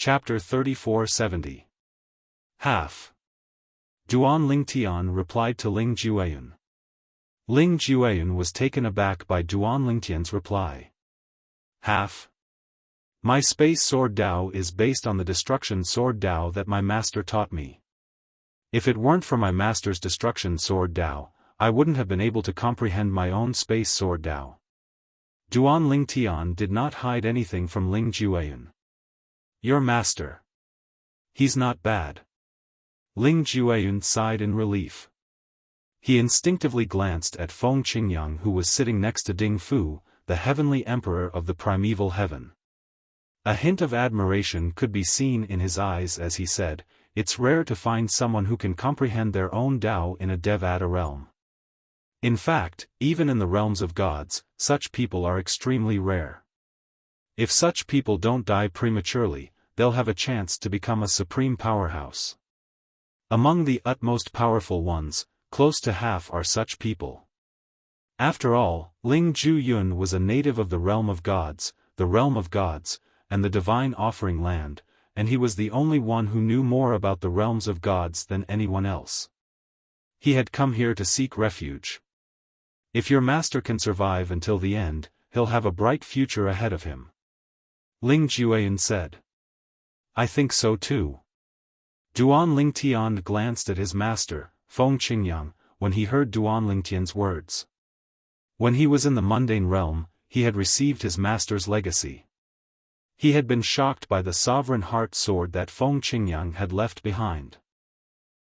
Chapter 3470. Half. Duan Lingtian replied to Ling Jueyun. Ling Jueyun was taken aback by Duan Lingtian's reply. Half. My space sword Dao is based on the destruction sword Dao that my master taught me. If it weren't for my master's destruction sword Dao, I wouldn't have been able to comprehend my own space sword Dao. Duan Lingtian did not hide anything from Ling Jueyun. Your master. He's not bad. Ling Jueyun sighed in relief. He instinctively glanced at Feng Qingyang, who was sitting next to Ding Fu, the heavenly emperor of the primeval heaven. A hint of admiration could be seen in his eyes as he said, "It's rare to find someone who can comprehend their own Tao in a Devata realm. In fact, even in the realms of gods, such people are extremely rare. If such people don't die prematurely, they'll have a chance to become a supreme powerhouse. Among the utmost powerful ones, close to half are such people." After all, Ling Jueyun was a native of the realm of gods, and the divine offering land, and he was the only one who knew more about the realms of gods than anyone else. He had come here to seek refuge. If your master can survive until the end, he'll have a bright future ahead of him. Ling Jueyun said. I think so too. Duan Lingtian glanced at his master, Feng Qingyang, when he heard Duan Lingtian's words. When he was in the mundane realm, he had received his master's legacy. He had been shocked by the sovereign heart sword that Feng Qingyang had left behind.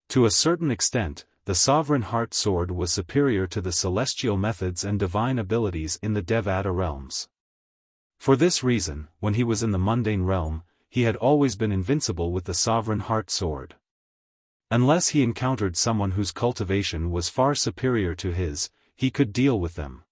To a certain extent, the sovereign heart sword was superior to the celestial methods and divine abilities in the Devata realms. For this reason, when he was in the mundane realm, he had always been invincible with the sovereign heart sword. Unless he encountered someone whose cultivation was far superior to his, he could deal with them.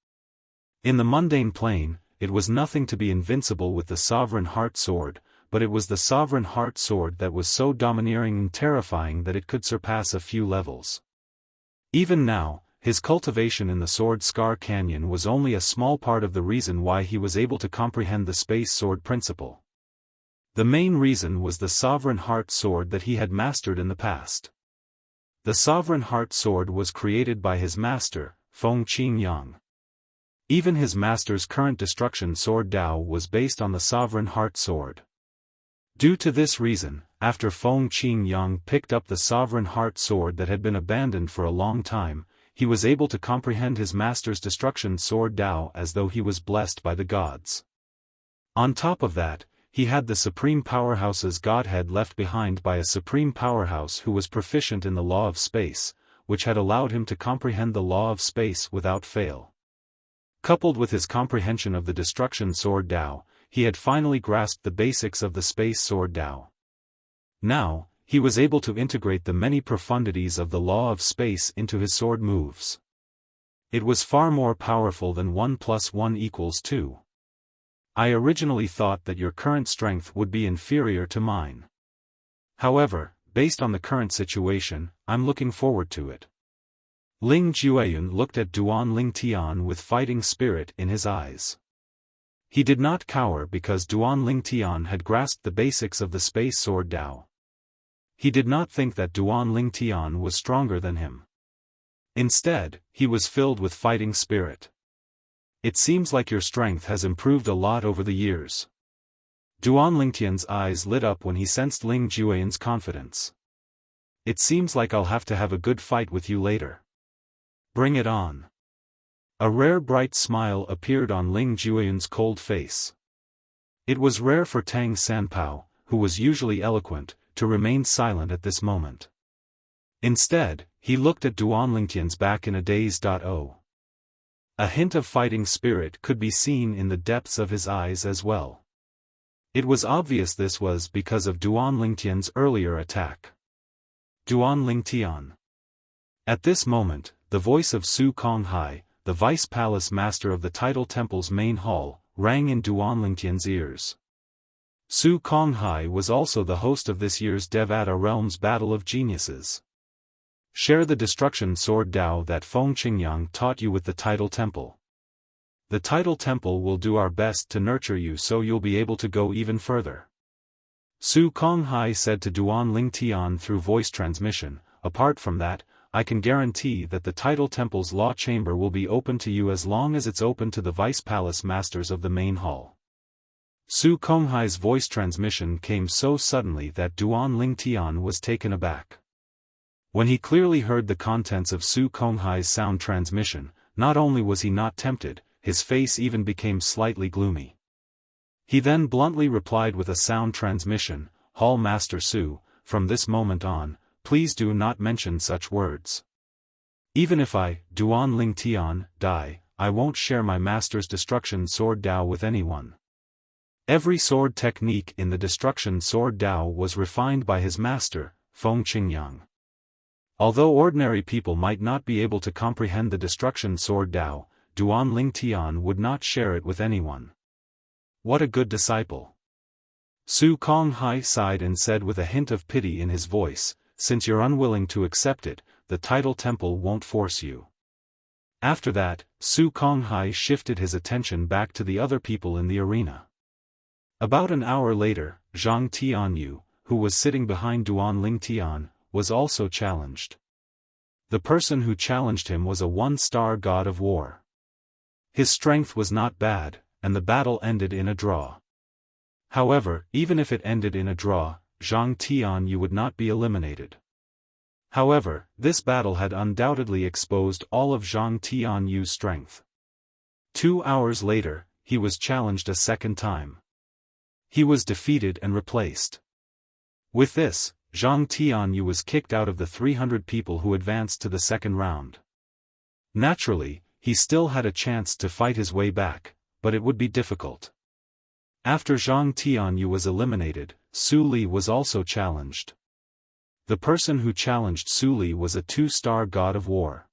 In the mundane plane, it was nothing to be invincible with the sovereign heart sword, but it was the sovereign heart sword that was so domineering and terrifying that it could surpass a few levels. Even now, his cultivation in the Sword Scar Canyon was only a small part of the reason why he was able to comprehend the space sword principle. The main reason was the sovereign heart sword that he had mastered in the past. The sovereign heart sword was created by his master, Feng Qingyang. Even his master's current destruction sword Dao was based on the sovereign heart sword. Due to this reason, after Feng Qingyang picked up the sovereign heart sword that had been abandoned for a long time, he was able to comprehend his master's destruction sword Dao as though he was blessed by the gods. On top of that, he had the supreme powerhouse's godhead left behind by a supreme powerhouse who was proficient in the law of space, which had allowed him to comprehend the law of space without fail. Coupled with his comprehension of the destruction sword Dao, he had finally grasped the basics of the space sword Dao. Now, he was able to integrate the many profundities of the law of space into his sword moves. It was far more powerful than 1 + 1 = 2. I originally thought that your current strength would be inferior to mine. However, based on the current situation, I'm looking forward to it. Ling Jueyun looked at Duan Lingtian with fighting spirit in his eyes. He did not cower because Duan Lingtian had grasped the basics of the space sword Dao. He did not think that Duan Lingtian was stronger than him. Instead, he was filled with fighting spirit. It seems like your strength has improved a lot over the years. Duan Lingtian's eyes lit up when he sensed Ling Jueyun's confidence. It seems like I'll have to have a good fight with you later. Bring it on. A rare bright smile appeared on Ling Jueyun's cold face. It was rare for Tang Sanpao, who was usually eloquent, to remain silent at this moment. Instead, he looked at Duan Lingtian's back in a daze. A hint of fighting spirit could be seen in the depths of his eyes as well. It was obvious this was because of Duan Lingtian's earlier attack. Duan Lingtian. At this moment, the voice of Su Konghai, the vice palace master of the Tidal Temple's main hall, rang in Duan Lingtian's ears. Su Konghai was also the host of this year's Devata Realms Battle of Geniuses. Share the destruction sword Dao that Feng Qingyang taught you with the Tidal Temple. The Tidal Temple will do our best to nurture you so you'll be able to go even further. Su Konghai said to Duan Lingtian through voice transmission, apart from that, I can guarantee that the Title Temple's law chamber will be open to you as long as it's open to the Vice Palace Masters of the main hall. Su Konghai's voice transmission came so suddenly that Duan Lingtian was taken aback. When he clearly heard the contents of Su Konghai's sound transmission, not only was he not tempted, his face even became slightly gloomy. He then bluntly replied with a sound transmission, Hall Master Su, from this moment on, please do not mention such words. Even if I, Duan Lingtian, die, I won't share my master's destruction sword Dao with anyone. Every sword technique in the destruction sword Dao was refined by his master, Feng Qingyang. Although ordinary people might not be able to comprehend the destruction sword Dao, Duan Lingtian would not share it with anyone. What a good disciple. Su Konghai sighed and said with a hint of pity in his voice, since you're unwilling to accept it, the Title Temple won't force you. After that, Su Konghai shifted his attention back to the other people in the arena. About an hour later, Zhang Tianyu, who was sitting behind Duan Lingtian, was also challenged. The person who challenged him was a one-star god of war. His strength was not bad, and the battle ended in a draw. However, even if it ended in a draw, Zhang Tianyu would not be eliminated. However, this battle had undoubtedly exposed all of Zhang Tianyu's strength. 2 hours later, he was challenged a second time. He was defeated and replaced. With this, Zhang Tianyu was kicked out of the 300 people who advanced to the second round. Naturally, he still had a chance to fight his way back, but it would be difficult. After Zhang Tianyu was eliminated, Su Li was also challenged. The person who challenged Su Li was a 2-star god of war.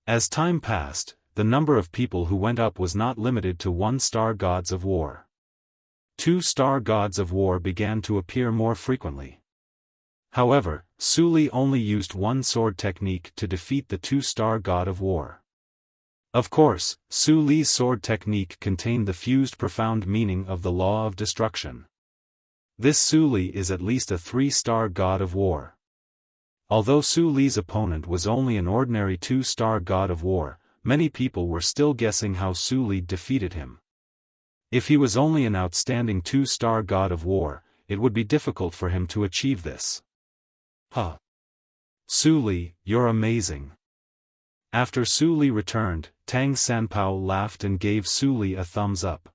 As time passed, the number of people who went up was not limited to 1-star gods of war. 2-star gods of war began to appear more frequently. However, Su Li only used one sword technique to defeat the 2-star god of war. Of course, Su Li's sword technique contained the fused profound meaning of the law of destruction. This Su Li is at least a 3-star god of war. Although Su Li's opponent was only an ordinary 2-star god of war, many people were still guessing how Su Li defeated him. If he was only an outstanding 2-star god of war, it would be difficult for him to achieve this. Huh. Su Li, you're amazing. After Su Li returned, Tang Sanpao laughed and gave Su Li a thumbs up.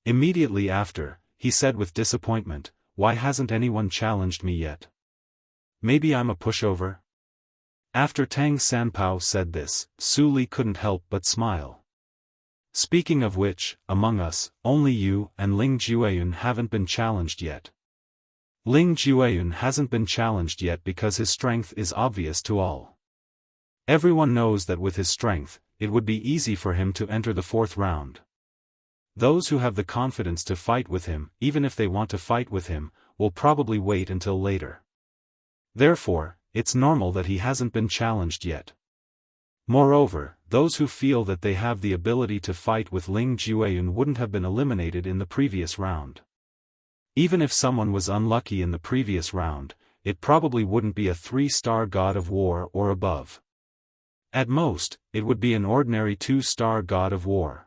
Immediately after, he said with disappointment, why hasn't anyone challenged me yet? Maybe I'm a pushover? After Tang Sanpao said this, Su Li couldn't help but smile. Speaking of which, among us, only you and Ling Jueyun haven't been challenged yet. Ling Jueyun hasn't been challenged yet because his strength is obvious to all. Everyone knows that with his strength, it would be easy for him to enter the 4th round. Those who have the confidence to fight with him, even if they want to fight with him, will probably wait until later. Therefore, it's normal that he hasn't been challenged yet. Moreover, those who feel that they have the ability to fight with Ling Jueyun wouldn't have been eliminated in the previous round. Even if someone was unlucky in the previous round, it probably wouldn't be a 3-star god of war or above. At most, it would be an ordinary 2-star god of war.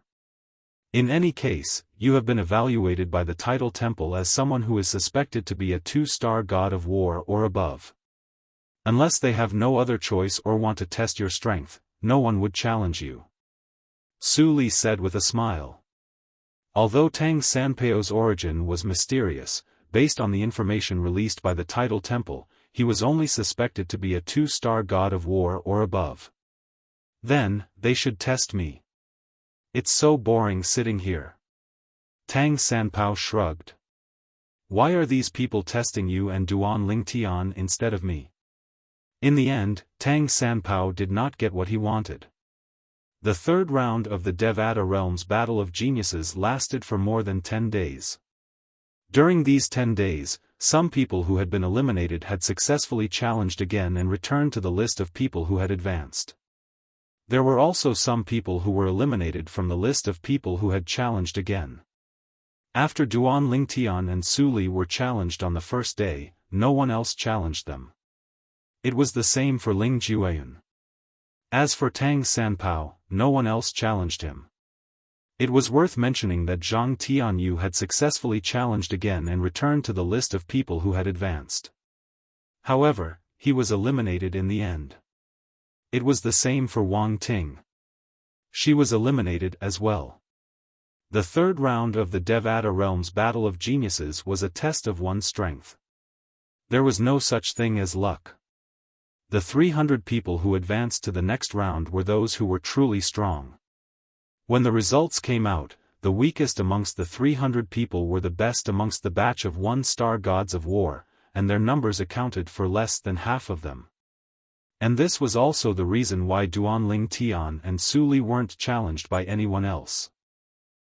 In any case, you have been evaluated by the Title Temple as someone who is suspected to be a 2-star god of war or above. Unless they have no other choice or want to test your strength, no one would challenge you. Su Li said with a smile. Although Tang Sanpao's origin was mysterious, based on the information released by the Title Temple, he was only suspected to be a 2-star god of war or above. Then, they should test me. It's so boring sitting here. Tang Sanpao shrugged. Why are these people testing you and Duan Lingtian instead of me? In the end, Tang Sanpao did not get what he wanted. The 3rd round of the Devata Realm's Battle of Geniuses lasted for more than 10 days. During these 10 days, some people who had been eliminated had successfully challenged again and returned to the list of people who had advanced. There were also some people who were eliminated from the list of people who had challenged again. After Duan Lingtian and Su Li were challenged on the first day, no one else challenged them. It was the same for Ling Jueyun. As for Tang Sanpao, no one else challenged him. It was worth mentioning that Zhang Tianyu had successfully challenged again and returned to the list of people who had advanced. However, he was eliminated in the end. It was the same for Wang Ting. She was eliminated as well. The third round of the Devata Realms Battle of Geniuses was a test of one's strength. There was no such thing as luck. The 300 people who advanced to the next round were those who were truly strong. When the results came out, the weakest amongst the 300 people were the best amongst the batch of one-star gods of war, and their numbers accounted for less than half of them. And this was also the reason why Duan Lingtian and Su Li weren't challenged by anyone else.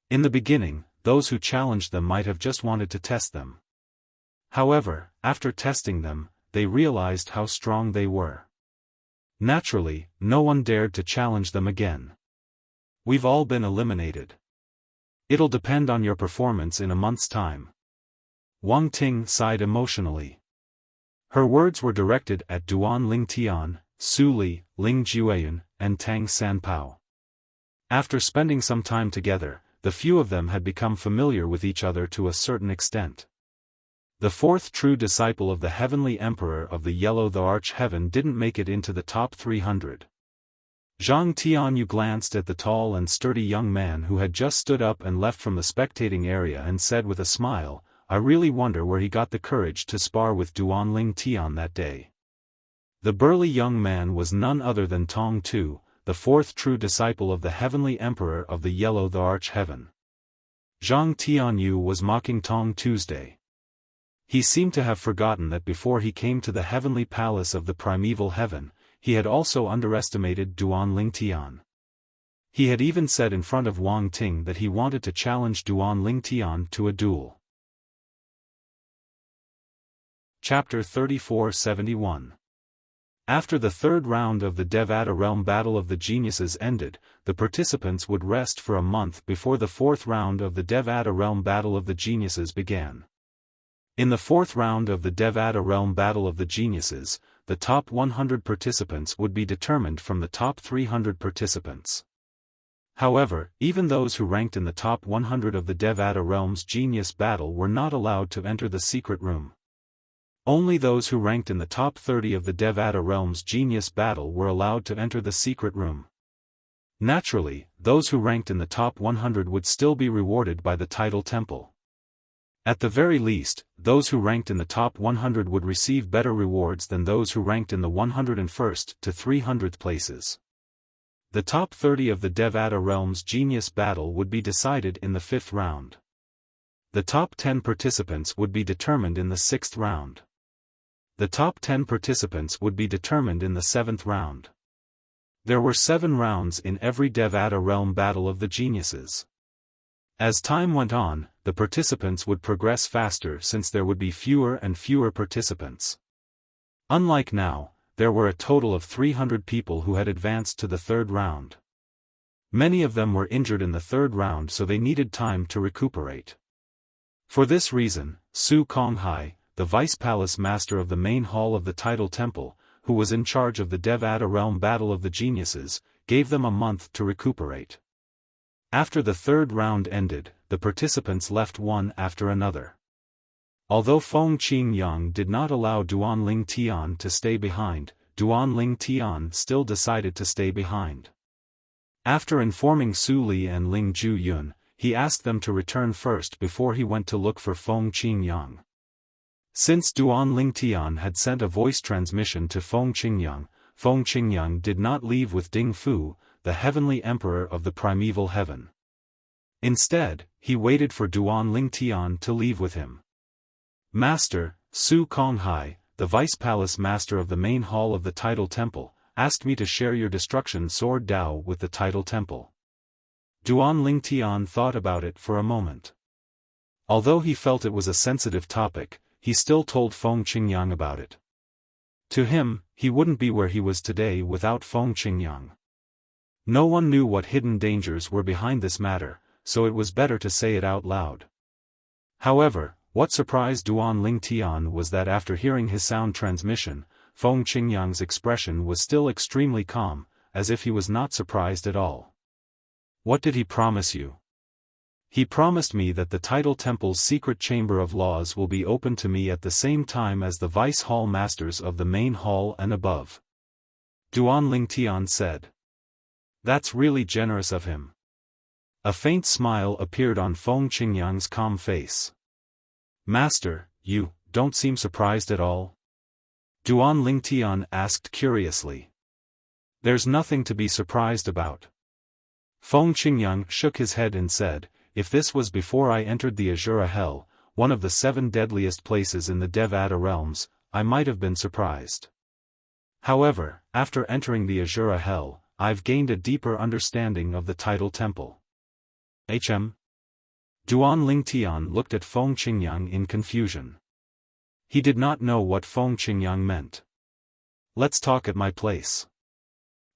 In the beginning, those who challenged them might have just wanted to test them. However, after testing them, they realized how strong they were. Naturally, no one dared to challenge them again. We've all been eliminated. It'll depend on your performance in a month's time. Wang Ting sighed emotionally. Her words were directed at Duan Lingtian, Su Li, Ling Jueyun, and Tang Sanpao. After spending some time together, the few of them had become familiar with each other to a certain extent. The fourth true disciple of the Heavenly Emperor of the Yellow the Arch-Heaven didn't make it into the top 300. Zhang Tianyu glanced at the tall and sturdy young man who had just stood up and left from the spectating area and said with a smile, "I really wonder where he got the courage to spar with Duan Lingtian that day." The burly young man was none other than Tong Tu, the fourth true disciple of the Heavenly Emperor of the Yellow the Arch-Heaven. Zhang Tianyu was mocking Tong Tuesday. He seemed to have forgotten that before he came to the heavenly palace of the primeval heaven, he had also underestimated Duan Lingtian. He had even said in front of Wang Ting that he wanted to challenge Duan Lingtian to a duel. Chapter 3471. After the third round of the Devata Realm Battle of the Geniuses ended, the participants would rest for a month before the fourth round of the Devata Realm Battle of the Geniuses began. In the fourth round of the Devata Realm Battle of the Geniuses, the top 100 participants would be determined from the top 300 participants. However, even those who ranked in the top 100 of the Devata Realms Genius Battle were not allowed to enter the secret room. Only those who ranked in the top 30 of the Devata Realms Genius Battle were allowed to enter the secret room. Naturally, those who ranked in the top 100 would still be rewarded by the title temple. At the very least, those who ranked in the top 100 would receive better rewards than those who ranked in the 101st to 300th places. The top 30 of the Devata Realms Genius Battle would be decided in the fifth round. The top 10 participants would be determined in the sixth round. The top 10 participants would be determined in the seventh round. There were 7 rounds in every Devata Realm Battle of the Geniuses. As time went on, the participants would progress faster since there would be fewer and fewer participants. Unlike now, there were a total of 300 people who had advanced to the third round. Many of them were injured in the third round, so they needed time to recuperate. For this reason, Su Konghai, the Vice Palace Master of the main hall of the Title Temple, who was in charge of the Devata Realm Battle of the Geniuses, gave them a month to recuperate. After the third round ended, the participants left one after another. Although Feng Qingyang did not allow Duan Lingtian to stay behind, Duan Lingtian still decided to stay behind. After informing Su Li and Ling Jueyun, he asked them to return first before he went to look for Feng Qingyang. Since Duan Lingtian had sent a voice transmission to Feng Qingyang did not leave with Ding Fu, the Heavenly Emperor of the Primeval Heaven. Instead, he waited for Duan Lingtian to leave with him. "Master," Su Konghai, the Vice Palace Master of the main hall of the Title Temple, asked me to share your destruction sword Dao with the Title Temple. Duan Lingtian thought about it for a moment. Although he felt it was a sensitive topic, he still told Feng Qingyang about it. To him, he wouldn't be where he was today without Feng Qingyang. No one knew what hidden dangers were behind this matter, so it was better to say it out loud. However, what surprised Duan Lingtian was that after hearing his sound transmission, Feng Qingyang's expression was still extremely calm, as if he was not surprised at all. What did he promise you? He promised me that the Tidal Temple's secret chamber of laws will be open to me at the same time as the vice hall masters of the main hall and above. Duan Lingtian said. That's really generous of him. A faint smile appeared on Feng Qingyang's calm face. Master, you don't seem surprised at all? Duan Lingtian asked curiously. There's nothing to be surprised about. Feng Qingyang shook his head and said, if this was before I entered the Azura Hell, one of the 7 deadliest places in the Devata realms, I might have been surprised. However, after entering the Azura Hell, I've gained a deeper understanding of the Tidal Temple. Duan Lingtian looked at Feng Qingyang in confusion. He did not know what Feng Qingyang meant. Let's talk at my place.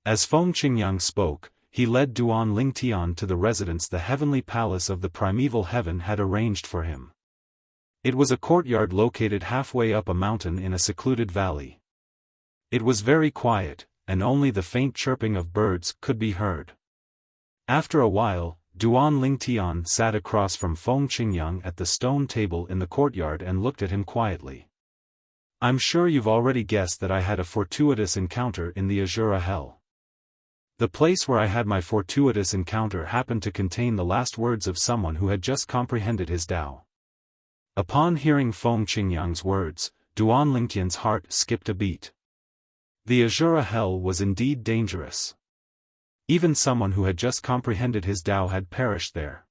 As Feng Qingyang spoke, he led Duan Lingtian to the residence the heavenly palace of the primeval heaven had arranged for him. It was a courtyard located halfway up a mountain in a secluded valley. It was very quiet, and only the faint chirping of birds could be heard. After a while, Duan Lingtian sat across from Feng Qingyang at the stone table in the courtyard and looked at him quietly. I'm sure you've already guessed that I had a fortuitous encounter in the Azura Hell. The place where I had my fortuitous encounter happened to contain the last words of someone who had just comprehended his Tao. Upon hearing Feng Qingyang's words, Duan Lingtian's heart skipped a beat. The Azura Hell was indeed dangerous. Even someone who had just comprehended his Tao had perished there.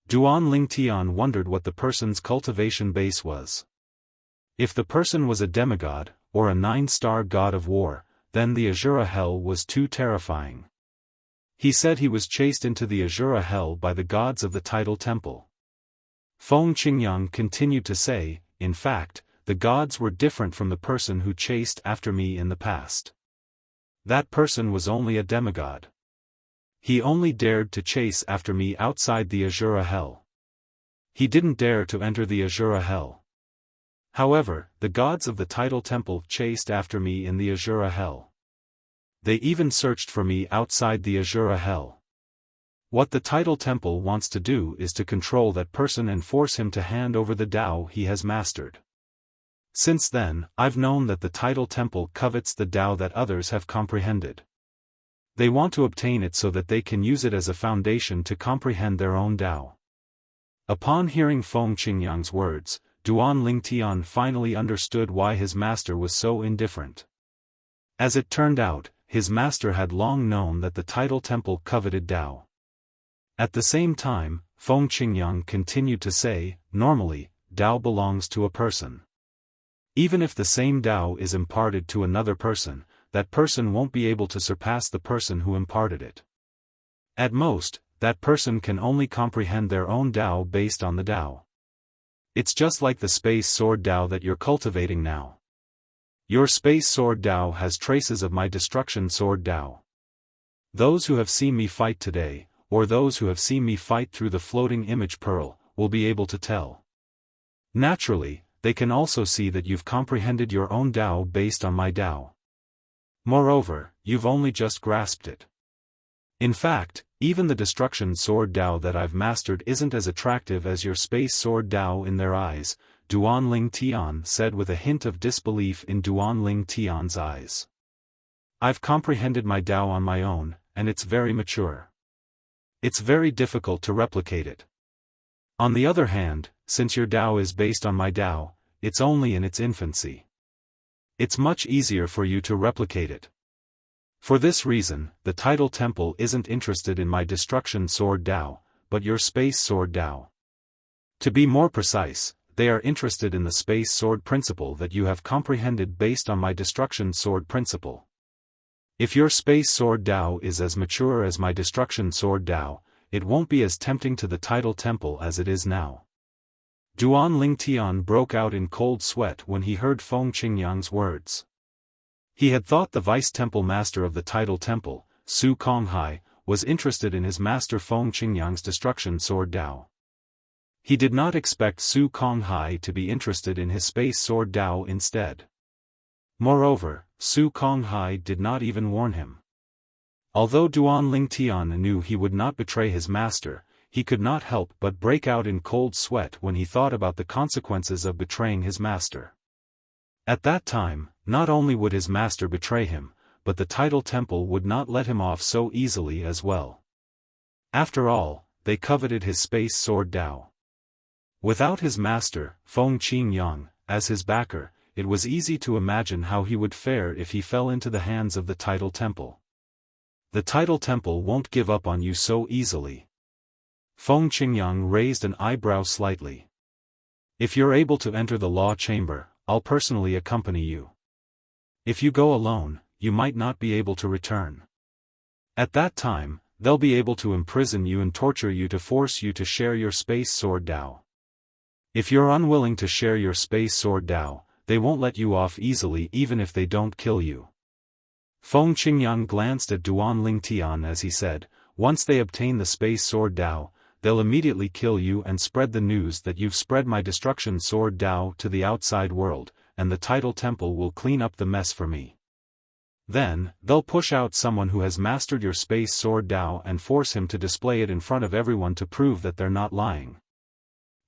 Duan Lingtian wondered what the person's cultivation base was. If the person was a demigod, or a 9-star god of war, then the Azura Hell was too terrifying. He said he was chased into the Azura Hell by the gods of the Tidal Temple. Feng Qingyang continued to say, in fact, the gods were different from the person who chased after me in the past. That person was only a demigod. He only dared to chase after me outside the Azura Hell. He didn't dare to enter the Azura Hell. However, the gods of the Tidal Temple chased after me in the Azura Hell. They even searched for me outside the Azura Hell. What the Tidal Temple wants to do is to control that person and force him to hand over the Tao he has mastered. Since then, I've known that the Tidal Temple covets the Tao that others have comprehended. They want to obtain it so that they can use it as a foundation to comprehend their own Tao. Upon hearing Feng Qingyang's words, Duan Lingtian finally understood why his master was so indifferent. As it turned out, his master had long known that the Tidal Temple coveted Tao. At the same time, Feng Qingyang continued to say, normally, Tao belongs to a person. Even if the same Tao is imparted to another person, that person won't be able to surpass the person who imparted it. At most, that person can only comprehend their own Tao based on the Tao. It's just like the space sword Tao that you're cultivating now. Your space sword Tao has traces of my destruction sword Tao. Those who have seen me fight today, or those who have seen me fight through the floating image pearl, will be able to tell. Naturally, they can also see that you've comprehended your own Tao based on my Tao. Moreover, you've only just grasped it. In fact, even the destruction sword Tao that I've mastered isn't as attractive as your space sword Tao in their eyes, Duan Lingtian said with a hint of disbelief in Duan Lingtian's eyes. I've comprehended my Tao on my own, and it's very mature. It's very difficult to replicate it. On the other hand, since your Tao is based on my Tao, it's only in its infancy. It's much easier for you to replicate it. For this reason, the Tidal Temple isn't interested in my destruction sword Tao, but your space sword Tao. To be more precise, they are interested in the space sword principle that you have comprehended based on my destruction sword principle. If your space sword Tao is as mature as my destruction sword Tao, it won't be as tempting to the Tidal Temple as it is now. Duan Lingtian broke out in cold sweat when he heard Feng Qingyang's words. He had thought the vice-temple master of the Tidal Temple, Su Konghai, was interested in his master Feng Qingyang's destruction sword Tao. He did not expect Su Konghai to be interested in his space sword Dao instead. Moreover, Su Konghai did not even warn him. Although Duan Lingtian knew he would not betray his master, he could not help but break out in cold sweat when he thought about the consequences of betraying his master. At that time, not only would his master betray him, but the Tidal Temple would not let him off so easily as well. After all, they coveted his space sword Dao. Without his master, Feng Qingyang, as his backer, it was easy to imagine how he would fare if he fell into the hands of the Tidal Temple. The Tidal Temple won't give up on you so easily. Feng Qingyang raised an eyebrow slightly. If you're able to enter the law chamber, I'll personally accompany you. If you go alone, you might not be able to return. At that time, they'll be able to imprison you and torture you to force you to share your space sword Dao. If you're unwilling to share your space sword Dao, they won't let you off easily even if they don't kill you. Feng Qingyang glanced at Duan Lingtian as he said, once they obtain the space sword Dao, they'll immediately kill you and spread the news that you've spread my destruction sword Dao to the outside world, and the Tidal Temple will clean up the mess for me. Then, they'll push out someone who has mastered your space sword Dao and force him to display it in front of everyone to prove that they're not lying.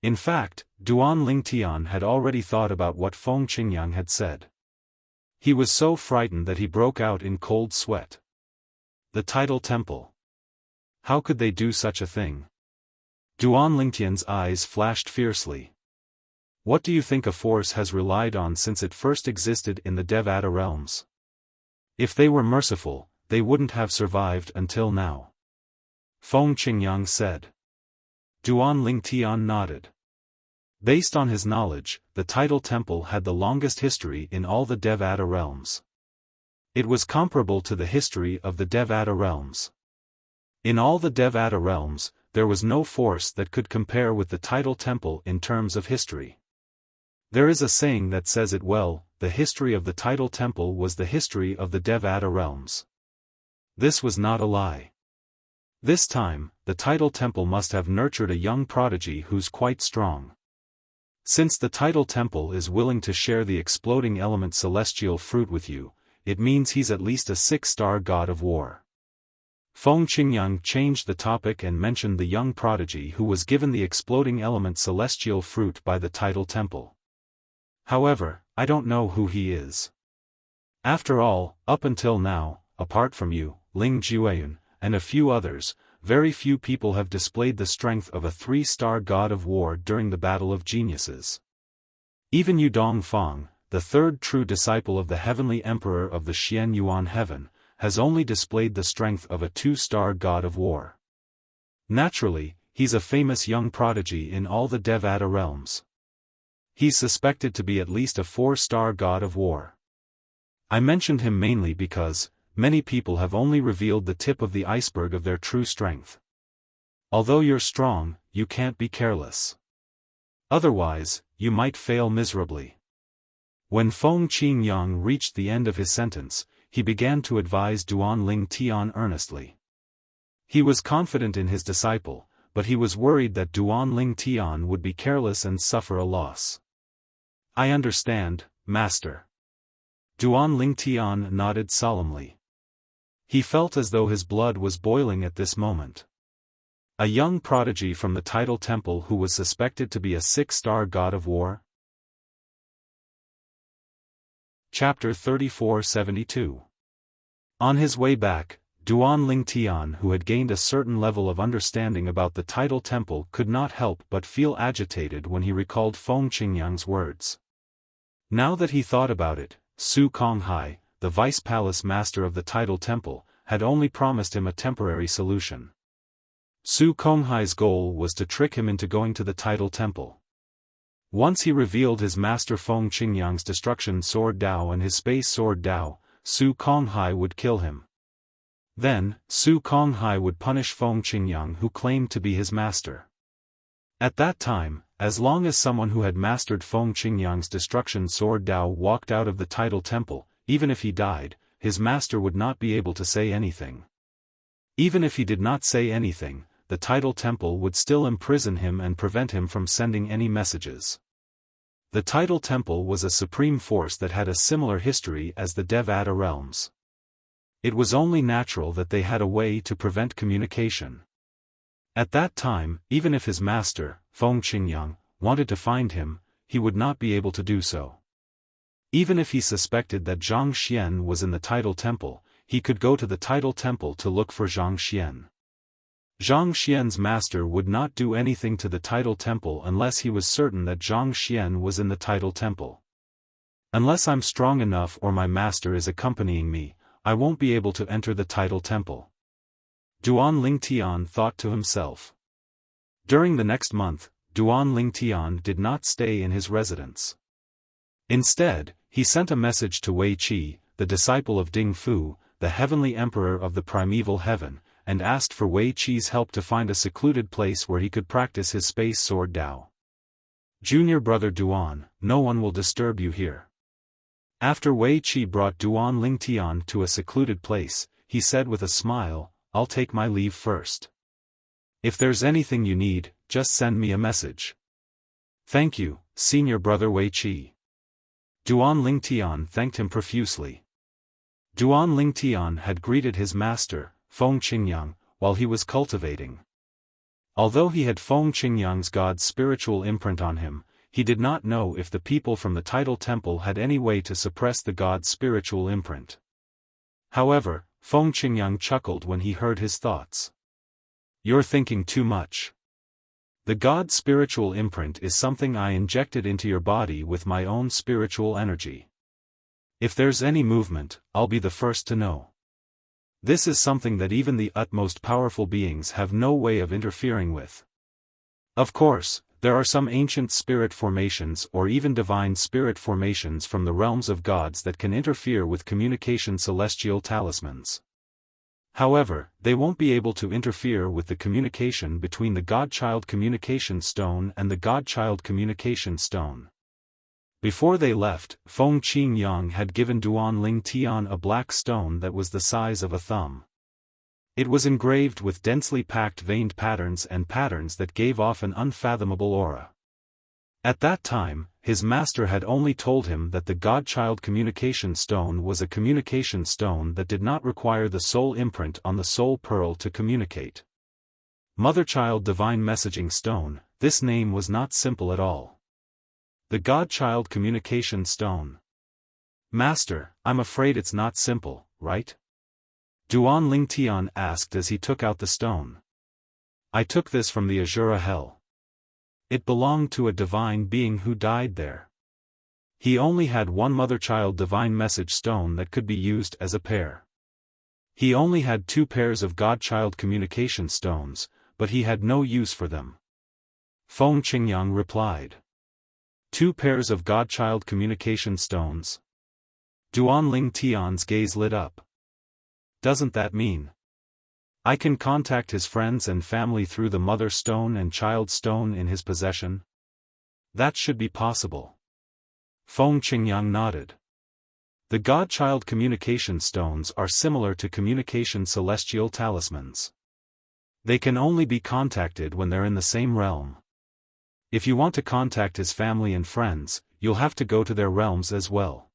In fact, Duan Lingtian had already thought about what Feng Qingyang had said. He was so frightened that he broke out in cold sweat. The Tidal Temple. How could they do such a thing? Duan Lingtian's eyes flashed fiercely. What do you think a force has relied on since it first existed in the Devata realms? If they were merciful, they wouldn't have survived until now. Feng Qingyang said. Duan Lingtian nodded. Based on his knowledge, the Tidal Temple had the longest history in all the Devata realms. It was comparable to the history of the Devata realms. In all the Devata realms, there was no force that could compare with the Tidal Temple in terms of history. There is a saying that says it well, the history of the Tidal Temple was the history of the Devata realms. This was not a lie. This time, the Tidal Temple must have nurtured a young prodigy who's quite strong. Since the Tidal Temple is willing to share the exploding element celestial fruit with you, it means he's at least a 6-star god of war. Feng Qingyang changed the topic and mentioned the young prodigy who was given the exploding element celestial fruit by the Tidal Temple. However, I don't know who he is. After all, up until now, apart from you, Ling Jueyun, and a few others, very few people have displayed the strength of a 3-star god of war during the Battle of Geniuses. Even Yu Dongfang, the third true disciple of the Heavenly Emperor of the Xian Yuan Heaven, has only displayed the strength of a 2-star god of war. Naturally, he's a famous young prodigy in all the Devata realms. He's suspected to be at least a 4-star god of war. I mentioned him mainly because, many people have only revealed the tip of the iceberg of their true strength. Although you're strong, you can't be careless. Otherwise, you might fail miserably. When Feng Qingyang reached the end of his sentence, he began to advise Duan Lingtian earnestly. He was confident in his disciple, but he was worried that Duan Lingtian would be careless and suffer a loss. I understand, Master. Duan Lingtian nodded solemnly. He felt as though his blood was boiling at this moment. A young prodigy from the Tidal Temple who was suspected to be a 6-star god of war? Chapter 3472. On his way back, Duan Lingtian, who had gained a certain level of understanding about the Tidal Temple, could not help but feel agitated when he recalled Feng Qingyang's words. Now that he thought about it, Su Konghai, the vice palace master of the Tidal Temple, had only promised him a temporary solution. Su Konghai's goal was to trick him into going to the Tidal Temple. Once he revealed his master Feng Qingyang's destruction sword Dao and his space sword Dao, Su Konghai would kill him. Then, Su Konghai would punish Feng Qingyang, who claimed to be his master. At that time, as long as someone who had mastered Feng Qingyang's destruction sword Dao walked out of the Tidal Temple, even if he died, his master would not be able to say anything. Even if he did not say anything, the title temple would still imprison him and prevent him from sending any messages. The title temple was a supreme force that had a similar history as the Devata realms. It was only natural that they had a way to prevent communication. At that time, even if his master, Feng Qingyang, wanted to find him, he would not be able to do so. Even if he suspected that Zhang Xian was in the title temple, he could go to the title temple to look for Zhang Xian. Zhang Xian's master would not do anything to the title temple unless he was certain that Zhang Xian was in the title temple. Unless I'm strong enough or my master is accompanying me, I won't be able to enter the title temple. Duan Lingtian thought to himself. During the next month, Duan Lingtian did not stay in his residence. Instead, he sent a message to Wei Qi, the disciple of Ding Fu, the heavenly emperor of the primeval heaven, and asked for Wei Qi's help to find a secluded place where he could practice his space sword Dao. Junior brother Duan, no one will disturb you here. After Wei Qi brought Duan Lingtian to a secluded place, he said with a smile, I'll take my leave first. If there's anything you need, just send me a message. Thank you, senior brother Wei Qi. Duan Lingtian thanked him profusely. Duan Lingtian had greeted his master, Feng Qingyang, while he was cultivating. Although he had Feng Qingyang's God's spiritual imprint on him, he did not know if the people from the title temple had any way to suppress the God's spiritual imprint. However, Feng Qingyang chuckled when he heard his thoughts. You're thinking too much. The God's spiritual imprint is something I injected into your body with my own spiritual energy. If there's any movement, I'll be the first to know. This is something that even the utmost powerful beings have no way of interfering with. Of course, there are some ancient spirit formations or even divine spirit formations from the realms of gods that can interfere with communication celestial talismans. However, they won't be able to interfere with the communication between the Godchild Communication Stone and the Godchild Communication Stone. Before they left, Feng Qingyang had given Duan Lingtian a black stone that was the size of a thumb. It was engraved with densely packed veined patterns and patterns that gave off an unfathomable aura. At that time, his master had only told him that the Godchild Communication Stone was a communication stone that did not require the soul imprint on the soul pearl to communicate. Motherchild Divine Messaging Stone, this name was not simple at all. The Godchild Communication Stone. Master, I'm afraid it's not simple, right? Duan Lingtian asked as he took out the stone. I took this from the Azura Hell. It belonged to a divine being who died there. He only had one mother-child divine message stone that could be used as a pair. He only had 2 pairs of Godchild communication stones, but he had no use for them. Feng Qingyang replied. 2 pairs of Godchild communication stones? Duan Lingtian's gaze lit up. Doesn't that mean I can contact his friends and family through the mother stone and child stone in his possession? That should be possible. Feng Qingyang nodded. The Godchild communication stones are similar to communication celestial talismans. They can only be contacted when they're in the same realm. If you want to contact his family and friends, you'll have to go to their realms as well.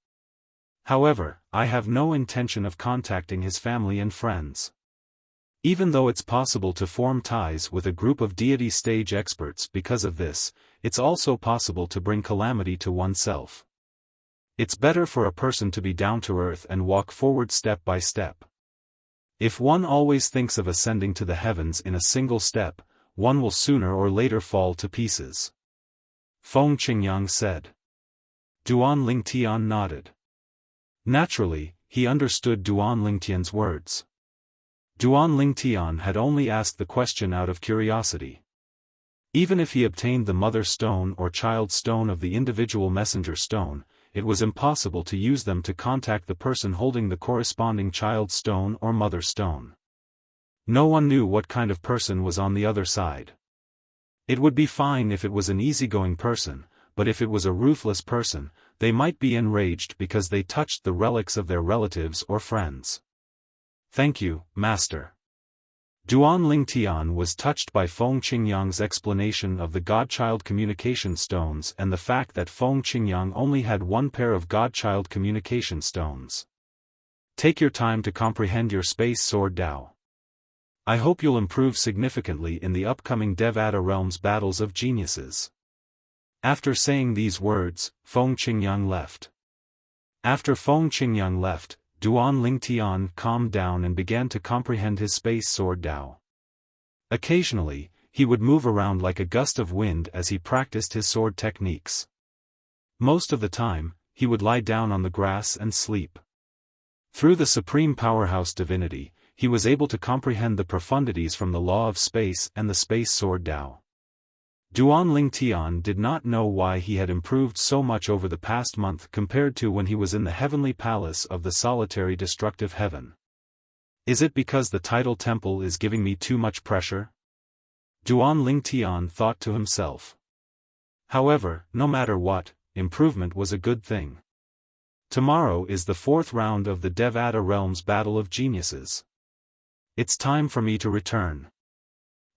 However, I have no intention of contacting his family and friends. Even though it's possible to form ties with a group of deity stage experts because of this, it's also possible to bring calamity to oneself. It's better for a person to be down to earth and walk forward step by step. If one always thinks of ascending to the heavens in a single step, one will sooner or later fall to pieces. Feng Qingyang said. Duan Lingtian nodded. Naturally, he understood Duan Lingtian's words. Duan Lingtian had only asked the question out of curiosity. Even if he obtained the mother stone or child stone of the individual messenger stone, it was impossible to use them to contact the person holding the corresponding child stone or mother stone. No one knew what kind of person was on the other side. It would be fine if it was an easygoing person, but if it was a ruthless person, they might be enraged because they touched the relics of their relatives or friends. Thank you, Master. Duan Lingtian was touched by Feng Qingyang's explanation of the Godchild communication stones and the fact that Feng Qingyang only had one pair of Godchild communication stones. Take your time to comprehend your space sword Dao. I hope you'll improve significantly in the upcoming Devata Realms Battles of Geniuses. After saying these words, Feng Qingyang left. After Feng Qingyang left, Duan Lingtian calmed down and began to comprehend his space sword Dao. Occasionally, he would move around like a gust of wind as he practiced his sword techniques. Most of the time, he would lie down on the grass and sleep. Through the supreme powerhouse divinity, he was able to comprehend the profundities from the law of space and the space sword Dao. Duan Lingtian did not know why he had improved so much over the past month compared to when he was in the heavenly palace of the solitary destructive heaven. Is it because the tidal temple is giving me too much pressure? Duan Lingtian thought to himself. However, no matter what, improvement was a good thing. Tomorrow is the 4th round of the Devata Realms Battle of Geniuses. It's time for me to return.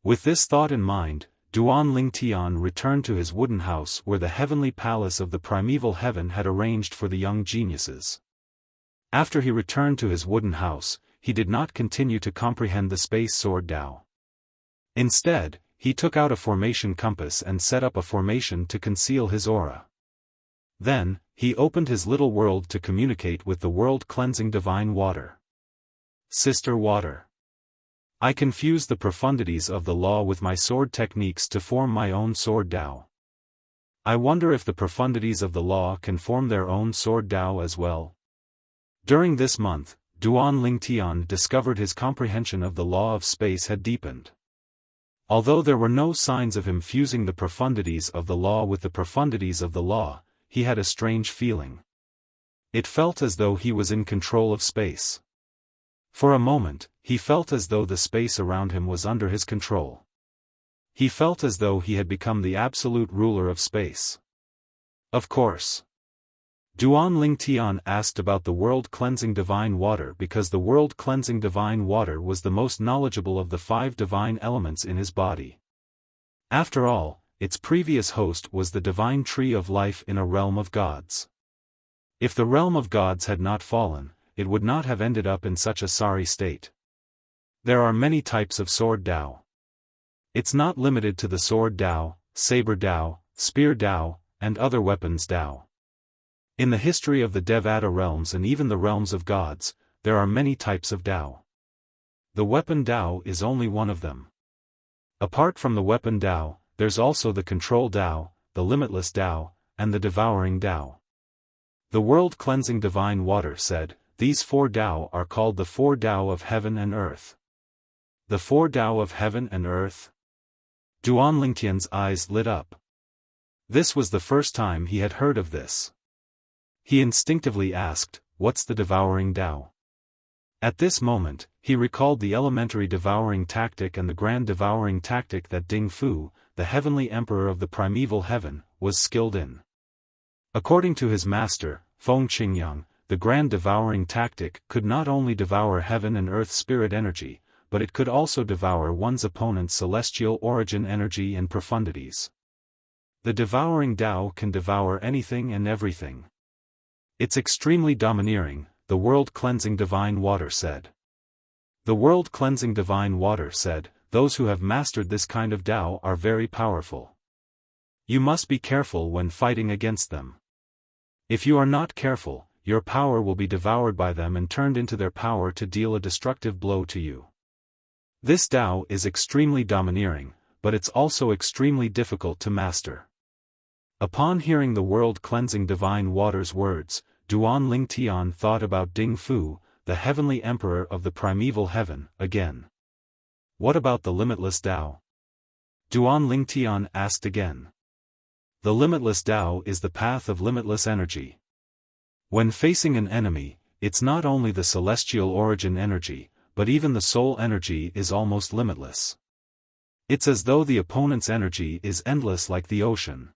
With this thought in mind, Duan Lingtian returned to his wooden house where the heavenly palace of the primeval heaven had arranged for the young geniuses. After he returned to his wooden house, he did not continue to comprehend the space sword Dao. Instead, he took out a formation compass and set up a formation to conceal his aura. Then, he opened his little world to communicate with the world-cleansing divine water. Sister Water. I confuse the profundities of the law with my sword techniques to form my own sword Dao. I wonder if the profundities of the law can form their own sword Dao as well. During this month, Duan Lingtian discovered his comprehension of the law of space had deepened. Although there were no signs of him fusing the profundities of the law with the profundities of the law, he had a strange feeling. It felt as though he was in control of space. For a moment, he felt as though the space around him was under his control. He felt as though he had become the absolute ruler of space. Of course. Duan Lingtian asked about the world-cleansing divine water because the world-cleansing divine water was the most knowledgeable of the 5 divine elements in his body. After all, its previous host was the divine tree of life in a realm of gods. If the realm of gods had not fallen, it would not have ended up in such a sorry state. There are many types of sword Dao. It's not limited to the sword Dao, saber Dao, spear Dao, and other weapons Dao. In the history of the Devata realms and even the realms of gods, there are many types of Dao. The weapon Dao is only one of them. Apart from the weapon Dao, there's also the control Dao, the limitless Dao, and the devouring Dao. The world-cleansing divine water said, these 4 Dao are called the 4 Dao of heaven and earth. The 4 Dao of heaven and earth? Duan Lingtian's eyes lit up. This was the first time he had heard of this. He instinctively asked, what's the devouring Dao? At this moment, he recalled the elementary devouring tactic and the grand devouring tactic that Ding Fu, the heavenly emperor of the primeval heaven, was skilled in. According to his master, Feng Qingyang, the grand devouring tactic could not only devour heaven and earth spirit energy, but it could also devour one's opponent's celestial origin energy and profundities. The devouring Dao can devour anything and everything. It's extremely domineering, the world-cleansing divine water said. The world-cleansing divine water said, those who have mastered this kind of Dao are very powerful. You must be careful when fighting against them. If you are not careful, your power will be devoured by them and turned into their power to deal a destructive blow to you. This Dao is extremely domineering, but it's also extremely difficult to master. Upon hearing the world-cleansing divine water's words, Duan Lingtian thought about Ding Fu, the heavenly emperor of the primeval heaven, again. What about the limitless Dao? Duan Lingtian asked again. The limitless Dao is the path of limitless energy. When facing an enemy, it's not only the celestial origin energy, but even the soul energy is almost limitless. It's as though the opponent's energy is endless like the ocean.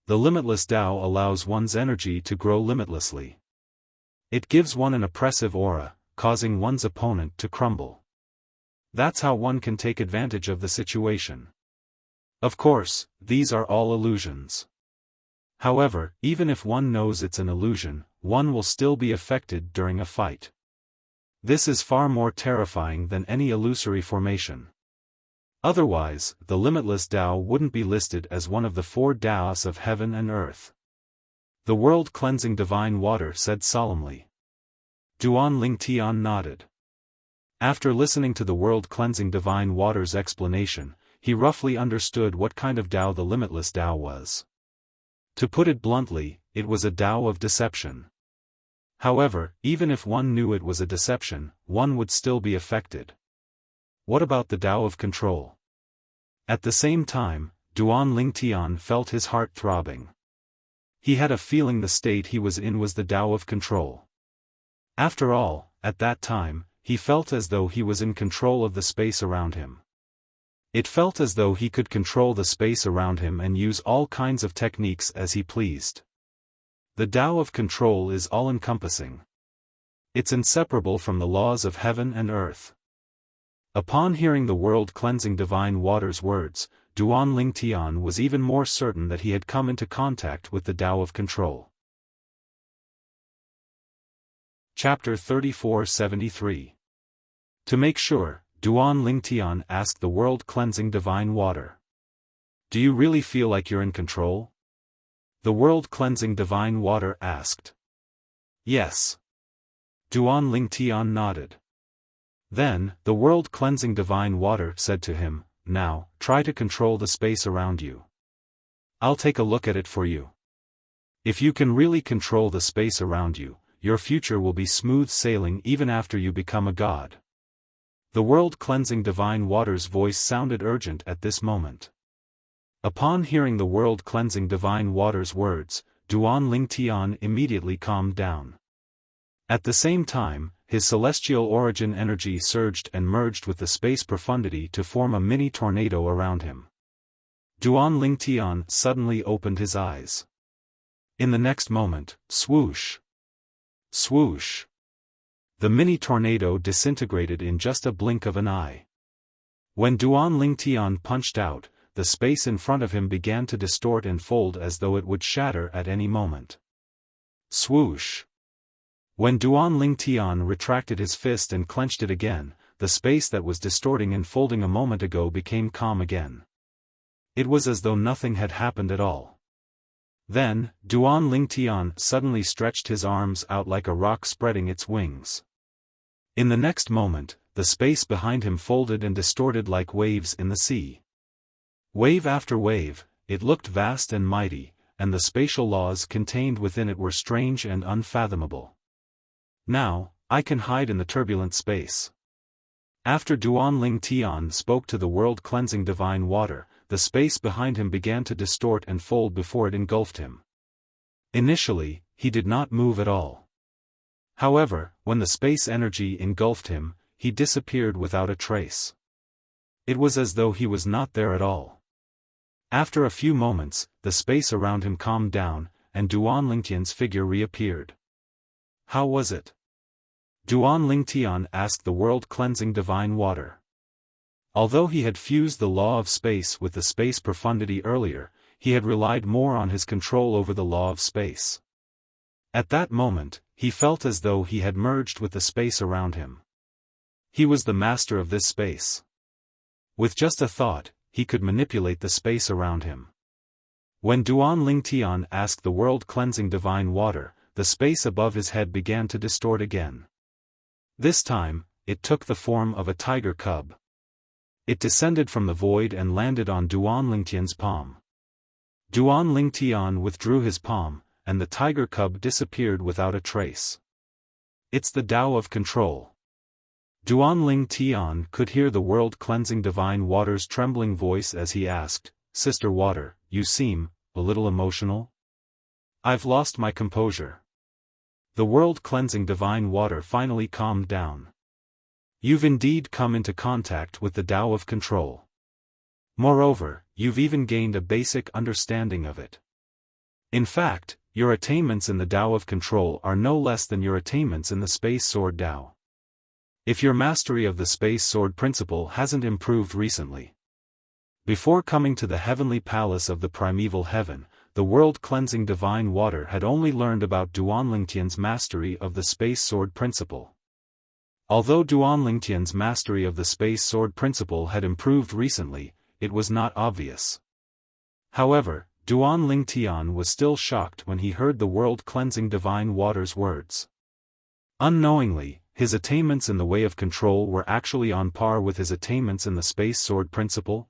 The limitless Dao allows one's energy to grow limitlessly. It gives one an oppressive aura, causing one's opponent to crumble. That's how one can take advantage of the situation. Of course, these are all illusions. However, even if one knows it's an illusion, one will still be affected during a fight. This is far more terrifying than any illusory formation. Otherwise, the limitless Tao wouldn't be listed as one of the 4 Taos of heaven and earth. The world-cleansing divine water said solemnly. Duan Lingtian nodded. After listening to the world-cleansing divine water's explanation, he roughly understood what kind of Tao the limitless Tao was. To put it bluntly, it was a Tao of deception. However, even if one knew it was a deception, one would still be affected. What about the Tao of control? At the same time, Duan Lingtian felt his heart throbbing. He had a feeling the state he was in was the Tao of control. After all, at that time, he felt as though he was in control of the space around him. It felt as though he could control the space around him and use all kinds of techniques as he pleased. The Tao of control is all-encompassing. It's inseparable from the laws of heaven and earth. Upon hearing the world-cleansing divine water's words, Duan Lingtian was even more certain that he had come into contact with the Tao of control. Chapter 3473. To make sure, Duan Lingtian asked the world-cleansing divine water. Do you really feel like you're in control? The world-cleansing divine water asked. Yes. Duan Lingtian nodded. Then, the world-cleansing divine water said to him, now, try to control the space around you. I'll take a look at it for you. If you can really control the space around you, your future will be smooth sailing even after you become a god. The world-cleansing divine water's voice sounded urgent at this moment. Upon hearing the world-cleansing divine water's words, Duan Lingtian immediately calmed down. At the same time, his celestial origin energy surged and merged with the space profundity to form a mini tornado around him. Duan Lingtian suddenly opened his eyes. In the next moment, swoosh! Swoosh! The mini tornado disintegrated in just a blink of an eye. When Duan Lingtian punched out, the space in front of him began to distort and fold as though it would shatter at any moment. Swoosh! When Duan Lingtian retracted his fist and clenched it again, the space that was distorting and folding a moment ago became calm again. It was as though nothing had happened at all. Then, Duan Lingtian suddenly stretched his arms out like a rock spreading its wings. In the next moment, the space behind him folded and distorted like waves in the sea. Wave after wave, it looked vast and mighty, and the spatial laws contained within it were strange and unfathomable. Now, I can hide in the turbulent space. After Duan Lingtian spoke to the world-cleansing divine water, the space behind him began to distort and fold before it engulfed him. Initially, he did not move at all. However, when the space energy engulfed him, he disappeared without a trace. It was as though he was not there at all. After a few moments, the space around him calmed down, and Duan Lingtian's figure reappeared. How was it? Duan Lingtian asked the world-cleansing divine water. Although he had fused the law of space with the space profundity earlier, he had relied more on his control over the law of space. At that moment, he felt as though he had merged with the space around him. He was the master of this space. With just a thought, he could manipulate the space around him. When Duan Lingtian asked the world-cleansing divine water, the space above his head began to distort again. This time, it took the form of a tiger cub. It descended from the void and landed on Duan Lingtian's palm. Duan Lingtian withdrew his palm, and the tiger cub disappeared without a trace. It's the Tao of control. Duan Lingtian could hear the world-cleansing divine water's trembling voice as he asked, Sister Water, you seem a little emotional? I've lost my composure. The world-cleansing divine water finally calmed down. You've indeed come into contact with the Tao of control. Moreover, you've even gained a basic understanding of it. In fact, your attainments in the Tao of control are no less than your attainments in the space sword Tao. If your mastery of the space sword principle hasn't improved recently. Before coming to the heavenly palace of the primeval heaven, the world-cleansing divine water had only learned about Duanlingtian's mastery of the space sword principle. Although Duanlingtian's mastery of the space sword principle had improved recently, it was not obvious. However, Duanlingtian was still shocked when he heard the world-cleansing divine water's words. Unknowingly, his attainments in the way of control were actually on par with his attainments in the space sword principle.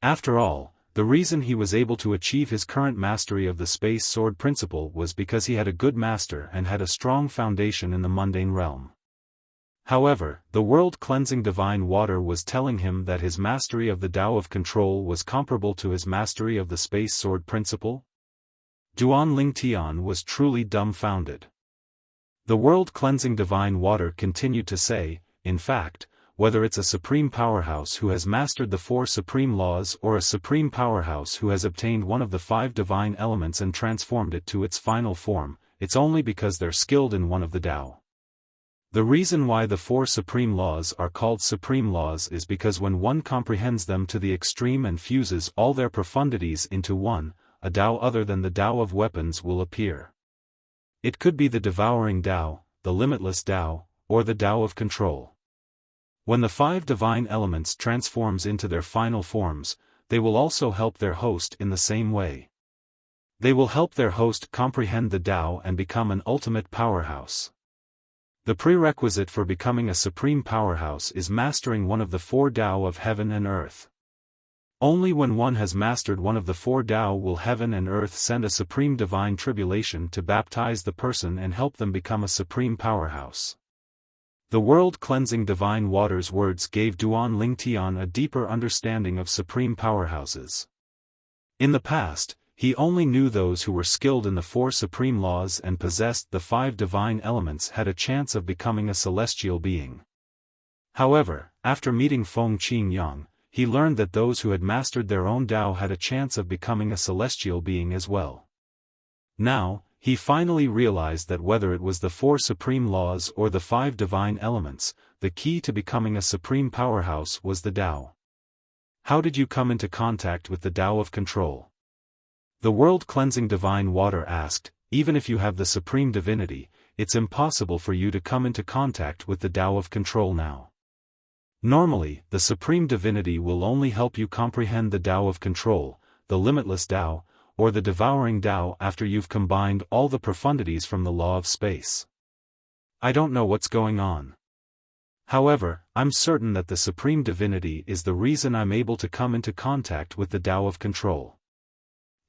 After all, the reason he was able to achieve his current mastery of the space sword principle was because he had a good master and had a strong foundation in the mundane realm. However, the world-cleansing divine water was telling him that his mastery of the Tao of control was comparable to his mastery of the space sword principle. Duanlingtian was truly dumbfounded. The world-cleansing divine water continued to say, in fact, whether it's a supreme powerhouse who has mastered the 4 supreme laws or a supreme powerhouse who has obtained one of the 5 divine elements and transformed it to its final form, it's only because they're skilled in one of the Tao. The reason why the 4 supreme laws are called supreme laws is because when one comprehends them to the extreme and fuses all their profundities into one, a Tao other than the Tao of weapons will appear. It could be the devouring Tao, the limitless Tao, or the Tao of control. When the 5 divine elements transforms into their final forms, they will also help their host in the same way. They will help their host comprehend the Tao and become an ultimate powerhouse. The prerequisite for becoming a supreme powerhouse is mastering one of the 4 Tao of heaven and earth. Only when one has mastered one of the 4 Tao will heaven and earth send a supreme divine tribulation to baptize the person and help them become a supreme powerhouse. The world-cleansing divine water's words gave Duanlingtian a deeper understanding of supreme powerhouses. In the past, he only knew those who were skilled in the 4 supreme laws and possessed the 5 divine elements had a chance of becoming a celestial being. However, after meeting Feng Qingyang, he learned that those who had mastered their own Tao had a chance of becoming a celestial being as well. Now, he finally realized that whether it was the 4 supreme laws or the 5 divine elements, the key to becoming a supreme powerhouse was the Tao. How did you come into contact with the Tao of control? The world-cleansing divine water asked. Even if you have the supreme divinity, it's impossible for you to come into contact with the Tao of control now. Normally, the supreme divinity will only help you comprehend the Tao of control, the limitless Tao, or the devouring Tao after you've combined all the profundities from the law of space. I don't know what's going on. However, I'm certain that the supreme divinity is the reason I'm able to come into contact with the Tao of control.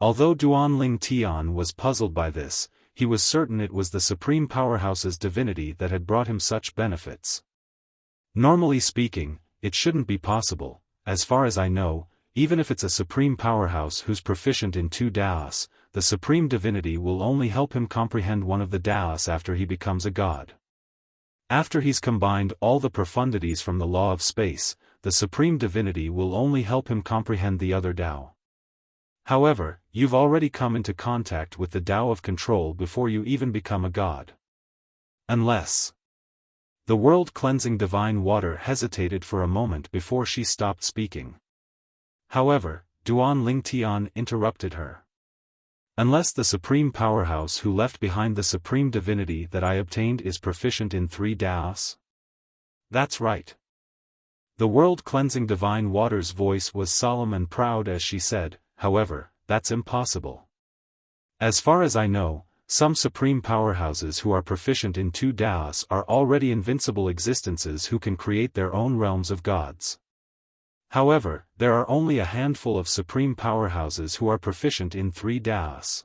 Although Duanlingtian was puzzled by this, he was certain it was the supreme powerhouse's divinity that had brought him such benefits. Normally speaking, it shouldn't be possible. As far as I know, even if it's a supreme powerhouse who's proficient in 2 Taos, the supreme divinity will only help him comprehend one of the Taos after he becomes a god. After he's combined all the profundities from the law of space, the supreme divinity will only help him comprehend the other Tao. However, you've already come into contact with the Tao of control before you even become a god. Unless... The world-cleansing divine water hesitated for a moment before she stopped speaking. However, Duanlingtian interrupted her. Unless the supreme powerhouse who left behind the supreme divinity that I obtained is proficient in 3 Taos? That's right. The world-cleansing divine water's voice was solemn and proud as she said, however, that's impossible. As far as I know, some supreme powerhouses who are proficient in 2 Taos are already invincible existences who can create their own realms of gods. However, there are only a handful of supreme powerhouses who are proficient in 3 Taos.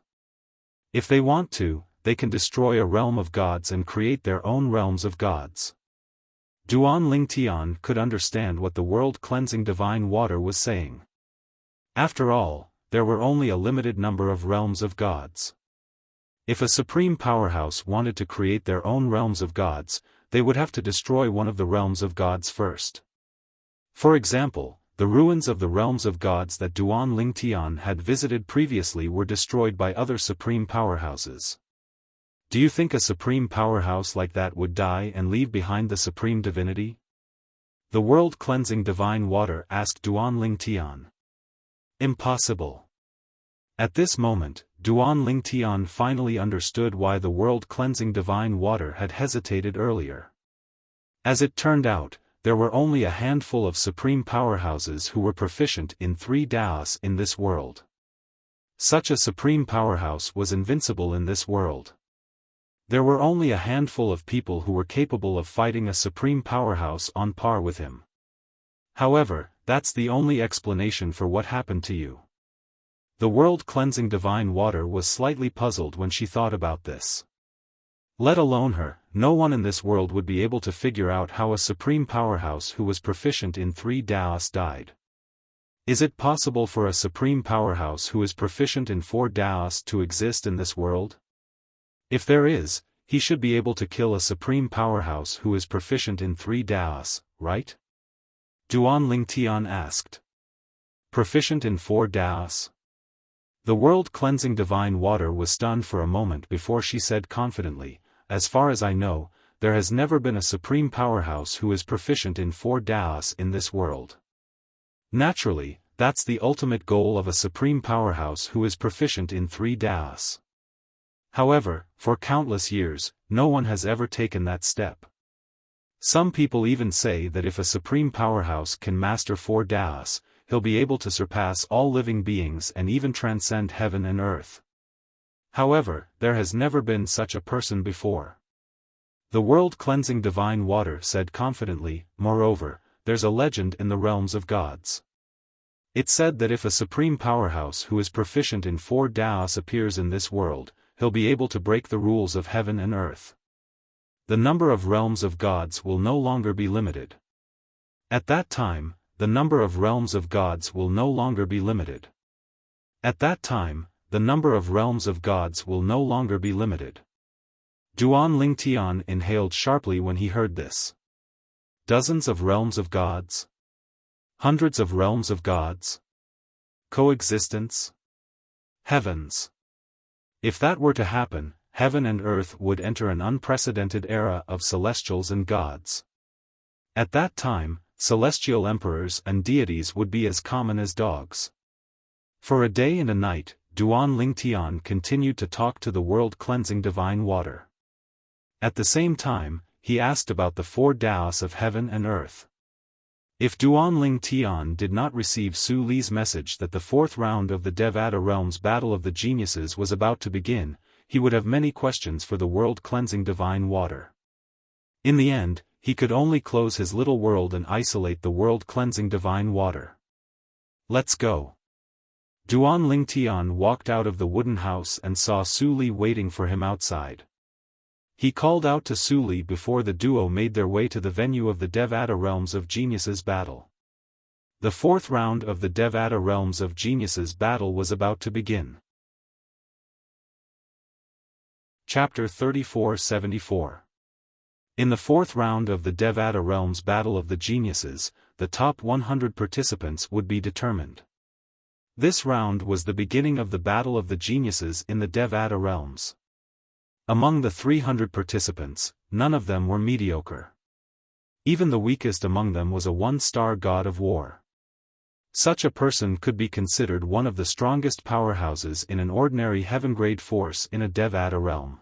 If they want to, they can destroy a realm of gods and create their own realms of gods. Duanlingtian could understand what the world-cleansing divine water was saying. After all, there were only a limited number of realms of gods. If a supreme powerhouse wanted to create their own realms of gods, they would have to destroy one of the realms of gods first. For example, the ruins of the realms of gods that Duanlingtian had visited previously were destroyed by other supreme powerhouses. Do you think a supreme powerhouse like that would die and leave behind the supreme divinity? The world-cleansing divine water asked Duan Tian. Impossible. At this moment, Duan Tian finally understood why the world-cleansing divine water had hesitated earlier. As it turned out, there were only a handful of supreme powerhouses who were proficient in 3 Daos in this world. Such a supreme powerhouse was invincible in this world. There were only a handful of people who were capable of fighting a supreme powerhouse on par with him. However, that's the only explanation for what happened to you. The world-cleansing divine water was slightly puzzled when she thought about this. Let alone her, no one in this world would be able to figure out how a supreme powerhouse who was proficient in 3 Daos died. Is it possible for a supreme powerhouse who is proficient in 4 Daos to exist in this world? If there is, he should be able to kill a supreme powerhouse who is proficient in 3 Daos, right? Duan Tian asked. Proficient in 4 Daos? The world-cleansing divine water was stunned for a moment before she said confidently, as far as I know, there has never been a supreme powerhouse who is proficient in 4 Daos in this world. Naturally, that's the ultimate goal of a supreme powerhouse who is proficient in 3 Daos. However, for countless years, no one has ever taken that step. Some people even say that if a supreme powerhouse can master 4 Daos, he'll be able to surpass all living beings and even transcend heaven and earth. However, there has never been such a person before. The world-cleansing divine water said confidently, moreover, there's a legend in the realms of gods. It said that if a supreme powerhouse who is proficient in 4 Daos appears in this world, he'll be able to break the rules of heaven and earth. The number of realms of gods will no longer be limited. At that time, the number of realms of gods will no longer be limited. At that time, the number of realms of gods will no longer be limited. Duan Tian inhaled sharply when he heard this. Dozens of realms of gods? Hundreds of realms of gods? Coexistence? Heavens! If that were to happen, heaven and earth would enter an unprecedented era of celestials and gods. At that time, celestial emperors and deities would be as common as dogs. For a day and a night, Duan Tian continued to talk to the world-cleansing divine water. At the same time, he asked about the 4 Daos of heaven and earth. If Duan Tian did not receive Su Li's message that the 4th round of the Devata Realms Battle of the Geniuses was about to begin, he would have many questions for the world-cleansing divine water. In the end, he could only close his little world and isolate the world-cleansing divine water. Let's go. Duan Tian walked out of the wooden house and saw Su Li waiting for him outside. He called out to Su Li before the duo made their way to the venue of the Devata Realms of Geniuses battle. The 4th round of the Devata Realms of Geniuses battle was about to begin. Chapter 34-74. In the 4th round of the Devata Realms Battle of the Geniuses, the top 100 participants would be determined. This round was the beginning of the Battle of the Geniuses in the Devata Realms. Among the 300 participants, none of them were mediocre. Even the weakest among them was a 1-star god of war. Such a person could be considered one of the strongest powerhouses in an ordinary heaven-grade force in a Devata realm.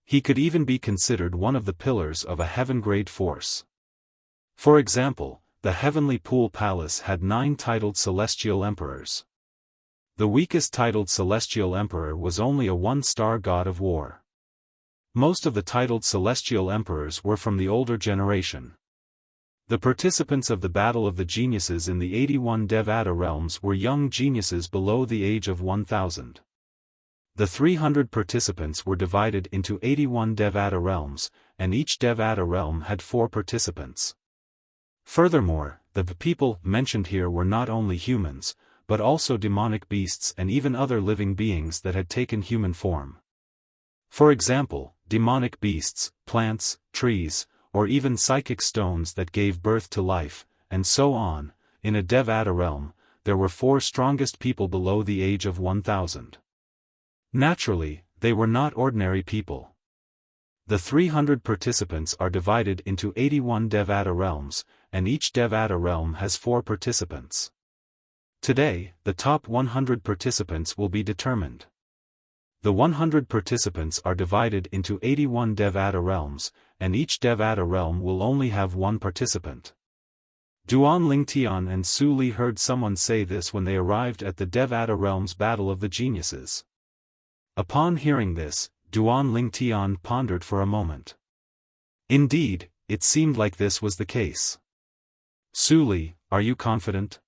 He could even be considered one of the pillars of a heaven-grade force. For example, the Heavenly Pool Palace had 9 titled celestial emperors. The weakest titled celestial emperor was only a 1-star god of war. Most of the titled celestial emperors were from the older generation. The participants of the Battle of the Geniuses in the 81 Devata realms were young geniuses below the age of 1000. The 300 participants were divided into 81 Devata realms, and each Devata realm had 4 participants. Furthermore, the people mentioned here were not only humans, but also demonic beasts and even other living beings that had taken human form. For example, demonic beasts, plants, trees, or even psychic stones that gave birth to life, and so on. In a Devata realm, there were 4 strongest people below the age of 1000. Naturally, they were not ordinary people. The 300 participants are divided into 81 Devata realms, and each Devata realm has 4 participants. Today, the top 100 participants will be determined. The 100 participants are divided into 81 Devata realms, and each Devata realm will only have 1 participant. Duan Lingtian and Su Li heard someone say this when they arrived at the Devata realm's Battle of the Geniuses. Upon hearing this, Duan Lingtian pondered for a moment. Indeed, it seemed like this was the case. Su Li, are you confident?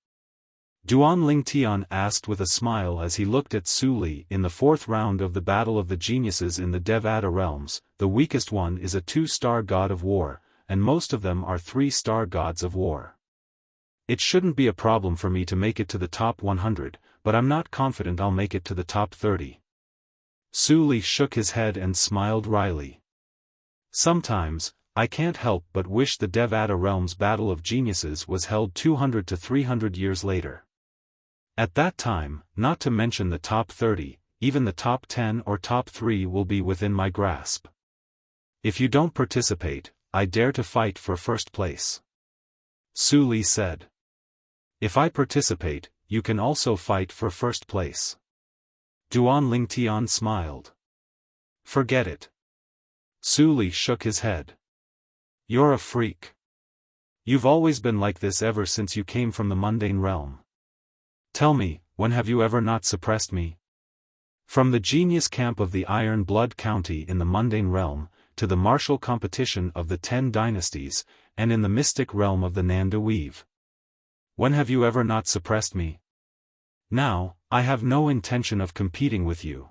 Duan Lingtian asked with a smile as he looked at Su Li. In the 4th round of the Battle of the Geniuses in the Devata realms, the weakest one is a 2-star god of war, and most of them are 3-star gods of war. It shouldn't be a problem for me to make it to the top 100, but I'm not confident I'll make it to the top 30. Su Li shook his head and smiled wryly. Sometimes, I can't help but wish the Devata realm's Battle of Geniuses was held 200 to 300 years later. At that time, not to mention the top 30, even the top 10 or top 3 will be within my grasp. If you don't participate, I dare to fight for first place. Su Li said. If I participate, you can also fight for first place. Duan Lingtian smiled. Forget it. Su Li shook his head. You're a freak. You've always been like this ever since you came from the mundane realm. Tell me, when have you ever not suppressed me? From the genius camp of the Iron Blood County in the mundane realm, to the martial competition of the 10 dynasties, and in the mystic realm of the Nanda Weave. When have you ever not suppressed me? Now, I have no intention of competing with you.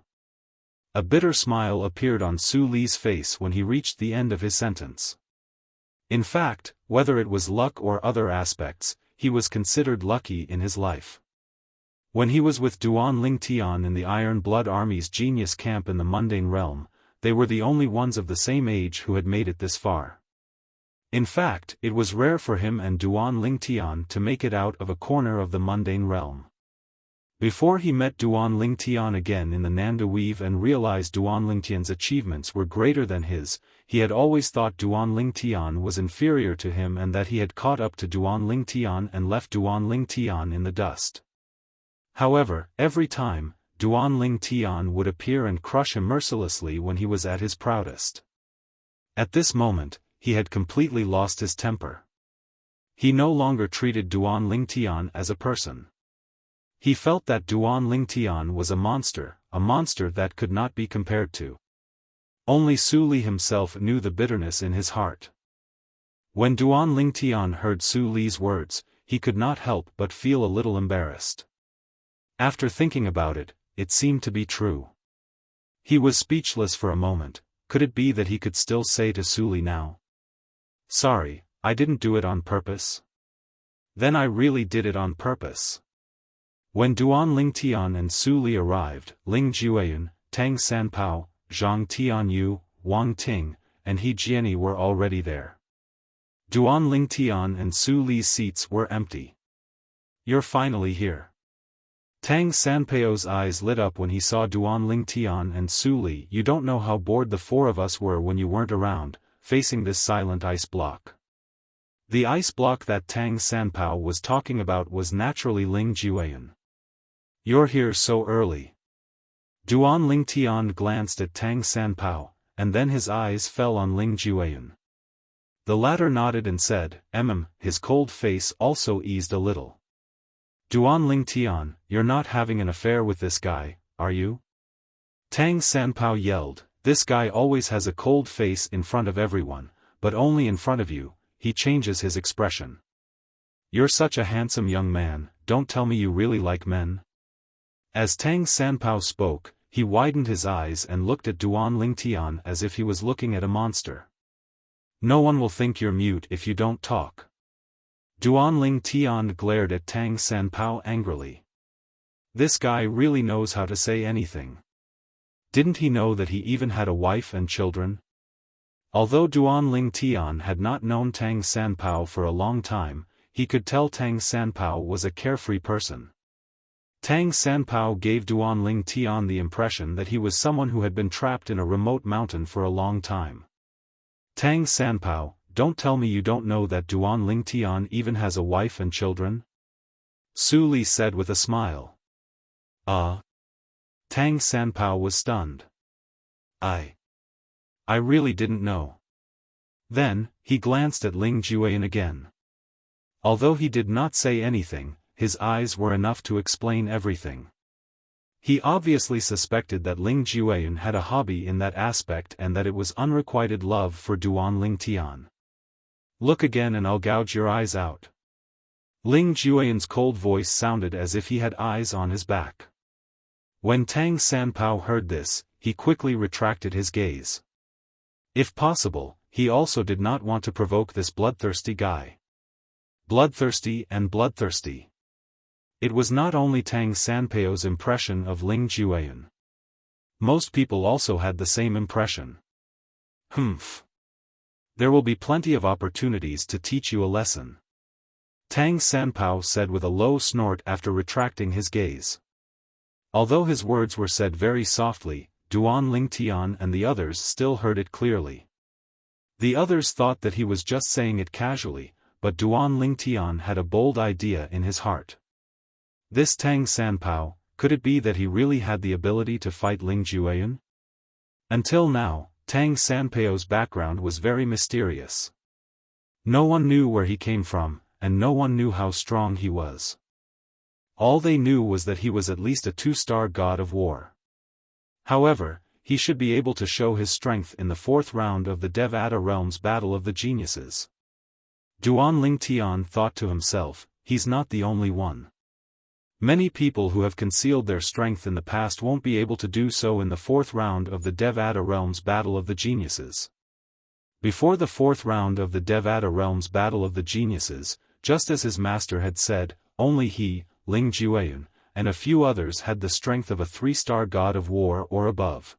A bitter smile appeared on Su Li's face when he reached the end of his sentence. In fact, whether it was luck or other aspects, he was considered lucky in his life. When he was with Duan Lingtian in the Iron Blood Army's genius camp in the mundane realm, they were the only ones of the same age who had made it this far. In fact, it was rare for him and Duan Lingtian to make it out of a corner of the mundane realm. Before he met Duan Lingtian again in the Nanda Weave and realized Duan Lingtian's achievements were greater than his, he had always thought Duan Lingtian was inferior to him and that he had caught up to Duan Lingtian and left Duan Lingtian in the dust. However, every time, Duan Lingtian would appear and crush him mercilessly when he was at his proudest. At this moment, he had completely lost his temper. He no longer treated Duan Lingtian as a person. He felt that Duan Lingtian was a monster that could not be compared to. Only Su Li himself knew the bitterness in his heart. When Duan Lingtian heard Su Li's words, he could not help but feel a little embarrassed. After thinking about it, it seemed to be true. He was speechless for a moment. Could it be that he could still say to Su Li now? Sorry, I didn't do it on purpose. Then I really did it on purpose. When Duan Lingtian and Su Li arrived, Ling Jueyun, Tang Sanpao, Zhang Tianyu, Wang Ting, and He Jiani were already there. Duan Lingtian and Su Li's seats were empty. You're finally here. Tang Sanpao's eyes lit up when he saw Duan Lingtian and Su Li. You don't know how bored the 4 of us were when you weren't around, facing this silent ice block. The ice block that Tang Sanpao was talking about was naturally Ling Jueyun. You're here so early. Duan Lingtian glanced at Tang Sanpao, and then his eyes fell on Ling Jueyun. The latter nodded and said, his cold face also eased a little. Duan Lingtian, you're not having an affair with this guy, are you? Tang Sanpao yelled, this guy always has a cold face in front of everyone, but only in front of you, he changes his expression. You're such a handsome young man, don't tell me you really like men. As Tang Sanpao spoke, he widened his eyes and looked at Duan Lingtian as if he was looking at a monster. No one will think you're mute if you don't talk. Duan Lingtian glared at Tang Sanpao angrily. This guy really knows how to say anything. Didn't he know that he even had a wife and children? Although Duan Lingtian had not known Tang Sanpao for a long time, he could tell Tang Sanpao was a carefree person. Tang Sanpao gave Duanling Tian the impression that he was someone who had been trapped in a remote mountain for a long time. Tang Sanpao, don't tell me you don't know that Duanling Tian even has a wife and children? Su Li said with a smile. Tang Sanpao was stunned. I really didn't know. Then, he glanced at Ling Jueyan again. Although he did not say anything, his eyes were enough to explain everything. He obviously suspected that Ling Jueyan had a hobby in that aspect and that it was unrequited love for Duanling Tian. Look again and I'll gouge your eyes out. Ling Jueyan's cold voice sounded as if he had eyes on his back. When Tang Sanpao heard this, he quickly retracted his gaze. If possible, he also did not want to provoke this bloodthirsty guy. Bloodthirsty and bloodthirsty. It was not only Tang Sanpao's impression of Ling Jueyan. Most people also had the same impression. Humph. There will be plenty of opportunities to teach you a lesson. Tang Sanpao said with a low snort after retracting his gaze. Although his words were said very softly, Duanling Tian and the others still heard it clearly. The others thought that he was just saying it casually, but Duanling Tian had a bold idea in his heart. This Tang Sanpao, could it be that he really had the ability to fight Ling Jueyan? Until now, Tang Sanpao's background was very mysterious. No one knew where he came from, and no one knew how strong he was. All they knew was that he was at least a 2-star god of war. However, he should be able to show his strength in the 4th round of the Devata Realms Battle of the Geniuses. Duanling Tian thought to himself, he's not the only one. Many people who have concealed their strength in the past won't be able to do so in the 4th round of the Devata Realms Battle of the Geniuses. Before the 4th round of the Devata Realms Battle of the Geniuses, just as his master had said, only he, Ling Jueyan, and a few others had the strength of a 3-star god of war or above.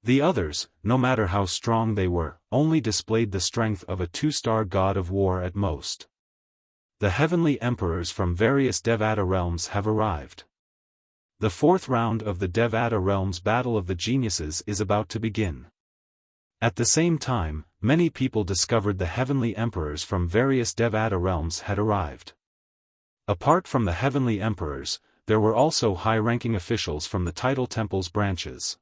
The others, no matter how strong they were, only displayed the strength of a 2-star god of war at most. The heavenly emperors from various Devata realms have arrived. The 4th round of the Devata Realms Battle of the Geniuses is about to begin. At the same time, many people discovered the heavenly emperors from various Devata realms had arrived. Apart from the heavenly emperors, there were also high-ranking officials from the Tidal Temple's branches.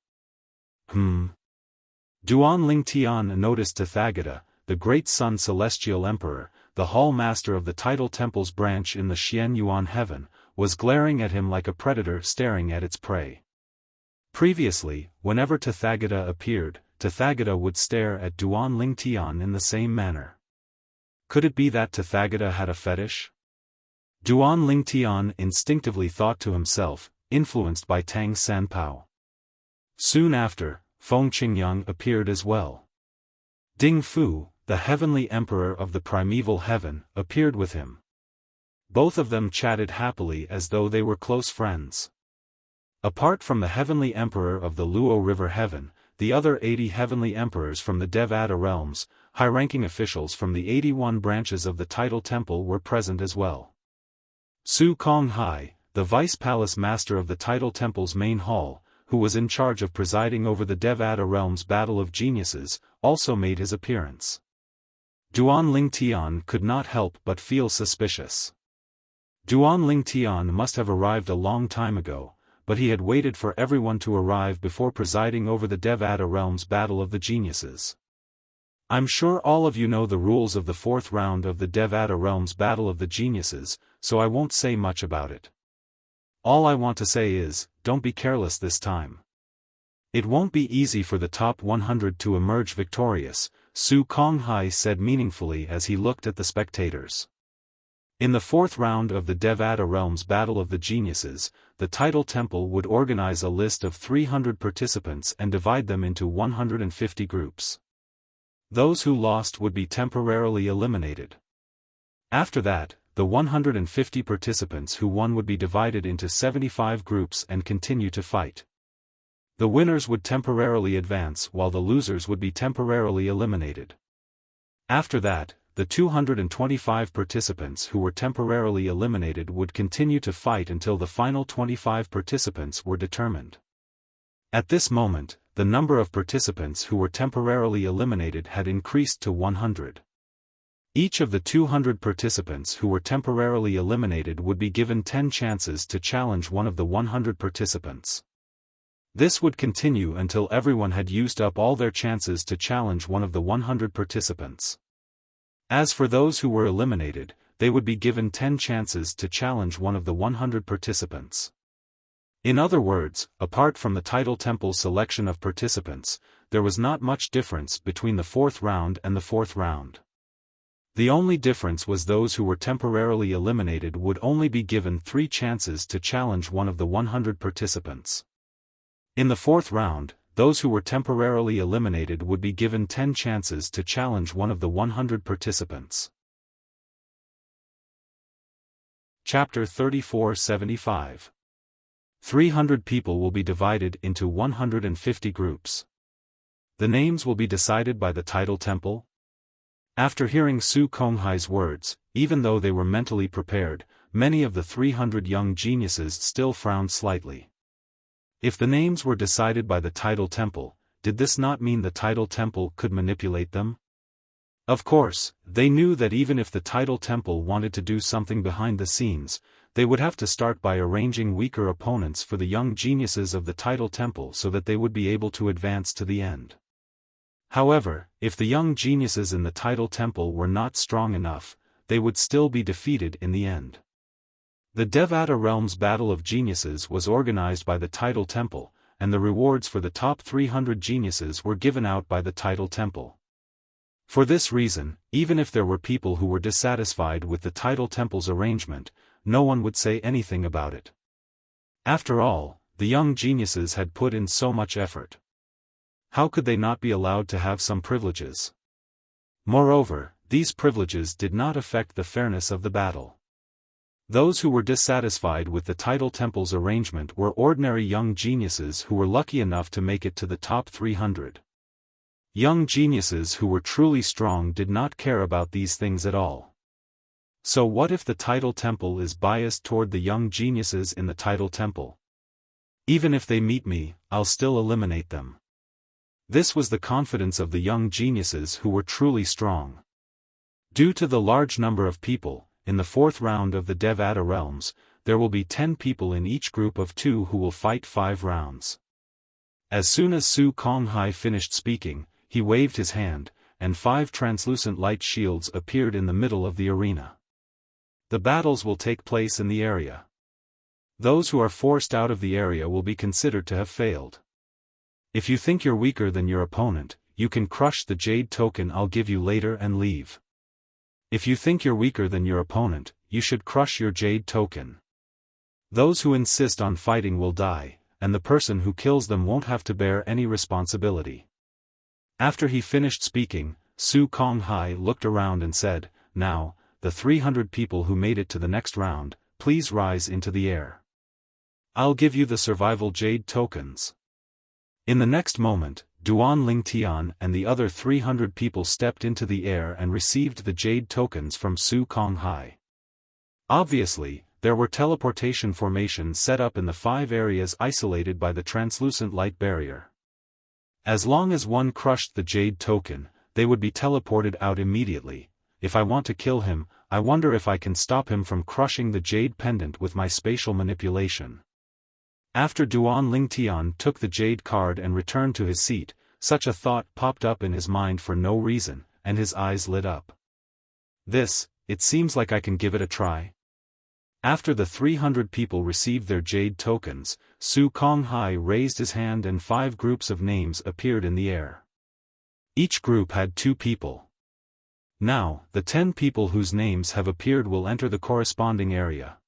Duanling Tian noticed Tathagata, the Great Sun Celestial Emperor, the Hall Master of the Tidal Temple's branch in the Xian Yuan Heaven, was glaring at him like a predator staring at its prey. Previously, whenever Tathagata appeared, Tathagata would stare at Duanling Tian in the same manner. Could it be that Tathagata had a fetish? Duanling Tian instinctively thought to himself, influenced by Tang Sanpao. Soon after, Feng Qingyang appeared as well. Ding Fu, the heavenly emperor of the primeval heaven, appeared with him. Both of them chatted happily as though they were close friends. Apart from the heavenly emperor of the Luo River Heaven, the other 80 heavenly emperors from the Devata realms, high-ranking officials from the 81 branches of the Tidal Temple were present as well. Su Konghai, the Vice Palace Master of the Tidal Temple's main hall, who was in charge of presiding over the Devata Realms Battle of Geniuses, also made his appearance. Duanling Tian could not help but feel suspicious. Duanling Tian must have arrived a long time ago, but he had waited for everyone to arrive before presiding over the Devata Realms Battle of the Geniuses. I'm sure all of you know the rules of the 4th round of the Devata Realms Battle of the Geniuses, so I won't say much about it. All I want to say is, don't be careless this time. It won't be easy for the top 100 to emerge victorious, Su Konghai said meaningfully as he looked at the spectators. In the 4th round of the Devata Realms Battle of the Geniuses, the Tidal Temple would organize a list of 300 participants and divide them into 150 groups. Those who lost would be temporarily eliminated. After that, the 150 participants who won would be divided into 75 groups and continue to fight. The winners would temporarily advance while the losers would be temporarily eliminated. After that, the 225 participants who were temporarily eliminated would continue to fight until the final 25 participants were determined. At this moment, the number of participants who were temporarily eliminated had increased to 100. Each of the 200 participants who were temporarily eliminated would be given 10 chances to challenge one of the 100 participants. This would continue until everyone had used up all their chances to challenge one of the 100 participants. As for those who were eliminated, they would be given 10 chances to challenge one of the 100 participants. In other words, apart from the Tidal Temple's selection of participants, there was not much difference between the fourth round and the fourth round. The only difference was those who were temporarily eliminated would only be given 3 chances to challenge one of the 100 participants. In the fourth round, those who were temporarily eliminated would be given 10 chances to challenge one of the 100 participants. Chapter 3475. 300 people will be divided into 150 groups. The names will be decided by the Tidal Temple. After hearing Su Konghai's words, even though they were mentally prepared, many of the 300 young geniuses still frowned slightly. If the names were decided by the Tidal Temple, did this not mean the Tidal Temple could manipulate them? Of course, they knew that even if the Tidal Temple wanted to do something behind the scenes, they would have to start by arranging weaker opponents for the young geniuses of the Tidal Temple so that they would be able to advance to the end. However, if the young geniuses in the Tidal Temple were not strong enough, they would still be defeated in the end. The Devata Realm's Battle of Geniuses was organized by the Tidal Temple, and the rewards for the top 300 geniuses were given out by the Tidal Temple. For this reason, even if there were people who were dissatisfied with the Tidal Temple's arrangement, no one would say anything about it. After all, the young geniuses had put in so much effort. How could they not be allowed to have some privileges? Moreover, these privileges did not affect the fairness of the battle. Those who were dissatisfied with the Tidal Temple's arrangement were ordinary young geniuses who were lucky enough to make it to the top 300. Young geniuses who were truly strong did not care about these things at all. So what if the Tidal Temple is biased toward the young geniuses in the Tidal Temple? Even if they meet me, I'll still eliminate them. This was the confidence of the young geniuses who were truly strong. Due to the large number of people, in the fourth round of the Devata Realms, there will be 10 people in each group of 2 who will fight 5 rounds. As soon as Su Konghai finished speaking, he waved his hand, and 5 translucent light shields appeared in the middle of the arena. The battles will take place in the area. Those who are forced out of the area will be considered to have failed. If you think you're weaker than your opponent, you can crush the jade token I'll give you later and leave. If you think you're weaker than your opponent, you should crush your jade token. Those who insist on fighting will die, and the person who kills them won't have to bear any responsibility. After he finished speaking, Su Konghai looked around and said, "Now, the 300 people who made it to the next round, please rise into the air. I'll give you the survival jade tokens." In the next moment, Duan Lingtian and the other 300 people stepped into the air and received the jade tokens from Su Konghai. Obviously, there were teleportation formations set up in the 5 areas isolated by the translucent light barrier. As long as one crushed the jade token, they would be teleported out immediately. If I want to kill him, I wonder if I can stop him from crushing the jade pendant with my spatial manipulation. After Duan Lingtian took the jade card and returned to his seat, such a thought popped up in his mind for no reason, and his eyes lit up. It seems like I can give it a try. After the 300 people received their jade tokens, Su Konghai raised his hand and 5 groups of names appeared in the air. Each group had 2 people. Now, the 10 people whose names have appeared will enter the corresponding area.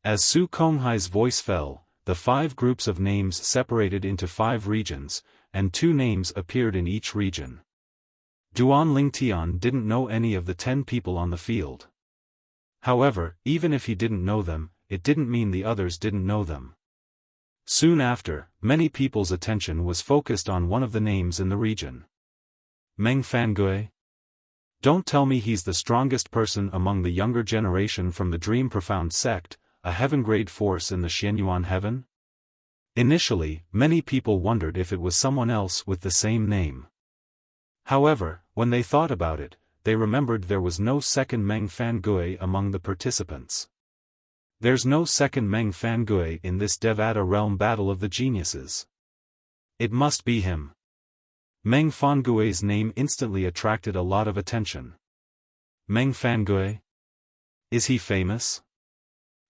As Su Konghai's voice fell, the 5 groups of names separated into 5 regions, and 2 names appeared in each region. Duan Lingtian didn't know any of the 10 people on the field. However, even if he didn't know them, it didn't mean the others didn't know them. Soon after, many people's attention was focused on one of the names in the region. Meng Fangui? Don't tell me he's the strongest person among the younger generation from the Dream Profound sect, a heaven-grade force in the Xianyuan heaven? Initially, many people wondered if it was someone else with the same name. However, when they thought about it, they remembered there was no second Meng Fangui among the participants. There's no second Meng Fangui in this Devata realm battle of the geniuses. It must be him. Meng Fangui's name instantly attracted a lot of attention. Meng Fangui? Is he famous?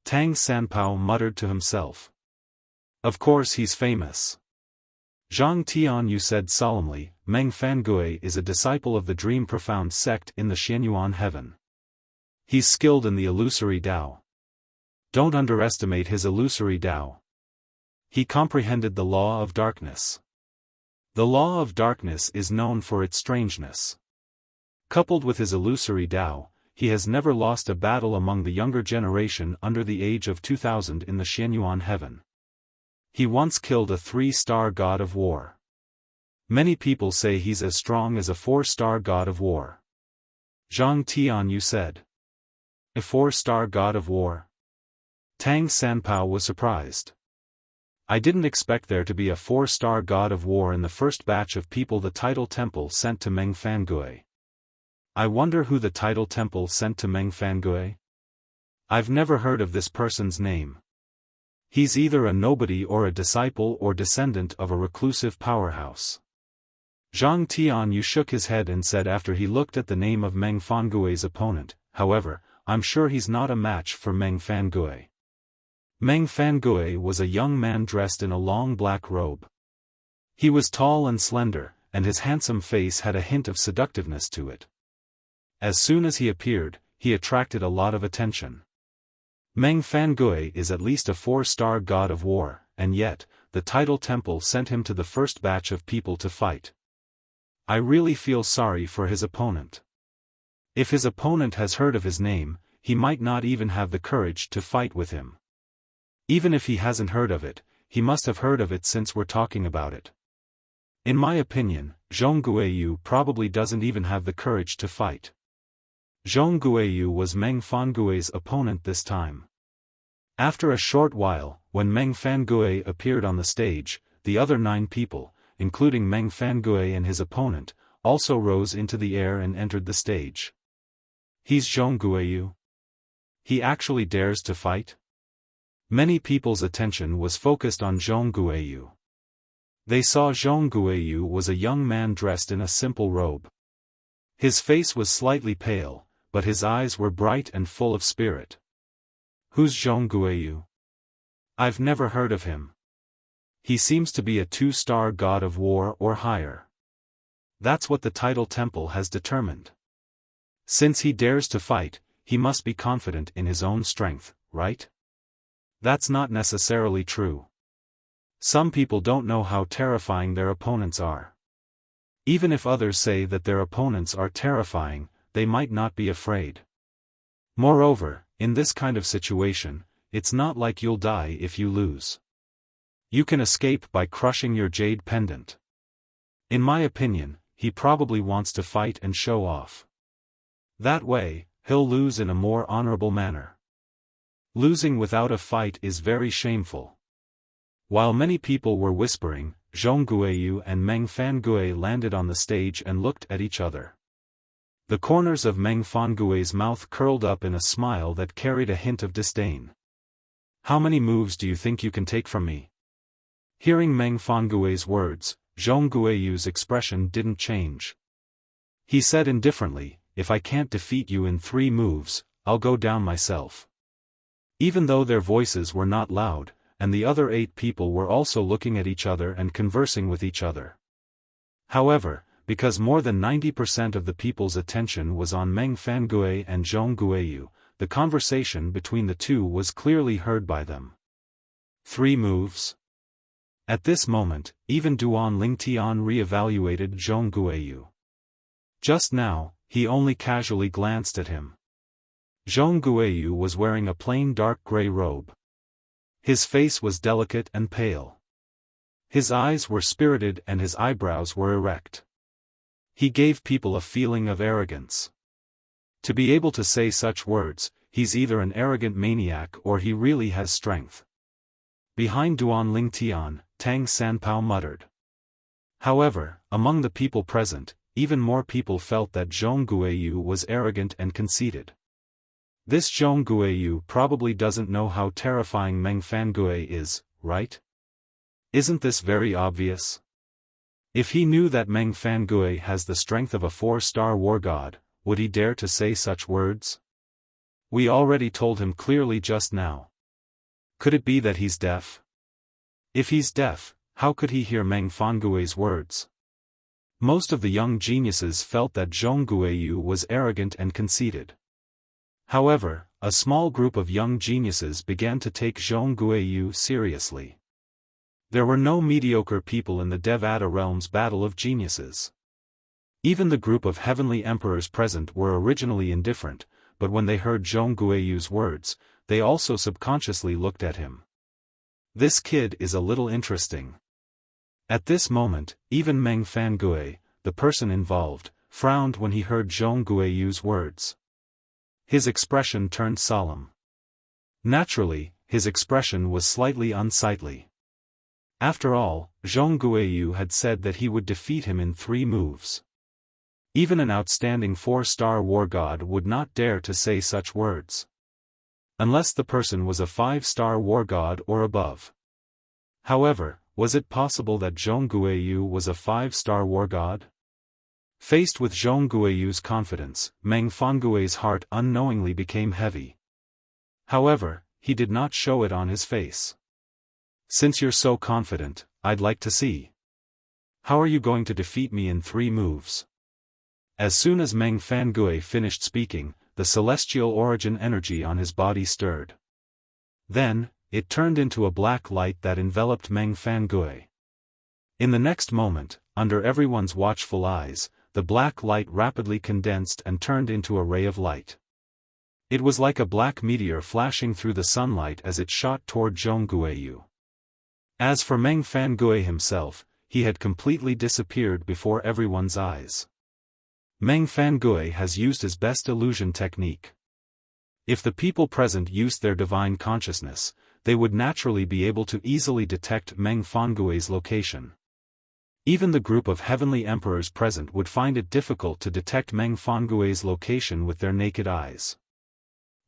Tang Sanpao muttered to himself. Of course he's famous. Zhang Tianyu said solemnly, Meng Fangui is a disciple of the Dream Profound sect in the Xianyuan heaven. He's skilled in the illusory Tao. Don't underestimate his illusory Tao. He comprehended the law of darkness. The law of darkness is known for its strangeness. Coupled with his illusory Tao, he has never lost a battle among the younger generation under the age of 2000 in the Xianyuan heaven. He once killed a 3-star god of war. Many people say he's as strong as a 4-star god of war. Zhang Tianyu said. A 4-star god of war? Tang Sanpao was surprised. I didn't expect there to be a 4-star god of war in the first batch of people the Title Temple sent to Meng Fangui. I wonder who the Title Temple sent to Meng Fangui? I've never heard of this person's name. He's either a nobody or a disciple or descendant of a reclusive powerhouse. Zhang Tianyu shook his head and said after he looked at the name of Meng Fangui's opponent, however, I'm sure he's not a match for Meng Fangui. Meng Fangui was a young man dressed in a long black robe. He was tall and slender, and his handsome face had a hint of seductiveness to it. As soon as he appeared, he attracted a lot of attention. Meng Fangui is at least a 4-star god of war, and yet, the Title Temple sent him to the first batch of people to fight. I really feel sorry for his opponent. If his opponent has heard of his name, he might not even have the courage to fight with him. Even if he hasn't heard of it, he must have heard of it since we're talking about it. In my opinion, Zhong Guiyu probably doesn't even have the courage to fight. Zhong Guiyu was Meng Fangui's opponent this time. After a short while, when Meng Fangui appeared on the stage, the other 9 people, including Meng Fangui and his opponent, also rose into the air and entered the stage. He's Zhong Guiyu? He actually dares to fight? Many people's attention was focused on Zhong Guiyu. They saw Zhong Guiyu was a young man dressed in a simple robe. His face was slightly pale, but his eyes were bright and full of spirit. Who's Zhong Guiyu? I've never heard of him. He seems to be a 2-star god of war or higher. That's what the Title Temple has determined. Since he dares to fight, he must be confident in his own strength, right? That's not necessarily true. Some people don't know how terrifying their opponents are. Even if others say that their opponents are terrifying, they might not be afraid. Moreover, in this kind of situation, it's not like you'll die if you lose. You can escape by crushing your jade pendant. In my opinion, he probably wants to fight and show off. That way, he'll lose in a more honorable manner. Losing without a fight is very shameful. While many people were whispering, Zhong Guiyu and Meng Fangui landed on the stage and looked at each other. The corners of Meng Fangui's mouth curled up in a smile that carried a hint of disdain. How many moves do you think you can take from me? Hearing Meng Fangui's words, Zhong Guiyu's expression didn't change. He said indifferently, if I can't defeat you in 3 moves, I'll go down myself. Even though their voices were not loud, and the other 8 people were also looking at each other and conversing with each other. However, because more than 90% of the people's attention was on Meng Fangui and Zhong Guiyu, the conversation between the two was clearly heard by them. 3 moves? At this moment, even Duan Lingtian re-evaluated Zhong Guiyu. Just now, he only casually glanced at him. Zhong Guiyu was wearing a plain dark gray robe. His face was delicate and pale. His eyes were spirited and his eyebrows were erect. He gave people a feeling of arrogance. To be able to say such words, he's either an arrogant maniac or he really has strength. Behind Duan Lingtian, Tang Sanpao muttered. However, among the people present, even more people felt that Zhong Guiyu was arrogant and conceited. This Zhong Guiyu probably doesn't know how terrifying Meng Fangui is, right? Isn't this very obvious? If he knew that Meng Fangui has the strength of a 4-star war god, would he dare to say such words? We already told him clearly just now. Could it be that he's deaf? If he's deaf, how could he hear Meng Fangui's words? Most of the young geniuses felt that Zhong Guiyu was arrogant and conceited. However, a small group of young geniuses began to take Zhong Guiyu seriously. There were no mediocre people in the Devata realm's battle of geniuses. Even the group of heavenly emperors present were originally indifferent, but when they heard Zhong Guiyu's words, they also subconsciously looked at him. This kid is a little interesting. At this moment, even Meng Fangui, the person involved, frowned when he heard Zhong Guiyu's words. His expression turned solemn. Naturally, his expression was slightly unsightly. After all, Zhong Guiyu had said that he would defeat him in 3 moves. Even an outstanding 4-star war god would not dare to say such words. Unless the person was a 5-star war god or above. However, was it possible that Zhong Guiyu was a 5-star war god? Faced with Zhong Guiyu's confidence, Meng Fangui's heart unknowingly became heavy. However, he did not show it on his face. Since you're so confident, I'd like to see. How are you going to defeat me in 3 moves? As soon as Meng Fangui finished speaking, the celestial origin energy on his body stirred. Then, it turned into a black light that enveloped Meng Fangui. In the next moment, under everyone's watchful eyes, the black light rapidly condensed and turned into a ray of light. It was like a black meteor flashing through the sunlight as it shot toward Zhong Guiyu. As for Meng Fangui himself, he had completely disappeared before everyone's eyes. Meng Fangui has used his best illusion technique. If the people present used their divine consciousness, they would naturally be able to easily detect Meng Fangui's location. Even the group of heavenly emperors present would find it difficult to detect Meng Fangui's location with their naked eyes.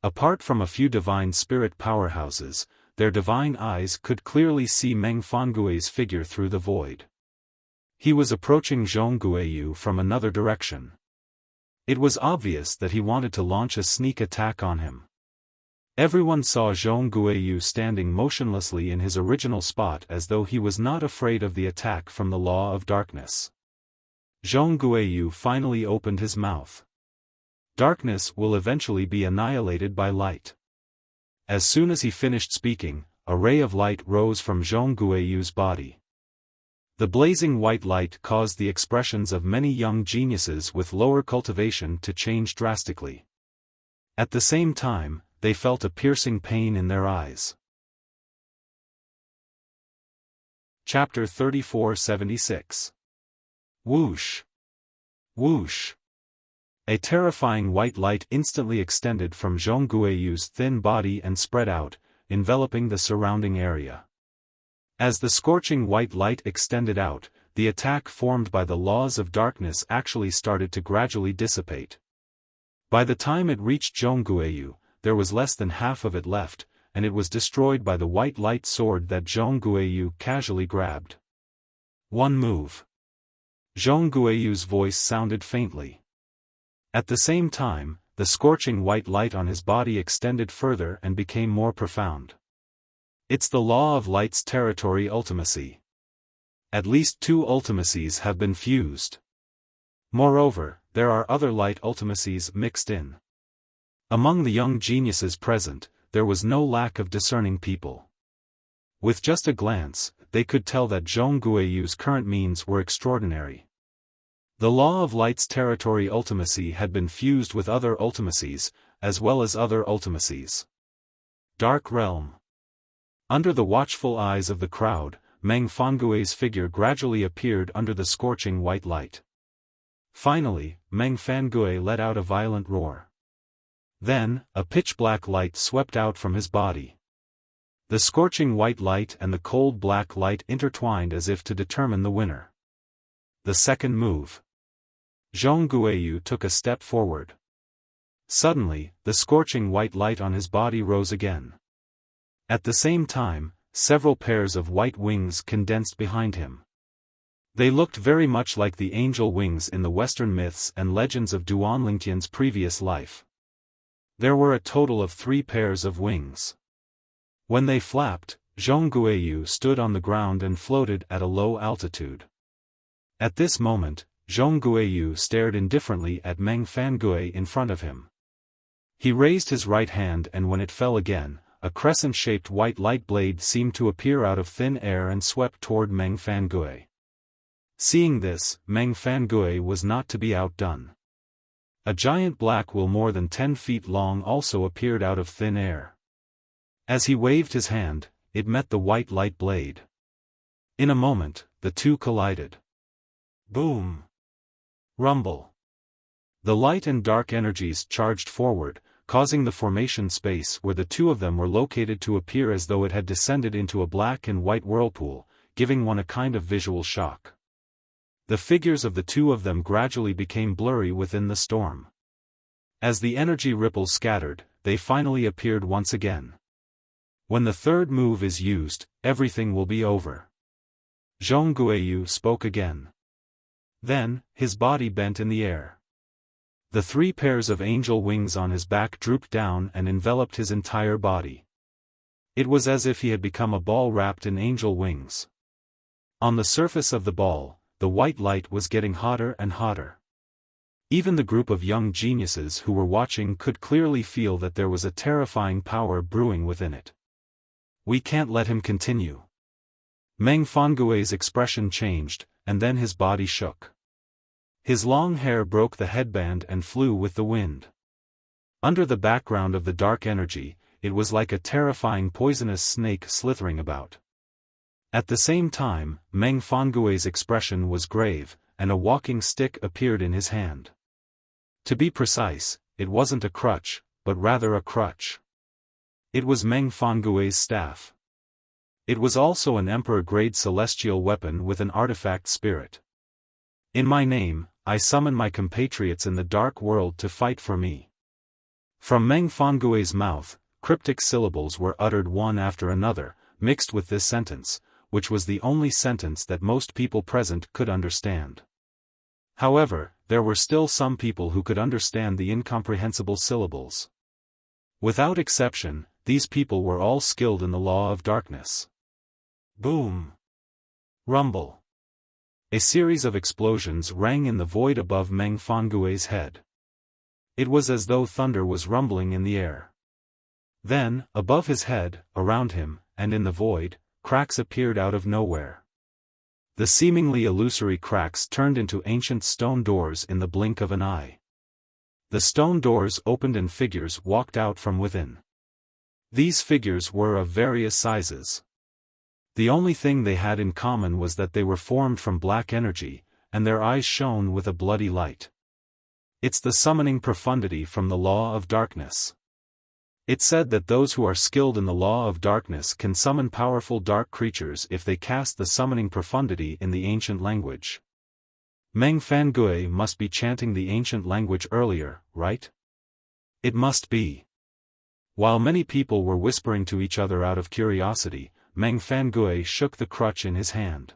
Apart from a few divine spirit powerhouses, their divine eyes could clearly see Meng Fangui's figure through the void. He was approaching Zhong Guiyu from another direction. It was obvious that he wanted to launch a sneak attack on him. Everyone saw Zhong Guiyu standing motionlessly in his original spot as though he was not afraid of the attack from the law of darkness. Zhong Guiyu finally opened his mouth. Darkness will eventually be annihilated by light. As soon as he finished speaking, a ray of light rose from Zhong Guiyu's body. The blazing white light caused the expressions of many young geniuses with lower cultivation to change drastically. At the same time, they felt a piercing pain in their eyes. Chapter 3476. Whoosh! Whoosh! A terrifying white light instantly extended from Zhong Guiyu's thin body and spread out, enveloping the surrounding area. As the scorching white light extended out, the attack formed by the laws of darkness actually started to gradually dissipate. By the time it reached Zhong Guiyu, there was less than half of it left, and it was destroyed by the white light sword that Zhong Guiyu casually grabbed. One move. Zhong Guiyu's voice sounded faintly. At the same time, the scorching white light on his body extended further and became more profound. It's the law of light's territory ultimacy. At least 2 ultimacies have been fused. Moreover, there are other light ultimacies mixed in. Among the young geniuses present, there was no lack of discerning people. With just a glance, they could tell that Zhong Guiyu's current means were extraordinary. The law of light's territory ultimacy had been fused with other ultimacies, as well as other ultimacies. Dark Realm. Under the watchful eyes of the crowd, Meng Fangui's figure gradually appeared under the scorching white light. Finally, Meng Fangui let out a violent roar. Then, a pitch-black light swept out from his body. The scorching white light and the cold black light intertwined as if to determine the winner. The second move. Zhong Guiyu took a step forward. Suddenly, the scorching white light on his body rose again. At the same time, several pairs of white wings condensed behind him. They looked very much like the angel wings in the Western myths and legends of Duan Lingtian's previous life. There were a total of 3 pairs of wings. When they flapped, Zhong Guiyu stood on the ground and floated at a low altitude. At this moment, Zhong Guiyu stared indifferently at Meng Fangui in front of him. He raised his right hand, and when it fell again, a crescent-shaped white light blade seemed to appear out of thin air and swept toward Meng Fangui. Seeing this, Meng Fangui was not to be outdone. A giant black will more than 10 feet long also appeared out of thin air. As he waved his hand, it met the white light blade. In a moment, the two collided. Boom! Rumble! The light and dark energies charged forward, causing the formation space where the two of them were located to appear as though it had descended into a black and white whirlpool, giving one a kind of visual shock. The figures of the two of them gradually became blurry within the storm. As the energy ripples scattered, they finally appeared once again. When the third move is used, everything will be over. Zhong Guiyu spoke again. Then, his body bent in the air. The 3 pairs of angel wings on his back drooped down and enveloped his entire body. It was as if he had become a ball wrapped in angel wings. On the surface of the ball, the white light was getting hotter and hotter. Even the group of young geniuses who were watching could clearly feel that there was a terrifying power brewing within it. We can't let him continue. Meng Fangui's expression changed, and then his body shook. His long hair broke the headband and flew with the wind. Under the background of the dark energy, it was like a terrifying poisonous snake slithering about. At the same time, Meng Fangui's expression was grave, and a walking stick appeared in his hand. To be precise, it wasn't a crutch, but rather a crutch. It was Meng Fangui's staff. It was also an emperor-grade celestial weapon with an artifact spirit. In my name, I summon my compatriots in the dark world to fight for me. From Meng Fangui's mouth, cryptic syllables were uttered one after another, mixed with this sentence, which was the only sentence that most people present could understand. However, there were still some people who could understand the incomprehensible syllables. Without exception, these people were all skilled in the law of darkness. Boom! Rumble! A series of explosions rang in the void above Meng Fangui's head. It was as though thunder was rumbling in the air. Then, above his head, around him, and in the void, cracks appeared out of nowhere. The seemingly illusory cracks turned into ancient stone doors in the blink of an eye. The stone doors opened and figures walked out from within. These figures were of various sizes. The only thing they had in common was that they were formed from black energy, and their eyes shone with a bloody light. It's the summoning profundity from the law of darkness. It's said that those who are skilled in the law of darkness can summon powerful dark creatures if they cast the summoning profundity in the ancient language. Meng Fangui must be chanting the ancient language earlier, right? It must be. While many people were whispering to each other out of curiosity, Meng Fangui shook the crutch in his hand.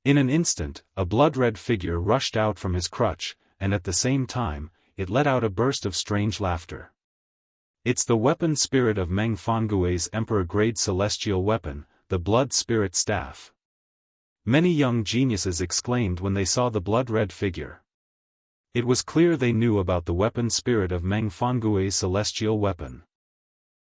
In an instant, a blood-red figure rushed out from his crutch, and at the same time, it let out a burst of strange laughter. It's the weapon spirit of Meng Fangui's emperor-grade celestial weapon, the blood spirit staff. Many young geniuses exclaimed when they saw the blood-red figure. It was clear they knew about the weapon spirit of Meng Fangui's celestial weapon.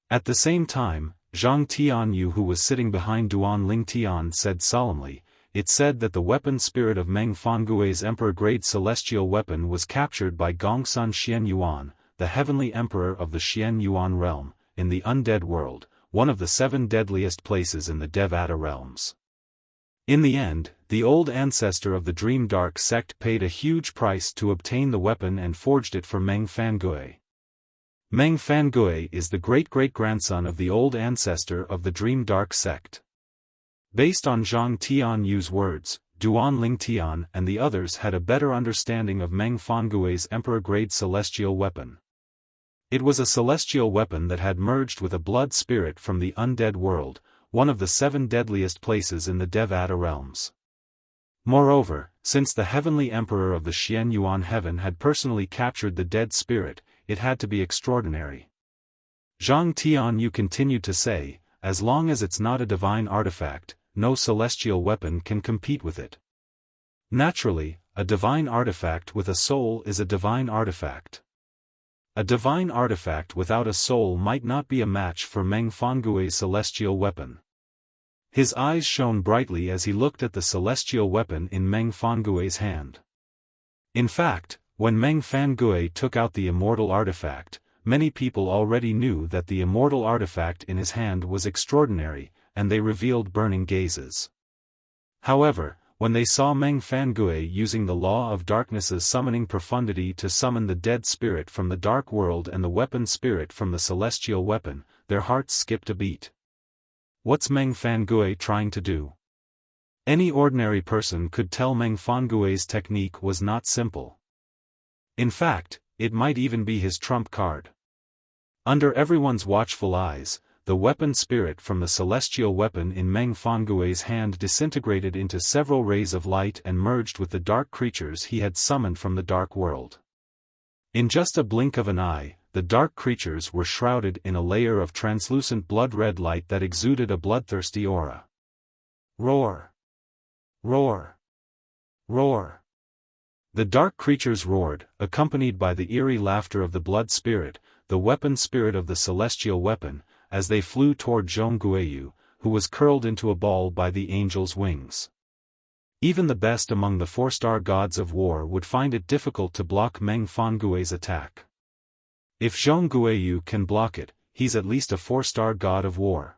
At the same time, Zhang Tianyu, who was sitting behind Duan Lingtian, said solemnly, "It said that the weapon spirit of Meng Fangui's emperor-grade celestial weapon was captured by Gongsun Xian Yuan, the heavenly emperor of the Xian Yuan realm, in the undead world, one of the 7 deadliest places in the Devata realms." In the end, the old ancestor of the Dream Dark sect paid a huge price to obtain the weapon and forged it for Meng Fangui. Meng Fangui is the great-great-grandson of the old ancestor of the Dream Dark sect. Based on Zhang Tianyu's words, Duan Lingtian and the others had a better understanding of Meng Fangui's emperor-grade celestial weapon. It was a celestial weapon that had merged with a blood spirit from the undead world, one of the 7 deadliest places in the Devata realms. Moreover, since the heavenly emperor of the Xian Yuan heaven had personally captured the dead spirit, it had to be extraordinary. Zhang Tianyu continued to say, as long as it's not a divine artifact, no celestial weapon can compete with it. Naturally, a divine artifact with a soul is a divine artifact. A divine artifact without a soul might not be a match for Meng Fangui's celestial weapon. His eyes shone brightly as he looked at the celestial weapon in Meng Fangui's hand. In fact, when Meng Fangui took out the immortal artifact, many people already knew that the immortal artifact in his hand was extraordinary, and they revealed burning gazes. However, when they saw Meng Fangui using the law of darkness's summoning profundity to summon the dead spirit from the dark world and the weapon spirit from the celestial weapon, their hearts skipped a beat. What's Meng Fangui trying to do? Any ordinary person could tell Meng Fangui's technique was not simple. In fact, it might even be his trump card. Under everyone's watchful eyes, the weapon spirit from the celestial weapon in Meng Fangui's hand disintegrated into several rays of light and merged with the dark creatures he had summoned from the dark world. In just a blink of an eye, the dark creatures were shrouded in a layer of translucent blood-red light that exuded a bloodthirsty aura. Roar! Roar! Roar! The dark creatures roared, accompanied by the eerie laughter of the blood spirit, the weapon spirit of the celestial weapon, as they flew toward Zhong Guiyu, who was curled into a ball by the angel's wings. Even the best among the 4-star gods of war would find it difficult to block Meng Fangui's attack. If Zhong Guiyu can block it, he's at least a 4-star god of war.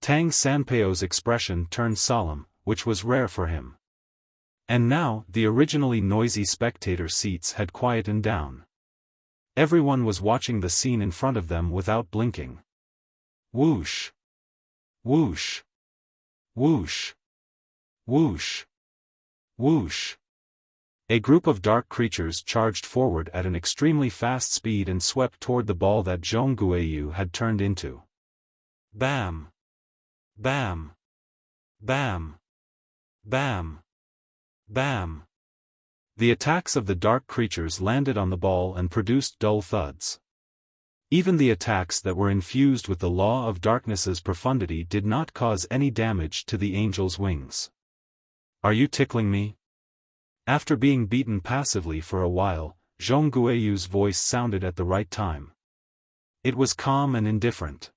Tang Sanpeo's expression turned solemn, which was rare for him. And now, the originally noisy spectator seats had quietened down. Everyone was watching the scene in front of them without blinking. Whoosh! Whoosh! Whoosh! Whoosh! Whoosh! A group of dark creatures charged forward at an extremely fast speed and swept toward the ball that Zhong Guiyu had turned into. Bam! Bam! Bam! Bam! Bam! The attacks of the dark creatures landed on the ball and produced dull thuds. Even the attacks that were infused with the law of darkness's profundity did not cause any damage to the angel's wings. Are you tickling me? After being beaten passively for a while, Zhong Guiyu's voice sounded at the right time. It was calm and indifferent.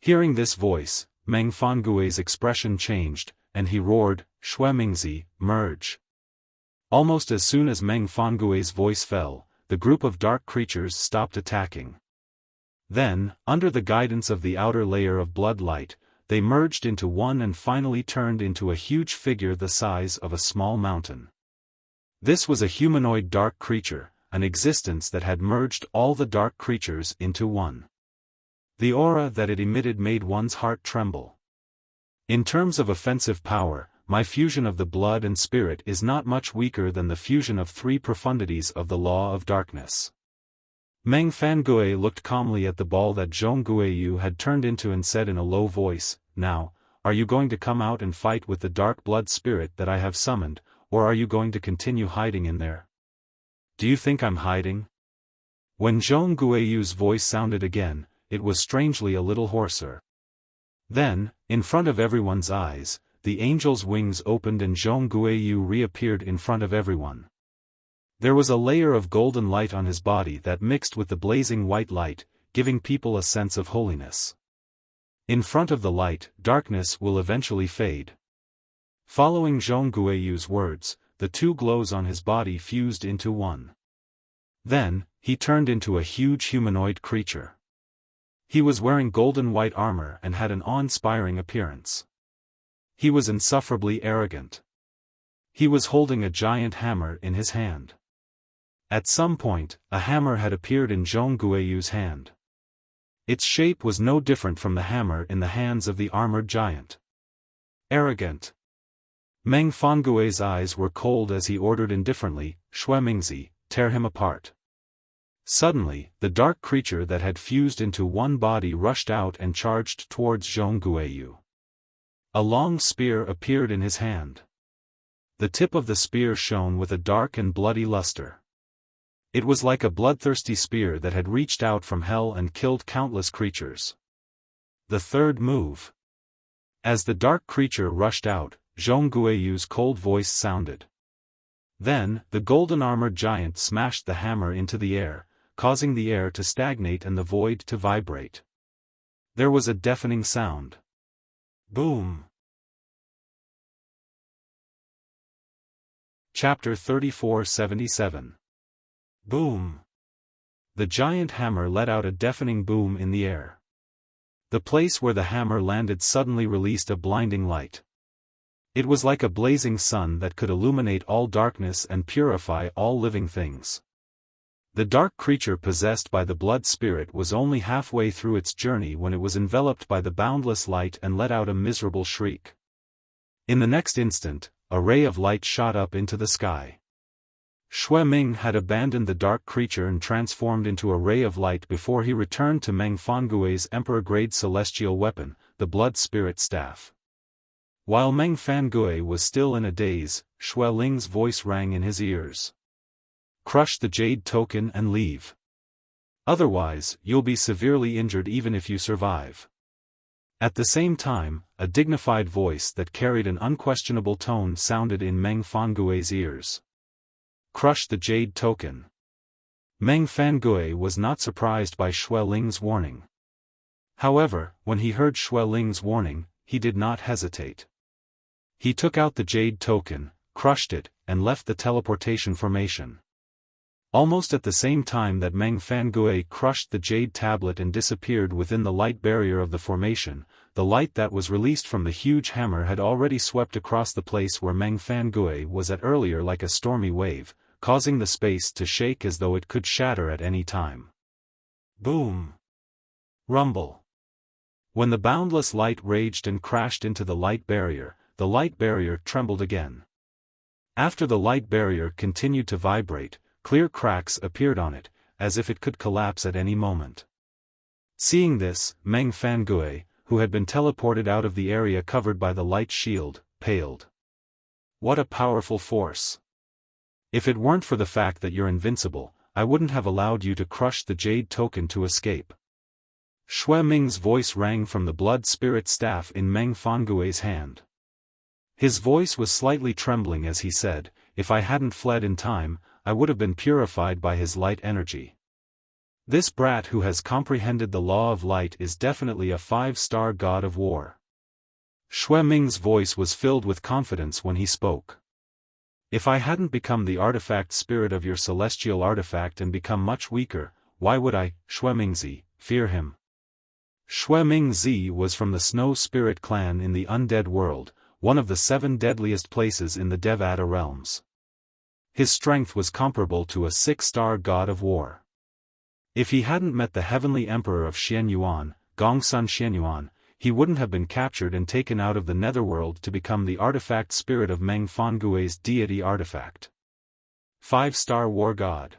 Hearing this voice, Meng Fangui's expression changed, and he roared, "Shui Mingzi, merge." Almost as soon as Meng Fangui's voice fell, the group of dark creatures stopped attacking. Then, under the guidance of the outer layer of blood light, they merged into one and finally turned into a huge figure the size of a small mountain. This was a humanoid dark creature, an existence that had merged all the dark creatures into one. The aura that it emitted made one's heart tremble. In terms of offensive power, my fusion of the blood and spirit is not much weaker than the fusion of 3 profundities of the law of darkness. Meng Fangui looked calmly at the ball that Zhong Guiyu had turned into and said in a low voice, "Now, are you going to come out and fight with the dark blood spirit that I have summoned, or are you going to continue hiding in there? Do you think I'm hiding?" When Zhong Guiyu's voice sounded again, it was strangely a little hoarser. Then, in front of everyone's eyes, the angel's wings opened and Zhong Guiyu reappeared in front of everyone. There was a layer of golden light on his body that mixed with the blazing white light, giving people a sense of holiness. In front of the light, darkness will eventually fade. Following Zhong Guiyu's words, the 2 glows on his body fused into one. Then, he turned into a huge humanoid creature. He was wearing golden white armor and had an awe-inspiring appearance. He was insufferably arrogant. He was holding a giant hammer in his hand. At some point, a hammer had appeared in Zhong Guiyu's hand. Its shape was no different from the hammer in the hands of the armored giant. Arrogant. Meng Fangui's eyes were cold as he ordered indifferently, "Xue Mingzi, tear him apart." Suddenly, the dark creature that had fused into one body rushed out and charged towards Zhong Guiyu. A long spear appeared in his hand. The tip of the spear shone with a dark and bloody luster. It was like a bloodthirsty spear that had reached out from hell and killed countless creatures. The third move. As the dark creature rushed out, Zhong Guiyu's cold voice sounded. Then, the golden-armored giant smashed the hammer into the air, causing the air to stagnate and the void to vibrate. There was a deafening sound. Boom! Chapter 3477. Boom! The giant hammer let out a deafening boom in the air. The place where the hammer landed suddenly released a blinding light. It was like a blazing sun that could illuminate all darkness and purify all living things. The dark creature possessed by the blood spirit was only halfway through its journey when it was enveloped by the boundless light and let out a miserable shriek. In the next instant, a ray of light shot up into the sky. Xue Ming had abandoned the dark creature and transformed into a ray of light before he returned to Meng Fangui's emperor-grade celestial weapon, the blood spirit staff. While Meng Fangui was still in a daze, Xue Ling's voice rang in his ears. "Crush the jade token and leave. Otherwise, you'll be severely injured even if you survive." At the same time, a dignified voice that carried an unquestionable tone sounded in Meng Fangui's ears. "Crush the jade token." Meng Fangui was not surprised by Xue Ling's warning. However, when he heard Xue Ling's warning, he did not hesitate. He took out the jade token, crushed it, and left the teleportation formation. Almost at the same time that Meng Fangui crushed the jade tablet and disappeared within the light barrier of the formation, the light that was released from the huge hammer had already swept across the place where Meng Fangui was at earlier like a stormy wave, causing the space to shake as though it could shatter at any time. Boom! Rumble! When the boundless light raged and crashed into the light barrier trembled again. After the light barrier continued to vibrate, clear cracks appeared on it, as if it could collapse at any moment. Seeing this, Meng Fangui, who had been teleported out of the area covered by the light shield, paled. What a powerful force! If it weren't for the fact that you're invincible, I wouldn't have allowed you to crush the jade token to escape. Xue Ming's voice rang from the blood spirit staff in Meng Fangui's hand. His voice was slightly trembling as he said, "If I hadn't fled in time, I would have been purified by his light energy. This brat who has comprehended the law of light is definitely a 5-star god of war." Xue Ming's voice was filled with confidence when he spoke. "If I hadn't become the artifact spirit of your celestial artifact and become much weaker, why would I, Xue Mingzi, fear him?" Xue Mingzi was from the Snow Spirit clan in the undead world, one of the 7 deadliest places in the Devata realms. His strength was comparable to a 6-star god of war. If he hadn't met the heavenly emperor of Xianyuan, Gongsun Xianyuan, he wouldn't have been captured and taken out of the netherworld to become the artifact spirit of Meng Fangui's deity artifact. 5-star war god.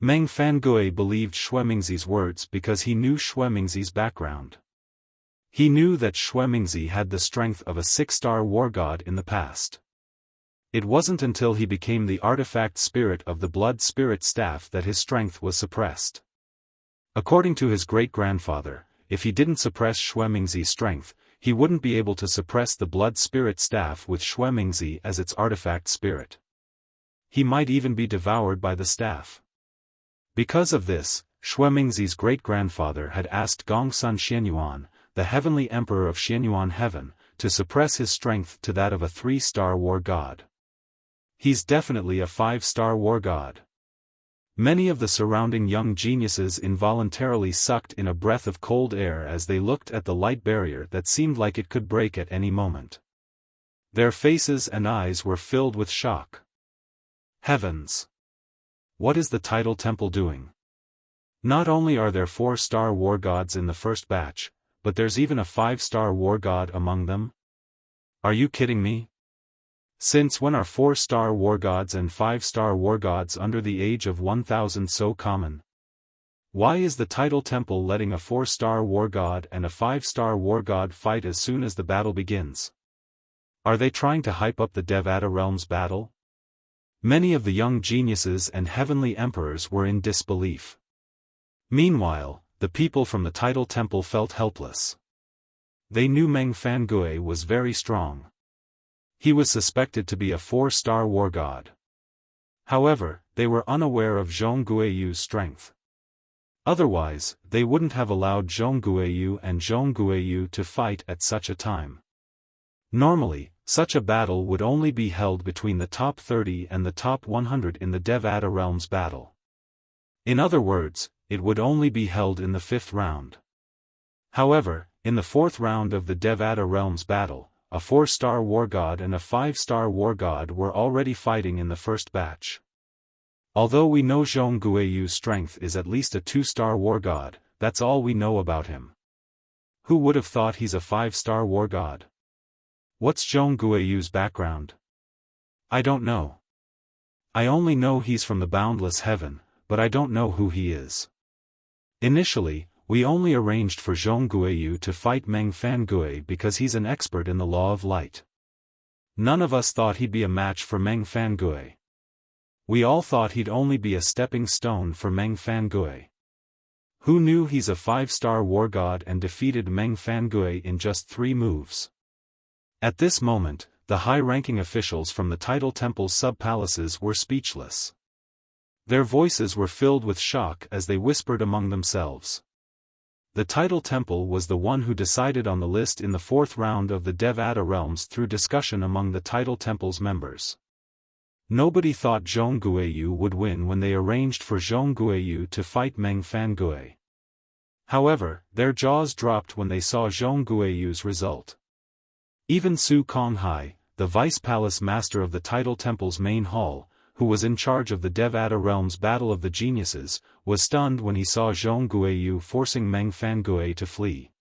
Meng Fangui believed Xue Mingzi's words because he knew Xue Mingzi's background. He knew that Xue Mingzi had the strength of a 6-star war god in the past. It wasn't until he became the artifact spirit of the blood spirit staff that his strength was suppressed. According to his great-grandfather, if he didn't suppress Xue Mingzi's strength, he wouldn't be able to suppress the blood spirit staff with Xue Mingzi as its artifact spirit. He might even be devoured by the staff. Because of this, Xue Mingzi's great-grandfather had asked Gongsun Xianyuan, the heavenly emperor of Xianyuan heaven, to suppress his strength to that of a 3-star war god. He's definitely a 5-star war god. Many of the surrounding young geniuses involuntarily sucked in a breath of cold air as they looked at the light barrier that seemed like it could break at any moment. Their faces and eyes were filled with shock. Heavens! What is the Tidal Temple doing? Not only are there 4-star war gods in the first batch, but there's even a 5-star war god among them? Are you kidding me? Since when are 4-star war gods and 5-star war gods under the age of 1000 so common? Why is the Tidal Temple letting a 4-star war god and a 5-star war god fight as soon as the battle begins? Are they trying to hype up the Devata Realms battle? Many of the young geniuses and heavenly emperors were in disbelief. Meanwhile, the people from the Tidal Temple felt helpless. They knew Meng Fangui was very strong. He was suspected to be a 4-star war god. However, they were unaware of Zhong Guiyu's strength. Otherwise, they wouldn't have allowed Zhong Guiyu and Zhong Guiyu to fight at such a time. Normally, such a battle would only be held between the top 30 and the top 100 in the Devata Realms battle. In other words, it would only be held in the 5th round. However, in the 4th round of the Devata Realms battle, a 4-star war god and a 5-star war god were already fighting in the first batch. Although we know Zhong Guiyu's strength is at least a 2-star war god, that's all we know about him. Who would have thought he's a 5-star war god? What's Zhong Guiyu's background? I don't know. I only know he's from the boundless heaven, but I don't know who he is. Initially, we only arranged for Zhong Guiyu to fight Meng Fangui because he's an expert in the law of light. None of us thought he'd be a match for Meng Fangui. We all thought he'd only be a stepping stone for Meng Fangui. Who knew he's a 5-star war god and defeated Meng Fangui in just 3 moves? At this moment, the high-ranking officials from the Tidal Temple's sub-palaces were speechless. Their voices were filled with shock as they whispered among themselves. The Tidal Temple was the one who decided on the list in the 4th round of the Devata Realms through discussion among the Tidal Temple's members. Nobody thought Zhong Guiyu would win when they arranged for Zhong Guiyu to fight Meng Fangui. However, their jaws dropped when they saw Zhong Guiyu's result. Even Su Konghai, the Vice Palace Master of the Tidal Temple's main hall, who was in charge of the Devata Realms Battle of the Geniuses, was stunned when he saw Zhong Guiyu forcing Meng Fangui to flee.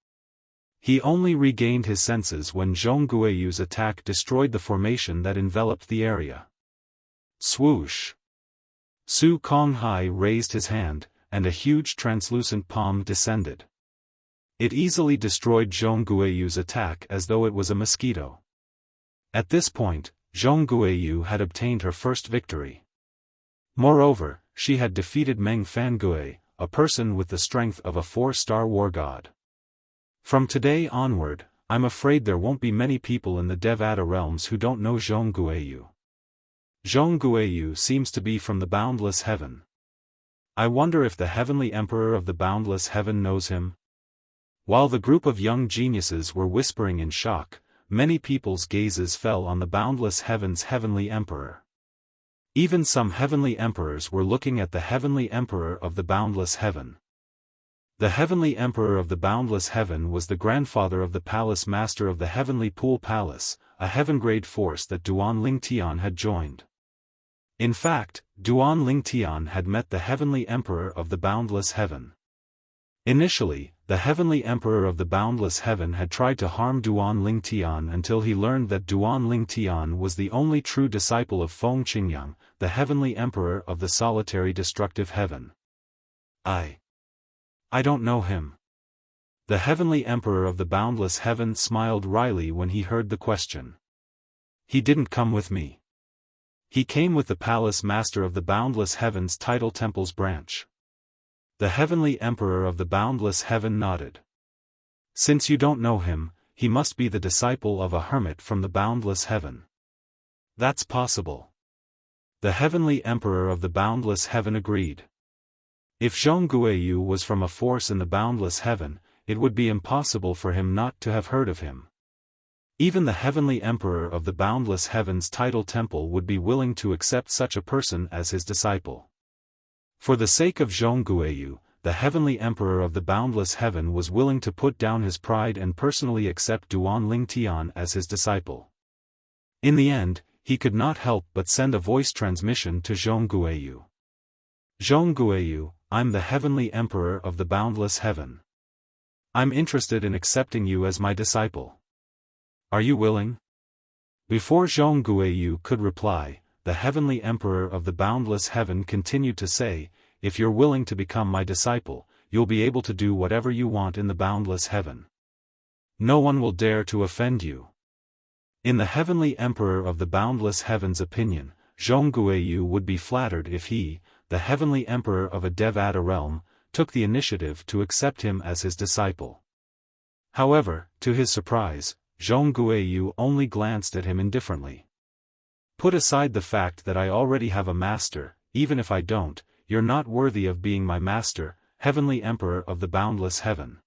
He only regained his senses when Zhong Guiyu's attack destroyed the formation that enveloped the area. Swoosh! Su Konghai raised his hand, and a huge translucent palm descended. It easily destroyed Zhong Guiyu's attack as though it was a mosquito. At this point, Zhong Guiyu had obtained her first victory. Moreover, she had defeated Meng Fangui, a person with the strength of a 4-star war god. From today onward, I'm afraid there won't be many people in the Devata Realms who don't know Zhong Guiyu. Zhong Guiyu seems to be from the boundless heaven. I wonder if the heavenly emperor of the boundless heaven knows him? While the group of young geniuses were whispering in shock, many people's gazes fell on the boundless heaven's heavenly emperor. Even some heavenly emperors were looking at the heavenly emperor of the boundless heaven. The heavenly emperor of the boundless heaven was the grandfather of the palace master of the heavenly pool palace, a heaven-grade force that Duan Lingtian had joined. In fact, Duan Lingtian had met the heavenly emperor of the boundless heaven. Initially, the heavenly emperor of the boundless heaven had tried to harm Duan Lingtian until he learned that Duan Lingtian was the only true disciple of Feng Qingyang, the heavenly emperor of the solitary destructive heaven. I don't know him. The heavenly emperor of the boundless heaven smiled wryly when he heard the question. He didn't come with me. He came with the palace master of the boundless heaven's Tidal Temple's branch. The heavenly emperor of the boundless heaven nodded. Since you don't know him, he must be the disciple of a hermit from the boundless heaven. That's possible. The heavenly emperor of the boundless heaven agreed. If Zhong Guiyu was from a force in the boundless heaven, it would be impossible for him not to have heard of him. Even the heavenly emperor of the boundless heaven's Tidal Temple would be willing to accept such a person as his disciple. For the sake of Zhong Guiyu, the heavenly emperor of the boundless heaven was willing to put down his pride and personally accept Duan Lingtian as his disciple. In the end, he could not help but send a voice transmission to Zhong Guiyu. Zhongguoyu, I'm the Heavenly Emperor of the boundless heaven. I'm interested in accepting you as my disciple. Are you willing? Before Zhongguoyu could reply, the Heavenly Emperor of the boundless heaven continued to say, if you're willing to become my disciple, you'll be able to do whatever you want in the boundless heaven. No one will dare to offend you. In the Heavenly Emperor of the boundless heaven's opinion, Zhongguoyu would be flattered if he, the Heavenly Emperor of a Devata realm, took the initiative to accept him as his disciple. However, to his surprise, Zhongguoyu only glanced at him indifferently. Put aside the fact that I already have a master, even if I don't, you're not worthy of being my master, Heavenly Emperor of the boundless heaven.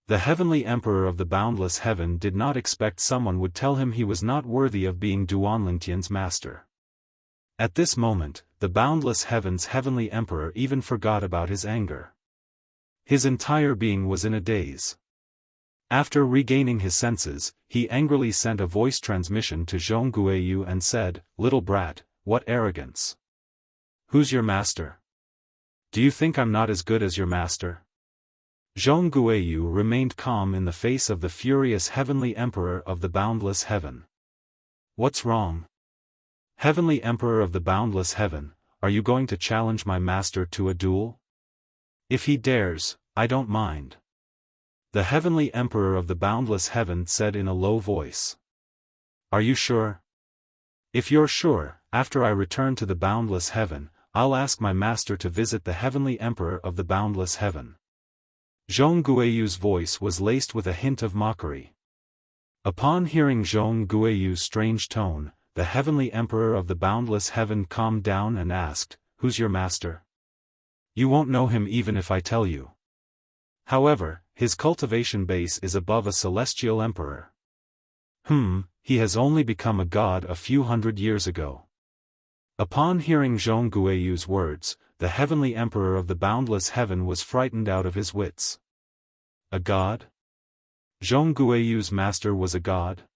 The Heavenly Emperor of the boundless heaven did not expect someone would tell him he was not worthy of being Duanlingtian's master. At this moment, the boundless heaven's Heavenly Emperor even forgot about his anger. His entire being was in a daze. After regaining his senses, he angrily sent a voice transmission to Zhongguoyu and said, "Little brat, what arrogance! Who's your master? Do you think I'm not as good as your master?" Zhongguoyu remained calm in the face of the furious Heavenly Emperor of the boundless heaven. "What's wrong? Heavenly Emperor of the boundless heaven, are you going to challenge my master to a duel? If he dares, I don't mind." The Heavenly Emperor of the boundless heaven said in a low voice. "Are you sure? If you're sure, after I return to the boundless heaven, I'll ask my master to visit the Heavenly Emperor of the boundless heaven." Zhongguoyu's voice was laced with a hint of mockery. Upon hearing Zhongguoyu's strange tone, the Heavenly Emperor of the boundless heaven calmed down and asked, "Who's your master? You won't know him even if I tell you. However, his cultivation base is above a celestial emperor. He has only become a god a few hundred years ago." Upon hearing Zhongguoyu's words, the Heavenly Emperor of the boundless heaven was frightened out of his wits. A god? Zhongguoyu's master was a god?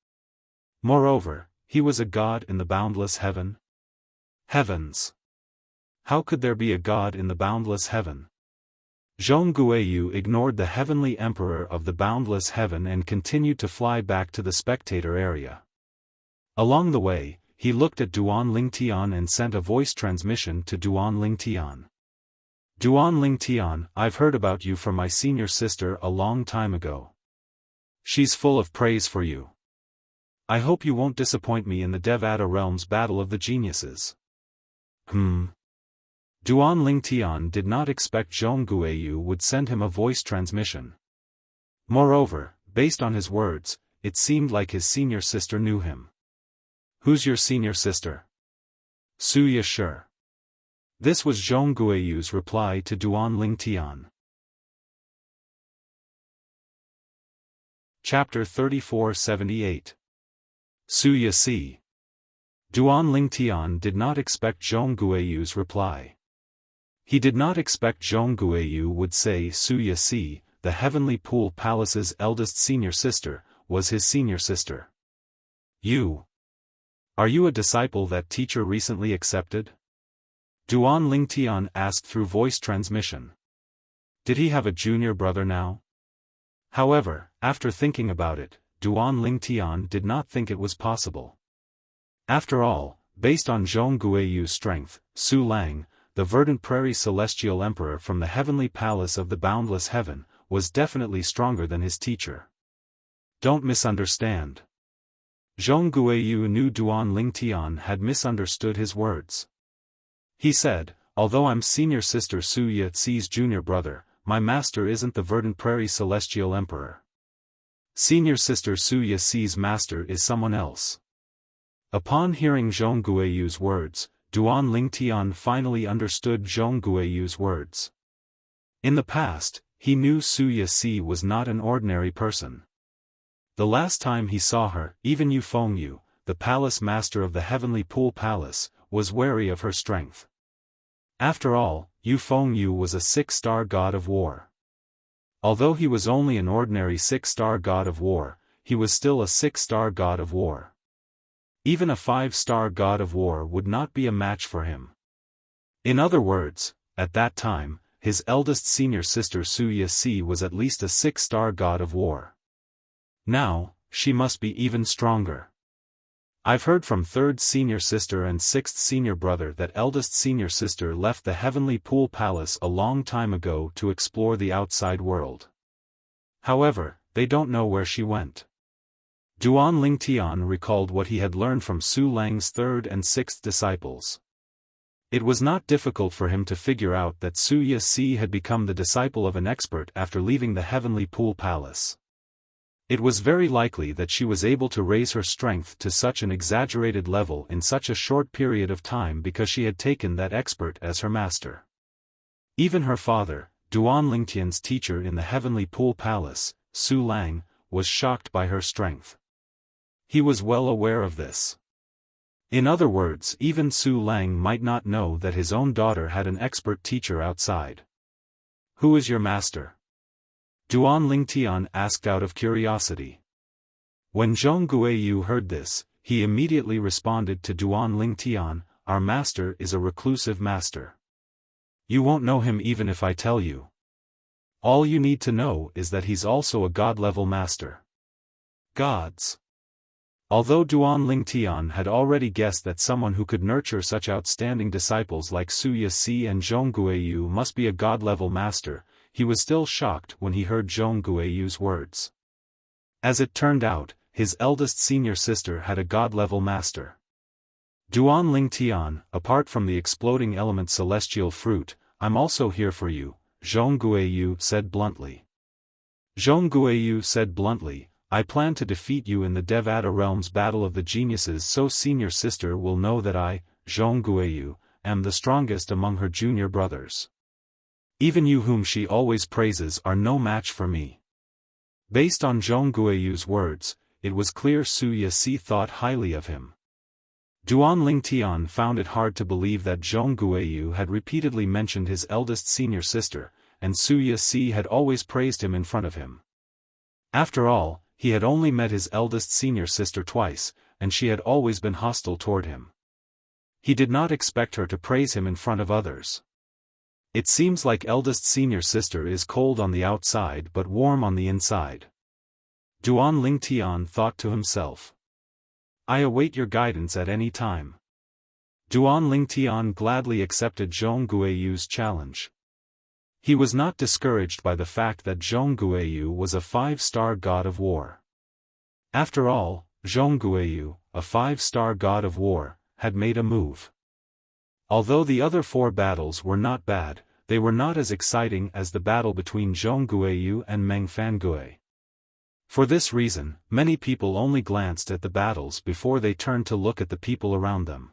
Moreover, he was a god in the boundless heaven? Heavens! How could there be a god in the boundless heaven? Zhongguoyu ignored the Heavenly Emperor of the boundless heaven and continued to fly back to the spectator area. Along the way, he looked at Duanlingtian and sent a voice transmission to Duanlingtian. "Duanlingtian, I've heard about you from my senior sister a long time ago. She's full of praise for you. I hope you won't disappoint me in the Devata realm's battle of the geniuses." Duanlingtian did not expect Zhongguoyu would send him a voice transmission. Moreover, based on his words, it seemed like his senior sister knew him. "Who's your senior sister?" "Suya sure." This was Zhongguoyu's reply to Duanlingtian. Chapter 3478. Suya Si. Duanlingtian did not expect Zhongguoyu's reply. He did not expect Zhongguoyu would say Suya Si, the Heavenly Pool Palace's eldest senior sister, was his senior sister. Are you a disciple that teacher recently accepted?" Duanlingtian asked through voice transmission. Did he have a junior brother now? However, after thinking about it, Duanlingtian did not think it was possible. After all, based on Zhongguoyu's strength, Su Lang, the verdant prairie celestial emperor from the heavenly palace of the boundless heaven, was definitely stronger than his teacher. Don't misunderstand. Zhongguoyu knew Duanlingtian had misunderstood his words. He said, "Although I'm senior sister Su Yatsi's junior brother, my master isn't the verdant prairie celestial emperor. Senior sister Su Yatsi's master is someone else." Upon hearing Zhongguoyu's words, Duanlingtian finally understood Zhongguoyu's words. In the past, he knew Su Yatsi was not an ordinary person. The last time he saw her, even Yu Fengyu, the palace master of the Heavenly Pool Palace, was wary of her strength. After all, Yu Fengyu was a 6-star god of war. Although he was only an ordinary 6-star god of war, he was still a 6-star god of war. Even a 5-star god of war would not be a match for him. In other words, at that time, his eldest senior sister Suya Si was at least a 6-star god of war. Now, she must be even stronger. I've heard from 3rd senior sister and 6th senior brother that eldest senior sister left the Heavenly Pool Palace a long time ago to explore the outside world. However, they don't know where she went. Duan Lingtian recalled what he had learned from Su Lang's 3rd and 6th disciples. It was not difficult for him to figure out that Suya Si had become the disciple of an expert after leaving the Heavenly Pool Palace. It was very likely that she was able to raise her strength to such an exaggerated level in such a short period of time because she had taken that expert as her master. Even her father, Duan Lingtian's teacher in the Heavenly Pool Palace, Su Lang, was shocked by her strength. He was well aware of this. In other words, even Su Lang might not know that his own daughter had an expert teacher outside. "Who is your master?" Duan Lingtian asked out of curiosity. When Zhong Guiyu heard this, he immediately responded to Duan Lingtian, "Our master is a reclusive master. You won't know him even if I tell you. All you need to know is that he's also a god-level master." Gods. Although Duan Lingtian had already guessed that someone who could nurture such outstanding disciples like Suya Si and Zhong Guiyu must be a god-level master, he was still shocked when he heard Zhong Guiyu's words. As it turned out, his eldest senior sister had a god-level master. Duan Lingtian, apart from the exploding element celestial fruit, "I'm also here for you," Zhong Guiyu said bluntly. Zhong Guiyu said bluntly, "I plan to defeat you in the Devata Realms Battle of the Geniuses so senior sister will know that I, Zhong Guiyu, am the strongest among her junior brothers. Even you whom she always praises are no match for me." Based on Zhong Guiyu's words, it was clear Suya Si thought highly of him. Duan Lingtian found it hard to believe that Zhong Guiyu had repeatedly mentioned his eldest senior sister, and Suya Si had always praised him in front of him. After all, he had only met his eldest senior sister twice, and she had always been hostile toward him. He did not expect her to praise him in front of others. It seems like eldest senior sister is cold on the outside but warm on the inside. Duan Lingtian thought to himself. "I await your guidance at any time." Duan Lingtian gladly accepted Zhong Guiyu's challenge. He was not discouraged by the fact that Zhong Guiyu was a 5-star god of war. After all, Zhong Guiyu, a 5-star god of war, had made a move. Although the other 4 battles were not bad, they were not as exciting as the battle between Zhong Guiyu and Meng Fangui. For this reason, many people only glanced at the battles before they turned to look at the people around them.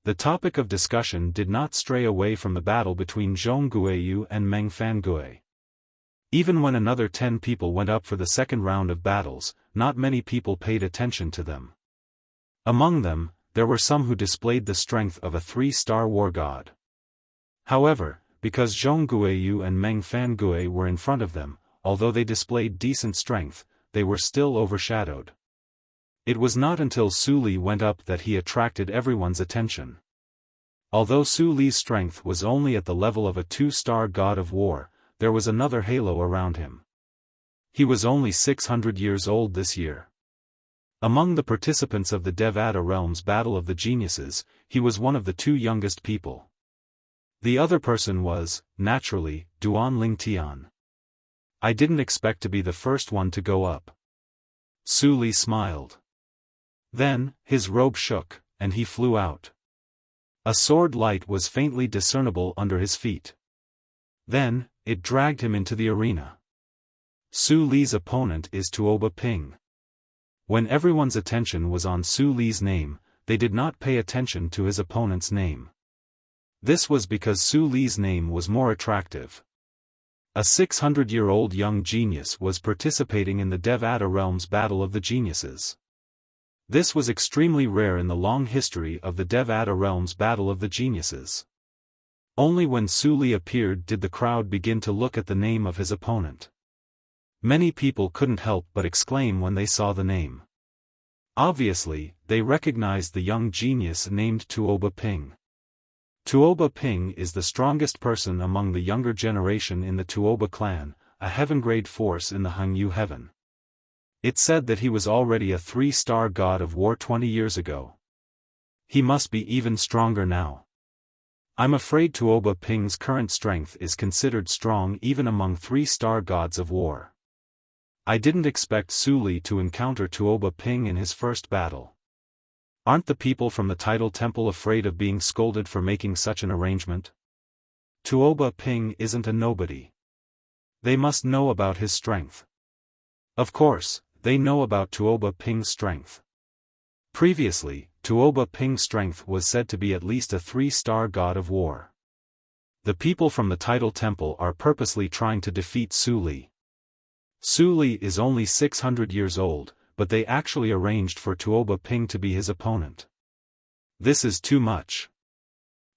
The topic of discussion did not stray away from the battle between Zhong Guiyu and Meng Fangui. Even when another 10 people went up for the second round of battles, not many people paid attention to them. Among them, there were some who displayed the strength of a 3-star war god. However, because Zhong Guiyu and Meng Fangui were in front of them, although they displayed decent strength, they were still overshadowed. It was not until Su Li went up that he attracted everyone's attention. Although Su Li's strength was only at the level of a 2-star god of war, there was another halo around him. He was only 600 years old this year. Among the participants of the Devata Realms Battle of the Geniuses, he was one of the 2 youngest people. The other person was, naturally, Duan Lingtian. "I didn't expect to be the first one to go up." Su Li smiled. Then, his robe shook, and he flew out. A sword light was faintly discernible under his feet. Then, it dragged him into the arena. Su Li's opponent is Tuoba Ping. When everyone's attention was on Su Li's name, they did not pay attention to his opponent's name. This was because Su Li's name was more attractive. A 600-year-old young genius was participating in the Devata Realms Battle of the Geniuses. This was extremely rare in the long history of the Devata Realms Battle of the Geniuses. Only when Su Li appeared did the crowd begin to look at the name of his opponent. Many people couldn't help but exclaim when they saw the name. Obviously, they recognized the young genius named Tuoba Ping. Tuoba Ping is the strongest person among the younger generation in the Tuoba clan, a heaven-grade force in the Hangyu heaven. It's said that he was already a 3-star god of war 20 years ago. He must be even stronger now. I'm afraid Tuoba Ping's current strength is considered strong even among 3-star gods of war. I didn't expect Su Li to encounter Tuoba Ping in his first battle. Aren't the people from the Tidal Temple afraid of being scolded for making such an arrangement? Tuoba Ping isn't a nobody. They must know about his strength. Of course, they know about Tuoba Ping's strength. Previously, Tuoba Ping's strength was said to be at least a 3-star god of war. The people from the Tidal Temple are purposely trying to defeat Su Li. Su Li is only 600 years old, but they actually arranged for Tuoba Ping to be his opponent. This is too much.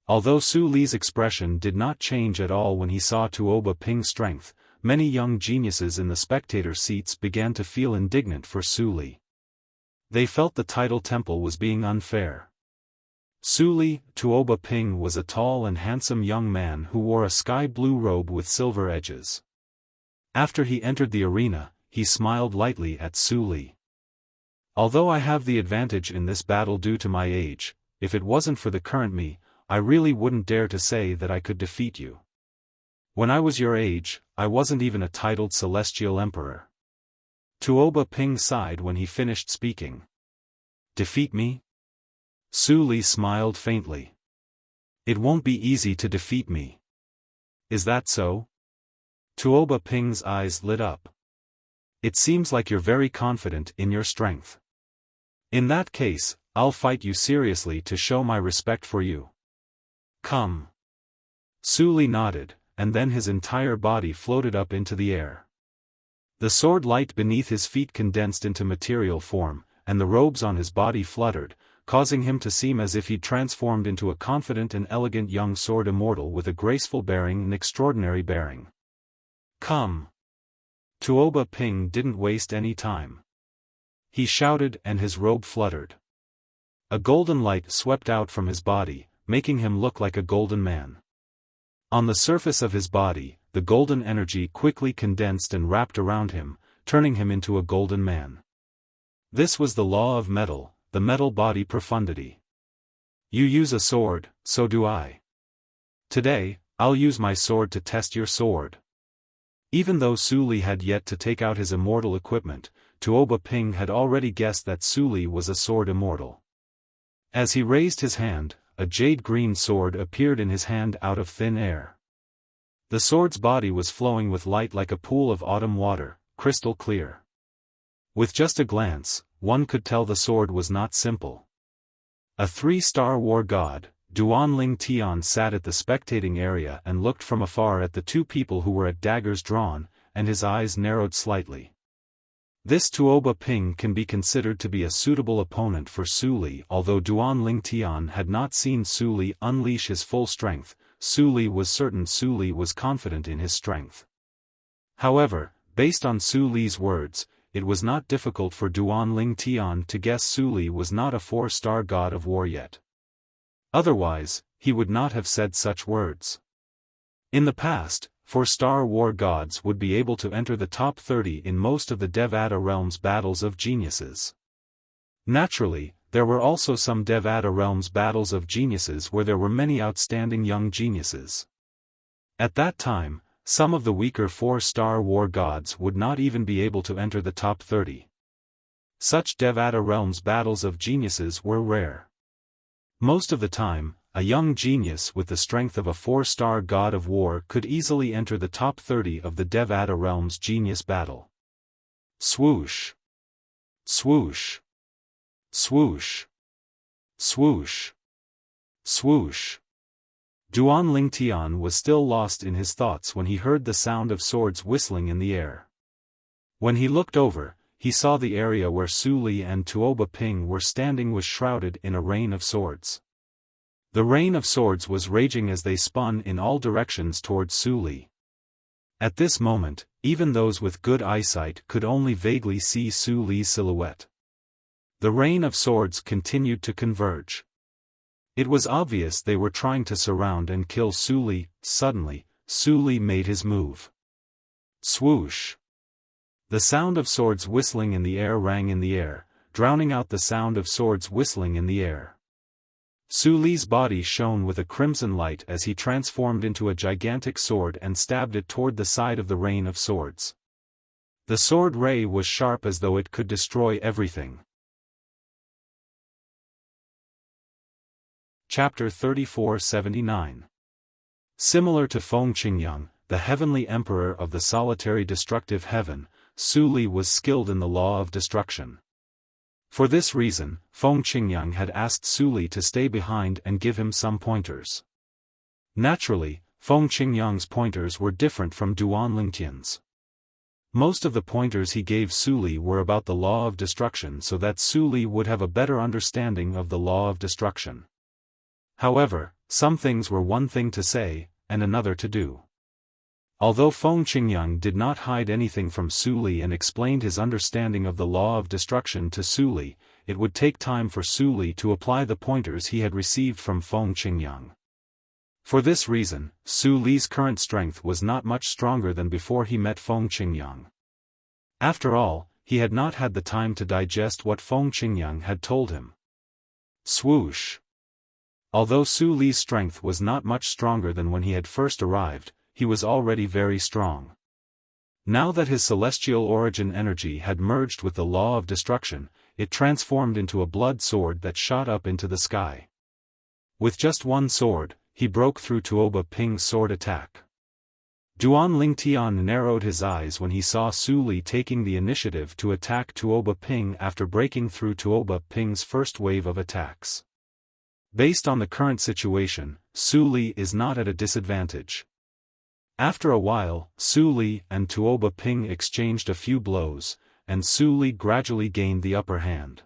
Although Su Li's expression did not change at all when he saw Tuoba Ping's strength, many young geniuses in the spectator seats began to feel indignant for Su Li. They felt the Tidal Temple was being unfair. Su Li, Tuoba Ping was a tall and handsome young man who wore a sky-blue robe with silver edges. After he entered the arena, he smiled lightly at Su Li. Although I have the advantage in this battle due to my age, if it wasn't for the current me, I really wouldn't dare to say that I could defeat you. When I was your age, I wasn't even a titled celestial emperor. Tuoba Ping sighed when he finished speaking. Defeat me? Su Li smiled faintly. It won't be easy to defeat me. Is that so? Tuoba Ping's eyes lit up. It seems like you're very confident in your strength. In that case, I'll fight you seriously to show my respect for you. Come. Su Li nodded, and then his entire body floated up into the air. The sword light beneath his feet condensed into material form, and the robes on his body fluttered, causing him to seem as if he'd transformed into a confident and elegant young sword immortal with a graceful bearing and extraordinary bearing. Come. Tuoba Ping didn't waste any time. He shouted and his robe fluttered. A golden light swept out from his body, making him look like a golden man. On the surface of his body, the golden energy quickly condensed and wrapped around him, turning him into a golden man. This was the law of metal, the metal body profundity. You use a sword, so do I. Today, I'll use my sword to test your sword. Even though Su Li had yet to take out his immortal equipment, Tuoba Ping had already guessed that Su Li was a sword immortal. As he raised his hand, a jade-green sword appeared in his hand out of thin air. The sword's body was flowing with light like a pool of autumn water, crystal clear. With just a glance, one could tell the sword was not simple. A 3-star war god, Duanling Tian sat at the spectating area and looked from afar at the two people who were at daggers drawn, and his eyes narrowed slightly. This Tuoba Ping can be considered to be a suitable opponent for Su Li. Although Duanling Tian had not seen Su Li unleash his full strength, Su Li was certain Su Li was confident in his strength. However, based on Su Li's words, it was not difficult for Duanling Tian to guess Su Li was not a 4-star god of war yet. Otherwise, he would not have said such words. In the past, 4-star war gods would be able to enter the top 30 in most of the Devata Realms battles of geniuses. Naturally, there were also some Devata Realms battles of geniuses where there were many outstanding young geniuses. At that time, some of the weaker 4-star war gods would not even be able to enter the top 30. Such Devata Realms battles of geniuses were rare. Most of the time, a young genius with the strength of a 4-star god of war could easily enter the top 30 of the Devata Realms genius battle. Swoosh! Swoosh! Swoosh! Swoosh! Swoosh! Duanling Tian was still lost in his thoughts when he heard the sound of swords whistling in the air. When he looked over, he saw the area where Su Li and Tuoba Ping were standing was shrouded in a rain of swords. The rain of swords was raging as they spun in all directions towards Su Li. At this moment, even those with good eyesight could only vaguely see Su Li's silhouette. The rain of swords continued to converge. It was obvious they were trying to surround and kill Su Li. Suddenly, Su Li made his move. Swoosh! The sound of swords whistling in the air rang in the air, drowning out the sound of swords whistling in the air. Su Li's body shone with a crimson light as he transformed into a gigantic sword and stabbed it toward the side of the rain of swords. The sword ray was sharp as though it could destroy everything. Chapter 3479. Similar to Feng Qingyang, the heavenly emperor of the solitary destructive heaven, Su Li was skilled in the law of destruction. For this reason, Feng Qingyang had asked Su Li to stay behind and give him some pointers. Naturally, Feng Qingyang's pointers were different from Duan Lingtian's. Most of the pointers he gave Su Li were about the law of destruction so that Su Li would have a better understanding of the law of destruction. However, some things were one thing to say, and another to do. Although Feng Qingyang did not hide anything from Su Li and explained his understanding of the law of destruction to Su Li, it would take time for Su Li to apply the pointers he had received from Feng Qingyang. For this reason, Su Li's current strength was not much stronger than before he met Feng Qingyang. After all, he had not had the time to digest what Feng Qingyang had told him. Swoosh! Although Su Li's strength was not much stronger than when he had first arrived, he was already very strong. Now that his celestial origin energy had merged with the law of destruction, it transformed into a blood sword that shot up into the sky. With just one sword, he broke through Tuoba Ping's sword attack. Duan Lingtian narrowed his eyes when he saw Su Li taking the initiative to attack Tuoba Ping after breaking through Tuoba Ping's first wave of attacks. Based on the current situation, Su Li is not at a disadvantage. After a while, Su Li and Tuoba Ping exchanged a few blows, and Su Li gradually gained the upper hand.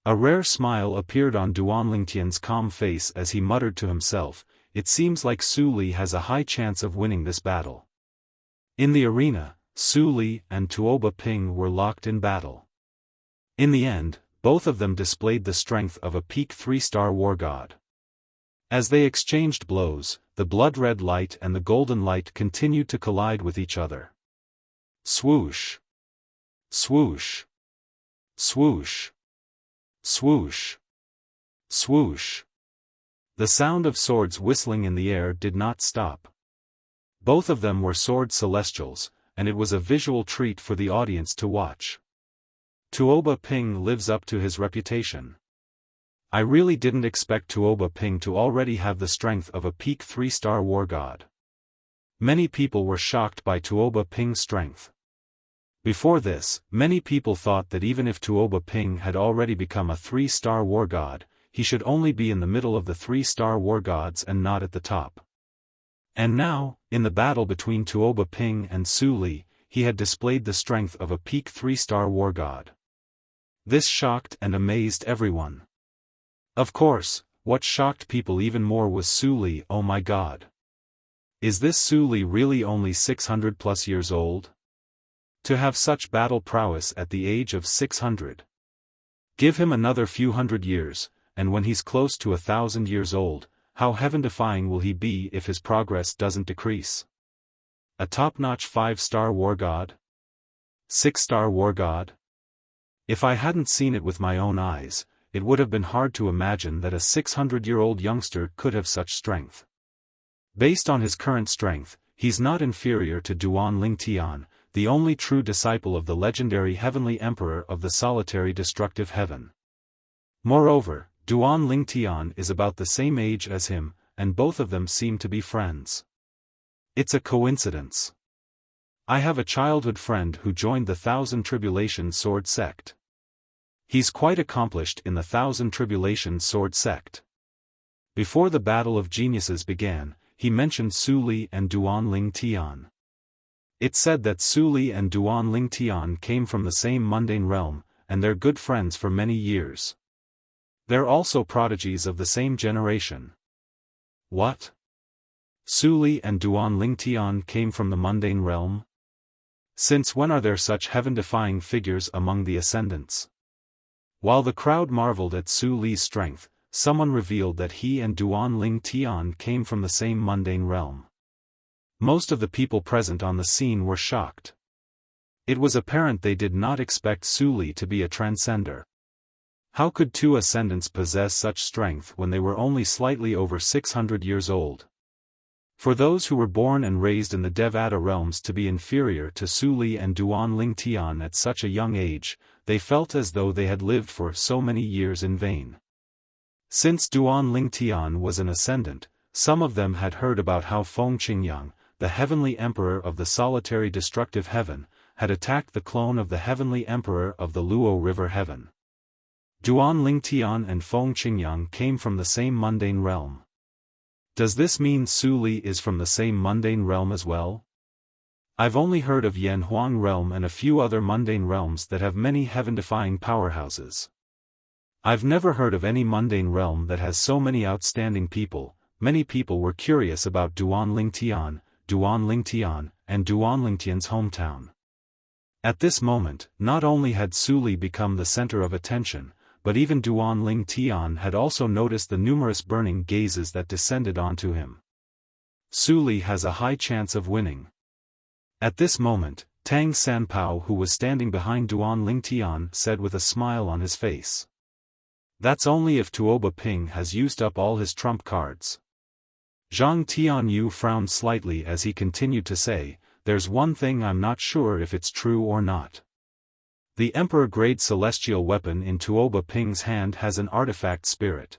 A rare smile appeared on Duan Lingtian's calm face as he muttered to himself, "It seems like Su Li has a high chance of winning this battle." In the arena, Su Li and Tuoba Ping were locked in battle. In the end, both of them displayed the strength of a peak 3-star war god. As they exchanged blows, the blood-red light and the golden light continued to collide with each other. Swoosh! Swoosh! Swoosh! Swoosh! Swoosh! The sound of swords whistling in the air did not stop. Both of them were sword celestials, and it was a visual treat for the audience to watch. Tuoba Ping lives up to his reputation. I really didn't expect Tuoba Ping to already have the strength of a peak 3-star war god. Many people were shocked by Tuoba Ping's strength. Before this, many people thought that even if Tuoba Ping had already become a 3-star war god, he should only be in the middle of the 3-star war gods and not at the top. And now, in the battle between Tuoba Ping and Su Li, he had displayed the strength of a peak 3-star war god. This shocked and amazed everyone. Of course, what shocked people even more was Su Li. Oh my god. Is this Su Li really only 600 plus years old? To have such battle prowess at the age of 600. Give him another few hundred years, and when he's close to 1,000 years old, how heaven-defying will he be if his progress doesn't decrease? A top-notch 5-star war god? 6-star war god? If I hadn't seen it with my own eyes, it would have been hard to imagine that a 600-year-old youngster could have such strength. Based on his current strength, he's not inferior to Duan Lingtian, the only true disciple of the legendary heavenly emperor of the solitary destructive heaven. Moreover, Duan Lingtian is about the same age as him, and both of them seem to be friends. It's a coincidence. I have a childhood friend who joined the Thousand Tribulation Sword sect. He's quite accomplished in the Thousand Tribulation Sword sect. Before the Battle of Geniuses began, he mentioned Su Li and Duan Lingtian. It said that Su Li and Duan Lingtian came from the same mundane realm, and they're good friends for many years. They're also prodigies of the same generation. What? Su Li and Duan Lingtian came from the mundane realm? Since when are there such heaven-defying figures among the ascendants? While the crowd marveled at Su Li's strength, someone revealed that he and Duan Ling Tian came from the same mundane realm. Most of the people present on the scene were shocked. It was apparent they did not expect Su Li to be a transcender. How could two ascendants possess such strength when they were only slightly over 600 years old? For those who were born and raised in the Devata realms to be inferior to Su Li and Duan Ling Tian at such a young age, they felt as though they had lived for so many years in vain. Since Duan Ling Tian was an ascendant, some of them had heard about how Feng Qingyang, the heavenly emperor of the solitary destructive heaven, had attacked the clone of the heavenly emperor of the Luo River heaven. Duan Ling Tian and Feng Qingyang came from the same mundane realm. Does this mean Su Li is from the same mundane realm as well? I've only heard of Yan Huang realm and a few other mundane realms that have many heaven-defying powerhouses. I've never heard of any mundane realm that has so many outstanding people. Many people were curious about Duan Ling Tian, and Duan Ling Tian's hometown. At this moment, not only had Su Li become the center of attention, but even Duan Ling Tian had also noticed the numerous burning gazes that descended onto him. Su Li has a high chance of winning. At this moment, Tang Sanpao, who was standing behind Duan Ling Tian, said with a smile on his face. That's only if Tuoba Ping has used up all his trump cards. Zhang Tianyu frowned slightly as he continued to say, there's one thing I'm not sure if it's true or not. The Emperor-grade celestial weapon in Tuoba Ping's hand has an artifact spirit.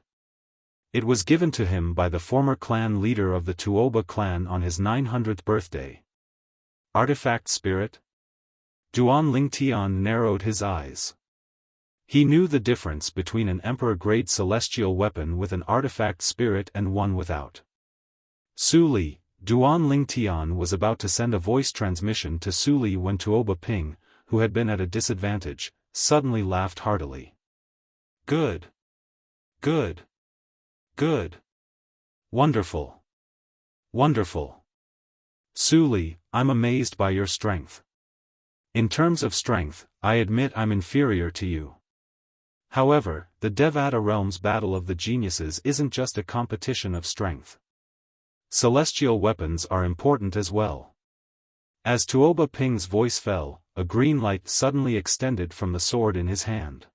It was given to him by the former clan leader of the Tuoba clan on his 900th birthday. Artifact spirit? Duan Ling Tian narrowed his eyes. He knew the difference between an Emperor-grade celestial weapon with an artifact spirit and one without. Su Li, Duan Ling Tian was about to send a voice transmission to Su Li when Tuoba Ping, who had been at a disadvantage, suddenly laughed heartily. Good. Good. Good. Wonderful. Wonderful. Su Li, I'm amazed by your strength. In terms of strength, I admit I'm inferior to you. However, the Devata Realm's Battle of the Geniuses isn't just a competition of strength. Celestial weapons are important as well. As Tuoba Ping's voice fell, a green light suddenly extended from the sword in his hand.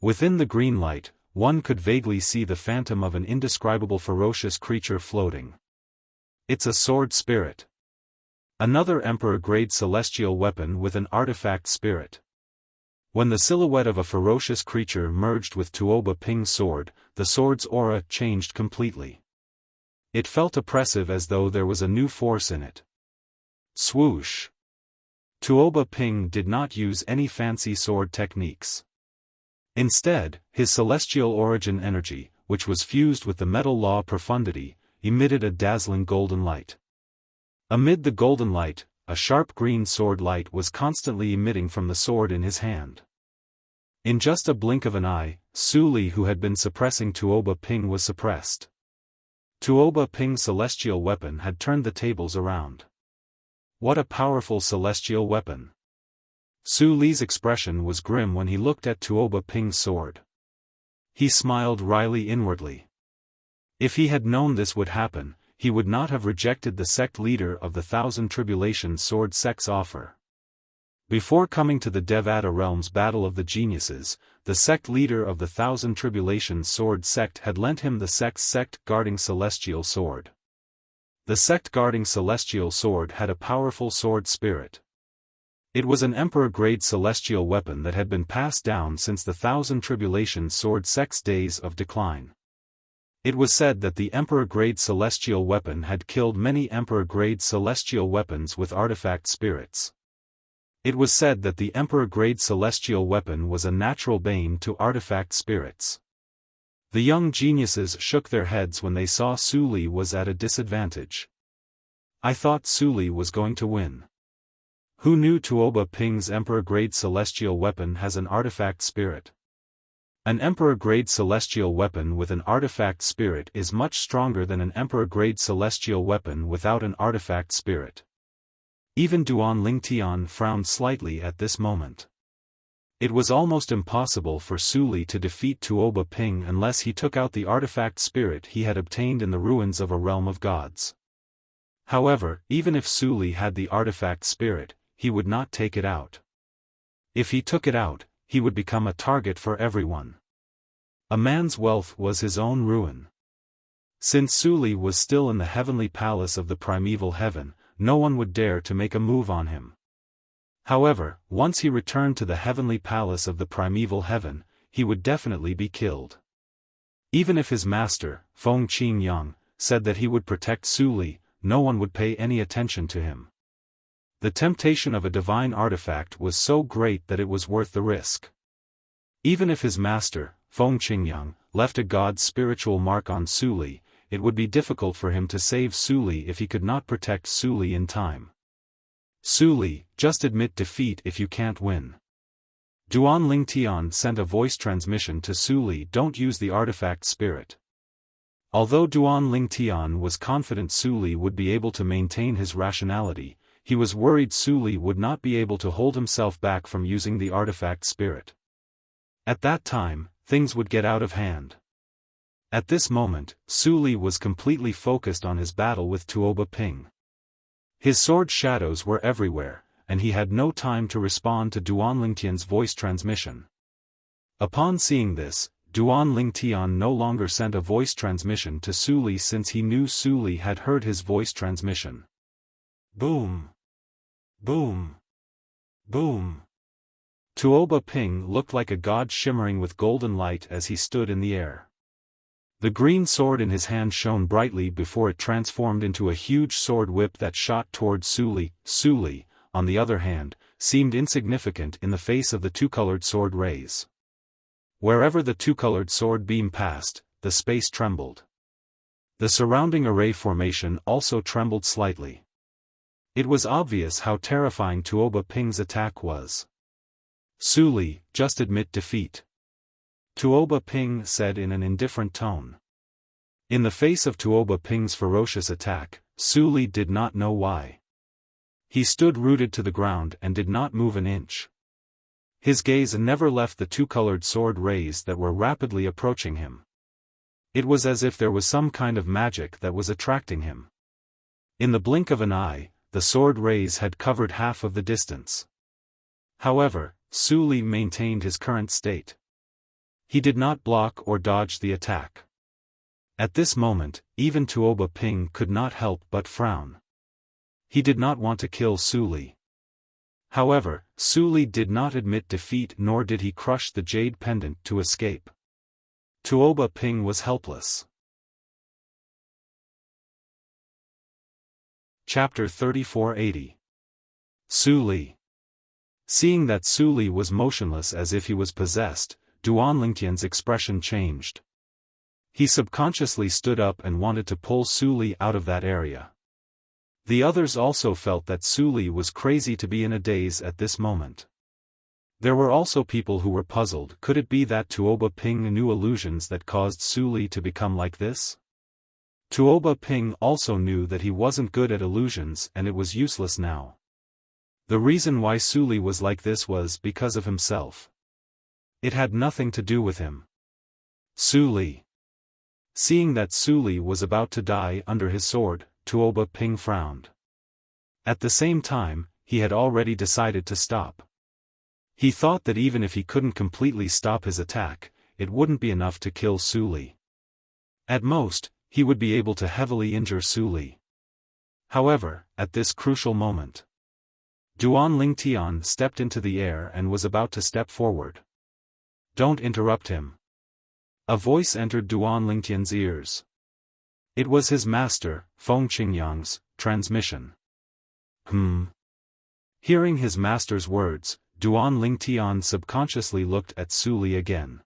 Within the green light, one could vaguely see the phantom of an indescribable ferocious creature floating. It's a sword spirit. Another Emperor-grade celestial weapon with an artifact spirit. When the silhouette of a ferocious creature merged with Tuoba Ping's sword, the sword's aura changed completely. It felt oppressive as though there was a new force in it. Swoosh. Tuoba Ping did not use any fancy sword techniques. Instead, his celestial origin energy, which was fused with the metal law profundity, emitted a dazzling golden light. Amid the golden light, a sharp green sword light was constantly emitting from the sword in his hand. In just a blink of an eye, Su Li, who had been suppressing Tuoba Ping, was suppressed. Tuoba Ping's celestial weapon had turned the tables around. What a powerful celestial weapon! Su Li's expression was grim when he looked at Tuoba Ping's sword. He smiled wryly inwardly. If he had known this would happen, he would not have rejected the sect leader of the Thousand Tribulations sword sect's offer. Before coming to the Devata Realm's Battle of the Geniuses, the sect leader of the Thousand Tribulations sword sect had lent him the sect's sect-guarding celestial sword. The sect-guarding celestial sword had a powerful sword spirit. It was an Emperor-grade celestial weapon that had been passed down since the Thousand Tribulations sword sect's days of decline. It was said that the Emperor-grade celestial weapon had killed many Emperor-grade celestial weapons with artifact spirits. It was said that the Emperor-grade celestial weapon was a natural bane to artifact spirits. The young geniuses shook their heads when they saw Su Li was at a disadvantage. I thought Su Li was going to win. Who knew Tuoba Ping's Emperor-grade celestial weapon has an artifact spirit? An Emperor-grade celestial weapon with an artifact spirit is much stronger than an Emperor-grade celestial weapon without an artifact spirit. Even Duan Ling Tian frowned slightly at this moment. It was almost impossible for Su Li to defeat Tuoba Ping unless he took out the artifact spirit he had obtained in the ruins of a realm of gods. However, even if Su Li had the artifact spirit, he would not take it out. If he took it out, he would become a target for everyone. A man's wealth was his own ruin. Since Su Li was still in the heavenly palace of the primeval heaven, no one would dare to make a move on him. However, once he returned to the heavenly palace of the primeval heaven, he would definitely be killed. Even if his master, Feng Qingyang, said that he would protect Su Li, no one would pay any attention to him. The temptation of a divine artifact was so great that it was worth the risk. Even if his master, Feng Qingyang, left a god's spiritual mark on Su Li, it would be difficult for him to save Su Li if he could not protect Su Li in time. Su Li, just admit defeat if you can't win. Duan Lingtian sent a voice transmission to Su Li, don't use the artifact spirit. Although Duan Lingtian was confident Su Li would be able to maintain his rationality, he was worried Su Li would not be able to hold himself back from using the artifact spirit. At that time, things would get out of hand. At this moment, Su Li was completely focused on his battle with Tuoba Ping. His sword shadows were everywhere, and he had no time to respond to Duan Lingtian's voice transmission. Upon seeing this, Duan Lingtian no longer sent a voice transmission to Su Li since he knew Su Li had heard his voice transmission. Boom! Boom! Boom! Tuoba Ping looked like a god shimmering with golden light as he stood in the air. The green sword in his hand shone brightly before it transformed into a huge sword whip that shot toward Su Li. Su Li, on the other hand, seemed insignificant in the face of the two-colored sword rays. Wherever the two-colored sword beam passed, the space trembled. The surrounding array formation also trembled slightly. It was obvious how terrifying Tuoba Ping's attack was. Su Li, just admit defeat. Tuoba Ping said in an indifferent tone. In the face of Tuoba Ping's ferocious attack, Su Li did not know why. He stood rooted to the ground and did not move an inch. His gaze never left the two-colored sword rays that were rapidly approaching him. It was as if there was some kind of magic that was attracting him. In the blink of an eye, the sword rays had covered half of the distance. However, Su Li maintained his current state. He did not block or dodge the attack. At this moment, even Tuoba Ping could not help but frown. He did not want to kill Su Li. However, Su Li did not admit defeat nor did he crush the jade pendant to escape. Tuoba Ping was helpless. Chapter 3480. Su Li. Seeing that Su Li was motionless as if he was possessed, Duan Lingtian's expression changed. He subconsciously stood up and wanted to pull Su Li out of that area. The others also felt that Su Li was crazy to be in a daze at this moment. There were also people who were puzzled. Could it be that Tuoba Ping knew illusions that caused Su Li to become like this? Tuoba Ping also knew that he wasn't good at illusions and it was useless now. The reason why Su Li was like this was because of himself. It had nothing to do with him. Su Li. Seeing that Su Li was about to die under his sword, Tuoba Ping frowned. At the same time, he had already decided to stop. He thought that even if he couldn't completely stop his attack, it wouldn't be enough to kill Su Li. At most, he would be able to heavily injure Su Li. However, at this crucial moment, Duan Lingtian stepped into the air and was about to step forward. Don't interrupt him. A voice entered Duan Lingtian's ears. It was his master, Feng Qingyang's, transmission. Hearing his master's words, Duan Lingtian subconsciously looked at Su Li again.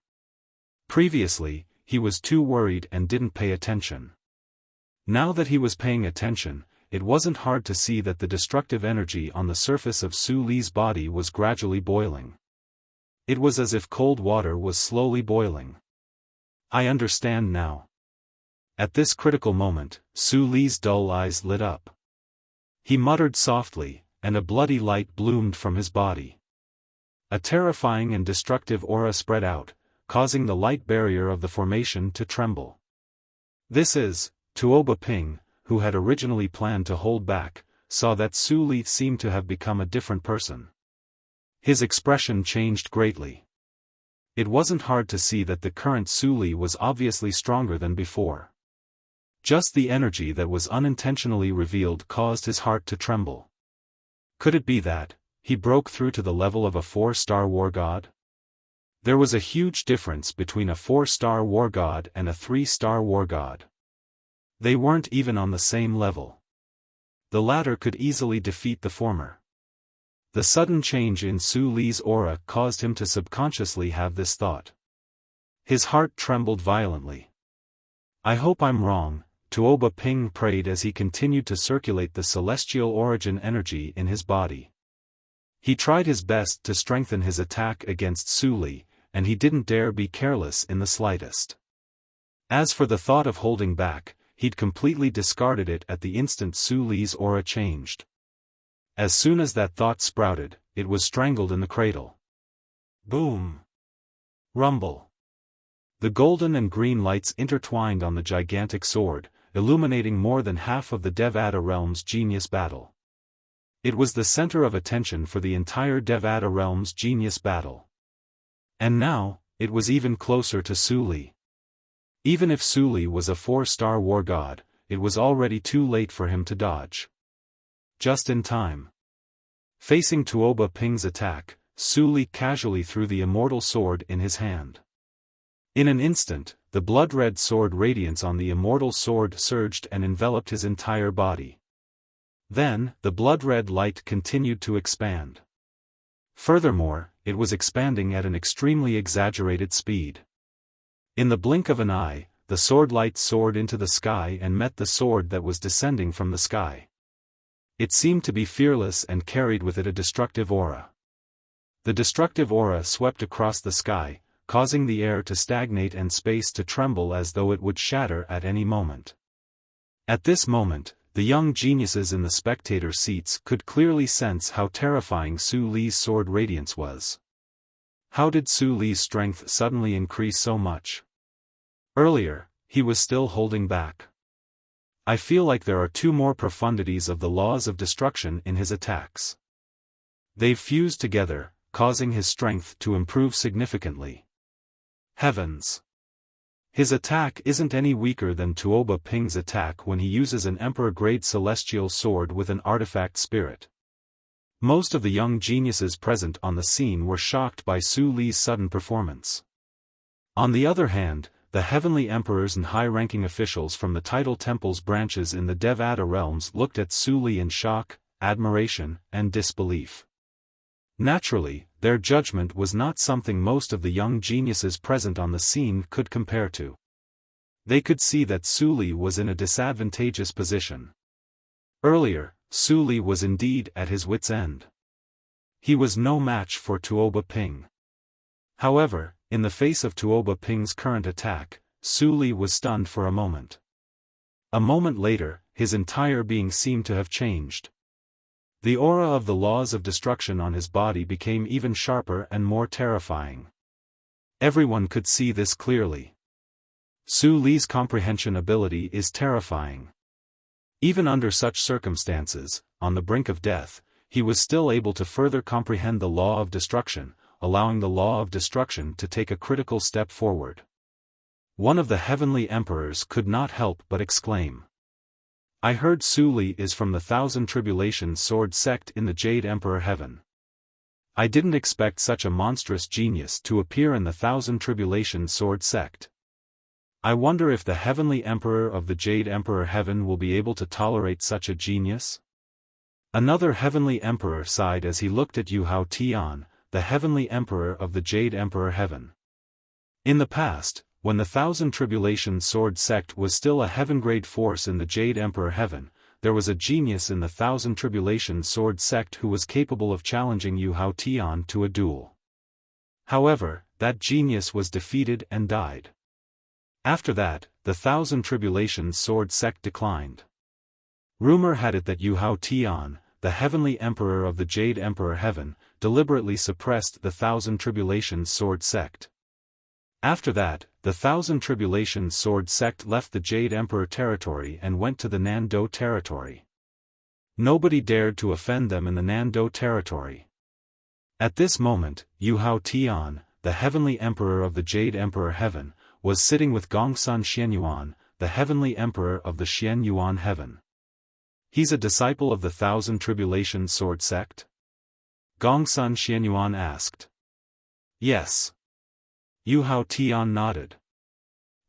Previously, he was too worried and didn't pay attention. Now that he was paying attention, it wasn't hard to see that the destructive energy on the surface of Su Li's body was gradually boiling. It was as if cold water was slowly boiling. I understand now. At this critical moment, Su Li's dull eyes lit up. He muttered softly, and a bloody light bloomed from his body. A terrifying and destructive aura spread out, causing the light barrier of the formation to tremble. This is, Tuoba Ping, who had originally planned to hold back, saw that Su Li seemed to have become a different person. His expression changed greatly. It wasn't hard to see that the current Su Li was obviously stronger than before. Just the energy that was unintentionally revealed caused his heart to tremble. Could it be that he broke through to the level of a 4-star war god? There was a huge difference between a 4-star war god and a 3-star war god. They weren't even on the same level. The latter could easily defeat the former. The sudden change in Su Li's aura caused him to subconsciously have this thought. His heart trembled violently. I hope I'm wrong, Tuoba Ping prayed as he continued to circulate the celestial origin energy in his body. He tried his best to strengthen his attack against Su Li, and he didn't dare be careless in the slightest. As for the thought of holding back, he'd completely discarded it at the instant Su Li's aura changed. As soon as that thought sprouted, it was strangled in the cradle. Boom! Rumble! The golden and green lights intertwined on the gigantic sword, illuminating more than half of the Devata realm's genius battle. It was the center of attention for the entire Devata realm's genius battle. And now, it was even closer to Su Li. Even if Su Li was a 4-star war god, it was already too late for him to dodge. Just in time. Facing Tuoba Ping's attack, Su Li casually threw the immortal sword in his hand. In an instant, the blood-red sword radiance on the immortal sword surged and enveloped his entire body. Then, the blood-red light continued to expand. Furthermore, it was expanding at an extremely exaggerated speed. In the blink of an eye, the sword light soared into the sky and met the sword that was descending from the sky. It seemed to be fearless and carried with it a destructive aura. The destructive aura swept across the sky, causing the air to stagnate and space to tremble as though it would shatter at any moment. At this moment, the young geniuses in the spectator seats could clearly sense how terrifying Su Li's sword radiance was. How did Su Li's strength suddenly increase so much? Earlier, he was still holding back. I feel like there are 2 more profundities of the laws of destruction in his attacks. They've fused together, causing his strength to improve significantly. Heavens! His attack isn't any weaker than Tuoba Ping's attack when he uses an Emperor-grade celestial sword with an artifact spirit. Most of the young geniuses present on the scene were shocked by Su Li's sudden performance. On the other hand, the heavenly emperors and high-ranking officials from the tidal temple's branches in the Devata realms looked at Su Li in shock, admiration, and disbelief. Naturally, their judgment was not something most of the young geniuses present on the scene could compare to. They could see that Su Li was in a disadvantageous position. Earlier, Su Li was indeed at his wit's end. He was no match for Tuoba Ping. However, in the face of Tuoba Ping's current attack, Su Li was stunned for a moment. A moment later, his entire being seemed to have changed. The aura of the laws of destruction on his body became even sharper and more terrifying. Everyone could see this clearly. Su Li's comprehension ability is terrifying. Even under such circumstances, on the brink of death, he was still able to further comprehend the law of destruction, allowing the law of destruction to take a critical step forward. One of the heavenly emperors could not help but exclaim. I heard Su Li is from the Thousand Tribulations Sword sect in the Jade Emperor Heaven. I didn't expect such a monstrous genius to appear in the Thousand Tribulations Sword sect. I wonder if the heavenly emperor of the Jade Emperor Heaven will be able to tolerate such a genius? Another heavenly emperor sighed as he looked at Yu Hao Tian, the heavenly emperor of the Jade Emperor Heaven. In the past, when the Thousand Tribulations Sword sect was still a heaven-grade force in the Jade Emperor Heaven, there was a genius in the Thousand Tribulations Sword sect who was capable of challenging Yu Hao Tian to a duel. However, that genius was defeated and died. After that, the Thousand Tribulations Sword sect declined. Rumor had it that Yu Hao Tian, the heavenly emperor of the Jade Emperor Heaven, deliberately suppressed the Thousand Tribulations Sword sect. After that, the Thousand Tribulations Sword sect left the Jade Emperor territory and went to the Nando territory. Nobody dared to offend them in the Nando territory. At this moment, Yu Hao Tian, the Heavenly Emperor of the Jade Emperor Heaven, was sitting with Gongsun Xianyuan, the Heavenly Emperor of the Xianyuan Heaven. He's a disciple of the Thousand Tribulations Sword sect? Gongsun Xianyuan asked. Yes. Yu Hao Tian nodded.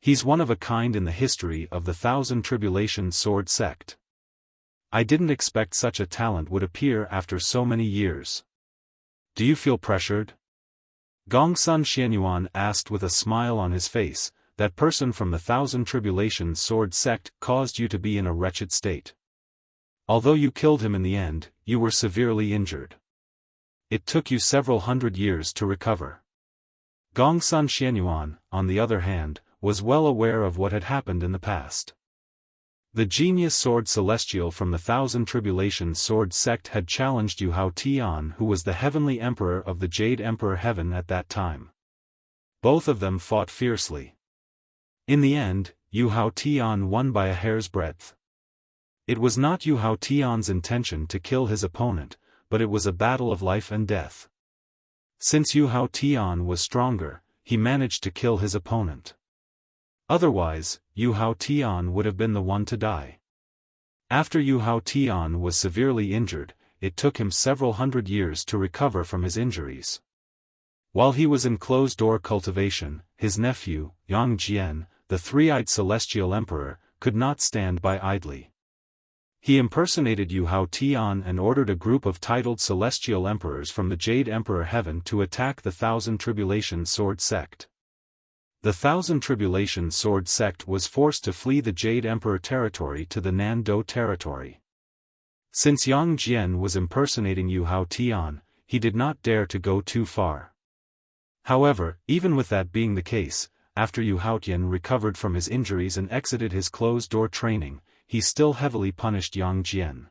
He's one of a kind in the history of the Thousand Tribulations Sword sect. I didn't expect such a talent would appear after so many years. Do you feel pressured? Gongsun Xianyuan asked with a smile on his face. That person from the Thousand Tribulations Sword sect caused you to be in a wretched state. Although you killed him in the end, you were severely injured. It took you several hundred years to recover. Gongsun Xianyuan, on the other hand, was well aware of what had happened in the past. The genius sword celestial from the Thousand Tribulations Sword sect had challenged Yu Hao Tian, who was the Heavenly Emperor of the Jade Emperor Heaven at that time. Both of them fought fiercely. In the end, Yu Hao Tian won by a hair's breadth. It was not Yu Hao Tian's intention to kill his opponent, but it was a battle of life and death. Since Yu Hao Tian was stronger, he managed to kill his opponent. Otherwise, Yu Hao Tian would have been the one to die. After Yu Hao Tian was severely injured, it took him several hundred years to recover from his injuries. While he was in closed-door cultivation, his nephew, Yang Jian, the three-eyed celestial emperor, could not stand by idly. He impersonated Yu Hao Tian and ordered a group of titled celestial emperors from the Jade Emperor Heaven to attack the Thousand Tribulations Sword sect. The Thousand Tribulations Sword sect was forced to flee the Jade Emperor territory to the Nando territory. Since Yang Jian was impersonating Yu Hao Tian, he did not dare to go too far. However, even with that being the case, after Yu Hao Tian recovered from his injuries and exited his closed-door training, he still heavily punished Yang Jian.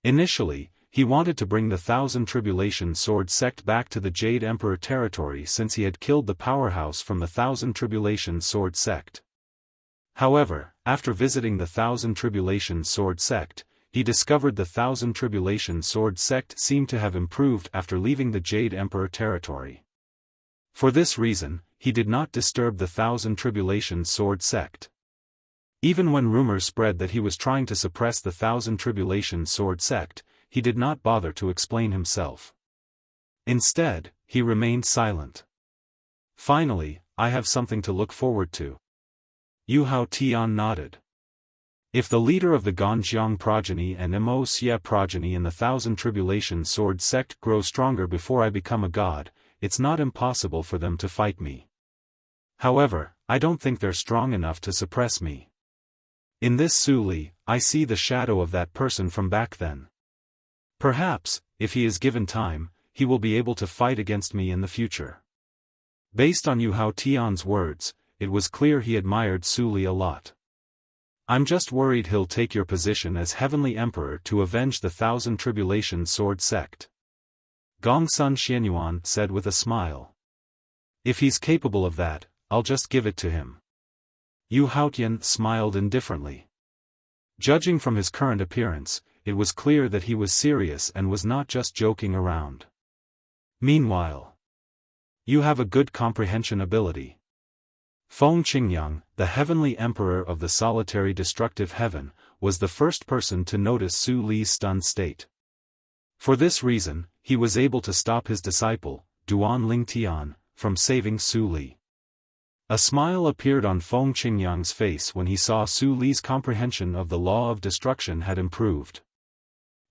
Initially, he wanted to bring the Thousand Tribulations Sword sect back to the Jade Emperor territory since he had killed the powerhouse from the Thousand Tribulations Sword sect. However, after visiting the Thousand Tribulations Sword sect, he discovered the Thousand Tribulations Sword sect seemed to have improved after leaving the Jade Emperor territory. For this reason, he did not disturb the Thousand Tribulations Sword sect. Even when rumors spread that he was trying to suppress the Thousand Tribulations Sword sect, he did not bother to explain himself. Instead, he remained silent. Finally, I have something to look forward to. Yu Hao Tian nodded. If the leader of the Ganjiang progeny and Mo Xie progeny in the Thousand Tribulations Sword sect grow stronger before I become a god, it's not impossible for them to fight me. However, I don't think they're strong enough to suppress me. In this Su Li, I see the shadow of that person from back then. Perhaps, if he is given time, he will be able to fight against me in the future. Based on Yu Hao Tian's words, it was clear he admired Su Li a lot. I'm just worried he'll take your position as Heavenly Emperor to avenge the Thousand Tribulations Sword sect. Gongsun Xianyuan said with a smile. If he's capable of that, I'll just give it to him. Yu Hao Tian smiled indifferently. Judging from his current appearance, it was clear that he was serious and was not just joking around. Meanwhile, you have a good comprehension ability. Feng Qingyang, the Heavenly Emperor of the Solitary Destructive Heaven, was the first person to notice Su Li's stunned state. For this reason, he was able to stop his disciple, Duan Lingtian, from saving Su Li. A smile appeared on Feng Qingyang's face when he saw Su Li's comprehension of the law of destruction had improved.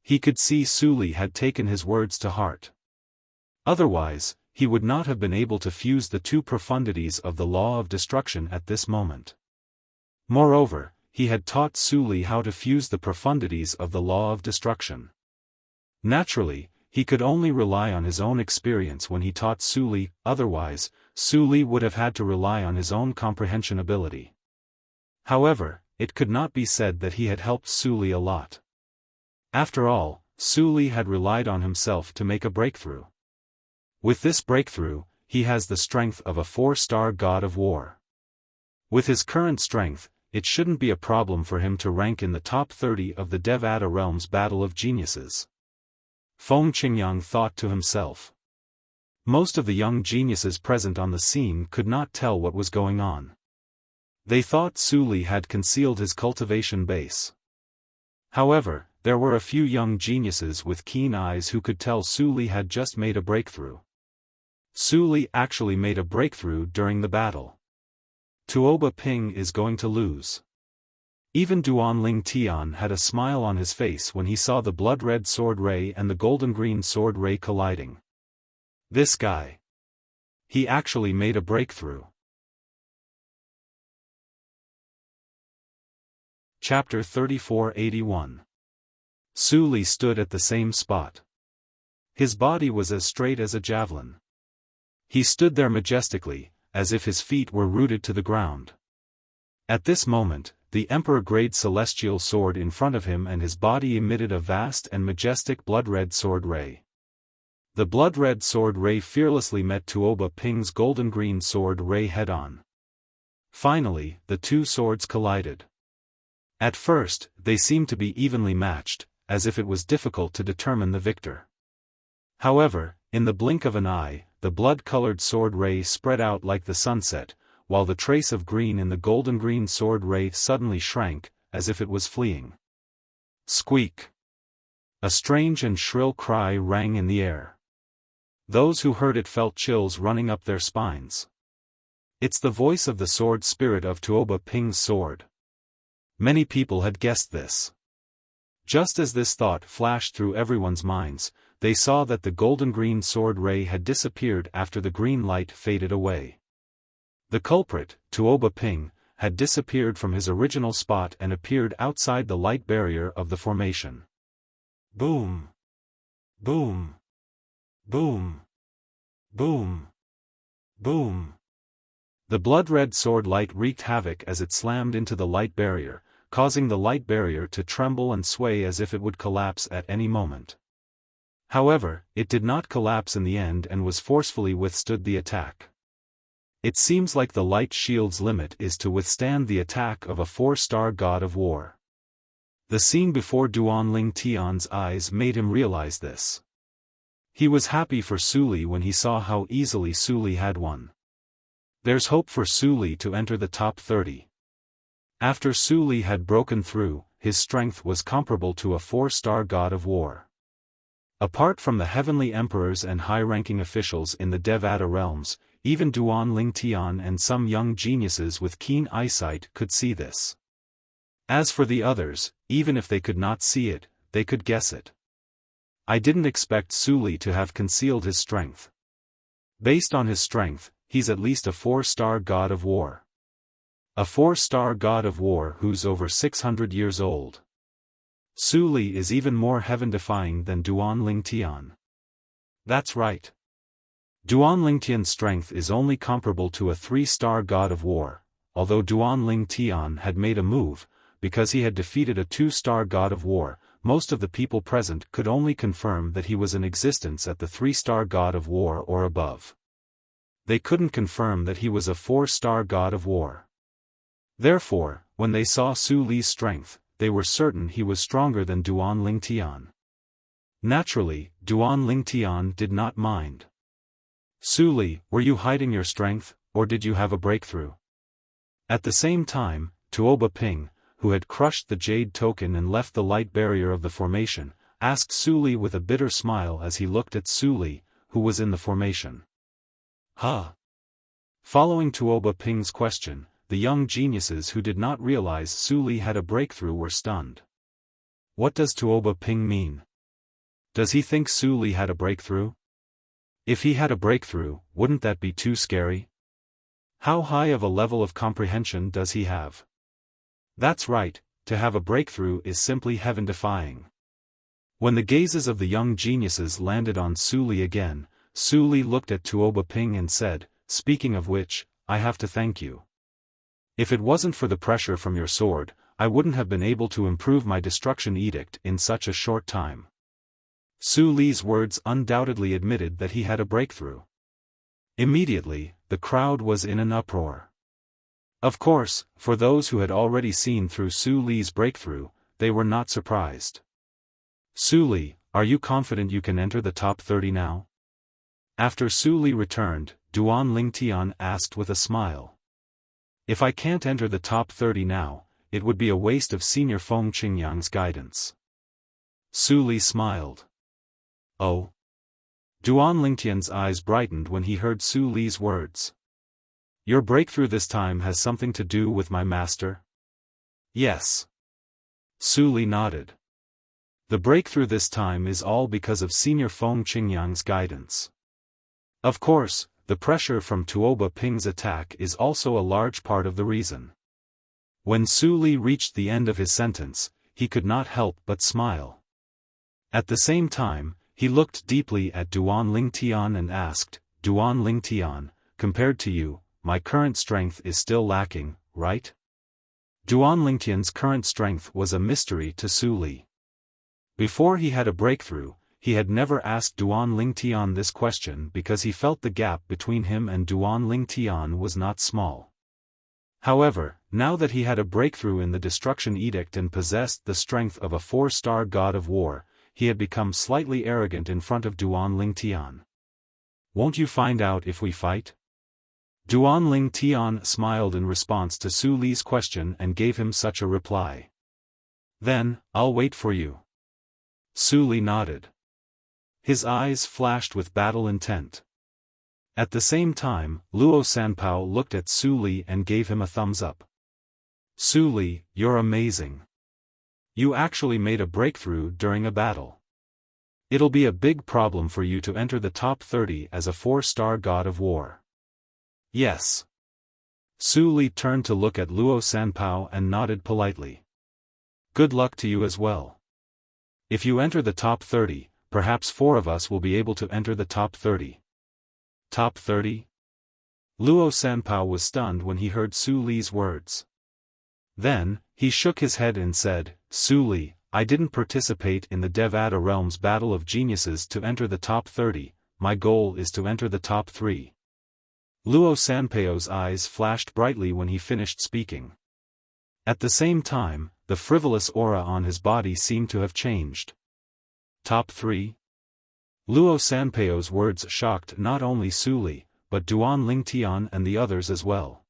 He could see Su Li had taken his words to heart. Otherwise, he would not have been able to fuse the two profundities of the law of destruction at this moment. Moreover, he had taught Su Li how to fuse the profundities of the law of destruction. Naturally, he could only rely on his own experience when he taught Su Li, otherwise, Su Li would have had to rely on his own comprehension ability. However, it could not be said that he had helped Su Li a lot. After all, Su Li had relied on himself to make a breakthrough. With this breakthrough, he has the strength of a 4-star god of war. With his current strength, it shouldn't be a problem for him to rank in the top 30 of the Devata Realm's Battle of Geniuses. Feng Qingyang thought to himself. Most of the young geniuses present on the scene could not tell what was going on. They thought Su Li had concealed his cultivation base. However, there were a few young geniuses with keen eyes who could tell Su Li had just made a breakthrough. Su Li actually made a breakthrough during the battle. Tuoba Ping is going to lose. Even Duanling Tian had a smile on his face when he saw the blood-red sword ray and the golden-green sword ray colliding. This guy. He actually made a breakthrough. Chapter 3481. Su Li stood at the same spot. His body was as straight as a javelin. He stood there majestically, as if his feet were rooted to the ground. At this moment, the Emperor-grade celestial sword in front of him and his body emitted a vast and majestic blood-red sword ray. The blood-red sword ray fearlessly met Tuoba Ping's golden-green sword ray head-on. Finally, the two swords collided. At first, they seemed to be evenly matched, as if it was difficult to determine the victor. However, in the blink of an eye, the blood-colored sword ray spread out like the sunset, while the trace of green in the golden-green sword ray suddenly shrank, as if it was fleeing. Squeak! A strange and shrill cry rang in the air. Those who heard it felt chills running up their spines. It's the voice of the sword spirit of Tuoba Ping's sword. Many people had guessed this. Just as this thought flashed through everyone's minds, they saw that the golden-green sword ray had disappeared after the green light faded away. The culprit, Tuoba Ping, had disappeared from his original spot and appeared outside the light barrier of the formation. Boom! Boom! Boom! Boom! Boom! The blood-red sword light wreaked havoc as it slammed into the light barrier, causing the light barrier to tremble and sway as if it would collapse at any moment. However, it did not collapse in the end and was forcefully withstood the attack. It seems like the light shield's limit is to withstand the attack of a 4-star god of war. The scene before Duanling Tian's eyes made him realize this. He was happy for Su Li when he saw how easily Su Li had won. There's hope for Su Li to enter the top 30. After Su Li had broken through, his strength was comparable to a 4-star god of war. Apart from the heavenly emperors and high-ranking officials in the Devata realms, even Duanling Tian and some young geniuses with keen eyesight could see this. As for the others, even if they could not see it, they could guess it. I didn't expect Su Li to have concealed his strength. Based on his strength, he's at least a 4-star god of war. A 4-star god of war who's over 600 years old. Su Li is even more heaven-defying than Duanling Tian. That's right. Duanling Tian's strength is only comparable to a 3-star god of war, although Duanling Tian had made a move, because he had defeated a 2-star god of war. Most of the people present could only confirm that he was in existence at the 3-star god of war or above. They couldn't confirm that he was a 4-star god of war. Therefore, when they saw Su Li's strength, they were certain he was stronger than Duanling Tian. Naturally, Duanling Tian did not mind. Su Li, were you hiding your strength, or did you have a breakthrough? At the same time, Tuoba Ping, who had crushed the jade token and left the light barrier of the formation, asked Su Li with a bitter smile as he looked at Su Li, who was in the formation. Huh? Following Tuoba Ping's question, the young geniuses who did not realize Su Li had a breakthrough were stunned. What does Tuoba Ping mean? Does he think Su Li had a breakthrough? If he had a breakthrough, wouldn't that be too scary? How high of a level of comprehension does he have? That's right, to have a breakthrough is simply heaven-defying. When the gazes of the young geniuses landed on Su Li again, Su Li looked at Tuoba Ping and said, "Speaking of which, I have to thank you. If it wasn't for the pressure from your sword, I wouldn't have been able to improve my destruction edict in such a short time. Su Li's words undoubtedly admitted that he had a breakthrough. Immediately, the crowd was in an uproar. Of course, for those who had already seen through Su Li's breakthrough, they were not surprised. Su Li, are you confident you can enter the top 30 now? After Su Li returned, Duan Lingtian asked with a smile. If I can't enter the top 30 now, it would be a waste of Senior Feng Qingyang's guidance. Su Li smiled. Oh. Duan Lingtian's eyes brightened when he heard Su Li's words. Your breakthrough this time has something to do with my master? Yes. Su Li nodded. The breakthrough this time is all because of Senior Feng Qingyang's guidance. Of course, the pressure from Tuoba Ping's attack is also a large part of the reason. When Su Li reached the end of his sentence, he could not help but smile. At the same time, he looked deeply at Duan Lingtian and asked, Duan Lingtian, compared to you, my current strength is still lacking, right? Duan Lingtian's current strength was a mystery to Su Li. Before he had a breakthrough, he had never asked Duan Lingtian this question because he felt the gap between him and Duan Lingtian was not small. However, now that he had a breakthrough in the Destruction Edict and possessed the strength of a 4-star god of war, he had become slightly arrogant in front of Duan Lingtian. Won't you find out if we fight? Duan Lingtian smiled in response to Su Li's question and gave him such a reply. Then, I'll wait for you. Su Li nodded. His eyes flashed with battle intent. At the same time, Luo Sanpao looked at Su Li and gave him a thumbs up. Su Li, you're amazing. You actually made a breakthrough during a battle. It'll be a big problem for you to enter the top 30 as a 4-star god of war. Yes. Su Li turned to look at Luo Sanpao and nodded politely. Good luck to you as well. If you enter the top 30, perhaps 4 of us will be able to enter the top 30. Top 30? Luo Sanpao was stunned when he heard Su Li's words. Then, he shook his head and said, Su Li, I didn't participate in the Devada Realm's Battle of Geniuses to enter the top 30, my goal is to enter the top 3. Luo Sanpao's eyes flashed brightly when he finished speaking. At the same time, the frivolous aura on his body seemed to have changed. Top 3? Luo Sanpao's words shocked not only Su Li, but Duan Lingtian and the others as well.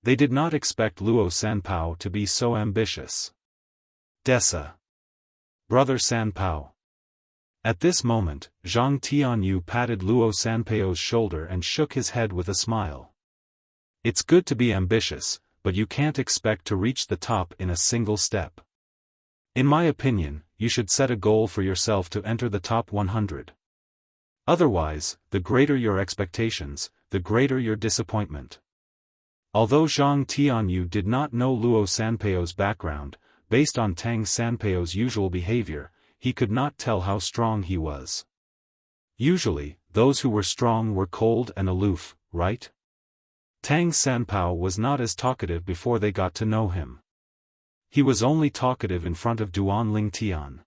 They did not expect Luo Sanpao to be so ambitious. Dessa. Brother Sanpao. At this moment, Zhang Tianyu patted Luo Sanpao's shoulder and shook his head with a smile. It's good to be ambitious, but you can't expect to reach the top in a single step. In my opinion, you should set a goal for yourself to enter the top 100. Otherwise, the greater your expectations, the greater your disappointment. Although Zhang Tianyu did not know Luo Sanpao's background, based on Tang Sanpao's usual behavior, he could not tell how strong he was. Usually, those who were strong were cold and aloof, right? Tang Sanpao was not as talkative before they got to know him. He was only talkative in front of Duan Lingtian.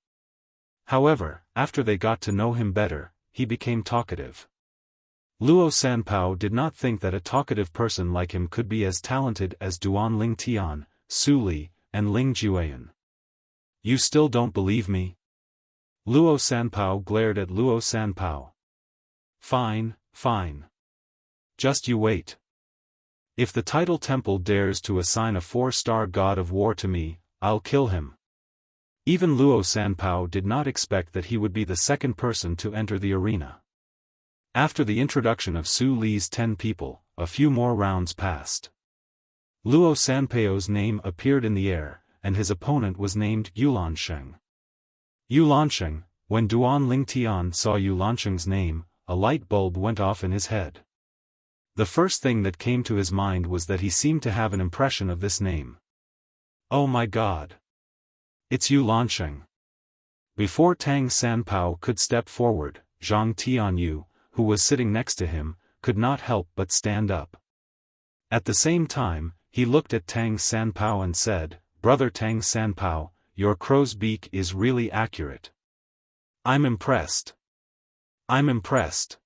However, after they got to know him better, he became talkative. Luo Sanpao did not think that a talkative person like him could be as talented as Duan Lingtian, Su Li, and Ling Jueyan. You still don't believe me? Luo Sanpao glared at Luo Sanpao. Fine, fine. Just you wait. If the Tidal Temple dares to assign a 4-star god of war to me, I'll kill him. Even Luo Sanpao did not expect that he would be the second person to enter the arena. After the introduction of Su Li's 10 people, a few more rounds passed. Luo Sanpao's name appeared in the air, and his opponent was named Yulansheng. Yulansheng, when Duan Lingtian saw Yulansheng's name, a light bulb went off in his head. The first thing that came to his mind was that he seemed to have an impression of this name. Oh my god! It's Yulansheng. Before Tang Sanpao could step forward, Zhang Tianyu, who was sitting next to him, could not help but stand up. At the same time, he looked at Tang Sanpao and said, Brother Tang Sanpao, your crow's beak is really accurate. I'm impressed. I'm impressed.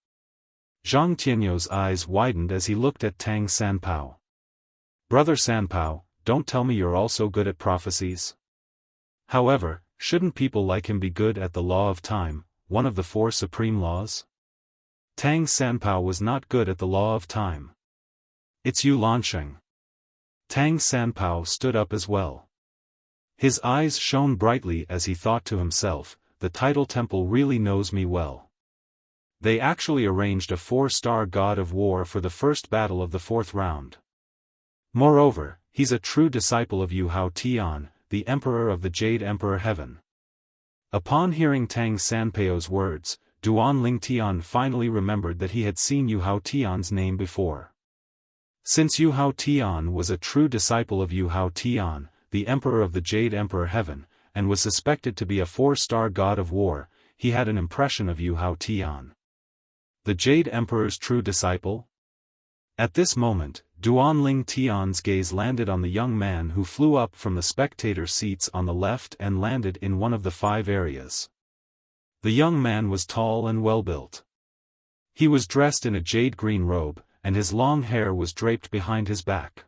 Zhang Tianyou's eyes widened as he looked at Tang Sanpao. Brother Sanpao, don't tell me you're also good at prophecies. However, shouldn't people like him be good at the law of time, one of the four supreme laws? Tang Sanpao was not good at the law of time. It's you Lansheng. Tang Sanpao stood up as well. His eyes shone brightly as he thought to himself, the Tidal Temple really knows me well. They actually arranged a 4-star god of war for the first battle of the 4th round. Moreover, he's a true disciple of Yu Hao Tian, the Emperor of the Jade Emperor Heaven. Upon hearing Tang Sanpao's words, Duan Ling Tian finally remembered that he had seen Yu Hao Tian's name before. Since Yu Hao Tian was a true disciple of Yu Hao Tian, the Emperor of the Jade Emperor Heaven, and was suspected to be a 4-star god of war, he had an impression of Yu Hao Tian. The Jade Emperor's true disciple? At this moment, Duan Ling Tian's gaze landed on the young man who flew up from the spectator seats on the left and landed in one of the 5 areas. The young man was tall and well-built. He was dressed in a jade-green robe, and his long hair was draped behind his back.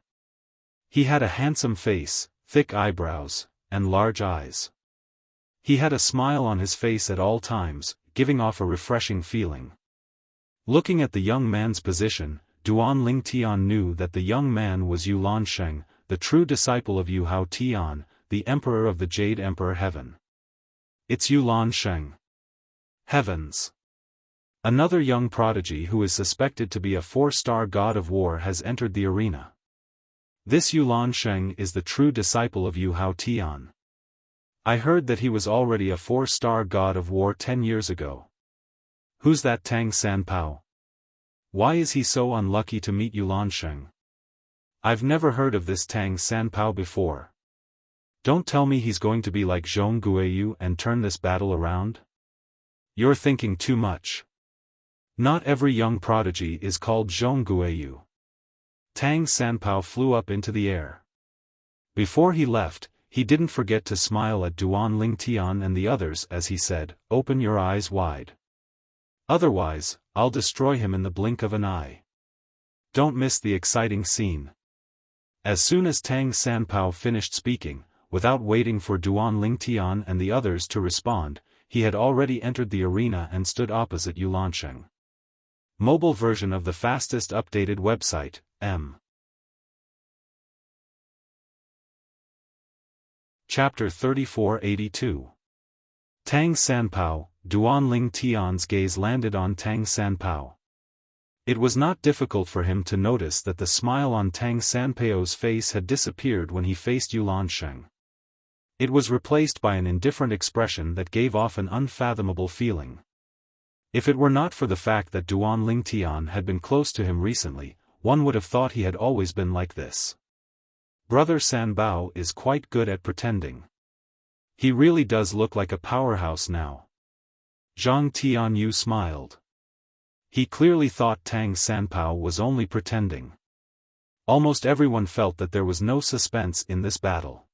He had a handsome face, thick eyebrows, and large eyes. He had a smile on his face at all times, giving off a refreshing feeling. Looking at the young man's position, Duan Ling Tian knew that the young man was Yu Lansheng, the true disciple of Yu Hao Tian, the Emperor of the Jade Emperor Heaven. It's Yu Lansheng. Heavens! Another young prodigy who is suspected to be a 4-star god of war has entered the arena. This Yu Lansheng is the true disciple of Yu Hao Tian. I heard that he was already a 4-star god of war 10 years ago. Who's that Tang Sanpao? Why is he so unlucky to meet Yu Lansheng? I've never heard of this Tang Sanpao before. Don't tell me he's going to be like Zhong Guiyu and turn this battle around? You're thinking too much. Not every young prodigy is called Zhong Guiyu. Tang Sanpao flew up into the air. Before he left, he didn't forget to smile at Duan Ling Tian and the others as he said, "Open your eyes wide. Otherwise, I'll destroy him in the blink of an eye." Don't miss the exciting scene. As soon as Tang Sanpao finished speaking, without waiting for Duan Ling Tian and the others to respond, he had already entered the arena and stood opposite Yu Lansheng. Mobile version of the fastest updated website, M. Chapter 3482. Tang Sanpao. Duan Ling Tian's gaze landed on Tang Sanpao. It was not difficult for him to notice that the smile on Tang Sanpao's face had disappeared when he faced Yu Lansheng. It was replaced by an indifferent expression that gave off an unfathomable feeling. If it were not for the fact that Duan Ling Tian had been close to him recently, one would have thought he had always been like this. Brother Sanbao is quite good at pretending. He really does look like a powerhouse now. Zhang Tianyu smiled. He clearly thought Tang Sanpao was only pretending. Almost everyone felt that there was no suspense in this battle.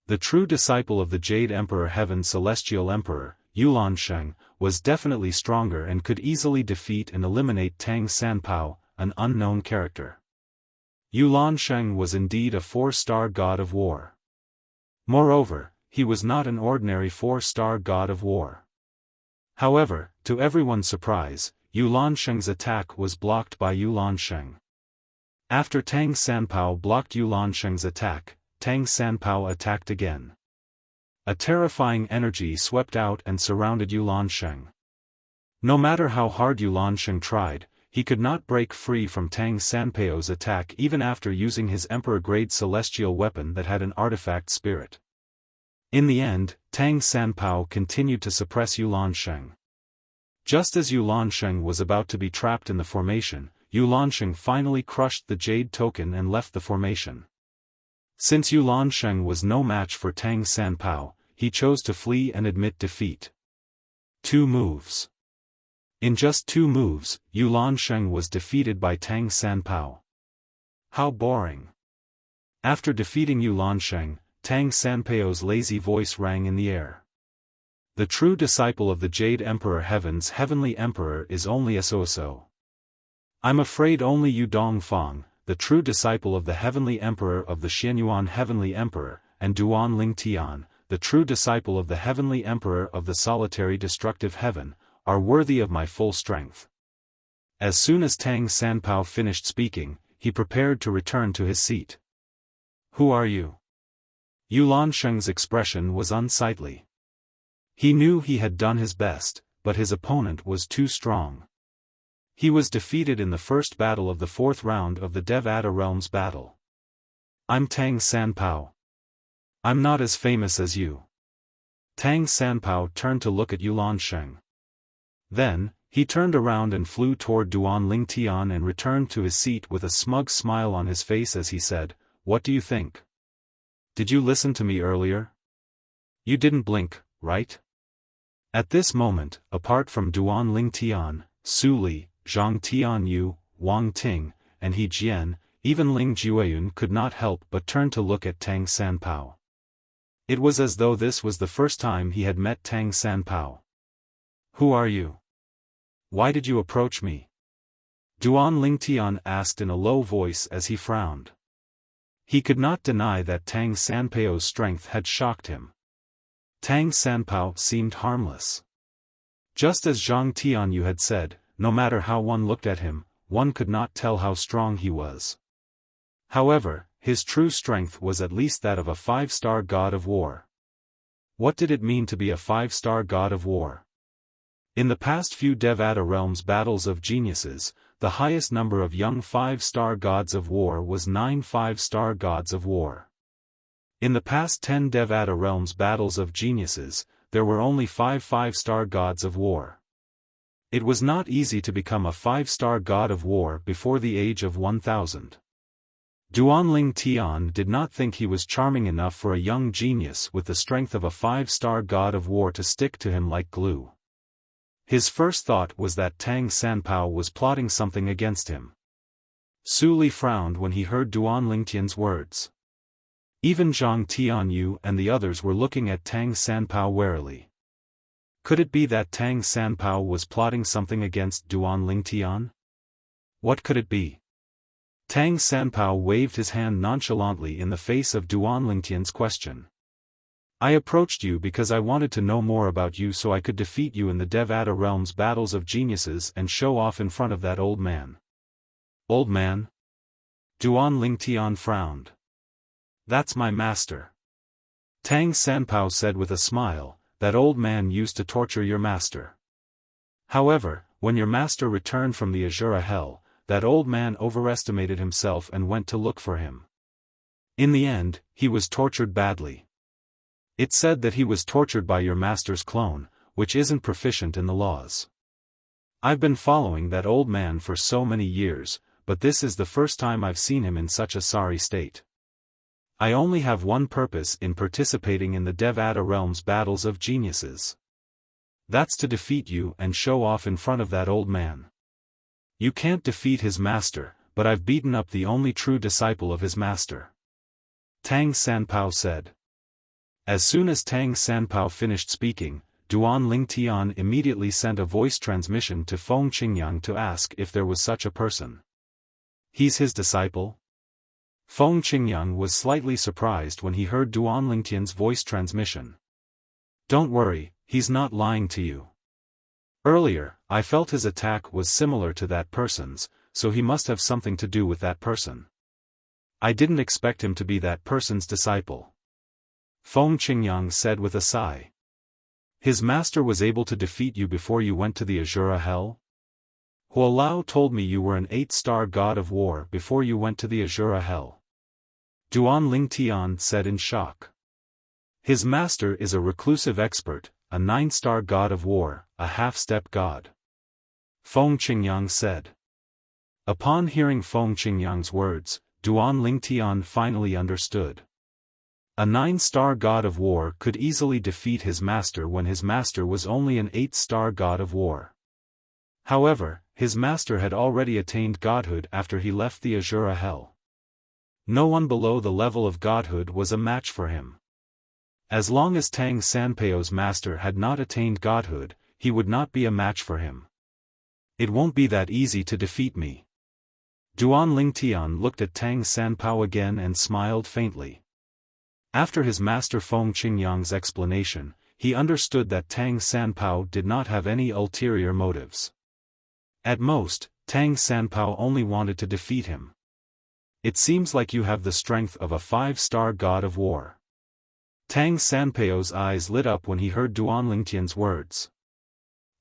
The true disciple of the Jade Emperor Heaven Celestial Emperor, Yu Lansheng, was definitely stronger and could easily defeat and eliminate Tang Sanpao, an unknown character. Yu Lansheng was indeed a 4-star god of war. Moreover, he was not an ordinary 4-star god of war. However, to everyone's surprise, Yu Lansheng's attack was blocked by Yu Lansheng. After Tang Sanpao blocked Yu Lansheng's attack, Tang Sanpao attacked again. A terrifying energy swept out and surrounded Yu Lansheng. No matter how hard Yu Lansheng tried, he could not break free from Tang Sanpao's attack even after using his Emperor-grade celestial weapon that had an artifact spirit. In the end, Tang Sanpao continued to suppress Yu Lansheng. Just as Yu Lansheng was about to be trapped in the formation, Yu Lansheng finally crushed the jade token and left the formation. Since Yu Lansheng was no match for Tang Sanpao, he chose to flee and admit defeat. 2 moves. In just 2 moves, Yu Lansheng was defeated by Tang Sanpao. How boring. After defeating Yu Lansheng, Tang Sanpao's lazy voice rang in the air. The true disciple of the Jade Emperor Heaven's Heavenly Emperor is only a so-so. I'm afraid only Yu Dongfang, the true disciple of the Heavenly Emperor of the Xianyuan Heavenly Emperor, and Duan Lingtian, the true disciple of the Heavenly Emperor of the Solitary Destructive Heaven, are worthy of my full strength. As soon as Tang Sanpao finished speaking, he prepared to return to his seat. Who are you? Yu Lansheng's expression was unsightly. He knew he had done his best, but his opponent was too strong. He was defeated in the first battle of the fourth round of the Devata Realms battle. I'm Tang Sanpao. I'm not as famous as you. Tang Sanpao turned to look at Yu Lansheng. Then, he turned around and flew toward Duan Lingtian and returned to his seat with a smug smile on his face as he said, "What do you think? Did you listen to me earlier? You didn't blink, right?" At this moment, apart from Duan Lingtian, Su Li, Zhang Tianyu, Wang Ting, and He Jian, even Ling Jueyun could not help but turn to look at Tang Sanpao. It was as though this was the first time he had met Tang Sanpao. Who are you? Why did you approach me? Duan Lingtian asked in a low voice as he frowned. He could not deny that Tang Sanpao's strength had shocked him. Tang Sanpao seemed harmless. Just as Zhang Tianyu had said, no matter how one looked at him, one could not tell how strong he was. However, his true strength was at least that of a 5-star god of war. What did it mean to be a 5-star god of war? In the past few Devata Realms battles of geniuses, the highest number of young 5-star gods of war was 9 5-star gods of war. In the past 10 Devata Realms battles of geniuses, there were only 5 5-star gods of war. It was not easy to become a 5-star god of war before the age of 1000. Duan Lingtian did not think he was charming enough for a young genius with the strength of a 5-star god of war to stick to him like glue. His first thought was that Tang Sanpao was plotting something against him. Su Li frowned when he heard Duan Lingtian's words. Even Zhang Tianyu and the others were looking at Tang Sanpao warily. Could it be that Tang Sanpao was plotting something against Duan Lingtian? What could it be? Tang Sanpao waved his hand nonchalantly in the face of Duan Lingtian's question. I approached you because I wanted to know more about you so I could defeat you in the Devata Realms battles of geniuses and show off in front of that old man. Old man? Duan Lingtian frowned. That's my master. Tang Sanpao said with a smile, that old man used to torture your master. However, when your master returned from the Azura Hell, that old man overestimated himself and went to look for him. In the end, he was tortured badly. It said that he was tortured by your master's clone, which isn't proficient in the laws. I've been following that old man for so many years, but this is the first time I've seen him in such a sorry state. I only have one purpose in participating in the Devata Realms battles of geniuses. That's to defeat you and show off in front of that old man. You can't defeat his master, but I've beaten up the only true disciple of his master. Tang Sanpao said. As soon as Tang Sanpao finished speaking, Duan Lingtian immediately sent a voice transmission to Feng Qingyang to ask if there was such a person. He's his disciple? Feng Qingyang was slightly surprised when he heard Duan Lingtian's voice transmission. Don't worry, he's not lying to you. Earlier, I felt his attack was similar to that person's, so he must have something to do with that person. I didn't expect him to be that person's disciple. Feng Qingyang said with a sigh. His master was able to defeat you before you went to the Azura Hell? Huolao told me you were an 8-star god of war before you went to the Azura Hell. Duan Lingtian said in shock. His master is a reclusive expert, a 9-star god of war, a half-step god. Feng Qingyang said. Upon hearing Feng Qingyang's words, Duan Lingtian finally understood. A 9-star god of war could easily defeat his master when his master was only an 8-star god of war. However, his master had already attained godhood after he left the Azura Hell. No one below the level of godhood was a match for him. As long as Tang Sanpao's master had not attained godhood, he would not be a match for him. It won't be that easy to defeat me. Duan Lingtian looked at Tang Sanpao again and smiled faintly. After his master Feng Qingyang's explanation, he understood that Tang Sanpao did not have any ulterior motives. At most, Tang Sanpao only wanted to defeat him. It seems like you have the strength of a 5-star god of war. Tang Sanpao's eyes lit up when he heard Duan Lingtian's words.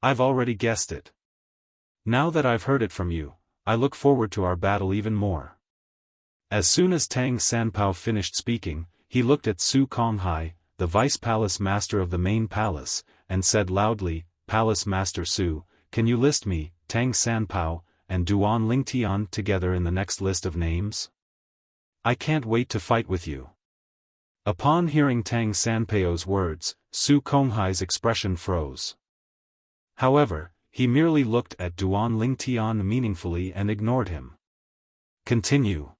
I've already guessed it. Now that I've heard it from you, I look forward to our battle even more. As soon as Tang Sanpao finished speaking, he looked at Su Konghai, the vice palace master of the main palace, and said loudly, Palace Master Su, can you list me, Tang Sanpao, and Duan Lingtian together in the next list of names? I can't wait to fight with you. Upon hearing Tang Sanpao's words, Su Konghai's expression froze. However, he merely looked at Duan Lingtian meaningfully and ignored him. Continue.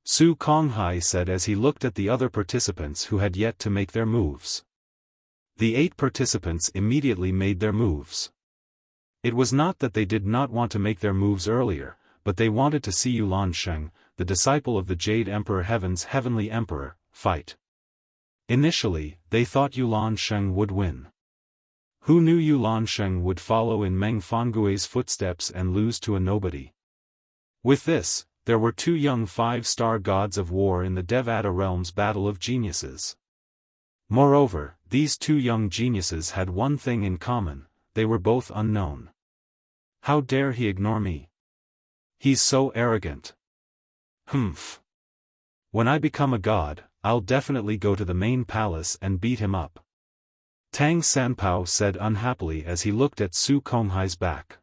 Su Konghai said as he looked at the other participants who had yet to make their moves. The 8 participants immediately made their moves. It was not that they did not want to make their moves earlier, but they wanted to see Yulan Sheng, the disciple of the Jade Emperor Heaven's Heavenly Emperor, fight. Initially, they thought Yulan Sheng would win. Who knew Yulan Sheng would follow in Meng Fangui's footsteps and lose to a nobody? With this, there were 2 young 5-star gods of war in the Devata realm's battle of geniuses. Moreover, these 2 young geniuses had one thing in common, they were both unknown. How dare he ignore me? He's so arrogant. Humph. When I become a god, I'll definitely go to the main palace and beat him up. Tang Sanpao said unhappily as he looked at Su Konghai's back.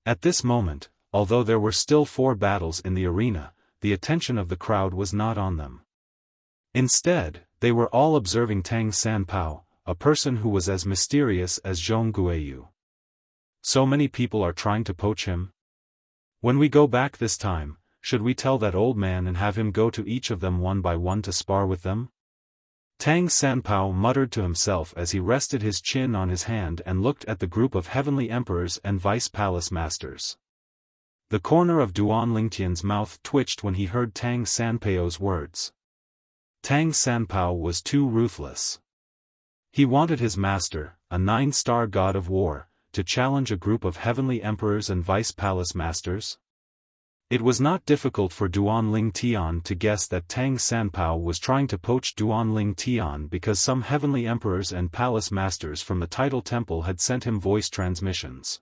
At this moment, although there were still 4 battles in the arena, the attention of the crowd was not on them. Instead, they were all observing Tang Sanpao, a person who was as mysterious as Zhong Guiyu. So many people are trying to poach him? When we go back this time, should we tell that old man and have him go to each of them one by one to spar with them? Tang Sanpao muttered to himself as he rested his chin on his hand and looked at the group of heavenly emperors and vice palace masters. The corner of Duan Lingtian's mouth twitched when he heard Tang Sanpao's words. Tang Sanpao was too ruthless. He wanted his master, a 9-star god of war, to challenge a group of heavenly emperors and vice palace masters? It was not difficult for Duan Lingtian to guess that Tang Sanpao was trying to poach Duan Lingtian because some heavenly emperors and palace masters from the Tidal Temple had sent him voice transmissions.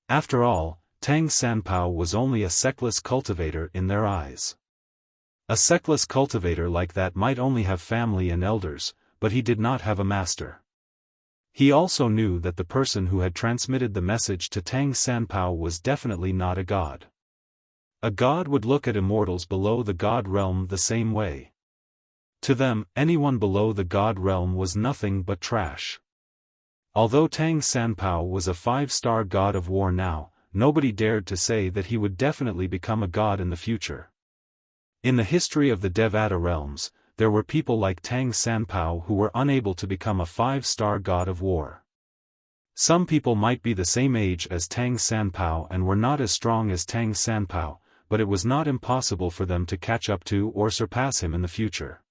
After all, Tang Sanpao was only a sectless cultivator in their eyes. A sectless cultivator like that might only have family and elders, but he did not have a master. He also knew that the person who had transmitted the message to Tang Sanpao was definitely not a god. A god would look at immortals below the god realm the same way. To them, anyone below the god realm was nothing but trash. Although Tang Sanpao was a 5-star god of war now, nobody dared to say that he would definitely become a god in the future. In the history of the Devata realms, there were people like Tang Sanpao who were unable to become a 5-star god of war. Some people might be the same age as Tang Sanpao and were not as strong as Tang Sanpao, but it was not impossible for them to catch up to or surpass him in the future.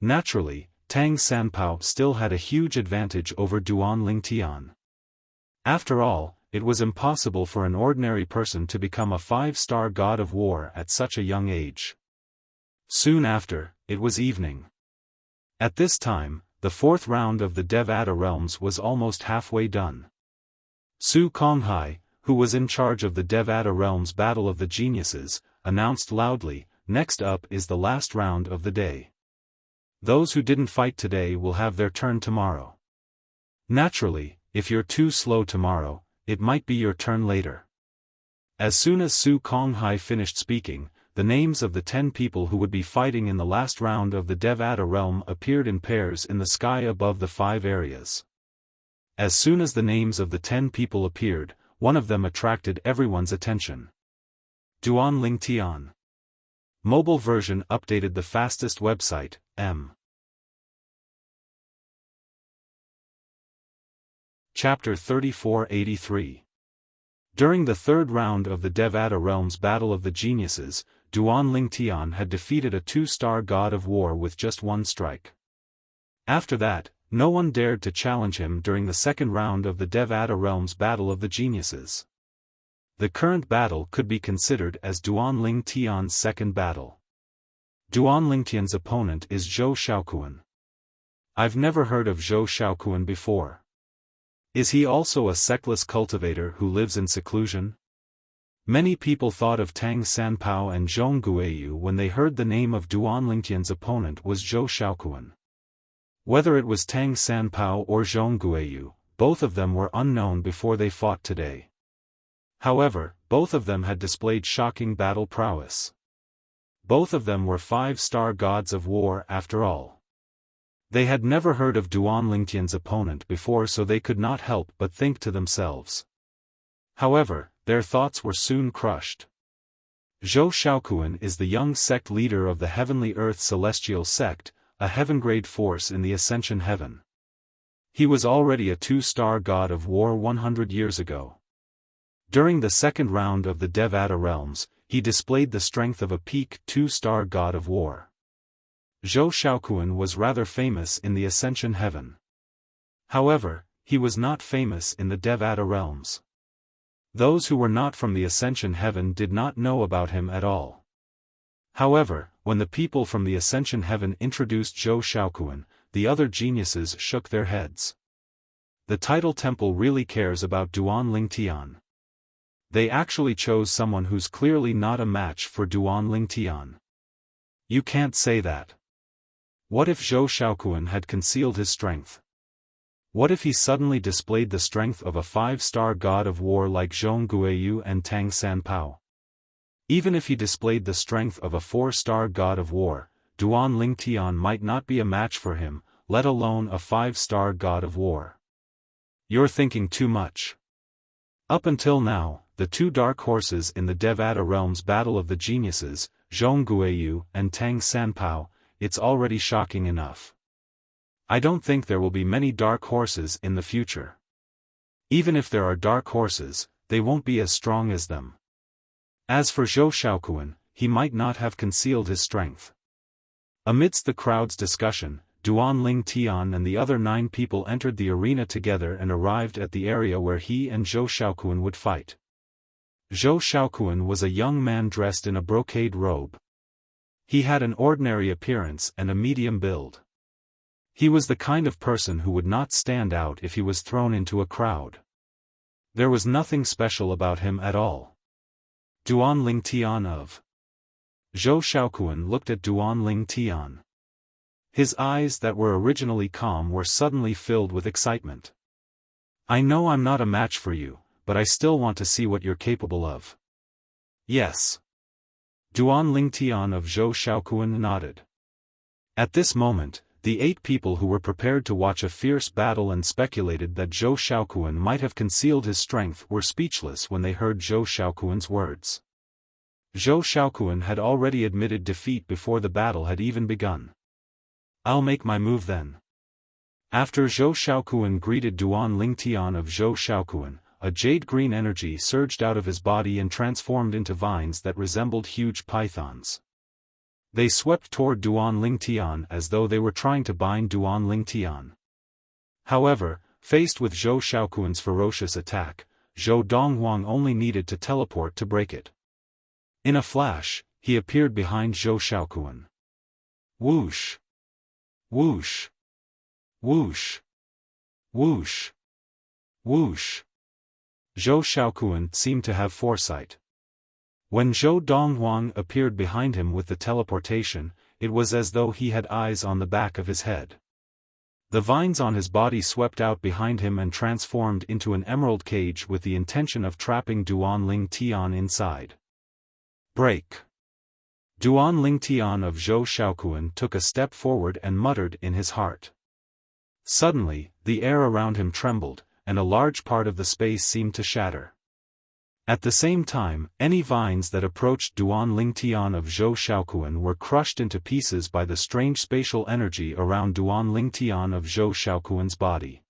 Naturally, Tang Sanpao still had a huge advantage over Duan Lingtian. After all, it was impossible for an ordinary person to become a 5-star god of war at such a young age. Soon after, it was evening. At this time, the 4th round of the Devata realms was almost halfway done. Su Konghai, who was in charge of the Devata realms battle of the geniuses, announced loudly, "Next up is the last round of the day. Those who didn't fight today will have their turn tomorrow. Naturally, if you're too slow tomorrow, it might be your turn later." As soon as Su Konghai finished speaking, the names of the 10 people who would be fighting in the last round of the Devata realm appeared in pairs in the sky above the 5 areas. As soon as the names of the 10 people appeared, one of them attracted everyone's attention. Duan Lingtian. Mobile version updated the fastest website, Chapter 3483. During the third round of the Devata Realms Battle of the Geniuses, Duan Lingtian had defeated a two-star god of war with just one strike. After that, no one dared to challenge him during the second round of the Devata Realms Battle of the Geniuses. The current battle could be considered as Duan Lingtian's second battle. Duan Lingtian's opponent is Zhou Xiaoquan. I've never heard of Zhou Xiaoquan before. Is he also a sectless cultivator who lives in seclusion? Many people thought of Tang Sanpao and Zhong Guiyu when they heard the name of Duan Lingtian's opponent was Zhou Xiaoquan. Whether it was Tang Sanpao or Zhong Guiyu, both of them were unknown before they fought today. However, both of them had displayed shocking battle prowess. Both of them were five-star gods of war after all. They had never heard of Duan Lingtian's opponent before, so they could not help but think to themselves. However, their thoughts were soon crushed. Zhou Xiaoquan is the young sect leader of the Heavenly Earth Celestial Sect, a heaven-grade force in the Ascension Heaven. He was already a two-star god of war 100 years ago. During the second round of the Devata Realms, he displayed the strength of a peak two-star god of war. Zhou Xiaoquan was rather famous in the Ascension Heaven. However, he was not famous in the Devata Realms. Those who were not from the Ascension Heaven did not know about him at all. However, when the people from the Ascension Heaven introduced Zhou Xiaoquan, the other geniuses shook their heads. The Title Temple really cares about Duan Lingtian. They actually chose someone who's clearly not a match for Duan Lingtian. You can't say that. What if Zhou Xiaoquan had concealed his strength? What if he suddenly displayed the strength of a five-star god of war like Zhong Guiyu and Tang Sanpao? Even if he displayed the strength of a four-star god of war, Duan Lingtian might not be a match for him, let alone a five-star god of war. You're thinking too much. Up until now, the two dark horses in the Devata Realms Battle of the Geniuses, Zhong Guiyu and Tang Sanpao, it's already shocking enough. I don't think there will be many dark horses in the future. Even if there are dark horses, they won't be as strong as them. As for Zhou Xiaoquan, he might not have concealed his strength. Amidst the crowd's discussion, Duan Lingtian and the other 9 people entered the arena together and arrived at the area where he and Zhou Xiaoquan would fight. Zhou Xiaoquan was a young man dressed in a brocade robe. He had an ordinary appearance and a medium build. He was the kind of person who would not stand out if he was thrown into a crowd. There was nothing special about him at all. Duan Lingtian of Zhou Xiaoquan looked at Duan Lingtian. His eyes that were originally calm were suddenly filled with excitement. I know I'm not a match for you, but I still want to see what you're capable of. Yes. Duan Lingtian of Zhou Xiaoquan nodded. At this moment, the 8 people who were prepared to watch a fierce battle and speculated that Zhou Xiaoquan might have concealed his strength were speechless when they heard Zhou Xiaoquan's words. Zhou Xiaoquan had already admitted defeat before the battle had even begun. I'll make my move then. After Zhou Xiaoquan greeted Duan Lingtian of Zhou Xiaoquan, a jade-green energy surged out of his body and transformed into vines that resembled huge pythons. They swept toward Duan Lingtian as though they were trying to bind Duan Lingtian. However, faced with Zhou Xiaoquan's ferocious attack, Zhou Donghuang only needed to teleport to break it. In a flash, he appeared behind Zhou Xiaoquan. Whoosh! Whoosh! Whoosh! Whoosh! Whoosh! Zhou Xiaoquan seemed to have foresight. When Zhou Donghuang appeared behind him with the teleportation, it was as though he had eyes on the back of his head. The vines on his body swept out behind him and transformed into an emerald cage with the intention of trapping Duan Lingtian inside. Break! Duan Lingtian of Zhou Xiaoquan took a step forward and muttered in his heart. Suddenly, the air around him trembled, and a large part of the space seemed to shatter. At the same time, any vines that approached Duan Lingtian of Zhou Xiaoquan were crushed into pieces by the strange spatial energy around Duan Lingtian of Zhou Xiaoquan's body.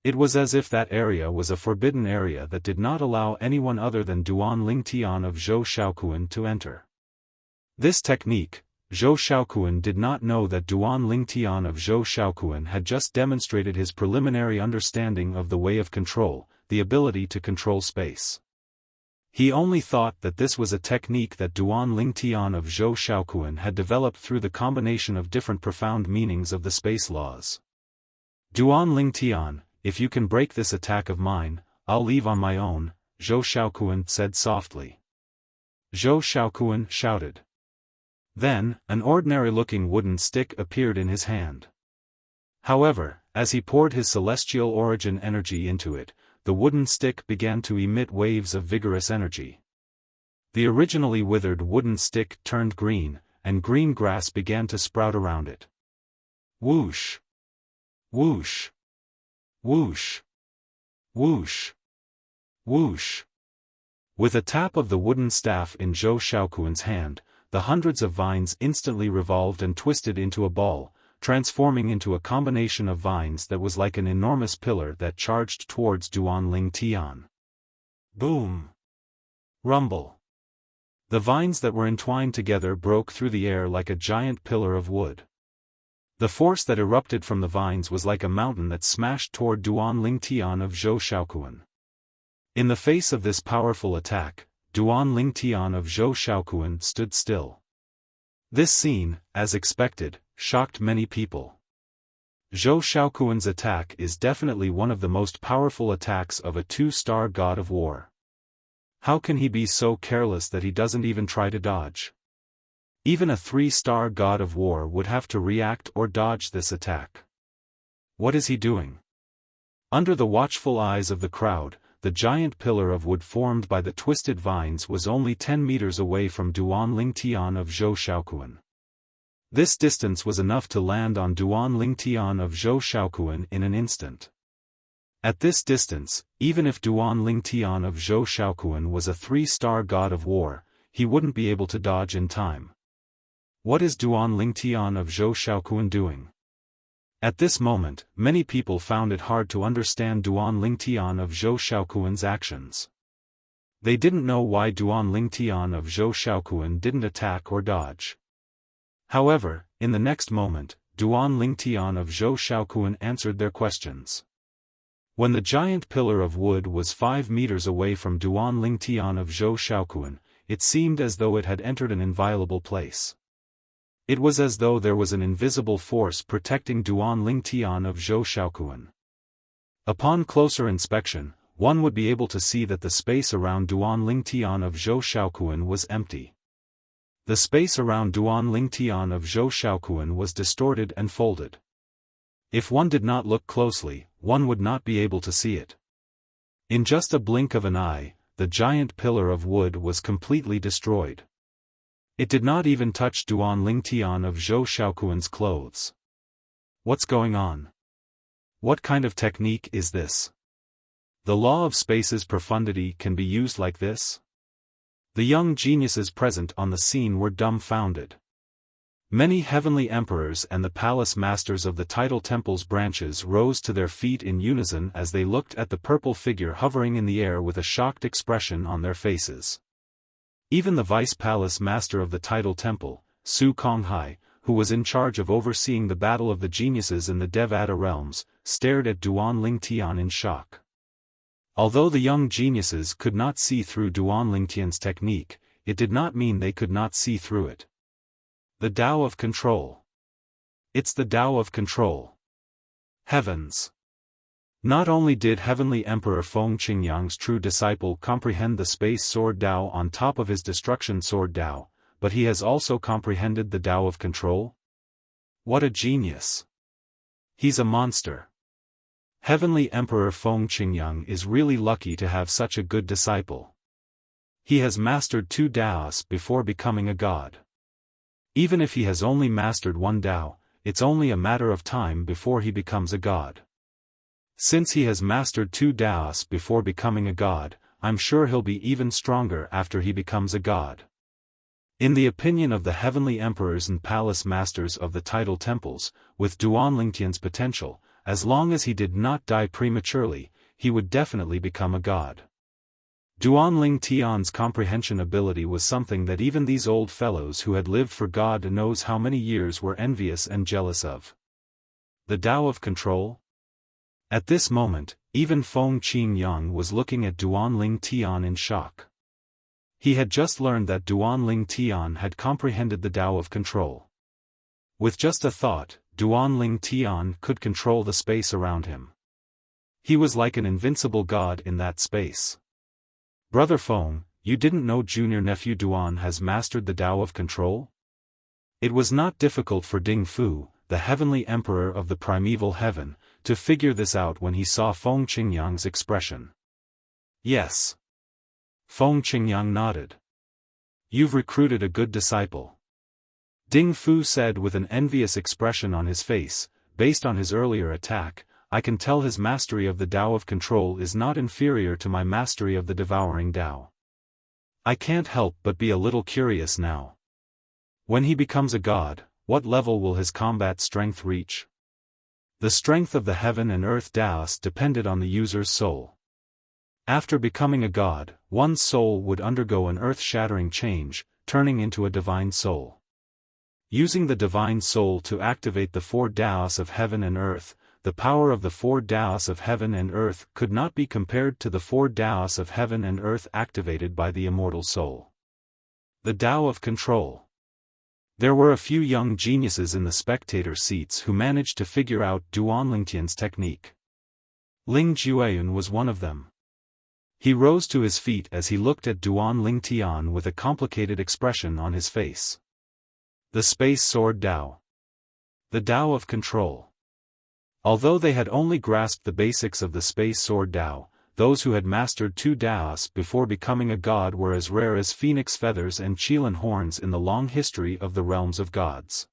It was as if that area was a forbidden area that did not allow anyone other than Duan Lingtian of Zhou Shaoquan to enter. This technique, Zhou Shaoquan did not know that Duan Lingtian of Zhou Shaoquan had just demonstrated his preliminary understanding of the way of control, the ability to control space. He only thought that this was a technique that Duan Lingtian of Zhou Shaoquan had developed through the combination of different profound meanings of the space laws. Duan Lingtian, if you can break this attack of mine, I'll leave on my own, Zhou Shaoquan said softly. Zhou Shaoquan shouted. Then, an ordinary-looking wooden stick appeared in his hand. However, as he poured his celestial origin energy into it, the wooden stick began to emit waves of vigorous energy. The originally withered wooden stick turned green, and green grass began to sprout around it. Whoosh! Whoosh! Whoosh! Whoosh! Whoosh! With a tap of the wooden staff in Zhou Shaoquan's hand, the hundreds of vines instantly revolved and twisted into a ball, transforming into a combination of vines that was like an enormous pillar that charged towards Duan Lingtian. Boom! Rumble! The vines that were entwined together broke through the air like a giant pillar of wood. The force that erupted from the vines was like a mountain that smashed toward Duan Lingtian of Zhou Shaoquan. In the face of this powerful attack, Duan Lingtian of Zhou Shaoquan stood still. This scene, as expected, shocked many people. Zhou Shaoquan's attack is definitely one of the most powerful attacks of a two-star god of war. How can he be so careless that he doesn't even try to dodge? Even a three-star god of war would have to react or dodge this attack. What is he doing? Under the watchful eyes of the crowd, the giant pillar of wood formed by the twisted vines was only 10 meters away from Duan Lingtian of Zhou Shaoquan. This distance was enough to land on Duan Lingtian of Zhou Shaoquan in an instant. At this distance, even if Duan Lingtian of Zhou Shaoquan was a three-star god of war, he wouldn't be able to dodge in time. What is Duan Lingtian of Zhou Shaoquan doing? At this moment, many people found it hard to understand Duan Lingtian of Zhou Shaoquan's actions. They didn't know why Duan Lingtian of Zhou Shaoquan didn't attack or dodge. However, in the next moment, Duan Lingtian of Zhou Shaoquan answered their questions. When the giant pillar of wood was 5 meters away from Duan Lingtian of Zhou Shaoquan, it seemed as though it had entered an inviolable place. It was as though there was an invisible force protecting Duan Lingtian of Zhou Shaoquan. Upon closer inspection, one would be able to see that the space around Duan Lingtian of Zhou Shaoquan was empty. The space around Duan Lingtian of Zhou Shaoquan was distorted and folded. If one did not look closely, one would not be able to see it. In just a blink of an eye, the giant pillar of wood was completely destroyed. It did not even touch Duan Lingtian of Zhou Shaoquan's clothes. What's going on? What kind of technique is this? The law of space's profundity can be used like this? The young geniuses present on the scene were dumbfounded. Many heavenly emperors and the palace masters of the tidal temple's branches rose to their feet in unison as they looked at the purple figure hovering in the air with a shocked expression on their faces. Even the vice-palace master of the tidal temple, Su Konghai, who was in charge of overseeing the battle of the geniuses in the Devata realms, stared at Duan Lingtian in shock. Although the young geniuses could not see through Duan Lingtian's technique, it did not mean they could not see through it. The Tao of Control. It's the Tao of Control. Heavens! Not only did Heavenly Emperor Feng Qingyang's true disciple comprehend the Space Sword Tao on top of his Destruction Sword Tao, but he has also comprehended the Tao of Control? What a genius! He's a monster. Heavenly Emperor Feng Qingyang is really lucky to have such a good disciple. He has mastered 2 Taos before becoming a god. Even if he has only mastered 1 Tao, it's only a matter of time before he becomes a god. Since he has mastered 2 Taos before becoming a god, I'm sure he'll be even stronger after he becomes a god. In the opinion of the heavenly emperors and palace masters of the tidal temples, with Duan Lingtian's potential, as long as he did not die prematurely, he would definitely become a god. Duanling Tian's comprehension ability was something that even these old fellows who had lived for God knows how many years were envious and jealous of. The Tao of Control? At this moment, even Feng Qingyang was looking at Duanling Tian in shock. He had just learned that Duanling Tian had comprehended the Tao of Control. With just a thought, Duanling Tian could control the space around him. He was like an invincible god in that space. Brother Feng, you didn't know junior nephew Duan has mastered the Tao of Control? It was not difficult for Ding Fu, the heavenly emperor of the primeval heaven, to figure this out when he saw Feng Qingyang's expression. Yes. Feng Qingyang nodded. You've recruited a good disciple. Ding Fu said with an envious expression on his face. Based on his earlier attack, I can tell his mastery of the Tao of Control is not inferior to my mastery of the devouring Tao. I can't help but be a little curious now. When he becomes a god, what level will his combat strength reach? The strength of the heaven and earth Taoists depended on the user's soul. After becoming a god, one's soul would undergo an earth-shattering change, turning into a divine soul. Using the divine soul to activate the four Taoists of heaven and earth, the power of the four Taoists of heaven and earth could not be compared to the four Taoists of heaven and earth activated by the immortal soul. The Tao of Control. There were a few young geniuses in the spectator seats who managed to figure out Duanling Tian's technique. Ling Jueyun was one of them. He rose to his feet as he looked at Duanling Tian with a complicated expression on his face. The Space Sword Tao. The Tao of Control. Although they had only grasped the basics of the Space Sword Tao, those who had mastered two Taoists before becoming a god were as rare as phoenix feathers and qilin horns in the long history of the realms of gods.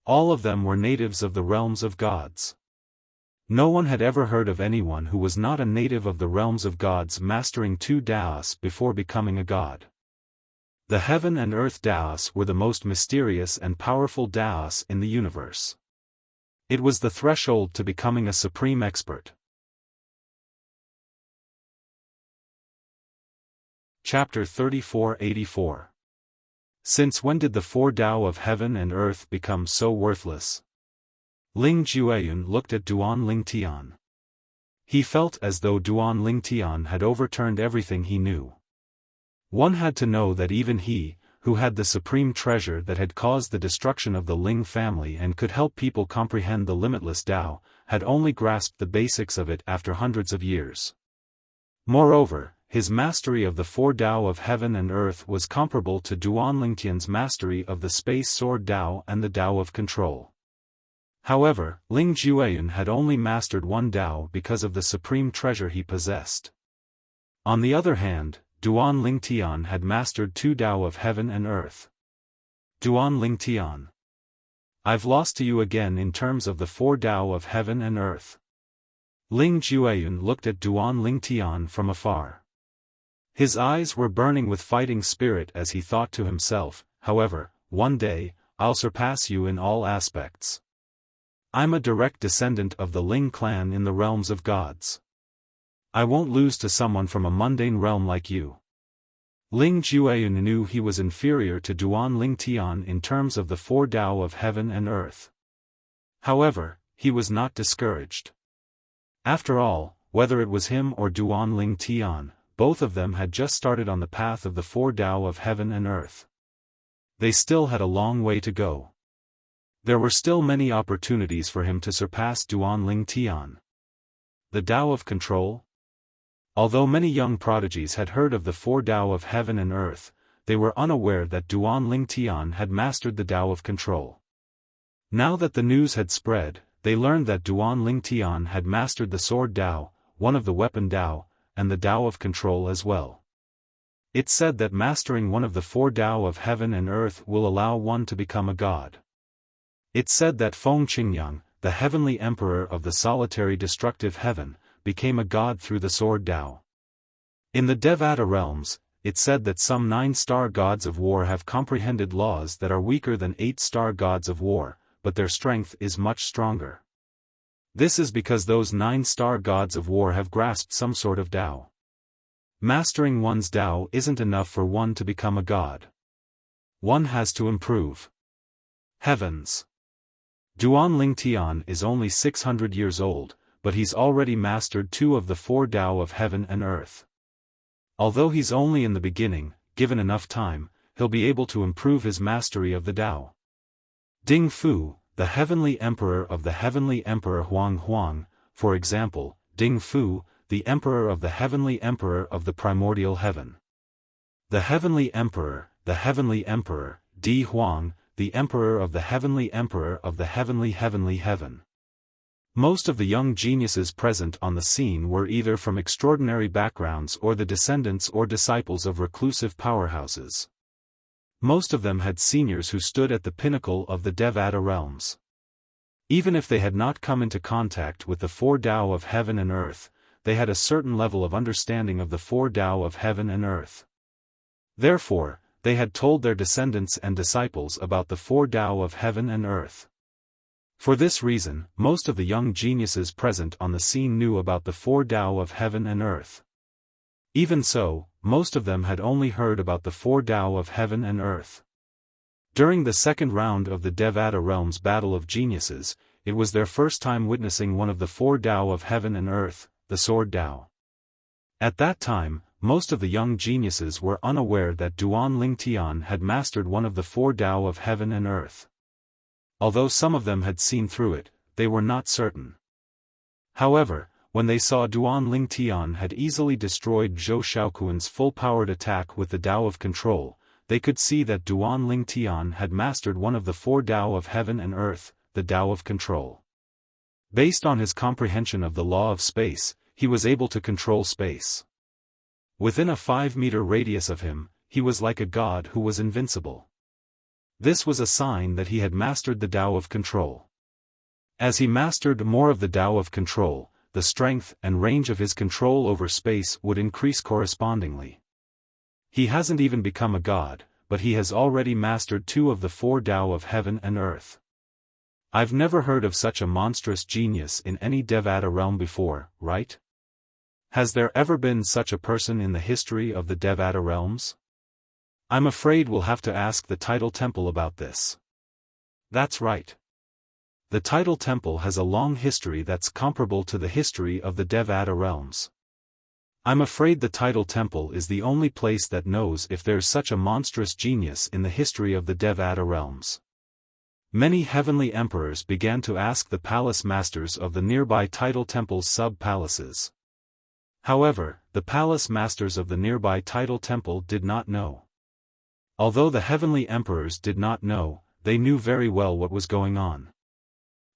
All of them were natives of the realms of gods. No one had ever heard of anyone who was not a native of the realms of gods mastering two Taoists before becoming a god. The heaven and earth Taoists were the most mysterious and powerful Taoists in the universe. It was the threshold to becoming a supreme expert. Chapter 3484. Since when did the four Tao of heaven and earth become so worthless? Ling Jueyun looked at Duanling Tian. He felt as though Duanling Tian had overturned everything he knew. One had to know that even he, who had the supreme treasure that had caused the destruction of the Ling family and could help people comprehend the limitless Tao, had only grasped the basics of it after hundreds of years. Moreover, his mastery of the four Tao of heaven and earth was comparable to Duanling Tian's mastery of the Space Sword Tao and the Tao of Control. However, Ling Jueyun had only mastered one Tao because of the supreme treasure he possessed. On the other hand, Duanling Tian had mastered two Tao of heaven and earth. Duanling Tian. I've lost to you again in terms of the four Tao of heaven and earth. Ling Jueyun looked at Duanling Tian from afar. His eyes were burning with fighting spirit as he thought to himself, however, one day, I'll surpass you in all aspects. I'm a direct descendant of the Ling clan in the realms of gods. I won't lose to someone from a mundane realm like you. Ling Jueyun knew he was inferior to Duanling Tian in terms of the four Tao of heaven and earth. However, he was not discouraged. After all, whether it was him or Duanling Tian, both of them had just started on the path of the four Tao of heaven and earth. They still had a long way to go. There were still many opportunities for him to surpass Duanling Tian. The Tao of Control? Although many young prodigies had heard of the four Tao of heaven and earth, they were unaware that Duanling Tian had mastered the Tao of Control. Now that the news had spread, they learned that Duanling Tian had mastered the Sword Tao, one of the Weapon Tao, and the Tao of Control as well. It said that mastering one of the four Tao of heaven and earth will allow one to become a god. It said that Feng Qingyang, the heavenly emperor of the solitary destructive heaven, became a god through the Sword Tao. In the Devata realms, it said that some 9-star gods of war have comprehended laws that are weaker than 8-star gods of war, but their strength is much stronger. This is because those 9-star gods of war have grasped some sort of Tao. Mastering one's Tao isn't enough for one to become a god. One has to improve. Heavens! Duan Tian is only 600 years old, but he's already mastered 2 of the 4 Tao of heaven and earth. Although he's only in the beginning, given enough time, he'll be able to improve his mastery of the Tao. Ding Fu, the heavenly emperor of the heavenly emperor Huang, for example, Ding Fu, the emperor of the heavenly emperor of the primordial heaven. The heavenly emperor, Di Huang, the emperor of the heavenly emperor of the heavenly heaven. Most of the young geniuses present on the scene were either from extraordinary backgrounds or the descendants or disciples of reclusive powerhouses. Most of them had seniors who stood at the pinnacle of the Devata realms. Even if they had not come into contact with the 4 Tao of heaven and earth, they had a certain level of understanding of the 4 Tao of heaven and earth. Therefore, they had told their descendants and disciples about the 4 Tao of heaven and earth. For this reason, most of the young geniuses present on the scene knew about the 4 Tao of heaven and earth. Even so, most of them had only heard about the 4 Tao of heaven and earth. During the second round of the Devata realms battle of geniuses, it was their first time witnessing one of the 4 Tao of heaven and earth, the Sword Tao. At that time, most of the young geniuses were unaware that Duan Tian had mastered one of the 4 Tao of heaven and earth. Although some of them had seen through it, they were not certain. However, when they saw Duan Tian had easily destroyed Zhou Shaoquan's full-powered attack with the Tao of control, they could see that Duan Tian had mastered one of the 4 Tao of heaven and earth, the Tao of control. Based on his comprehension of the law of space, he was able to control space. Within a 5-meter radius of him, he was like a god who was invincible. This was a sign that he had mastered the Tao of control. As he mastered more of the Tao of control, the strength and range of his control over space would increase correspondingly. He hasn't even become a god, but he has already mastered 2 of the 4 Tao of heaven and earth. I've never heard of such a monstrous genius in any Devata realm before, right? Has there ever been such a person in the history of the Devata realms? I'm afraid we'll have to ask the Tidal Temple about this. That's right. The Tidal Temple has a long history that's comparable to the history of the Devata realms. I'm afraid the Tidal Temple is the only place that knows if there's such a monstrous genius in the history of the Devata realms. Many heavenly emperors began to ask the palace masters of the nearby Tidal Temple's sub-palaces. However, the palace masters of the nearby Tidal Temple did not know. Although the heavenly emperors did not know, they knew very well what was going on.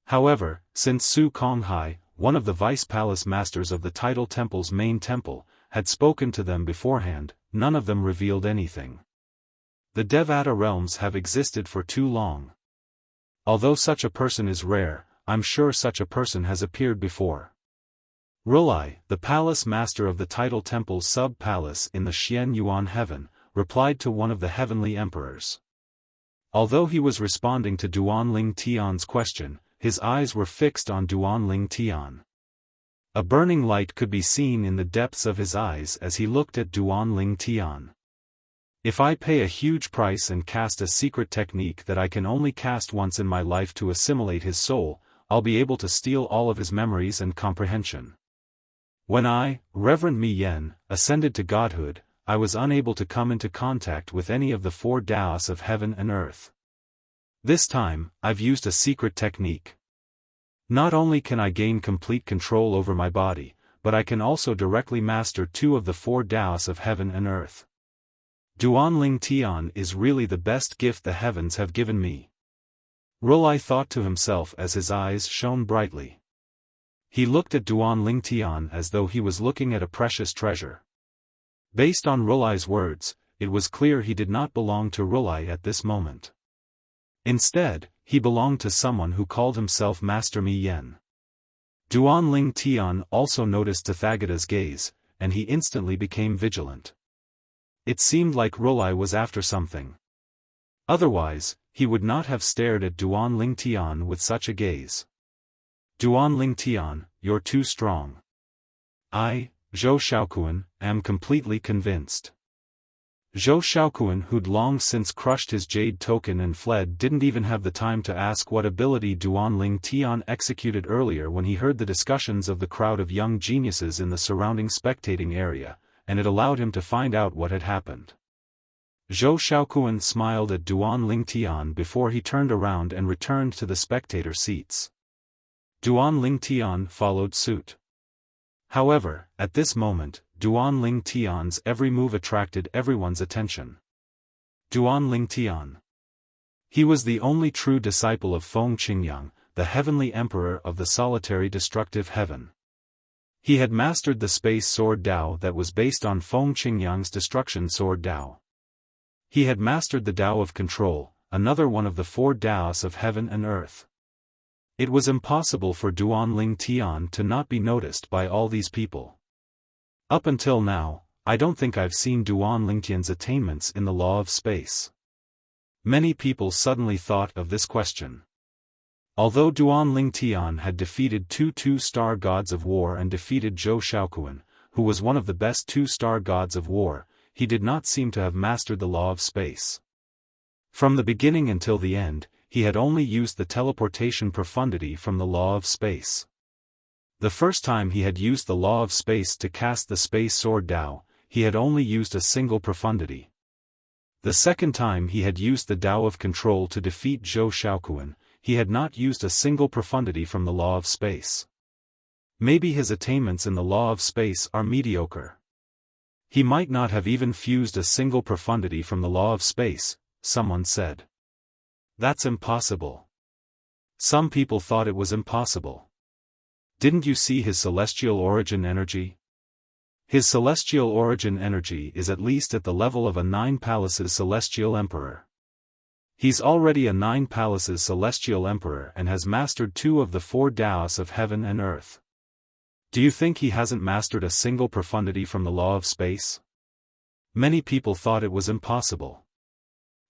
However, since Su Konghai, one of the vice-palace masters of the Tidal Temple's main temple, had spoken to them beforehand, none of them revealed anything. The Devata realms have existed for too long. Although such a person is rare, I'm sure such a person has appeared before. Rulai, the palace master of the Tidal Temple's sub-palace in the Xian Yuan heaven, replied to one of the heavenly emperors. Although he was responding to Duan Tian's question, his eyes were fixed on Duan Tian. A burning light could be seen in the depths of his eyes as he looked at Duan Tian. If I pay a huge price and cast a secret technique that I can only cast once in my life to assimilate his soul, I'll be able to steal all of his memories and comprehension. When I, Reverend Mi Yen, ascended to godhood, I was unable to come into contact with any of the 4 Taos of heaven and earth. This time, I've used a secret technique. Not only can I gain complete control over my body, but I can also directly master 2 of the 4 Taos of heaven and earth. Duan Tian is really the best gift the heavens have given me. Rulai thought to himself as his eyes shone brightly. He looked at Duan Tian as though he was looking at a precious treasure. Based on Rulai's words, it was clear he did not belong to Rulai at this moment. Instead, he belonged to someone who called himself Master Mi Yen. Duan Tian also noticed Tathagata's gaze, and he instantly became vigilant. It seemed like Rulai was after something. Otherwise, he would not have stared at Duan Tian with such a gaze. Duan Ling Tian, you're too strong. I, Zhou Xiaokuan, am completely convinced. Zhou Xiaokuan, who'd long since crushed his jade token and fled, didn't even have the time to ask what ability Duan Ling Tian executed earlier when he heard the discussions of the crowd of young geniuses in the surrounding spectating area, and it allowed him to find out what had happened. Zhou Xiaokuan smiled at Duan Ling Tian before he turned around and returned to the spectator seats. Duan Ling Tian followed suit. However, at this moment, Duan Ling Tian's every move attracted everyone's attention. Duan Ling Tian. He was the only true disciple of Feng Qingyang, the heavenly emperor of the solitary destructive heaven. He had mastered the space sword Dao that was based on Feng Qingyang's destruction sword Dao. He had mastered the Dao of control, another one of the four Daos of heaven and earth. It was impossible for Duan Ling Tian to not be noticed by all these people. Up until now, I don't think I've seen Duan Ling Tian's attainments in the law of space. Many people suddenly thought of this question. Although Duan Ling Tian had defeated two two-star gods of war and defeated Zhou Xiaokuan, who was one of the best two-star gods of war, he did not seem to have mastered the law of space. From the beginning until the end, he had only used the teleportation profundity from the law of space. The first time he had used the law of space to cast the space sword Dao, he had only used a single profundity. The second time he had used the Dao of control to defeat Zhou Xiaokuan, he had not used a single profundity from the law of space. Maybe his attainments in the law of space are mediocre. He might not have even fused a single profundity from the law of space, someone said. That's impossible. Some people thought it was impossible. Didn't you see his celestial origin energy? His celestial origin energy is at least at the level of a 9 palaces celestial emperor. He's already a 9 palaces celestial emperor and has mastered 2 of the 4 Daos of heaven and earth. Do you think he hasn't mastered a single profundity from the law of space? Many people thought it was impossible.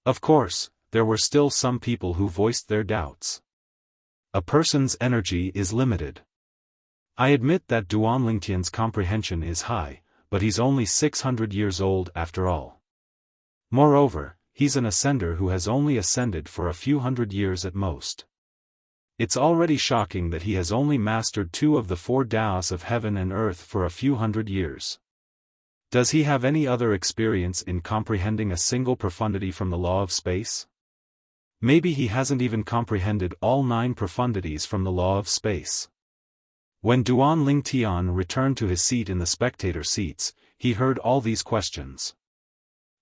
Of course, there were still some people who voiced their doubts. A person's energy is limited. I admit that Duan Ling Tian's comprehension is high, but he's only 600 years old after all. Moreover, he's an ascender who has only ascended for a few hundred years at most. It's already shocking that he has only mastered 2 of the 4 Daos of heaven and earth for a few hundred years. Does he have any other experience in comprehending a single profundity from the law of space? Maybe he hasn't even comprehended all 9 profundities from the law of space. When Duan Ling Tian returned to his seat in the spectator seats, he heard all these questions.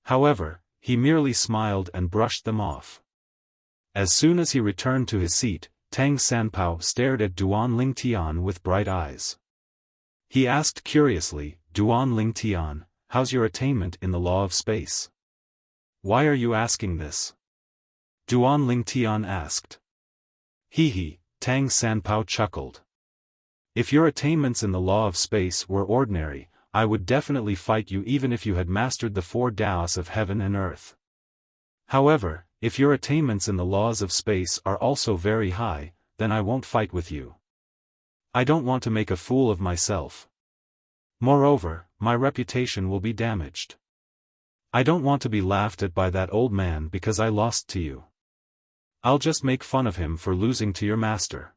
However, he merely smiled and brushed them off. As soon as he returned to his seat, Tang Sanpao stared at Duan Ling Tian with bright eyes. He asked curiously, Duan Ling Tian, how's your attainment in the law of space? Why are you asking this? Duan Ling Tian asked. He, Tang Sanpao chuckled. If your attainments in the law of space were ordinary, I would definitely fight you even if you had mastered the 4 Daos of heaven and earth. However, if your attainments in the laws of space are also very high, then I won't fight with you. I don't want to make a fool of myself. Moreover, my reputation will be damaged. I don't want to be laughed at by that old man because I lost to you. I'll just make fun of him for losing to your master.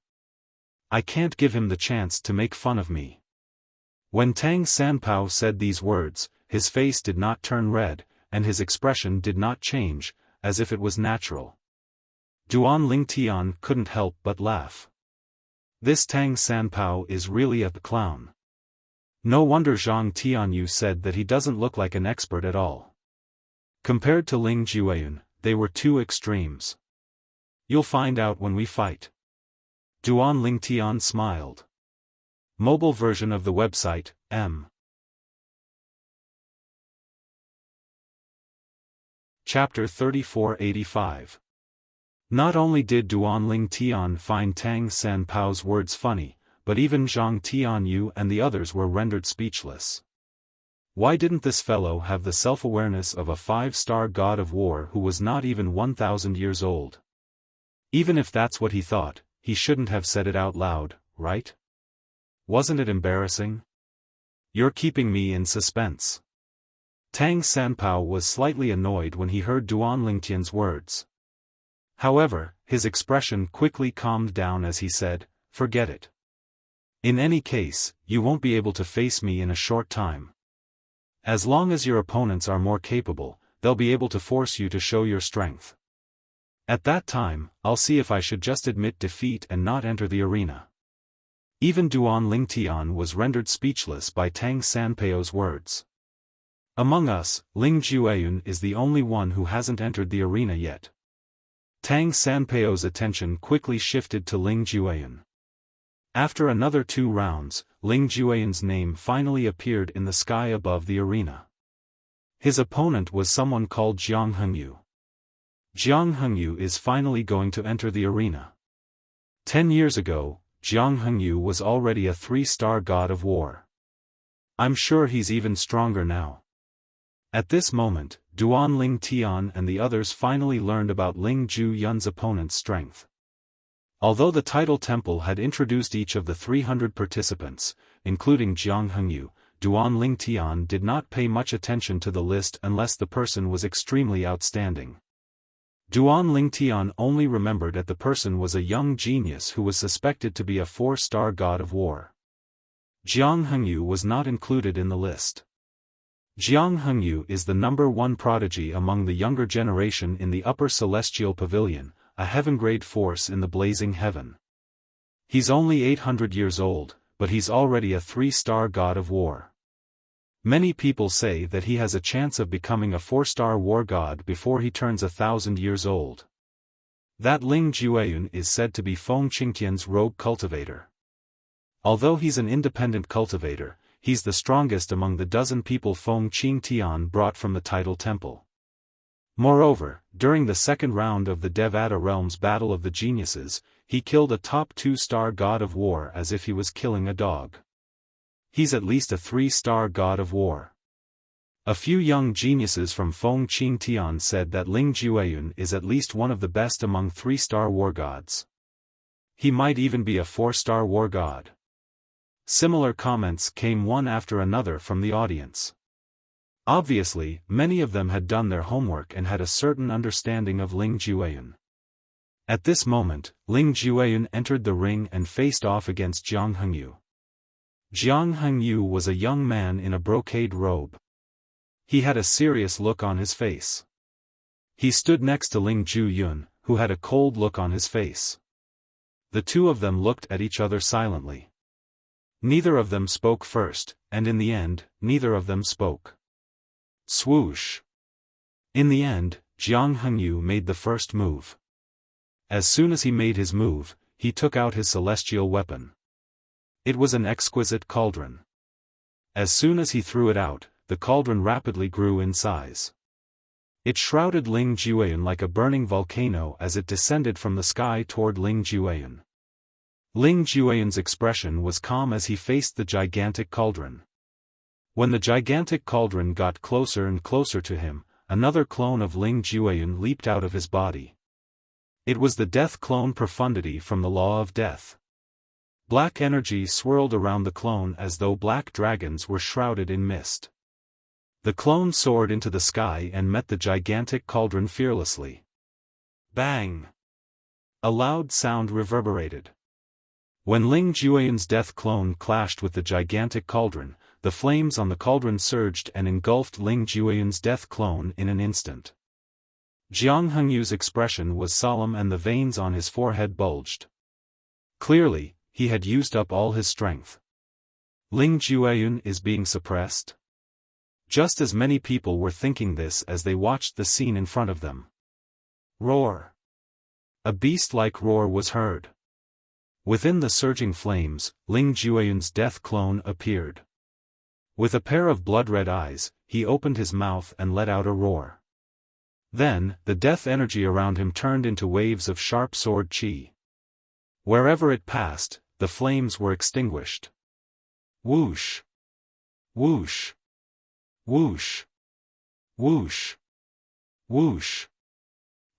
I can't give him the chance to make fun of me. When Tang Sanpao said these words, his face did not turn red, and his expression did not change, as if it was natural. Duan Ling Tian couldn't help but laugh. This Tang Sanpao is really a clown. No wonder Zhang Tianyu said that he doesn't look like an expert at all. Compared to Ling Jueyun, they were 2 extremes. You'll find out when we fight. Duan Ling Tian smiled. Mobile version of the website, M. Chapter 3485. Not only did Duan Ling Tian find Tang Sanpao's words funny, but even Zhang Tianyu and the others were rendered speechless. Why didn't this fellow have the self-awareness of a 5-star god of war who was not even 1,000 years old? Even if that's what he thought, he shouldn't have said it out loud, right? Wasn't it embarrassing? You're keeping me in suspense. Tang Sanpao was slightly annoyed when he heard Duan Lingtian's words. However, his expression quickly calmed down as he said, "Forget it. In any case, you won't be able to face me in a short time. As long as your opponents are more capable, they'll be able to force you to show your strength. At that time, I'll see if I should just admit defeat and not enter the arena." Even Duan Lingtian was rendered speechless by Tang Sanpao's words. Among us, Ling Jueyun is the only one who hasn't entered the arena yet. Tang Sanpao's attention quickly shifted to Ling Jueyun. After another 2 rounds, Ling Jueyun's name finally appeared in the sky above the arena. His opponent was someone called Jiang Hengyu. Jiang Hengyu is finally going to enter the arena. 10 years ago, Jiang Hengyu was already a 3-star god of war. I'm sure he's even stronger now. At this moment, Duan Lingtian and the others finally learned about Ling Jueyun's opponent's strength. Although the title temple had introduced each of the 300 participants, including Jiang Hengyu, Duan Lingtian did not pay much attention to the list unless the person was extremely outstanding. Duan Lingtian only remembered that the person was a young genius who was suspected to be a 4-star god of war. Jiang Hengyu was not included in the list. Jiang Hengyu is the #1 prodigy among the younger generation in the Upper Celestial Pavilion, a heaven-grade force in the blazing heaven. He's only 800 years old, but he's already a 3-star god of war. Many people say that he has a chance of becoming a 4-star war god before he turns 1,000 years old. That Ling Jueyun is said to be Feng Qingtian's rogue cultivator. Although he's an independent cultivator, he's the strongest among the dozen people Feng Qingtian brought from the title temple. Moreover, during the second round of the Devata Realm's Battle of the Geniuses, he killed a top 2-star god of war as if he was killing a dog. He's at least a 3-star god of war. A few young geniuses from Feng Qingtian said that Ling Jueyun is at least one of the best among 3-star war gods. He might even be a 4-star war god. Similar comments came one after another from the audience. Obviously, many of them had done their homework and had a certain understanding of Ling Jueyun. At this moment, Ling Jueyun entered the ring and faced off against Jiang Hengyu. Jiang Hengyu was a young man in a brocade robe. He had a serious look on his face. He stood next to Ling Jueyun, who had a cold look on his face. The two of them looked at each other silently. Neither of them spoke first, and in the end, neither of them spoke. Swoosh! In the end, Jiang Hengyu made the first move. As soon as he made his move, he took out his celestial weapon. It was an exquisite cauldron. As soon as he threw it out, the cauldron rapidly grew in size. It shrouded Ling Jueyun like a burning volcano as it descended from the sky toward Ling Jueyun. Ling Jueyun's expression was calm as he faced the gigantic cauldron. When the gigantic cauldron got closer and closer to him, another clone of Ling Jueyun leaped out of his body. It was the death clone Profundity from the Law of Death. Black energy swirled around the clone as though black dragons were shrouded in mist. The clone soared into the sky and met the gigantic cauldron fearlessly. Bang! A loud sound reverberated. When Ling Jueyun's death clone clashed with the gigantic cauldron, the flames on the cauldron surged and engulfed Ling Jueyun's death clone in an instant. Jiang Hengyu's expression was solemn and the veins on his forehead bulged. Clearly, he had used up all his strength. Ling Jueyun is being suppressed? Just as many people were thinking this as they watched the scene in front of them. Roar! A beast-like roar was heard. Within the surging flames, Ling Jueyun's death clone appeared. With a pair of blood-red eyes, he opened his mouth and let out a roar. Then, the death energy around him turned into waves of sharp sword qi. Wherever it passed, the flames were extinguished. Whoosh! Whoosh! Whoosh! Whoosh! Whoosh!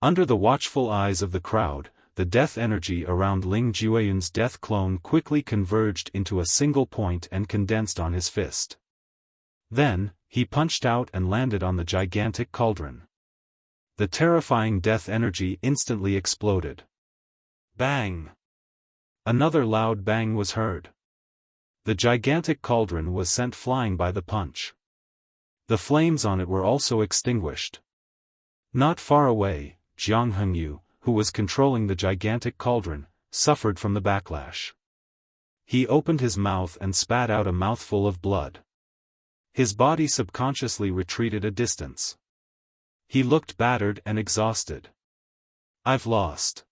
Under the watchful eyes of the crowd, the death energy around Ling Jueyun's death clone quickly converged into a single point and condensed on his fist. Then, he punched out and landed on the gigantic cauldron. The terrifying death energy instantly exploded. Bang! Another loud bang was heard. The gigantic cauldron was sent flying by the punch. The flames on it were also extinguished. Not far away, Jiang Hengyu, who was controlling the gigantic cauldron, suffered from the backlash. He opened his mouth and spat out a mouthful of blood. His body subconsciously retreated a distance. He looked battered and exhausted. "I've lost."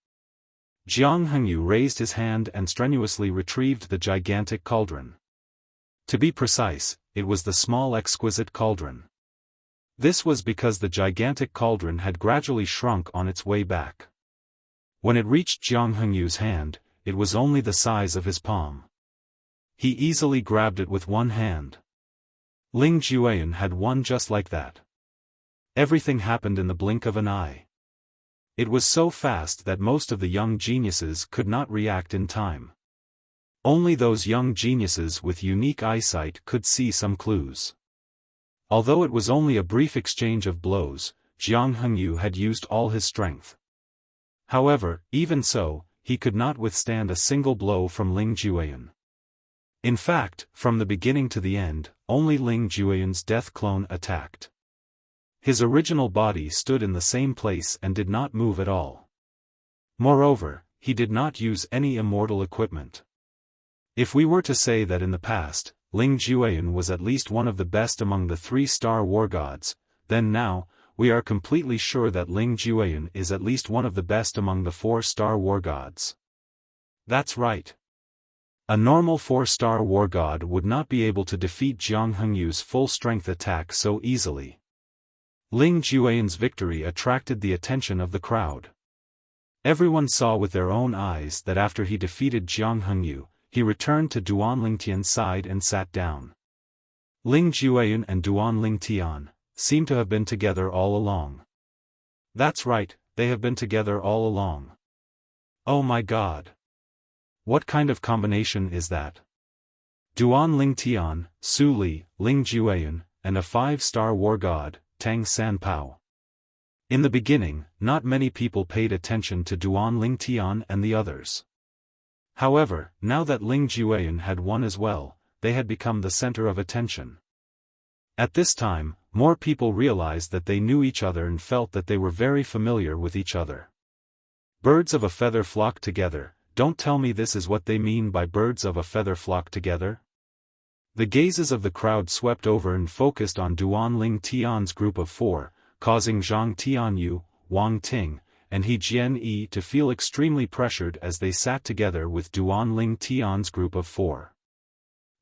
Jiang Hengyu raised his hand and strenuously retrieved the gigantic cauldron. To be precise, it was the small exquisite cauldron. This was because the gigantic cauldron had gradually shrunk on its way back. When it reached Jiang Hengyu's hand, it was only the size of his palm. He easily grabbed it with one hand. Ling Jueyun had one just like that. Everything happened in the blink of an eye. It was so fast that most of the young geniuses could not react in time. Only those young geniuses with unique eyesight could see some clues. Although it was only a brief exchange of blows, Jiang Hengyu had used all his strength. However, even so, he could not withstand a single blow from Ling Jueyun. In fact, from the beginning to the end, only Ling Jueyun's death clone attacked. His original body stood in the same place and did not move at all. Moreover, he did not use any immortal equipment. If we were to say that in the past, Ling Jueyun was at least one of the best among the 3-star war gods, then now, we are completely sure that Ling Jueyun is at least one of the best among the 4-star war gods. That's right. A normal 4-star war god would not be able to defeat Jiang Hengyu's full-strength attack so easily. Ling Jueyun's victory attracted the attention of the crowd. Everyone saw with their own eyes that after he defeated Jiang Hengyu, he returned to Duan Lingtian's side and sat down. Ling Jueyun and Duan Lingtian seem to have been together all along. That's right, they have been together all along. Oh my god! What kind of combination is that? Duan Lingtian, Su Li, Ling Jueyun, and a 5-star war god, Tang Sanpao. In the beginning, not many people paid attention to Duan Lingtian and the others. However, now that Ling Jueyun had won as well, they had become the center of attention. At this time, more people realized that they knew each other and felt that they were very familiar with each other. Birds of a feather flock together. Don't tell me this is what they mean by birds of a feather flock together? The gazes of the crowd swept over and focused on Duan Lingtian's group of 4, causing Zhang Tianyu, Wang Ting, and He Jian-yi to feel extremely pressured as they sat together with Duan Lingtian's group of 4.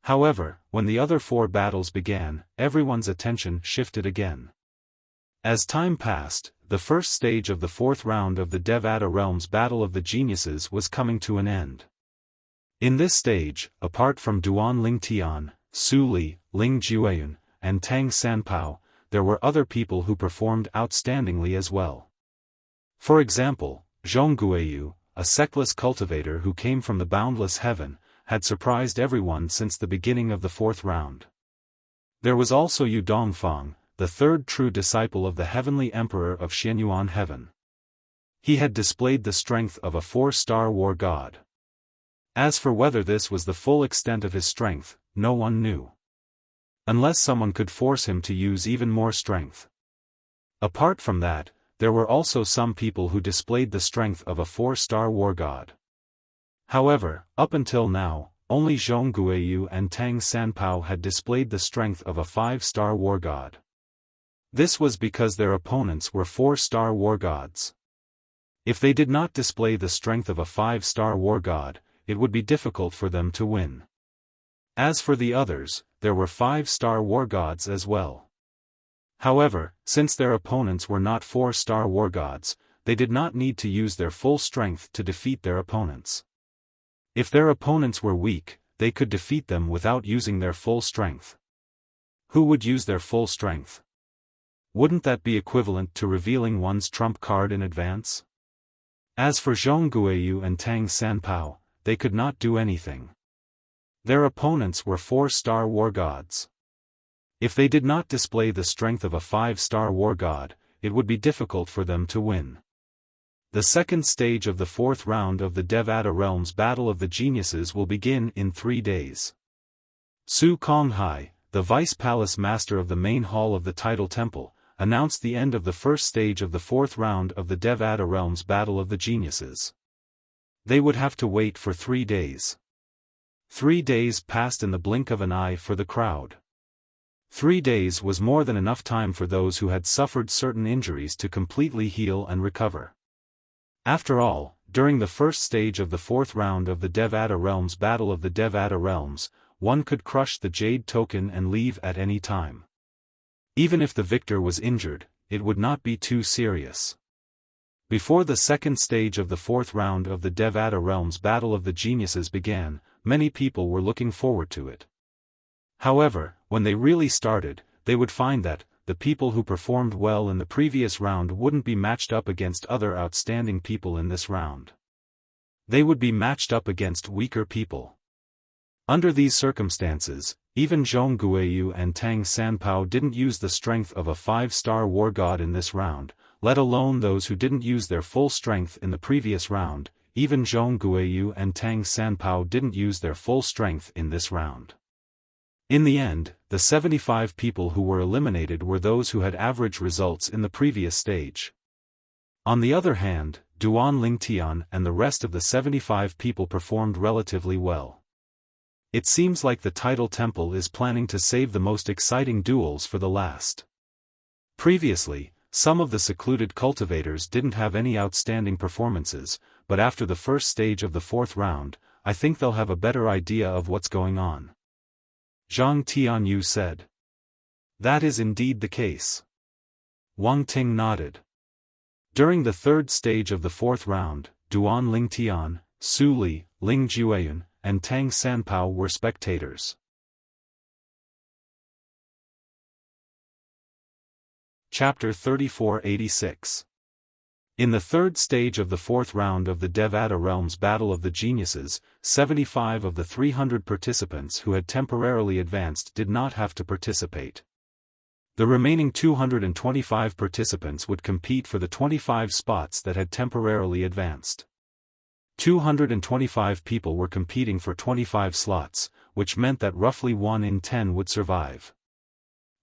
However, when the other 4 battles began, everyone's attention shifted again. As time passed, the first stage of the 4th round of the Devata Realms Battle of the Geniuses was coming to an end. In this stage, apart from Duan Lingtian, Su Li, Ling Jueyun, and Tang Sanpao, there were other people who performed outstandingly as well. For example, Zhong Guiyu, a sectless cultivator who came from the boundless heaven, had surprised everyone since the beginning of the 4th round. There was also Yu Dongfang, the 3rd true disciple of the heavenly emperor of Xianyuan heaven. He had displayed the strength of a 4-star war god. As for whether this was the full extent of his strength, no one knew. Unless someone could force him to use even more strength. Apart from that, there were also some people who displayed the strength of a 4-star war god. However, up until now, only Zhong Guiyu and Tang Sanpao had displayed the strength of a 5-star war god. This was because their opponents were 4-star war gods. If they did not display the strength of a 5-star war god, it would be difficult for them to win. As for the others, there were 5-star war gods as well. However, since their opponents were not 4-star war gods, they did not need to use their full strength to defeat their opponents. If their opponents were weak, they could defeat them without using their full strength. Who would use their full strength? Wouldn't that be equivalent to revealing one's trump card in advance? As for Zhong Guiyu and Tang Sanpao, they could not do anything. Their opponents were 4-star war gods. If they did not display the strength of a 5-star war god, it would be difficult for them to win. The second stage of the fourth round of the Devata Realms Battle of the Geniuses will begin in 3 days. Su Konghai, the Vice Palace Master of the main hall of the Tidal Temple, announced the end of the first stage of the fourth round of the Devata Realms Battle of the Geniuses. They would have to wait for 3 days. 3 days passed in the blink of an eye for the crowd. 3 days was more than enough time for those who had suffered certain injuries to completely heal and recover. After all, during the first stage of the fourth round of the Devata Realms Battle of the Devata Realms, one could crush the Jade Token and leave at any time. Even if the victor was injured, it would not be too serious. Before the second stage of the fourth round of the Devata Realms Battle of the Geniuses began, many people were looking forward to it. However, when they really started, they would find that the people who performed well in the previous round wouldn't be matched up against other outstanding people in this round. They would be matched up against weaker people. Under these circumstances, even Zhong Guiyu and Tang Sanpao didn't use the strength of a 5-star war god in this round, let alone those who didn't use their full strength in the previous round. Even Zhong Guiyu and Tang Sanpao didn't use their full strength in this round. In the end, the 75 people who were eliminated were those who had average results in the previous stage. On the other hand, Duan Lingtian and the rest of the 75 people performed relatively well. It seems like the Tidal Temple is planning to save the most exciting duels for the last. Previously, some of the secluded cultivators didn't have any outstanding performances, but after the first stage of the fourth round, I think they'll have a better idea of what's going on. Zhang Tianyu said. That is indeed the case. Wang Ting nodded. During the third stage of the fourth round, Duan Lingtian, Su Li, Ling Jueyun, and Tang Sanpao were spectators. Chapter 3486. In the third stage of the fourth round of the Devata Realms Battle of the Geniuses, 75 of the 300 participants who had temporarily advanced did not have to participate. The remaining 225 participants would compete for the 25 spots that had temporarily advanced. 225 people were competing for 25 slots, which meant that roughly 1 in 10 would survive.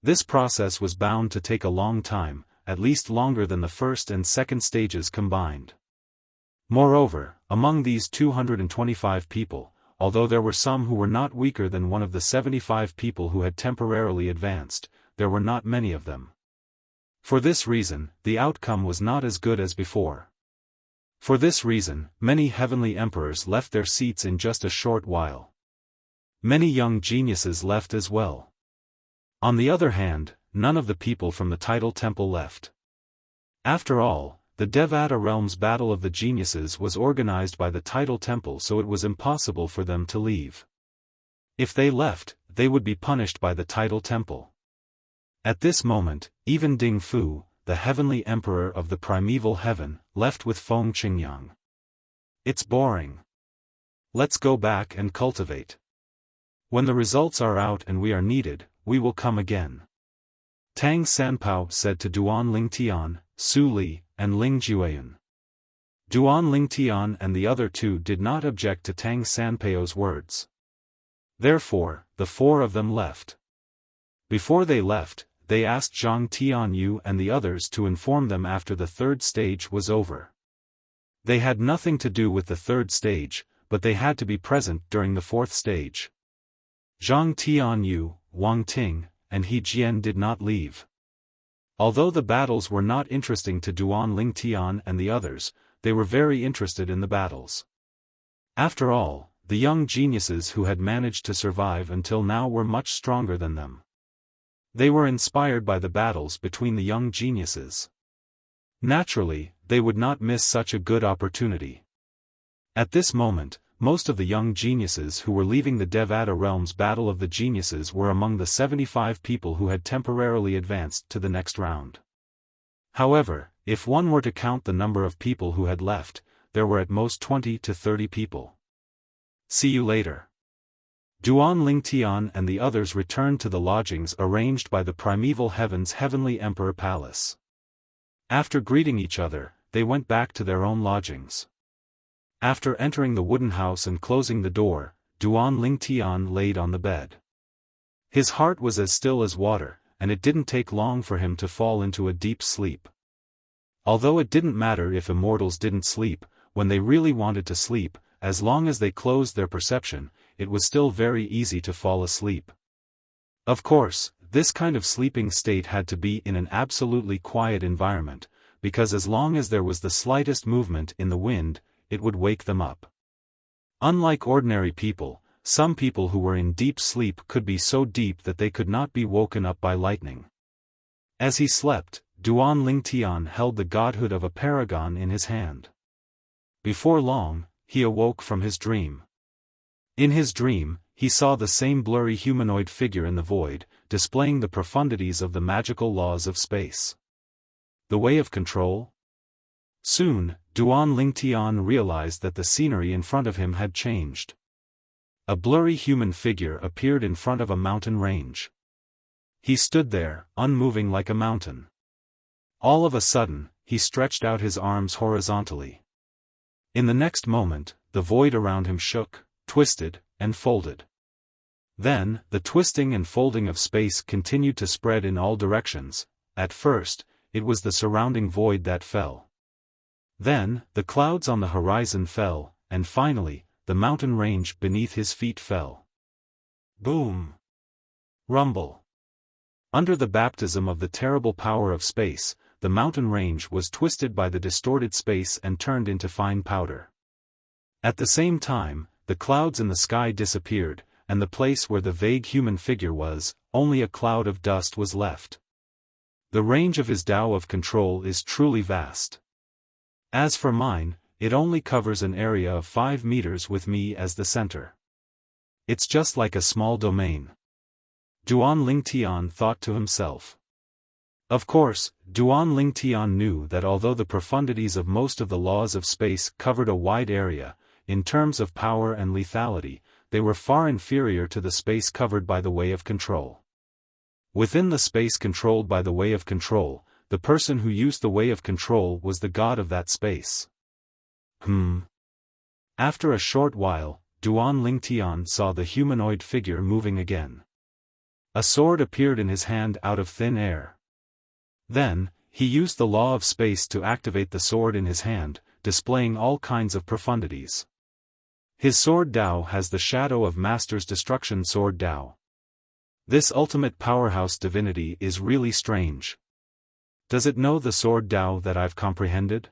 This process was bound to take a long time, at least longer than the first and second stages combined. Moreover, among these 225 people, although there were some who were not weaker than one of the 75 people who had temporarily advanced, there were not many of them. For this reason, the outcome was not as good as before. For this reason, many heavenly emperors left their seats in just a short while. Many young geniuses left as well. On the other hand, none of the people from the Tidal Temple left. After all, the Devata Realms Battle of the Geniuses was organized by the Tidal Temple, so it was impossible for them to leave. If they left, they would be punished by the Tidal Temple. At this moment, even Ding Fu, the heavenly emperor of the primeval heaven, left with Feng Qingyang. It's boring. Let's go back and cultivate. When the results are out and we are needed, we will come again. Tang Sanpao said to Duan Lingtian, Su Li, and Ling Jueyun. Duan Lingtian and the other two did not object to Tang Sanpao's words. Therefore, the 4 of them left. Before they left, they asked Zhang Tianyu and the others to inform them after the third stage was over. They had nothing to do with the third stage, but they had to be present during the fourth stage. Zhang Tianyu, Wang Ting, and He Jian did not leave. Although the battles were not interesting to Duan Lingtian and the others, they were very interested in the battles. After all, the young geniuses who had managed to survive until now were much stronger than them. They were inspired by the battles between the young geniuses. Naturally, they would not miss such a good opportunity. At this moment, most of the young geniuses who were leaving the Devata Realms Battle of the Geniuses were among the 75 people who had temporarily advanced to the next round. However, if one were to count the number of people who had left, there were at most 20 to 30 people. See you later. Duan Lingtian and the others returned to the lodgings arranged by the primeval heaven's heavenly emperor palace. After greeting each other, they went back to their own lodgings. After entering the wooden house and closing the door, Duan Lingtian laid on the bed. His heart was as still as water, and it didn't take long for him to fall into a deep sleep. Although it didn't matter if immortals didn't sleep, when they really wanted to sleep, as long as they closed their perception, it was still very easy to fall asleep. Of course, this kind of sleeping state had to be in an absolutely quiet environment, because as long as there was the slightest movement in the wind, it would wake them up. Unlike ordinary people, some people who were in deep sleep could be so deep that they could not be woken up by lightning. As he slept, Duan Lingtian held the godhood of a paragon in his hand. Before long, he awoke from his dream. In his dream, he saw the same blurry humanoid figure in the void, displaying the profundities of the magical laws of space. The way of control? Soon, Duan Lingtian realized that the scenery in front of him had changed. A blurry human figure appeared in front of a mountain range. He stood there, unmoving like a mountain. All of a sudden, he stretched out his arms horizontally. In the next moment, the void around him shook, twisted, and folded. Then, the twisting and folding of space continued to spread in all directions. At first, it was the surrounding void that fell. Then, the clouds on the horizon fell, and finally, the mountain range beneath his feet fell. Boom! Rumble! Under the baptism of the terrible power of space, the mountain range was twisted by the distorted space and turned into fine powder. At the same time, the clouds in the sky disappeared, and the place where the vague human figure was, only a cloud of dust was left. The range of his Tao of control is truly vast. As for mine, it only covers an area of 5 meters with me as the center. It's just like a small domain. Duan Lingtian thought to himself. Of course, Duan Lingtian knew that although the profundities of most of the laws of space covered a wide area, in terms of power and lethality, they were far inferior to the space covered by the way of control. Within the space controlled by the way of control, the person who used the way of control was the god of that space. After a short while, Duan Lingtian saw the humanoid figure moving again. A sword appeared in his hand out of thin air. Then, he used the law of space to activate the sword in his hand, displaying all kinds of profundities. His sword Tao has the shadow of Master's destruction sword Tao. This ultimate powerhouse divinity is really strange. Does it know the sword Tao that I've comprehended?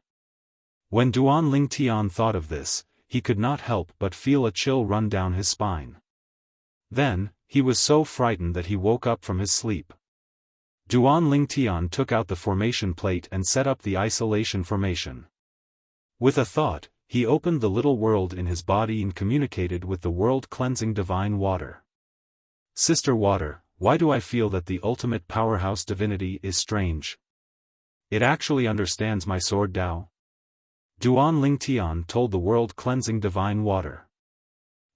When Duan Lingtian thought of this, he could not help but feel a chill run down his spine. Then, he was so frightened that he woke up from his sleep. Duan Lingtian took out the formation plate and set up the isolation formation. With a thought, he opened the little world in his body and communicated with the world-cleansing divine water. Sister Water, why do I feel that the ultimate powerhouse divinity is strange? It actually understands my sword Tao? Duan Lingtian told the world-cleansing divine water.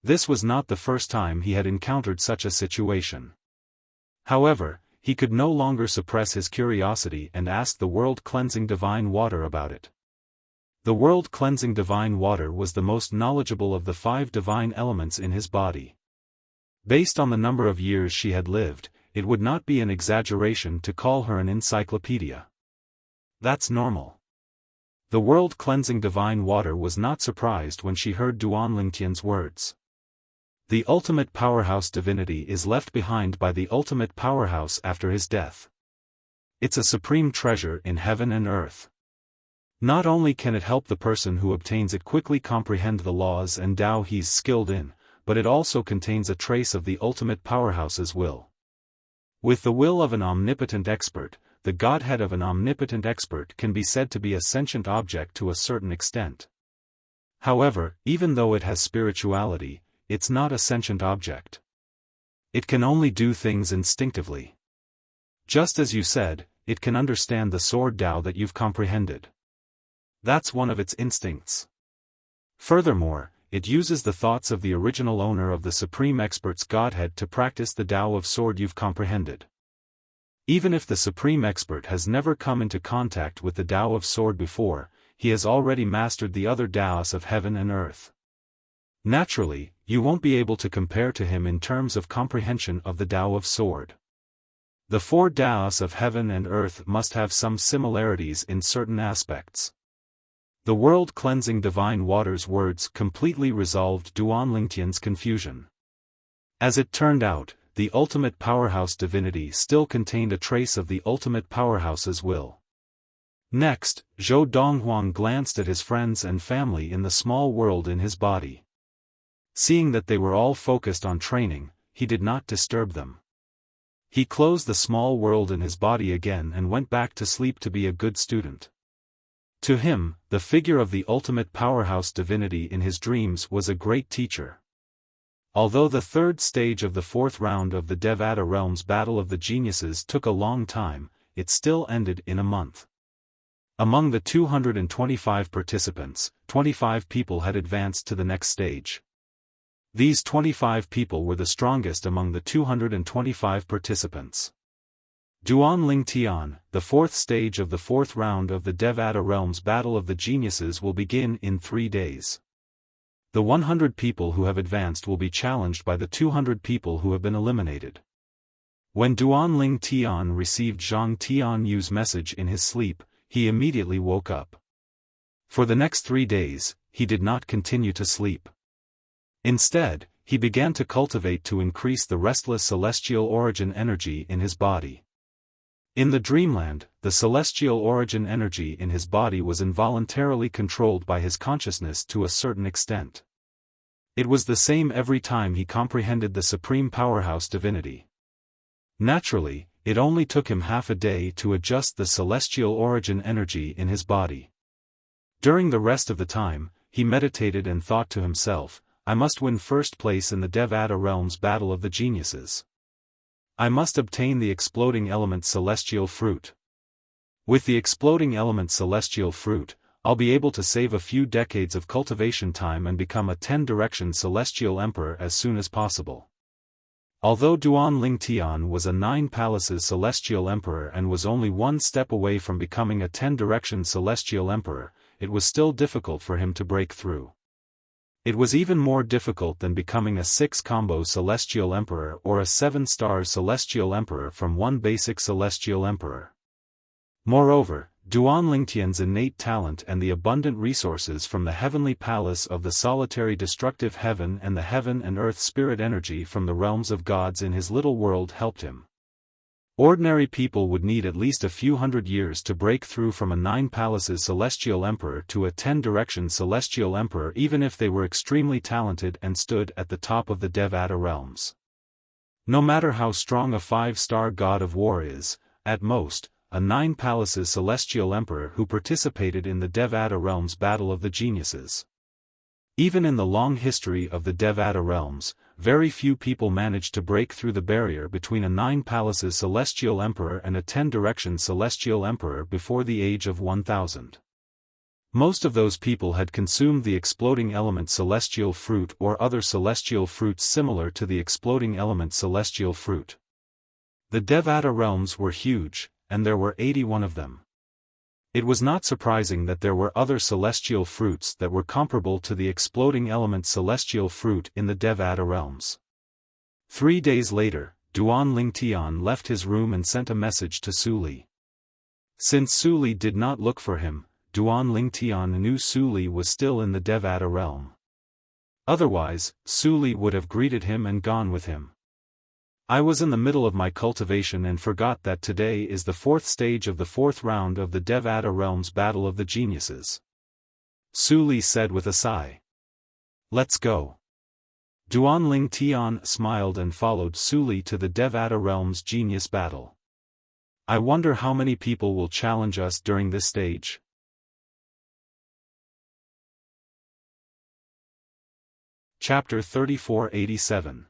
This was not the first time he had encountered such a situation. However, he could no longer suppress his curiosity and asked the world-cleansing divine water about it. The world-cleansing divine water was the most knowledgeable of the 5 divine elements in his body. Based on the number of years she had lived, it would not be an exaggeration to call her an encyclopedia. That's normal. The world-cleansing divine water was not surprised when she heard Duan Lingtian's words. The ultimate powerhouse divinity is left behind by the ultimate powerhouse after his death. It's a supreme treasure in heaven and earth. Not only can it help the person who obtains it quickly comprehend the laws and Tao he's skilled in, but it also contains a trace of the ultimate powerhouse's will. With the will of an omnipotent expert, the godhead of an omnipotent expert can be said to be a sentient object to a certain extent. However, even though it has spirituality, it's not a sentient object. It can only do things instinctively. Just as you said, it can understand the sword Tao that you've comprehended. That's one of its instincts. Furthermore, it uses the thoughts of the original owner of the Supreme Expert's Godhead to practice the Tao of Sword you've comprehended. Even if the Supreme Expert has never come into contact with the Tao of Sword before, he has already mastered the other Taos of heaven and earth. Naturally, you won't be able to compare to him in terms of comprehension of the Tao of Sword. The four Taos of heaven and earth must have some similarities in certain aspects. The world-cleansing divine water's words completely resolved Duan Lingtian's confusion. As it turned out, the ultimate powerhouse divinity still contained a trace of the ultimate powerhouse's will. Next, Zhou Donghuang glanced at his friends and family in the small world in his body. Seeing that they were all focused on training, he did not disturb them. He closed the small world in his body again and went back to sleep to be a good student. To him, the figure of the ultimate powerhouse divinity in his dreams was a great teacher. Although the third stage of the fourth round of the Devata Realms Battle of the Geniuses took a long time, it still ended in a month. Among the 225 participants, 25 people had advanced to the next stage. These 25 people were the strongest among the 225 participants. Duan Lingtian, the fourth stage of the fourth round of the Devata Realms Battle of the Geniuses will begin in 3 days. The 100 people who have advanced will be challenged by the 200 people who have been eliminated. When Duan Lingtian received Zhang Tianyu's message in his sleep, he immediately woke up. For the next 3 days, he did not continue to sleep. Instead, he began to cultivate to increase the restless celestial origin energy in his body. In the dreamland, the celestial origin energy in his body was involuntarily controlled by his consciousness to a certain extent. It was the same every time he comprehended the supreme powerhouse divinity. Naturally, it only took him half a day to adjust the celestial origin energy in his body. During the rest of the time, he meditated and thought to himself, I must win first place in the Devata Realms Battle of the Geniuses. I must obtain the exploding element celestial fruit. With the exploding element celestial fruit, I'll be able to save a few decades of cultivation time and become a 10-direction celestial emperor as soon as possible. Although Duan Lingtian was a 9 palaces celestial emperor and was only one step away from becoming a 10-direction celestial emperor, it was still difficult for him to break through. It was even more difficult than becoming a 6-combo celestial emperor or a 7-star celestial emperor from one basic celestial emperor. Moreover, Duan Lingtian's innate talent and the abundant resources from the heavenly palace of the solitary destructive heaven and the heaven and earth spirit energy from the realms of gods in his little world helped him. Ordinary people would need at least a few hundred years to break through from a 9 palaces celestial emperor to a 10-direction celestial emperor even if they were extremely talented and stood at the top of the Devata realms. No matter how strong a 5-star god of war is, at most, a 9 palaces celestial emperor who participated in the Devata Realms Battle of the Geniuses. Even in the long history of the Devata Realms, very few people managed to break through the barrier between a 9 palaces celestial emperor and a 10-direction celestial emperor before the age of 1000. Most of those people had consumed the exploding element celestial fruit or other celestial fruits similar to the exploding element celestial fruit. The Devata Realms were huge, and there were 81 of them. It was not surprising that there were other celestial fruits that were comparable to the exploding element celestial fruit in the Devata Realms. 3 days later, Duan Lingtian left his room and sent a message to Su Li. Since Su Li did not look for him, Duan Lingtian knew Su Li was still in the Devata realm. Otherwise, Su Li would have greeted him and gone with him. I was in the middle of my cultivation and forgot that today is the 4th stage of the 4th round of the Devata Realms Battle of the Geniuses. Su Li said with a sigh. Let's go. Duan Lingtian smiled and followed Su Li to the Devata Realms Genius Battle. I wonder how many people will challenge us during this stage. Chapter 3487.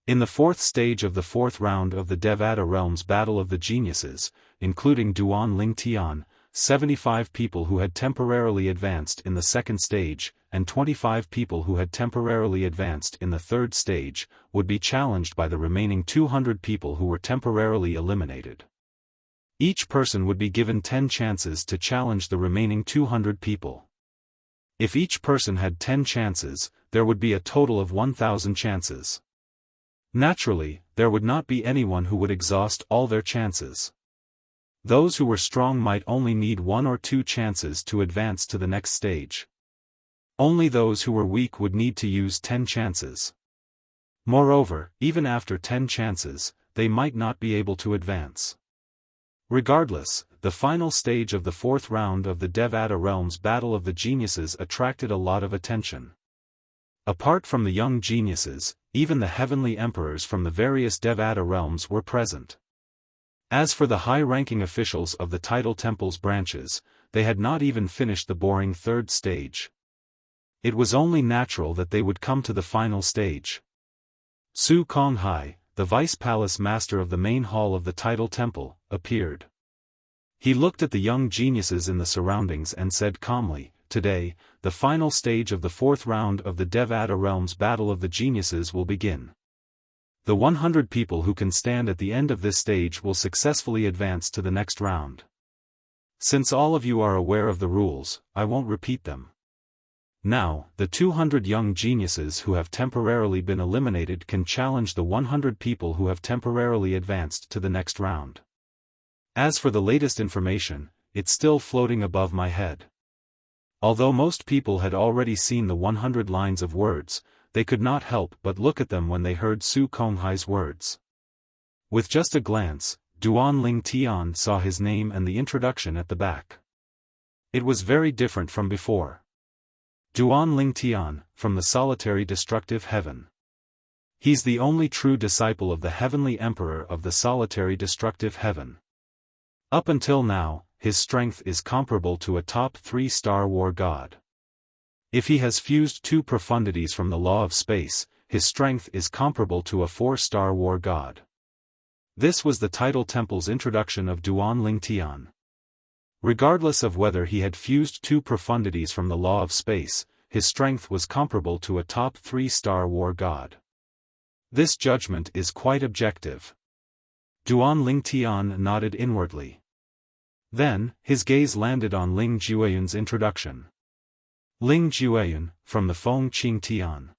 In the 4th stage of the 4th round of the Devata Realms Battle of the Geniuses, including Duan Lingtian, 75 people who had temporarily advanced in the second stage, and 25 people who had temporarily advanced in the third stage, would be challenged by the remaining 200 people who were temporarily eliminated. Each person would be given 10 chances to challenge the remaining 200 people. If each person had 10 chances, there would be a total of 1,000 chances. Naturally, there would not be anyone who would exhaust all their chances. Those who were strong might only need 1 or 2 chances to advance to the next stage. Only those who were weak would need to use 10 chances. Moreover, even after 10 chances, they might not be able to advance. Regardless, the final stage of the fourth round of the Devata Realms Battle of the Geniuses attracted a lot of attention. Apart from the young geniuses, even the heavenly emperors from the various Devata realms were present. As for the high-ranking officials of the Tidal Temple's branches, they had not even finished the boring third stage. It was only natural that they would come to the final stage. Su Konghai, the vice-palace master of the main hall of the Tidal Temple, appeared. He looked at the young geniuses in the surroundings and said calmly, "Today, the final stage of the fourth round of the Devata Realms Battle of the Geniuses will begin. The 100 people who can stand at the end of this stage will successfully advance to the next round. Since all of you are aware of the rules, I won't repeat them. Now, the 200 young geniuses who have temporarily been eliminated can challenge the 100 people who have temporarily advanced to the next round. As for the latest information, it's still floating above my head." Although most people had already seen the 100 lines of words, they could not help but look at them when they heard Su Konghai's words. With just a glance, Duan Ling Tian saw his name and the introduction at the back. It was very different from before. Duan Ling Tian, from the solitary destructive heaven. He's the only true disciple of the heavenly emperor of the solitary destructive heaven. Up until now, his strength is comparable to a top 3-star war god. If he has fused 2 profundities from the law of space, his strength is comparable to a 4-star war god. This was the Tidal Temple's introduction of Duan Ling Tian. Regardless of whether he had fused 2 profundities from the law of space, his strength was comparable to a top 3-star war god. This judgment is quite objective. Duan Ling Tian nodded inwardly. Then, his gaze landed on Ling Jueyun's introduction. Ling Jueyun, from the Feng Qing Tian.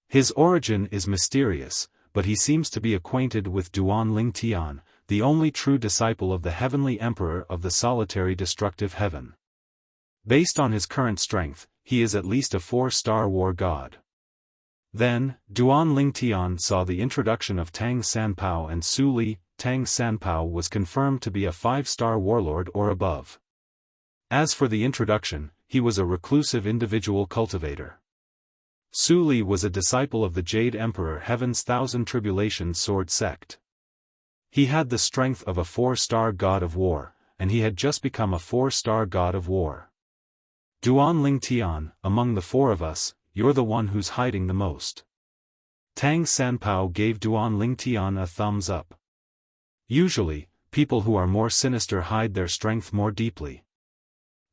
His origin is mysterious, but he seems to be acquainted with Duan Ling Tian, the only true disciple of the heavenly emperor of the solitary destructive heaven. Based on his current strength, he is at least a 4-star war god. Then, Duan Ling Tian saw the introduction of Tang Sanpao and Su Li. Tang Sanpao was confirmed to be a 5-star warlord or above. As for the introduction, he was a reclusive individual cultivator. Su Li was a disciple of the Jade Emperor Heaven's Thousand Tribulations Sword Sect. He had the strength of a 4-star god of war, and he had just become a 4-star god of war. Duan Ling Tian, among the 4 of us, you're the one who's hiding the most. Tang Sanpao gave Duan Ling Tian a thumbs up. Usually, people who are more sinister hide their strength more deeply.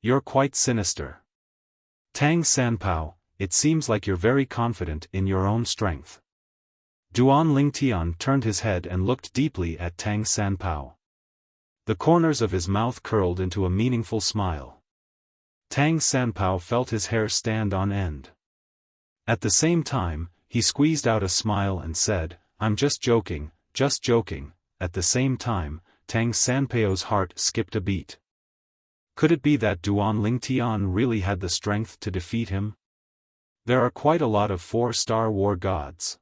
You're quite sinister. Tang Sanpao, it seems like you're very confident in your own strength. Duan Ling Tian turned his head and looked deeply at Tang Sanpao. The corners of his mouth curled into a meaningful smile. Tang Sanpao felt his hair stand on end. At the same time, he squeezed out a smile and said, "I'm just joking, just joking." At the same time, Tang Sanpao's heart skipped a beat. Could it be that Duan Ling Tian really had the strength to defeat him? There are quite a lot of 4-star war gods.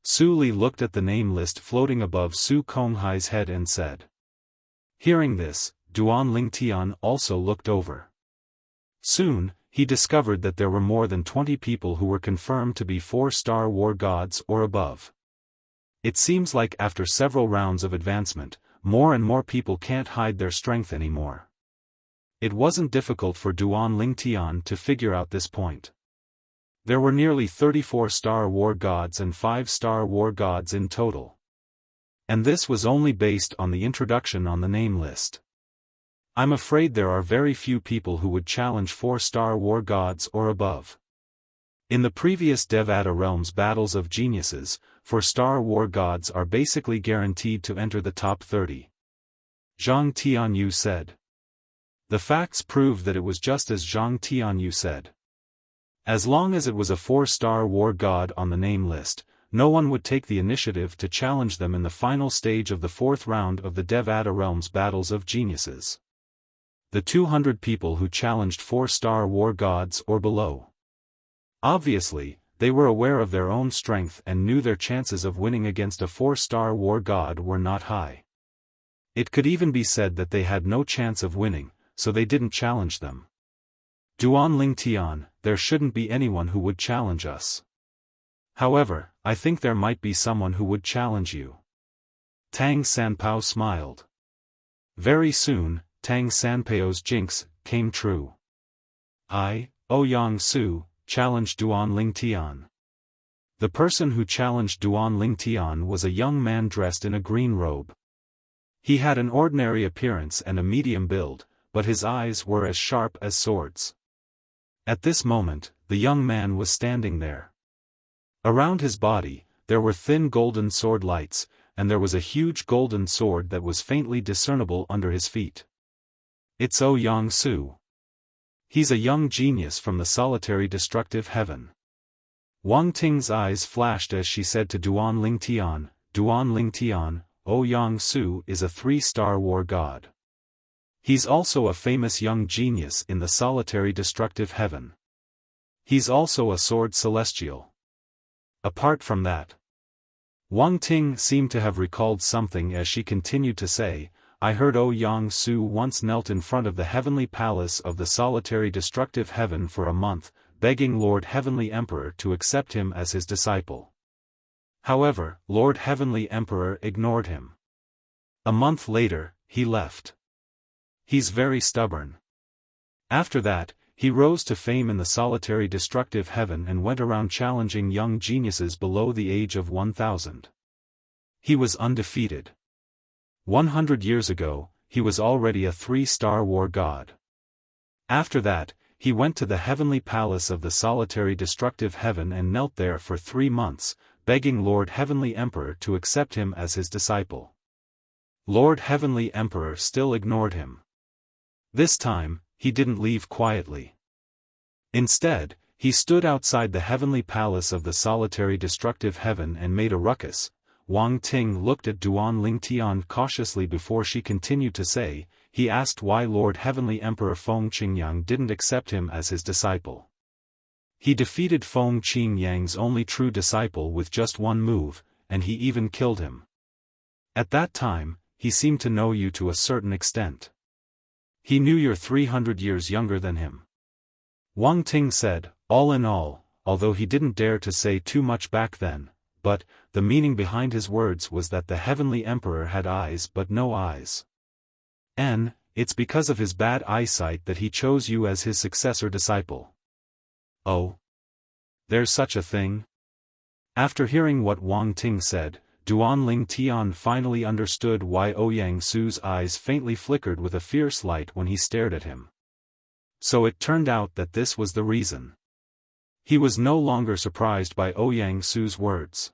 Su Li looked at the name list floating above Su Konghai's head and said. Hearing this, Duan Ling Tian also looked over. Soon, he discovered that there were more than 20 people who were confirmed to be 4-star war gods or above. It seems like after several rounds of advancement, more and more people can't hide their strength anymore. It wasn't difficult for Duan Ling Tian to figure out this point. There were nearly 34-star war gods and 5-star war gods in total. And this was only based on the introduction on the name list. I'm afraid there are very few people who would challenge 4-star war gods or above. In the previous Devata Realms battles of geniuses, 4-star war gods are basically guaranteed to enter the top 30. Zhang Tianyu said. The facts prove that it was just as Zhang Tianyu said. As long as it was a 4-star war god on the name list, no one would take the initiative to challenge them in the final stage of the 4th round of the Devata Realms battles of geniuses. The 200 people who challenged 4-star war gods or below. Obviously, they were aware of their own strength and knew their chances of winning against a 4-star war god were not high. It could even be said that they had no chance of winning, so they didn't challenge them. Duan Lingtian, there shouldn't be anyone who would challenge us. However, I think there might be someone who would challenge you. Tang Sanpao smiled. Very soon, Tang Sanpao's jinx came true. Ouyang Su, challenged Duan Lingtian. The person who challenged Duan Lingtian was a young man dressed in a green robe. He had an ordinary appearance and a medium build, but his eyes were as sharp as swords. At this moment, the young man was standing there. Around his body, there were thin golden sword lights, and there was a huge golden sword that was faintly discernible under his feet. It's Ouyang Su. He's a young genius from the solitary destructive heaven. Wang Ting's eyes flashed as she said to Duan Lingtian, Ouyang Su is a 3-star war god. He's also a famous young genius in the solitary destructive heaven. He's also a sword celestial. Apart from that, Wang Ting seemed to have recalled something as she continued to say, I heard Ouyang Su once knelt in front of the heavenly palace of the solitary destructive heaven for a month, begging Lord Heavenly Emperor to accept him as his disciple. However, Lord Heavenly Emperor ignored him. A month later, he left. He's very stubborn. After that, he rose to fame in the solitary destructive heaven and went around challenging young geniuses below the age of 1000. He was undefeated. 100 years ago, he was already a 3-star war god. After that, he went to the heavenly palace of the solitary destructive heaven and knelt there for 3 months, begging Lord Heavenly Emperor to accept him as his disciple. Lord Heavenly Emperor still ignored him. This time, he didn't leave quietly. Instead, he stood outside the heavenly palace of the solitary destructive heaven and made a ruckus. Wang Ting looked at Duan Lingtian cautiously before she continued to say, he asked why Lord Heavenly Emperor Feng Qingyang didn't accept him as his disciple. He defeated Feng Qingyang's only true disciple with just one move, and he even killed him. At that time, he seemed to know you to a certain extent. He knew you're 300 years younger than him. Wang Ting said, all in all, although he didn't dare to say too much back then, but, the meaning behind his words was that the Heavenly Emperor had eyes but no eyes. It's because of his bad eyesight that he chose you as his successor disciple. Oh? There's such a thing? After hearing what Wang Ting said, Duan Lingtian finally understood why Ouyang Su's eyes faintly flickered with a fierce light when he stared at him. So it turned out that this was the reason. He was no longer surprised by Ouyang Su's words.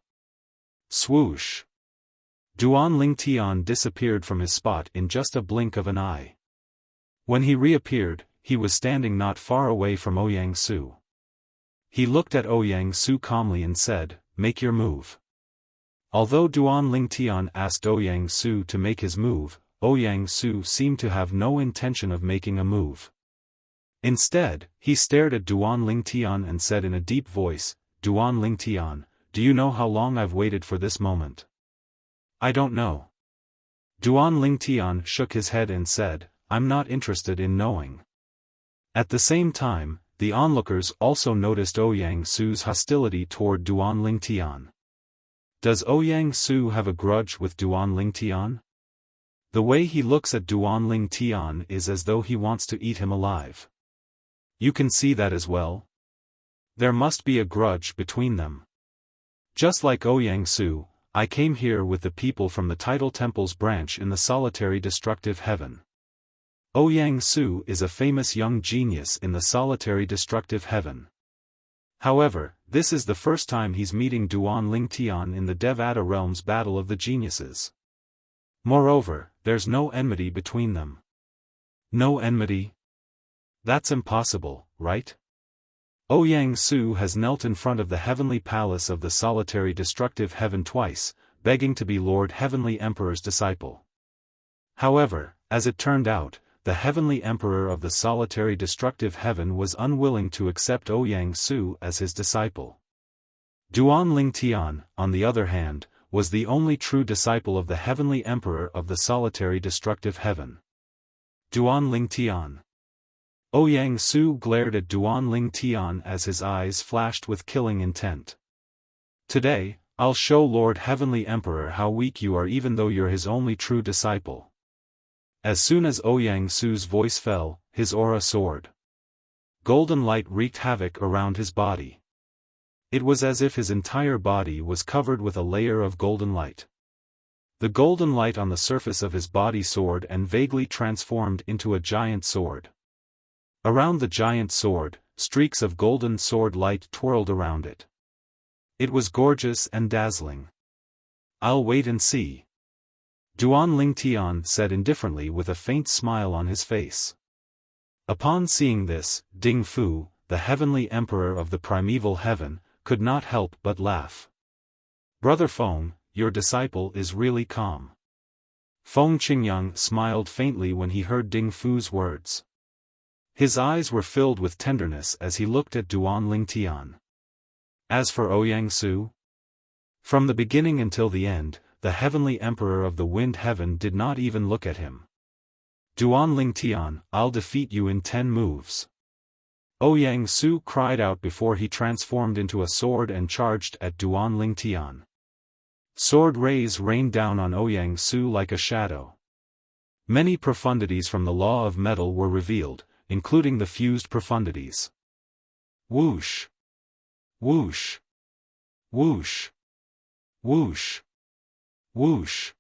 Swoosh! Duan Lingtian disappeared from his spot in just a blink of an eye. When he reappeared, he was standing not far away from Ouyang Su. He looked at Ouyang Su calmly and said, make your move. Although Duan Lingtian asked Ouyang Su to make his move, Ouyang Su seemed to have no intention of making a move. Instead, he stared at Duan Lingtian and said in a deep voice, Duan Lingtian, do you know how long I've waited for this moment? I don't know. Duan Lingtian shook his head and said, I'm not interested in knowing. At the same time, the onlookers also noticed Ouyang Su's hostility toward Duan Lingtian. Does Ouyang Su have a grudge with Duan Lingtian? The way he looks at Duan Lingtian is as though he wants to eat him alive. You can see that as well? There must be a grudge between them. Just like Ouyang Su, I came here with the people from the Tidal Temple's branch in the solitary destructive heaven. Ouyang Su is a famous young genius in the solitary destructive heaven. However, this is the first time he's meeting Duan Lingtian in the Devata realm's battle of the geniuses. Moreover, there's no enmity between them. No enmity? That's impossible, right? Ouyang Su has knelt in front of the heavenly palace of the solitary destructive heaven twice, begging to be Lord Heavenly Emperor's disciple. However, as it turned out, the Heavenly Emperor of the solitary destructive heaven was unwilling to accept Ouyang Su as his disciple. Duan Lingtian, on the other hand, was the only true disciple of the Heavenly Emperor of the solitary destructive heaven. Duan Lingtian. Ouyang Su glared at Duan Lingtian as his eyes flashed with killing intent. Today, I'll show Lord Heavenly Emperor how weak you are even though you're his only true disciple. As soon as Ouyang Su's voice fell, his aura soared. Golden light wreaked havoc around his body. It was as if his entire body was covered with a layer of golden light. The golden light on the surface of his body soared and vaguely transformed into a giant sword. Around the giant sword, streaks of golden sword light twirled around it. It was gorgeous and dazzling. I'll wait and see. Duan Lingtian said indifferently with a faint smile on his face. Upon seeing this, Ding Fu, the Heavenly Emperor of the primeval heaven, could not help but laugh. Brother Feng, your disciple is really calm. Feng Qingyang smiled faintly when he heard Ding Fu's words. His eyes were filled with tenderness as he looked at Duan Lingtian. As for Ouyang Su? From the beginning until the end, the Heavenly Emperor of the Wind Heaven did not even look at him. Duan Lingtian, I'll defeat you in 10 moves. Ouyang Su cried out before he transformed into a sword and charged at Duan Lingtian. Sword rays rained down on Ouyang Su like a shadow. Many profundities from the law of metal were revealed, including the fused profundities. Whoosh! Whoosh! Whoosh! Whoosh! Whoosh!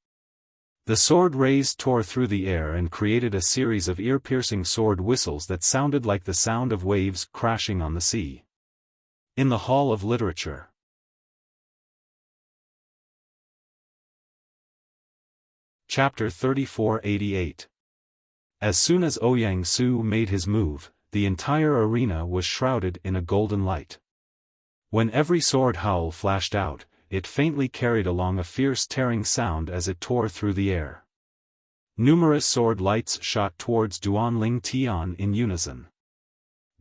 The sword rays tore through the air and created a series of ear-piercing sword whistles that sounded like the sound of waves crashing on the sea. In the Hall of Literature. Chapter 3488. As soon as Ouyang Su made his move, the entire arena was shrouded in a golden light. When every sword howl flashed out, it faintly carried along a fierce tearing sound as it tore through the air. Numerous sword lights shot towards Duan Lingtian in unison.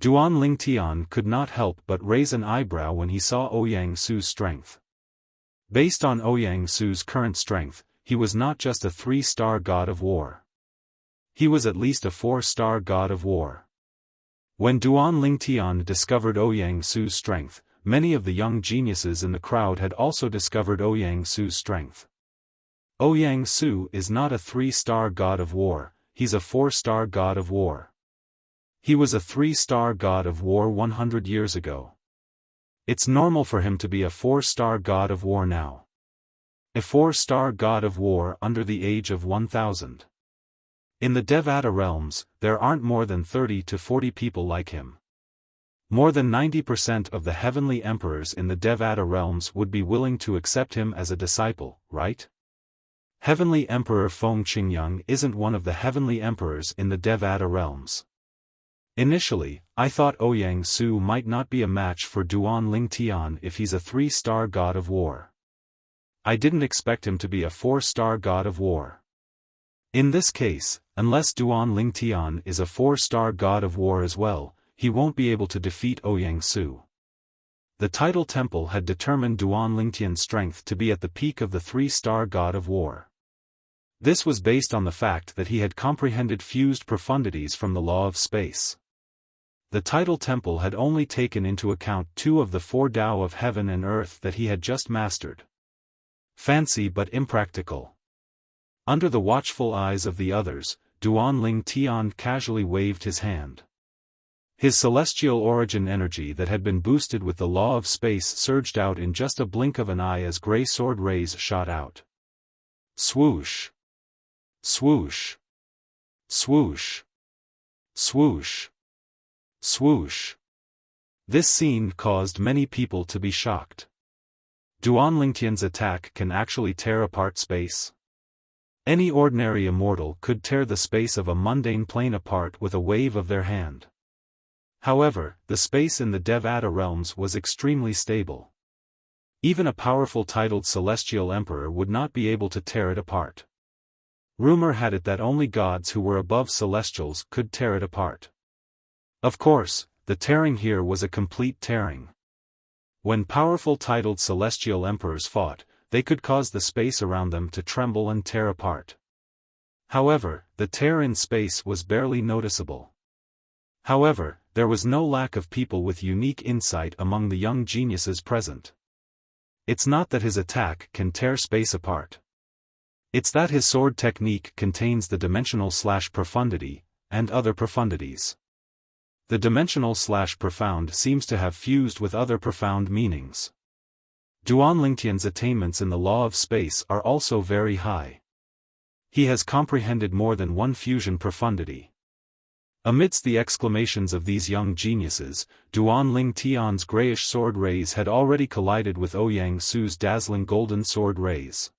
Duan Lingtian could not help but raise an eyebrow when he saw Ouyang Su's strength. Based on Ouyang Su's current strength, he was not just a 3-star god of war. He was at least a 4-star god of war. When Duan Lingtian discovered Ouyang Su's strength, many of the young geniuses in the crowd had also discovered Ouyang Su's strength. Ouyang Su is not a 3-star god of war, he's a 4-star god of war. He was a 3-star god of war 100 years ago. It's normal for him to be a 4-star god of war now. A 4-star god of war under the age of 1000. In the Devata realms, there aren't more than 30 to 40 people like him. More than 90% of the heavenly emperors in the Devata realms would be willing to accept him as a disciple, right? Heavenly Emperor Feng Qingyang isn't one of the heavenly emperors in the Devata realms. Initially, I thought Ouyang Su might not be a match for Duan Lingtian if he's a 3-star god of war. I didn't expect him to be a 4-star god of war. In this case, unless Duan Lingtian is a 4-star god of war as well, he won't be able to defeat Ouyang Su. The Tidal Temple had determined Duan Lingtian's strength to be at the peak of the 3-star god of war. This was based on the fact that he had comprehended fused profundities from the law of space. The Tidal Temple had only taken into account 2 of the 4 Tao of heaven and earth that he had just mastered. Fancy but impractical. Under the watchful eyes of the others, Duan Lingtian casually waved his hand. His celestial origin energy that had been boosted with the law of space surged out in just a blink of an eye as gray sword rays shot out. Swoosh! Swoosh! Swoosh! Swoosh! Swoosh! This scene caused many people to be shocked. Duan Lingtian's attack can actually tear apart space. Any ordinary immortal could tear the space of a mundane plane apart with a wave of their hand. However, the space in the Devata realms was extremely stable. Even a powerful titled celestial emperor would not be able to tear it apart. Rumor had it that only gods who were above celestials could tear it apart. Of course, the tearing here was a complete tearing. When powerful titled celestial emperors fought, they could cause the space around them to tremble and tear apart. However, the tear in space was barely noticeable. However, there was no lack of people with unique insight among the young geniuses present. It's not that his attack can tear space apart. It's that his sword technique contains the dimensional/profundity, and other profundities. The dimensional/profound seems to have fused with other profound meanings. Duan Lingtian's attainments in the law of space are also very high. He has comprehended more than one fusion profundity. Amidst the exclamations of these young geniuses, Duan Lingtian's grayish sword rays had already collided with Ouyang Su's dazzling golden sword rays.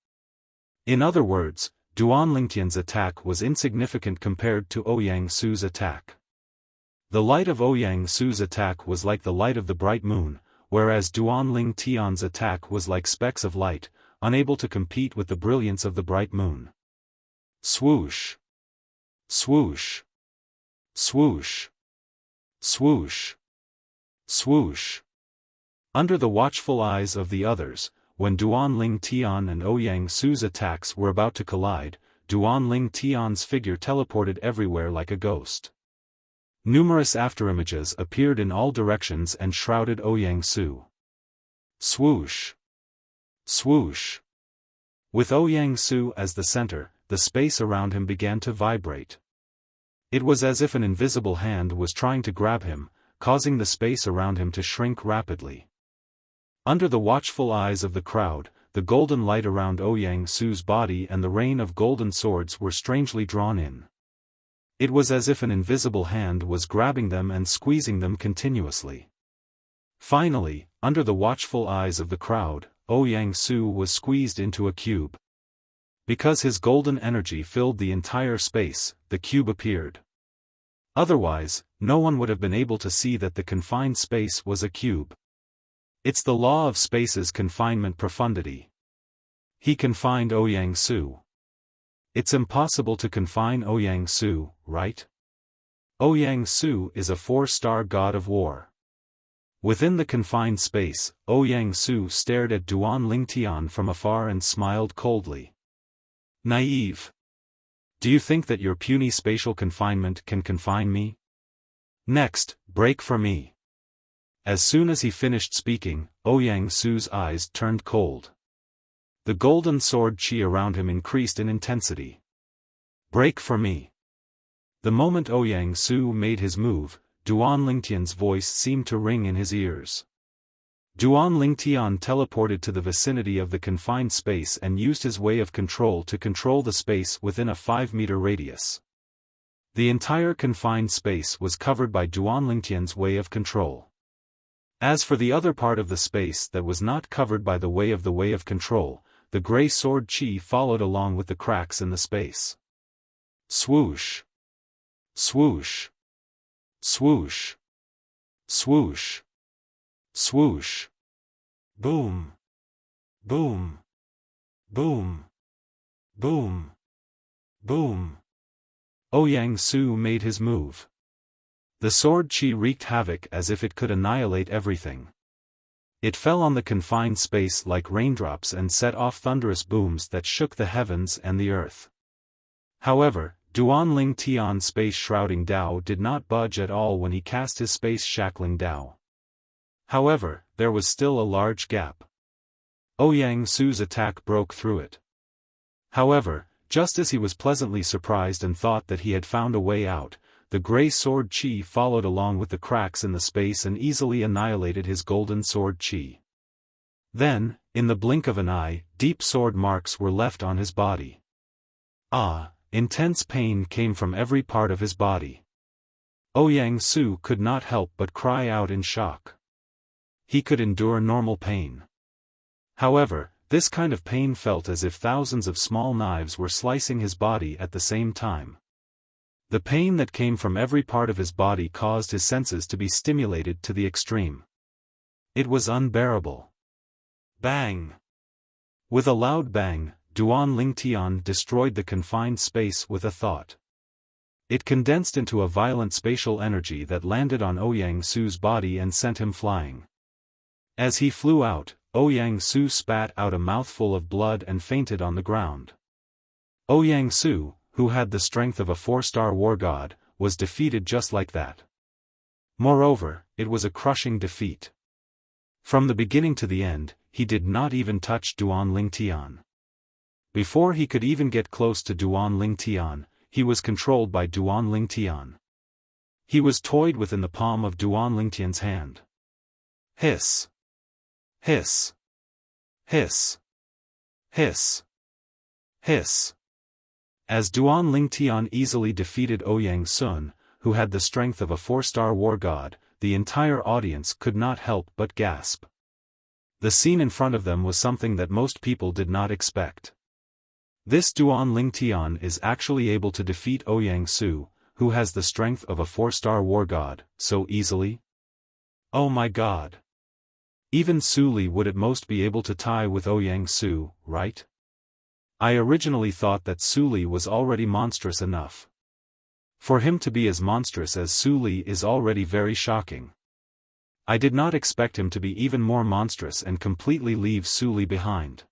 In other words, Duan Lingtian's attack was insignificant compared to Ouyang Su's attack. The light of Ouyang Su's attack was like the light of the bright moon, whereas Duan Lingtian's attack was like specks of light, unable to compete with the brilliance of the bright moon. Swoosh! Swoosh! Swoosh! Swoosh! Swoosh! Under the watchful eyes of the others, when Duan Lingtian and Ouyang Su's attacks were about to collide, Duan Lingtian's figure teleported everywhere like a ghost. Numerous afterimages appeared in all directions and shrouded Ouyang Su. Swoosh! Swoosh! With Ouyang Su as the center, the space around him began to vibrate. It was as if an invisible hand was trying to grab him, causing the space around him to shrink rapidly. Under the watchful eyes of the crowd, the golden light around Ouyang Su's body and the rain of golden swords were strangely drawn in. It was as if an invisible hand was grabbing them and squeezing them continuously. Finally, under the watchful eyes of the crowd, Ouyang Su was squeezed into a cube. Because his golden energy filled the entire space, the cube appeared. Otherwise, no one would have been able to see that the confined space was a cube. It's the law of space's confinement profundity. He confined Ouyang Su. It's impossible to confine Ouyang Su, right? Ouyang Su is a 4-star god of war. Within the confined space, Ouyang Su stared at Duan Lingtian from afar and smiled coldly. Naive. Do you think that your puny spatial confinement can confine me? Next, break for me. As soon as he finished speaking, Ouyang Su's eyes turned cold. The golden sword qi around him increased in intensity. Break for me. The moment Ouyang Su made his move, Duan Lingtian's voice seemed to ring in his ears. Duan Lingtian teleported to the vicinity of the confined space and used his way of control to control the space within a 5-meter radius. The entire confined space was covered by Duan Lingtian's way of control. As for the other part of the space that was not covered by the way of control, the gray sword qi followed along with the cracks in the space. Swoosh! Swoosh! Swoosh! Swoosh! Swoosh! Boom! Boom! Boom! Boom! Boom! Ouyang Su made his move. The sword qi wreaked havoc as if it could annihilate everything. It fell on the confined space like raindrops and set off thunderous booms that shook the heavens and the earth. However, Duan Lingtian's space-shrouding Dao did not budge at all when he cast his space-shackling Dao. However, there was still a large gap. Ouyang Su's attack broke through it. However, just as he was pleasantly surprised and thought that he had found a way out, the gray sword qi followed along with the cracks in the space and easily annihilated his golden sword qi. Then, in the blink of an eye, deep sword marks were left on his body. Intense pain came from every part of his body. Ouyang Su could not help but cry out in shock. He could endure normal pain. However, this kind of pain felt as if thousands of small knives were slicing his body at the same time. The pain that came from every part of his body caused his senses to be stimulated to the extreme. It was unbearable. Bang! With a loud bang, Duan Lingtian destroyed the confined space with a thought. It condensed into a violent spatial energy that landed on Ouyang Su's body and sent him flying. As he flew out, Ouyang Su spat out a mouthful of blood and fainted on the ground. Ouyang Su, who had the strength of a 4-star war god, was defeated just like that. Moreover, it was a crushing defeat. From the beginning to the end, he did not even touch Duan Lingtian. Before he could even get close to Duan Lingtian, he was controlled by Duan Lingtian. He was toyed within the palm of Duan Lingtian's hand. Hiss! Hiss! Hiss! Hiss! Hiss! As Duan Lingtian easily defeated Ouyang Sun, who had the strength of a 4-star war god, the entire audience could not help but gasp. The scene in front of them was something that most people did not expect. This Duan Lingtian is actually able to defeat Ouyang Su, who has the strength of a 4-star war god, so easily? Oh my god! Even Su Li would at most be able to tie with Ouyang Su, right? I originally thought that Su Li was already monstrous enough. For him to be as monstrous as Su Li is already very shocking. I did not expect him to be even more monstrous and completely leave Su Li behind.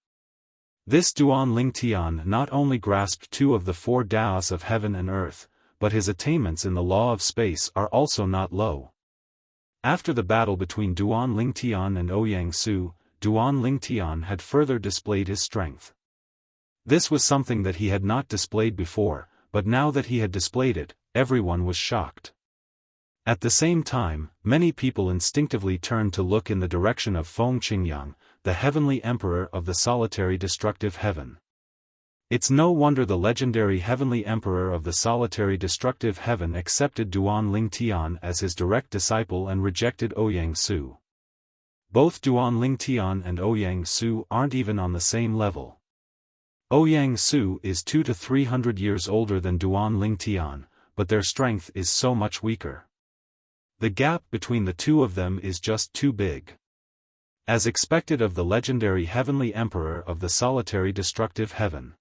This Duan Lingtian not only grasped 2 of the 4 Daos of heaven and earth, but his attainments in the law of space are also not low. After the battle between Duan Lingtian and Ouyang Su, Duan Lingtian had further displayed his strength. This was something that he had not displayed before, but now that he had displayed it, everyone was shocked. At the same time, many people instinctively turned to look in the direction of Feng Qingyang, the heavenly emperor of the solitary destructive heaven. It's no wonder the legendary heavenly emperor of the solitary destructive heaven accepted Duan Lingtian as his direct disciple and rejected Ouyang Su. Both Duan Lingtian and Ouyang Su aren't even on the same level. Ouyang Su is 200 to 300 years older than Duan Lingtian, but their strength is so much weaker. The gap between the two of them is just too big. As expected of the legendary heavenly emperor of the solitary destructive heaven.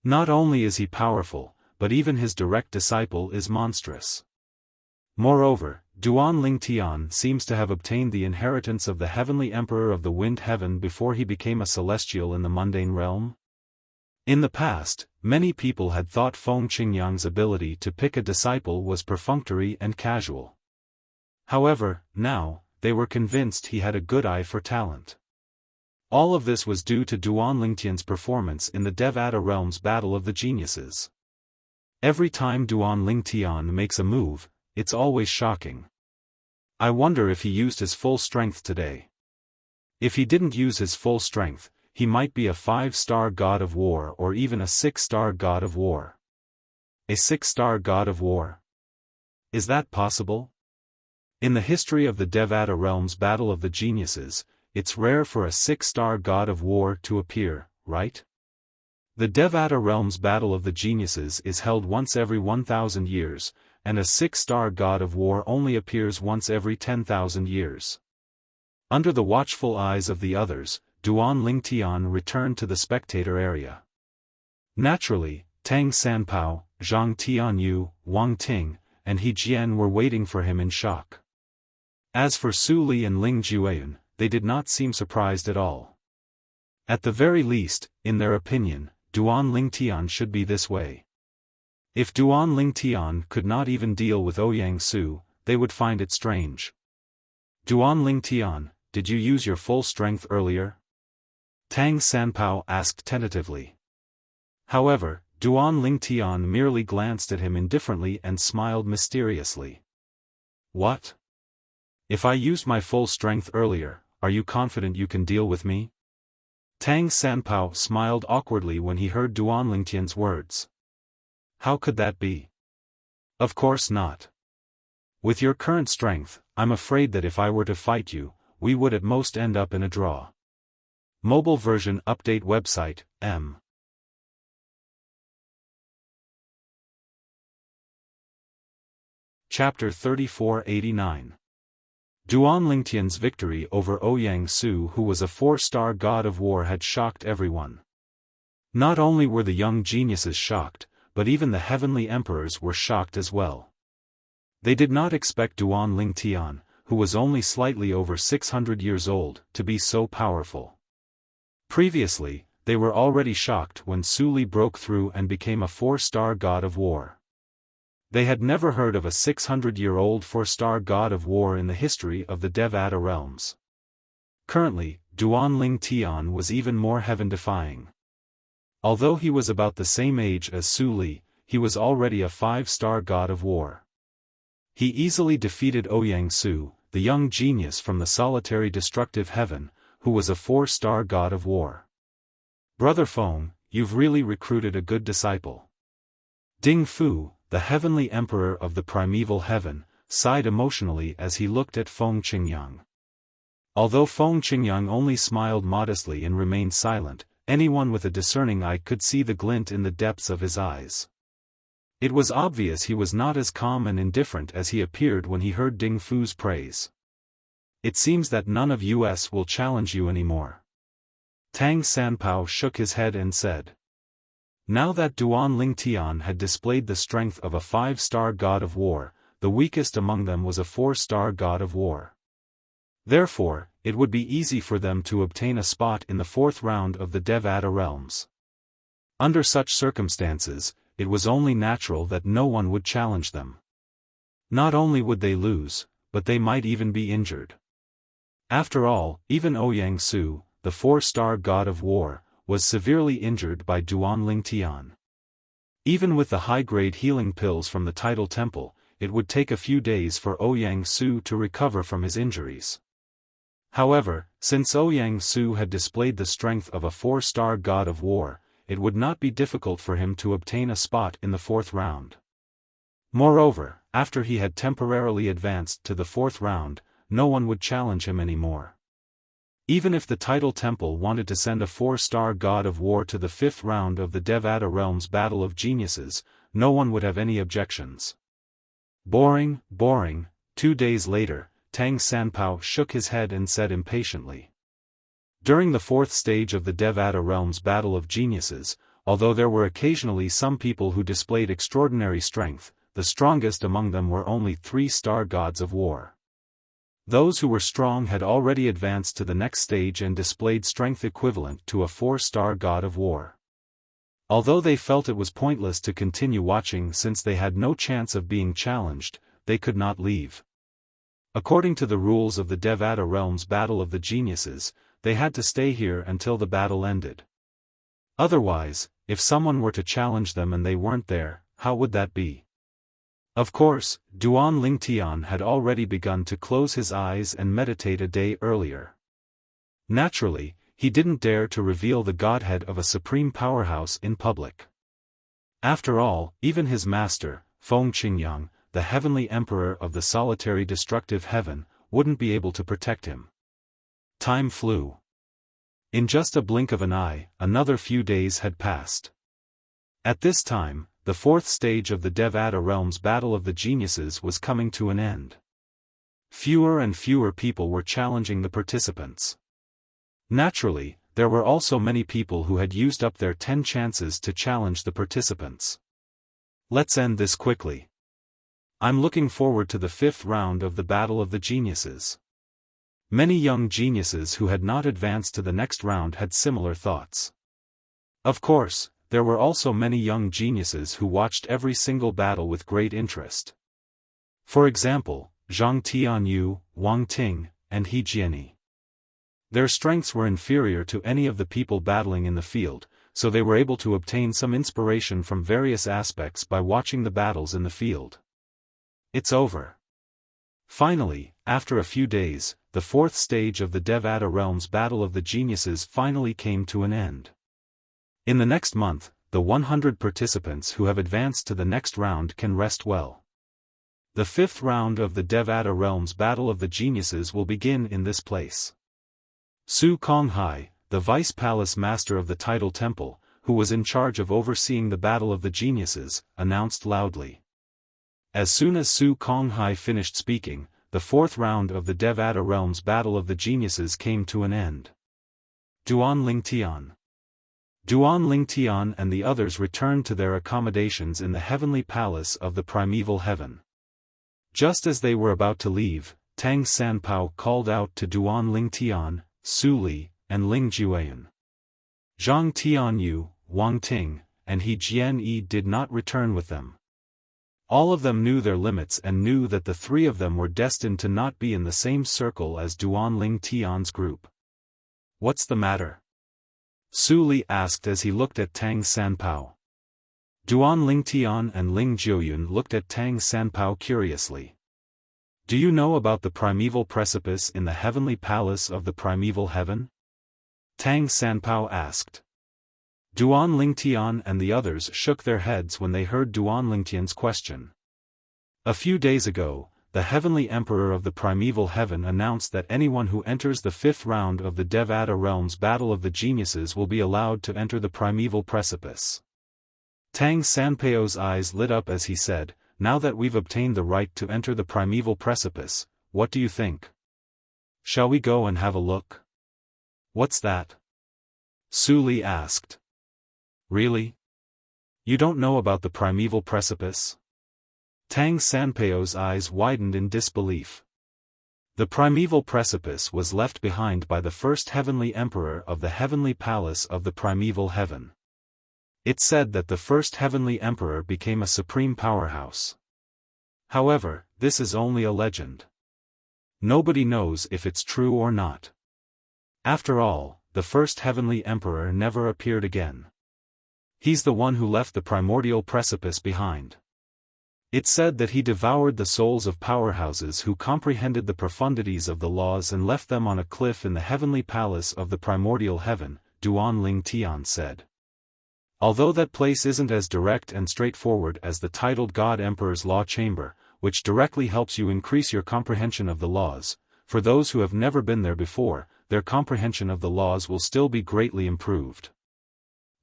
Not only is he powerful, but even his direct disciple is monstrous. Moreover, Duan Lingtian seems to have obtained the inheritance of the heavenly emperor of the wind heaven before he became a celestial in the mundane realm. In the past, many people had thought Feng Qingyang's ability to pick a disciple was perfunctory and casual. However, now, they were convinced he had a good eye for talent. All of this was due to Duan Lingtian's performance in the Devata Realm's Battle of the Geniuses. Every time Duan Lingtian makes a move, it's always shocking. I wonder if he used his full strength today. If he didn't use his full strength, he might be a 5-star god of war or even a 6-star god of war. A 6-star god of war? Is that possible? In the history of the Devata Realm's Battle of the Geniuses, it's rare for a 6-star god of war to appear, right? The Devata Realm's Battle of the Geniuses is held once every 1,000 years, and a 6-star god of war only appears once every 10,000 years. Under the watchful eyes of the others, Duan Lingtian returned to the spectator area. Naturally, Tang Sanpao, Zhang Tianyu, Wang Ting, and He Jian were waiting for him in shock. As for Su Li and Ling Jueyun, they did not seem surprised at all. At the very least, in their opinion, Duan Lingtian should be this way. If Duan Lingtian could not even deal with Ouyang Su, they would find it strange. Duan Lingtian, did you use your full strength earlier? Tang Sanpao asked tentatively. However, Duan Lingtian merely glanced at him indifferently and smiled mysteriously. What? If I used my full strength earlier, are you confident you can deal with me? Tang Sanpao smiled awkwardly when he heard Duan Lingtian's words. How could that be? Of course not. With your current strength, I'm afraid that if I were to fight you, we would at most end up in a draw. Mobile version update website, M. Chapter 3489. Duan Lingtian's victory over Ouyang Su, who was a 4-star god of war, had shocked everyone. Not only were the young geniuses shocked, but even the heavenly emperors were shocked as well. They did not expect Duan Lingtian, who was only slightly over 600 years old, to be so powerful. Previously, they were already shocked when Su Li broke through and became a 4-star god of war. They had never heard of a 600-year-old 4-star god of war in the history of the Devata realms. Currently, Duan Lingtian was even more heaven-defying. Although he was about the same age as Su Li, he was already a 5-star god of war. He easily defeated Ouyang Su, the young genius from the solitary destructive heaven, who was a 4-star god of war. Brother Feng, you've really recruited a good disciple. Ding Fu, the heavenly emperor of the primeval heaven, sighed emotionally as he looked at Feng Qingyang. Although Feng Qingyang only smiled modestly and remained silent, anyone with a discerning eye could see the glint in the depths of his eyes. It was obvious he was not as calm and indifferent as he appeared when he heard Ding Fu's praise. It seems that none of us will challenge you anymore. Tang Sanpao shook his head and said. Now that Duan Lingtian had displayed the strength of a 5-star god of war, the weakest among them was a 4-star god of war. Therefore, it would be easy for them to obtain a spot in the 4th round of the Devata realms. Under such circumstances, it was only natural that no one would challenge them. Not only would they lose, but they might even be injured. After all, even Ouyang Su, the 4-star god of war, was severely injured by Duan Lingtian. Even with the high-grade healing pills from the tidal temple, it would take a few days for Ouyang Su to recover from his injuries. However, since Ouyang Su had displayed the strength of a 4-star god of war, it would not be difficult for him to obtain a spot in the 4th round. Moreover, after he had temporarily advanced to the 4th round, no one would challenge him anymore. Even if the tidal temple wanted to send a 4-star god of war to the 5th round of the Devata realms battle of geniuses, no one would have any objections. Boring, boring. 2 days later, Tang Sanpao shook his head and said impatiently. During the 4th stage of the Devata realms battle of geniuses, although there were occasionally some people who displayed extraordinary strength, the strongest among them were only 3-star gods of war. Those who were strong had already advanced to the next stage and displayed strength equivalent to a 4-star god of war. Although they felt it was pointless to continue watching since they had no chance of being challenged, they could not leave. According to the rules of the Devata realms battle of the geniuses, they had to stay here until the battle ended. Otherwise, if someone were to challenge them and they weren't there, how would that be? Of course, Duan Lingtian had already begun to close his eyes and meditate a day earlier. Naturally, he didn't dare to reveal the godhead of a supreme powerhouse in public. After all, even his master, Feng Qingyang, the heavenly emperor of the solitary destructive heaven, wouldn't be able to protect him. Time flew. In just a blink of an eye, another few days had passed. At this time, the 4th stage of the Devata realms battle of the geniuses was coming to an end. Fewer and fewer people were challenging the participants. Naturally, there were also many people who had used up their 10 chances to challenge the participants. Let's end this quickly. I'm looking forward to the 5th round of the battle of the geniuses. Many young geniuses who had not advanced to the next round had similar thoughts. Of course, there were also many young geniuses who watched every single battle with great interest. For example, Zhang Tianyu, Wang Ting, and He Jiani. Their strengths were inferior to any of the people battling in the field, so they were able to obtain some inspiration from various aspects by watching the battles in the field. It's over. Finally, after a few days, the 4th stage of the Devata realms battle of the geniuses finally came to an end. In the next month, the 100 participants who have advanced to the next round can rest well. The fifth round of the Devata Realms Battle of the Geniuses will begin in this place. Su Konghai, the Vice Palace Master of the Tidal Temple, who was in charge of overseeing the Battle of the Geniuses, announced loudly. As soon as Su Konghai finished speaking, the fourth round of the Devata Realms Battle of the Geniuses came to an end. Duan Lingtian. Duan Lingtian and the others returned to their accommodations in the heavenly palace of the primeval heaven. Just as they were about to leave, Tang Sanpao called out to Duan Lingtian, Su Li, and Ling Jueyun. Zhang Tianyu, Wang Ting, and He Jian-yi did not return with them. All of them knew their limits and knew that the three of them were destined to not be in the same circle as Duan Lingtian's group. What's the matter? Su Li asked as he looked at Tang Sanpao. Duan Lingtian and Ling Jiuyun looked at Tang Sanpao curiously. Do you know about the primeval precipice in the heavenly palace of the primeval heaven? Tang Sanpao asked. Duan Lingtian and the others shook their heads when they heard Duan Lingtian's question. A few days ago, the heavenly emperor of the primeval heaven announced that anyone who enters the fifth round of the Devata Realms Battle of the Geniuses will be allowed to enter the primeval precipice. Tang Sanpao's eyes lit up as he said, "Now that we've obtained the right to enter the primeval precipice, what do you think? Shall we go and have a look?" "What's that?" Su Li asked. "Really? You don't know about the primeval precipice?" Tang Sanpao's eyes widened in disbelief. The primeval precipice was left behind by the first heavenly emperor of the heavenly palace of the primeval heaven. It said that the first heavenly emperor became a supreme powerhouse. However, this is only a legend. Nobody knows if it's true or not. After all, the first heavenly emperor never appeared again. He's the one who left the primordial precipice behind. It said that he devoured the souls of powerhouses who comprehended the profundities of the laws and left them on a cliff in the heavenly palace of the primordial heaven, Duan Lingtian said. Although that place isn't as direct and straightforward as the titled God Emperor's Law Chamber, which directly helps you increase your comprehension of the laws, for those who have never been there before, their comprehension of the laws will still be greatly improved.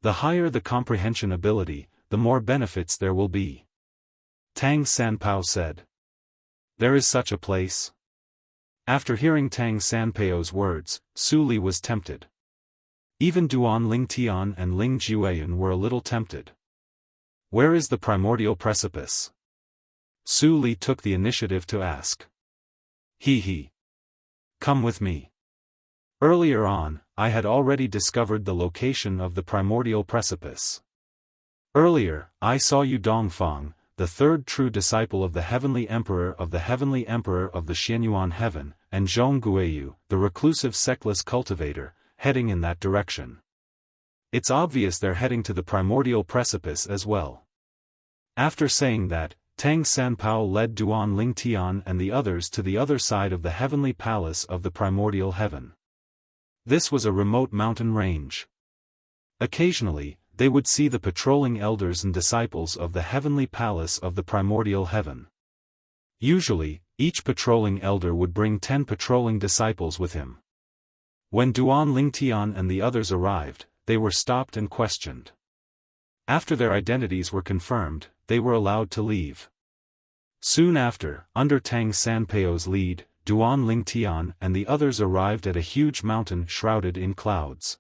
The higher the comprehension ability, the more benefits there will be. Tang Sanpao said. There is such a place? After hearing Tang Sanpao's words, Su Li was tempted. Even Duan Lingtian and Ling Jueyun were a little tempted. Where is the primordial precipice? Su Li took the initiative to ask. He. Come with me. Earlier on, I had already discovered the location of the primordial precipice. Earlier, I saw Yu Dongfang, the third true disciple of the heavenly emperor of the Xianyuan heaven, and Zhong Guiyu, the reclusive sectless cultivator, heading in that direction. It's obvious they're heading to the primordial precipice as well. After saying that, Tang Sanpao led Duan Lingtian and the others to the other side of the heavenly palace of the primordial heaven. This was a remote mountain range. Occasionally, they would see the patrolling elders and disciples of the heavenly palace of the primordial heaven. Usually, each patrolling elder would bring 10 patrolling disciples with him. When Duan Lingtian and the others arrived, they were stopped and questioned. After their identities were confirmed, they were allowed to leave. Soon after, under Tang Sanpao's lead, Duan Lingtian and the others arrived at a huge mountain shrouded in clouds.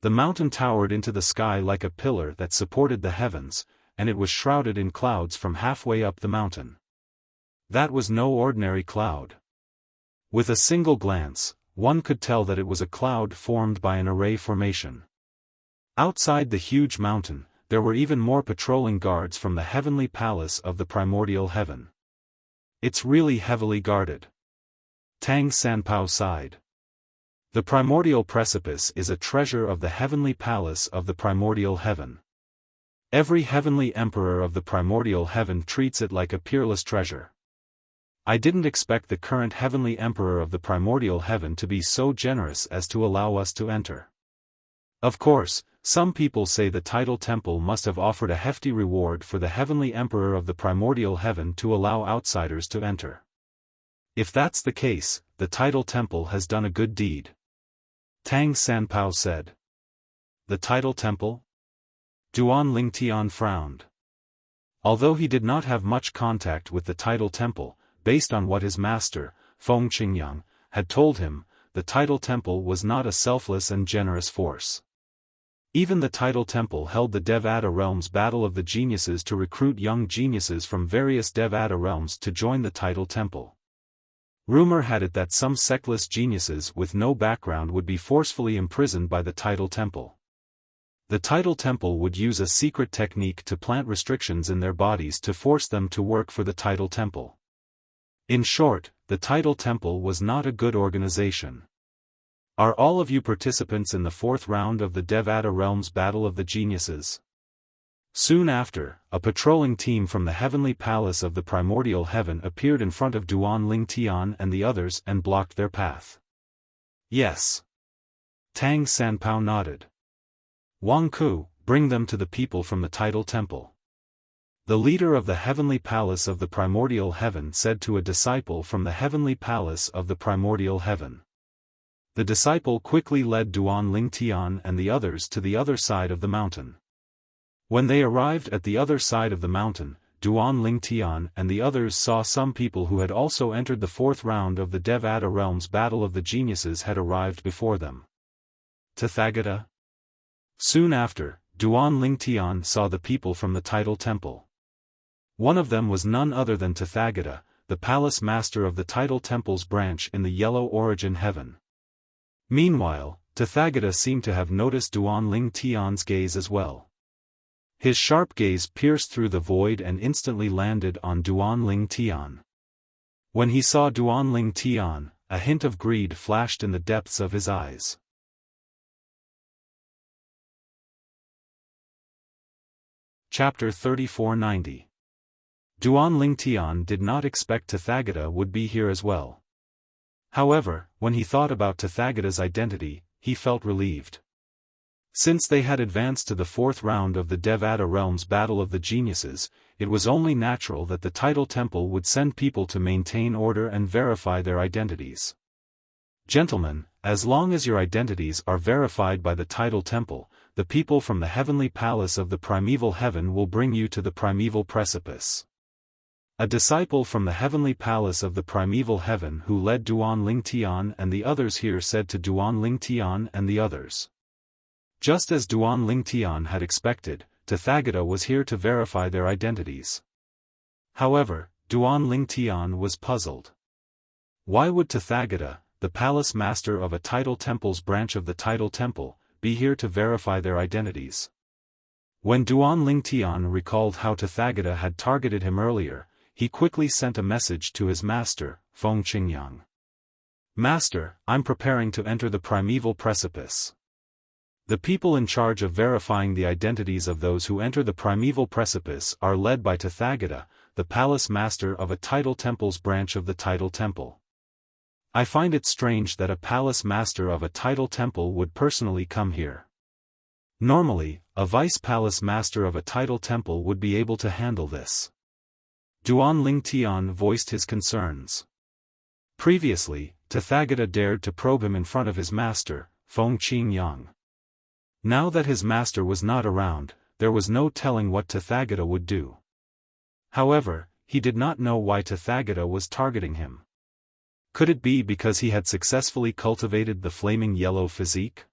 The mountain towered into the sky like a pillar that supported the heavens, and it was shrouded in clouds from halfway up the mountain. That was no ordinary cloud. With a single glance, one could tell that it was a cloud formed by an array formation. Outside the huge mountain, there were even more patrolling guards from the heavenly palace of the primordial heaven. It's really heavily guarded. Tang Sanpao sighed. The primordial precipice is a treasure of the heavenly palace of the primordial heaven. Every heavenly emperor of the primordial heaven treats it like a peerless treasure. I didn't expect the current heavenly emperor of the primordial heaven to be so generous as to allow us to enter. Of course, some people say the tidal temple must have offered a hefty reward for the heavenly emperor of the primordial heaven to allow outsiders to enter. If that's the case, the tidal temple has done a good deed. Tang Sanpao said. The tidal temple? Duan Lingtian frowned. Although he did not have much contact with the tidal temple, based on what his master, Feng Qingyang, had told him, the tidal temple was not a selfless and generous force. Even the tidal temple held the Devata realm's battle of the geniuses to recruit young geniuses from various Devata realms to join the tidal temple. Rumor had it that some sectless geniuses with no background would be forcefully imprisoned by the tidal temple. The tidal temple would use a secret technique to plant restrictions in their bodies to force them to work for the tidal temple. In short, the tidal temple was not a good organization. Are all of you participants in the fourth round of the Devata realm's battle of the geniuses? Soon after, a patrolling team from the heavenly palace of the primordial heaven appeared in front of Duan Lingtian and the others and blocked their path. Yes. Tang Sanpao nodded. Wang Ku, bring them to the people from the tidal temple. The leader of the heavenly palace of the primordial heaven said to a disciple from the heavenly palace of the primordial heaven. The disciple quickly led Duan Lingtian and the others to the other side of the mountain. When they arrived at the other side of the mountain, Duan Lingtian and the others saw some people who had also entered the fourth round of the Devata realm's battle of the geniuses had arrived before them. Tathagata? Soon after, Duan Lingtian saw the people from the tidal temple. One of them was none other than Tathagata, the palace master of the tidal temple's branch in the yellow origin heaven. Meanwhile, Tathagata seemed to have noticed Duan Lingtian's gaze as well. His sharp gaze pierced through the void and instantly landed on Duan Lingtian. When he saw Duan Lingtian, a hint of greed flashed in the depths of his eyes. Chapter 3490. Duan Lingtian did not expect Tathagata would be here as well. However, when he thought about Tathagata's identity, he felt relieved. Since they had advanced to the fourth round of the Devata realm's battle of the geniuses, it was only natural that the tidal temple would send people to maintain order and verify their identities. Gentlemen, as long as your identities are verified by the tidal temple, the people from the heavenly palace of the primeval heaven will bring you to the primeval precipice. A disciple from the heavenly palace of the primeval heaven who led Duan Lingtian and the others here said to Duan Lingtian and the others. Just as Duan Lingtian had expected, Tathagata was here to verify their identities. However, Duan Lingtian was puzzled. Why would Tathagata, the palace master of a tidal temple's branch of the tidal temple, be here to verify their identities? When Duan Lingtian recalled how Tathagata had targeted him earlier, he quickly sent a message to his master, Feng Qingyang. Master, I'm preparing to enter the primeval precipice. The people in charge of verifying the identities of those who enter the primeval precipice are led by Tathagata, the palace master of a tidal temple's branch of the tidal temple. I find it strange that a palace master of a tidal temple would personally come here. Normally, a vice palace master of a tidal temple would be able to handle this. Duan Lingtian voiced his concerns. Previously, Tathagata dared to probe him in front of his master, Feng Qingyang. Now that his master was not around, there was no telling what Tathagata would do. However, he did not know why Tathagata was targeting him. Could it be because he had successfully cultivated the flaming yellow physique?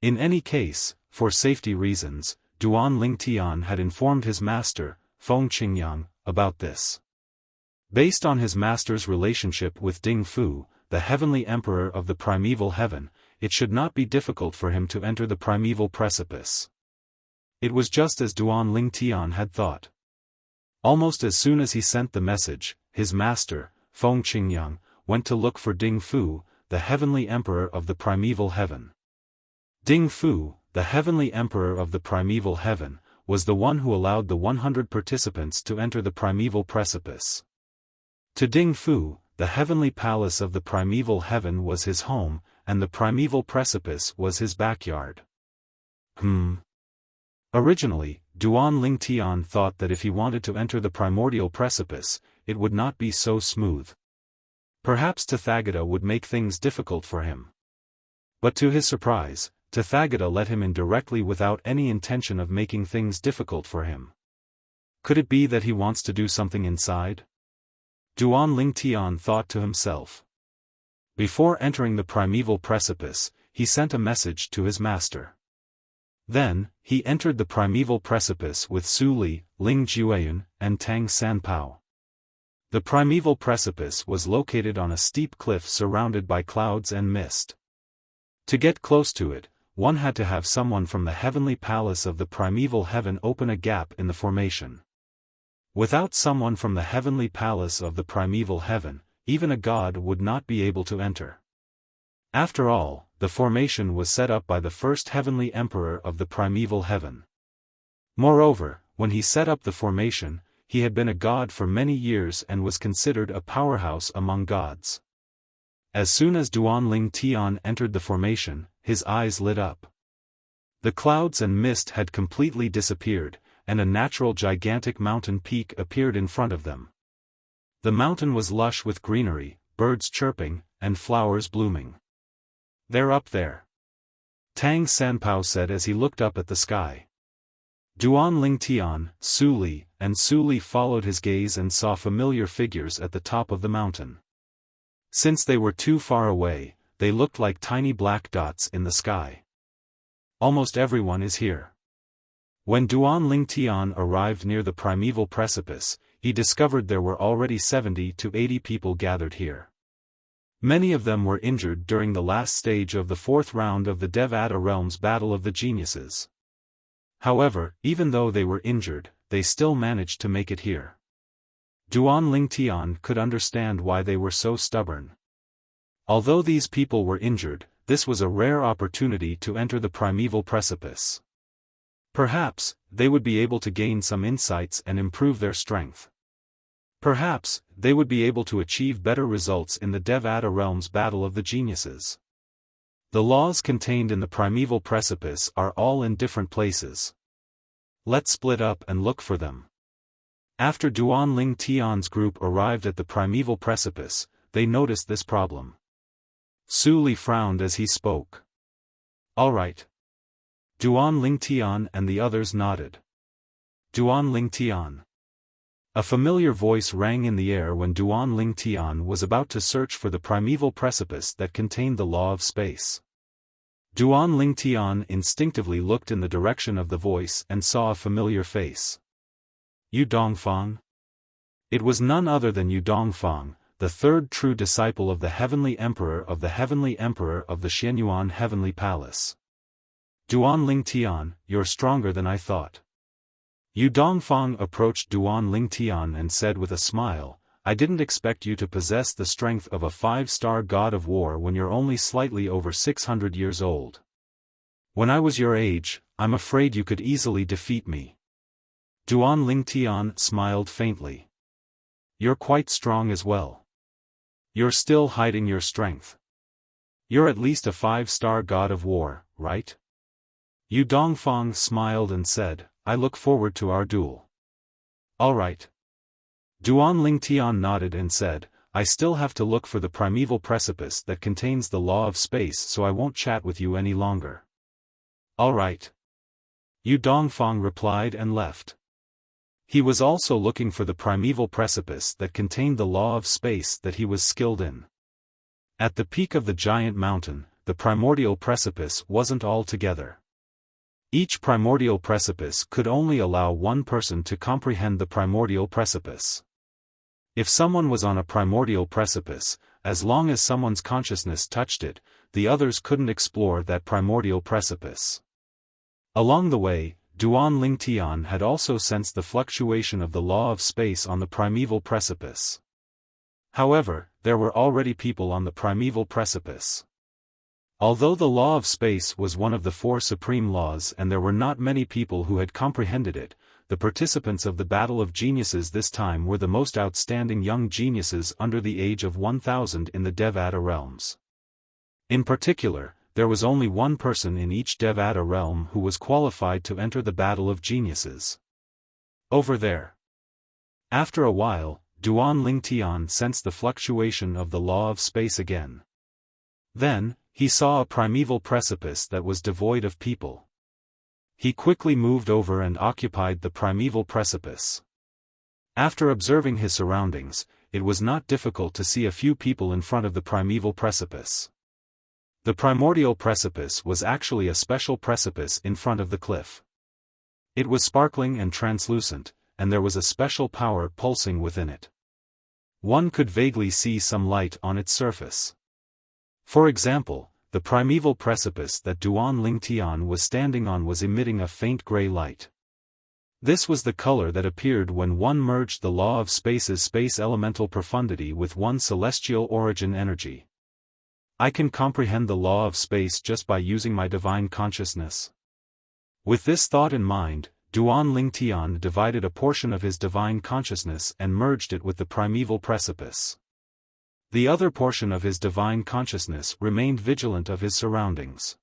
In any case, for safety reasons, Duan Lingtian had informed his master, Feng Qingyang, about this. Based on his master's relationship with Ding Fu, the heavenly emperor of the primeval heaven, it should not be difficult for him to enter the primeval precipice. It was just as Duan Lingtian had thought. Almost as soon as he sent the message, his master, Feng Qingyang, went to look for Ding Fu, the heavenly emperor of the primeval heaven. Ding Fu, the heavenly emperor of the primeval heaven, was the one who allowed the 100 participants to enter the primeval precipice. To Ding Fu, the heavenly palace of the primeval heaven was his home, and the primeval precipice was his backyard. Originally, Duan Lingtian thought that if he wanted to enter the primordial precipice, it would not be so smooth. Perhaps Tathagata would make things difficult for him. But to his surprise, Tathagata let him in directly without any intention of making things difficult for him. Could it be that he wants to do something inside? Duan Lingtian thought to himself. Before entering the primeval precipice, he sent a message to his master. Then, he entered the primeval precipice with Su Li, Ling Jueyun, and Tang Sanpao. The primeval precipice was located on a steep cliff surrounded by clouds and mist. To get close to it, one had to have someone from the heavenly palace of the primeval heaven open a gap in the formation. Without someone from the heavenly palace of the primeval heaven, even a god would not be able to enter. After all, the formation was set up by the first heavenly emperor of the primeval heaven. Moreover, when he set up the formation, he had been a god for many years and was considered a powerhouse among gods. As soon as Duan Lingtian entered the formation, his eyes lit up. The clouds and mist had completely disappeared, and a natural gigantic mountain peak appeared in front of them. The mountain was lush with greenery, birds chirping, and flowers blooming. "They're up there," Tang Sanpao said as he looked up at the sky. Duan Lingtian, Su Li, and Su Li followed his gaze and saw familiar figures at the top of the mountain. Since they were too far away, they looked like tiny black dots in the sky. Almost everyone is here. When Duan Lingtian arrived near the primeval precipice, he discovered there were already 70 to 80 people gathered here. Many of them were injured during the last stage of the fourth round of the Devata Realms Battle of the Geniuses. However, even though they were injured, they still managed to make it here. Duan Lingtian could understand why they were so stubborn. Although these people were injured, this was a rare opportunity to enter the primeval precipice. Perhaps, they would be able to gain some insights and improve their strength. Perhaps, they would be able to achieve better results in the Devata Realms Battle of the Geniuses. The laws contained in the primeval precipice are all in different places. Let's split up and look for them. After Duan Lingtian's group arrived at the primeval precipice, they noticed this problem. Su Li frowned as he spoke. "All right." Duan Lingtian and the others nodded. Duan Lingtian. A familiar voice rang in the air when Duan Lingtian was about to search for the primeval precipice that contained the law of space. Duan Lingtian instinctively looked in the direction of the voice and saw a familiar face. Yu Dongfang? It was none other than Yu Dongfang, the third true disciple of the heavenly emperor of the Xianyuan heavenly palace. "Duan Lingtian, you're stronger than I thought." Yu Dongfang approached Duan Lingtian and said with a smile, "I didn't expect you to possess the strength of a 5-star god of war when you're only slightly over 600 years old. When I was your age, I'm afraid you could easily defeat me." Duan Lingtian smiled faintly. "You're quite strong as well. You're still hiding your strength. You're at least a 5-star god of war, right?" Yu Dongfang smiled and said, "I look forward to our duel." "All right." Duan Lingtian nodded and said, "I still have to look for the primeval precipice that contains the law of space, so I won't chat with you any longer." "All right." Yu Dongfang replied and left. He was also looking for the primeval precipice that contained the law of space that he was skilled in. At the peak of the giant mountain, the primordial precipice wasn't all together. Each primordial precipice could only allow one person to comprehend the primordial precipice. If someone was on a primordial precipice, as long as someone's consciousness touched it, the others couldn't explore that primordial precipice. Along the way, Duan Lingtian had also sensed the fluctuation of the law of space on the primeval precipice. However, there were already people on the primeval precipice. Although the law of space was one of the 4 supreme laws and there were not many people who had comprehended it, the participants of the Battle of Geniuses this time were the most outstanding young geniuses under the age of 1000 in the Devata realms. In particular, there was only one person in each Devata realm who was qualified to enter the battle of geniuses. Over there. After a while, Duan Lingtian sensed the fluctuation of the law of space again. Then, he saw a primeval precipice that was devoid of people. He quickly moved over and occupied the primeval precipice. After observing his surroundings, it was not difficult to see a few people in front of the primeval precipice. The primordial precipice was actually a special precipice in front of the cliff. It was sparkling and translucent, and there was a special power pulsing within it. One could vaguely see some light on its surface. For example, the primeval precipice that Duan Lingtian was standing on was emitting a faint gray light. This was the color that appeared when one merged the law of space's space elemental profundity with one's celestial origin energy. I can comprehend the law of space just by using my divine consciousness. With this thought in mind, Duan Lingtian divided a portion of his divine consciousness and merged it with the primeval precipice. The other portion of his divine consciousness remained vigilant of his surroundings.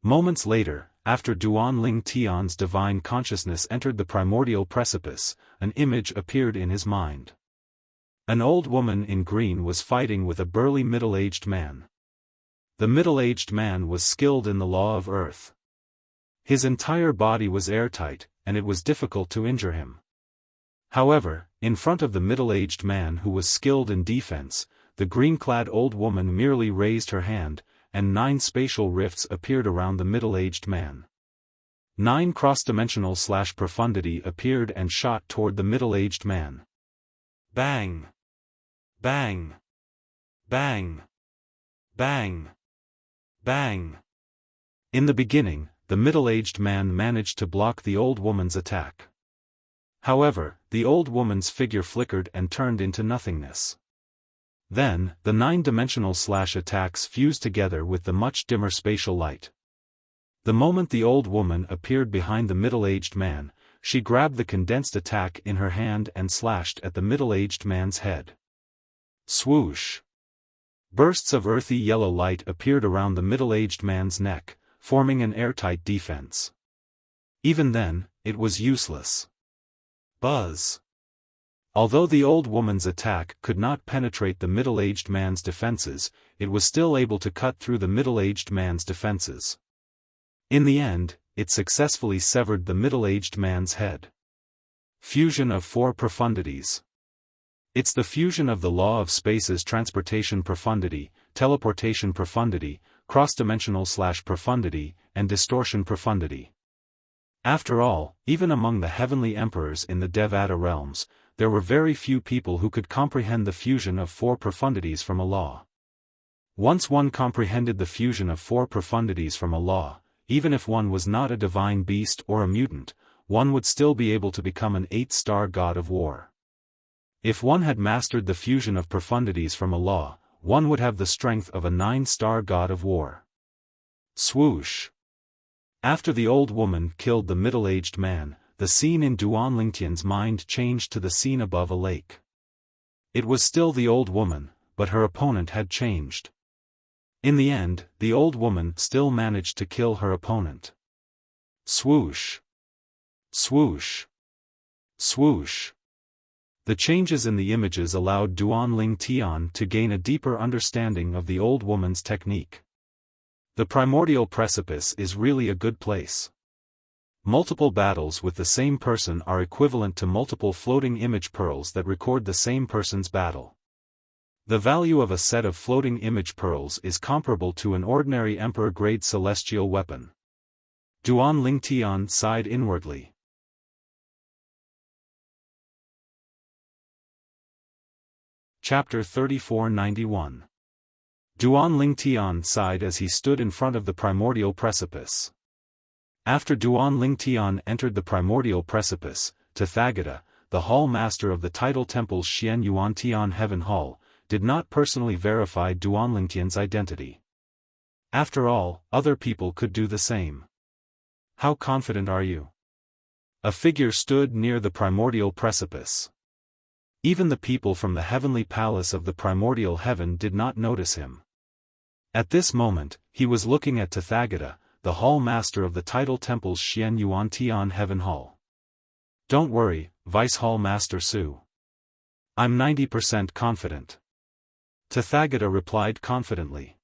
Moments later, after Duan Lingtian's divine consciousness entered the primordial precipice, an image appeared in his mind. An old woman in green was fighting with a burly middle-aged man. The middle-aged man was skilled in the law of earth. His entire body was airtight, and it was difficult to injure him. However, in front of the middle-aged man who was skilled in defense, the green-clad old woman merely raised her hand, and 9 spatial rifts appeared around the middle-aged man. 9 cross-dimensional/profundity appeared and shot toward the middle-aged man. Bang! Bang! Bang! Bang! Bang! In the beginning, the middle-aged man managed to block the old woman's attack. However, the old woman's figure flickered and turned into nothingness. Then, the 9-dimensional/attacks fused together with the much dimmer spatial light. The moment the old woman appeared behind the middle-aged man, she grabbed the condensed attack in her hand and slashed at the middle-aged man's head. Swoosh! Bursts of earthy yellow light appeared around the middle-aged man's neck, forming an airtight defense. Even then, it was useless. Buzz! Although the old woman's attack could not penetrate the middle-aged man's defenses, it was still able to cut through the middle-aged man's defenses. In the end, it successfully severed the middle-aged man's head. Fusion of 4 profundities. It's the fusion of the law of space's transportation profundity, teleportation profundity, cross-dimensional/profundity, and distortion profundity. After all, even among the heavenly emperors in the Devata realms, there were very few people who could comprehend the fusion of 4 profundities from a law. Once one comprehended the fusion of 4 profundities from a law, even if one was not a divine beast or a mutant, one would still be able to become an 8-star god of war. If one had mastered the fusion of profundities from a law, one would have the strength of a 9-star god of war. Swoosh! After the old woman killed the middle-aged man, the scene in Duan Lingtian's mind changed to the scene above a lake. It was still the old woman, but her opponent had changed. In the end, the old woman still managed to kill her opponent. Swoosh! Swoosh! Swoosh! The changes in the images allowed Duan Lingtian to gain a deeper understanding of the old woman's technique. The primordial precipice is really a good place. Multiple battles with the same person are equivalent to multiple floating image pearls that record the same person's battle. The value of a set of floating image pearls is comparable to an ordinary emperor-grade celestial weapon. Duan Lingtian sighed inwardly. Chapter 3491. Duan Lingtian sighed as he stood in front of the primordial precipice. After Duan Lingtian entered the primordial precipice, Tathagata, the hall master of the tidal temple's Xian Yuantian Heaven Hall, did not personally verify Duan Lingtian's identity. After all, other people could do the same. How confident are you? A figure stood near the primordial precipice. Even the people from the heavenly palace of the primordial heaven did not notice him. At this moment, he was looking at Tathagata, the hall master of the title temple's Xian Yuan Tian Heaven Hall. Don't worry, Vice Hall Master Su. I'm 90% confident. Tathagata replied confidently.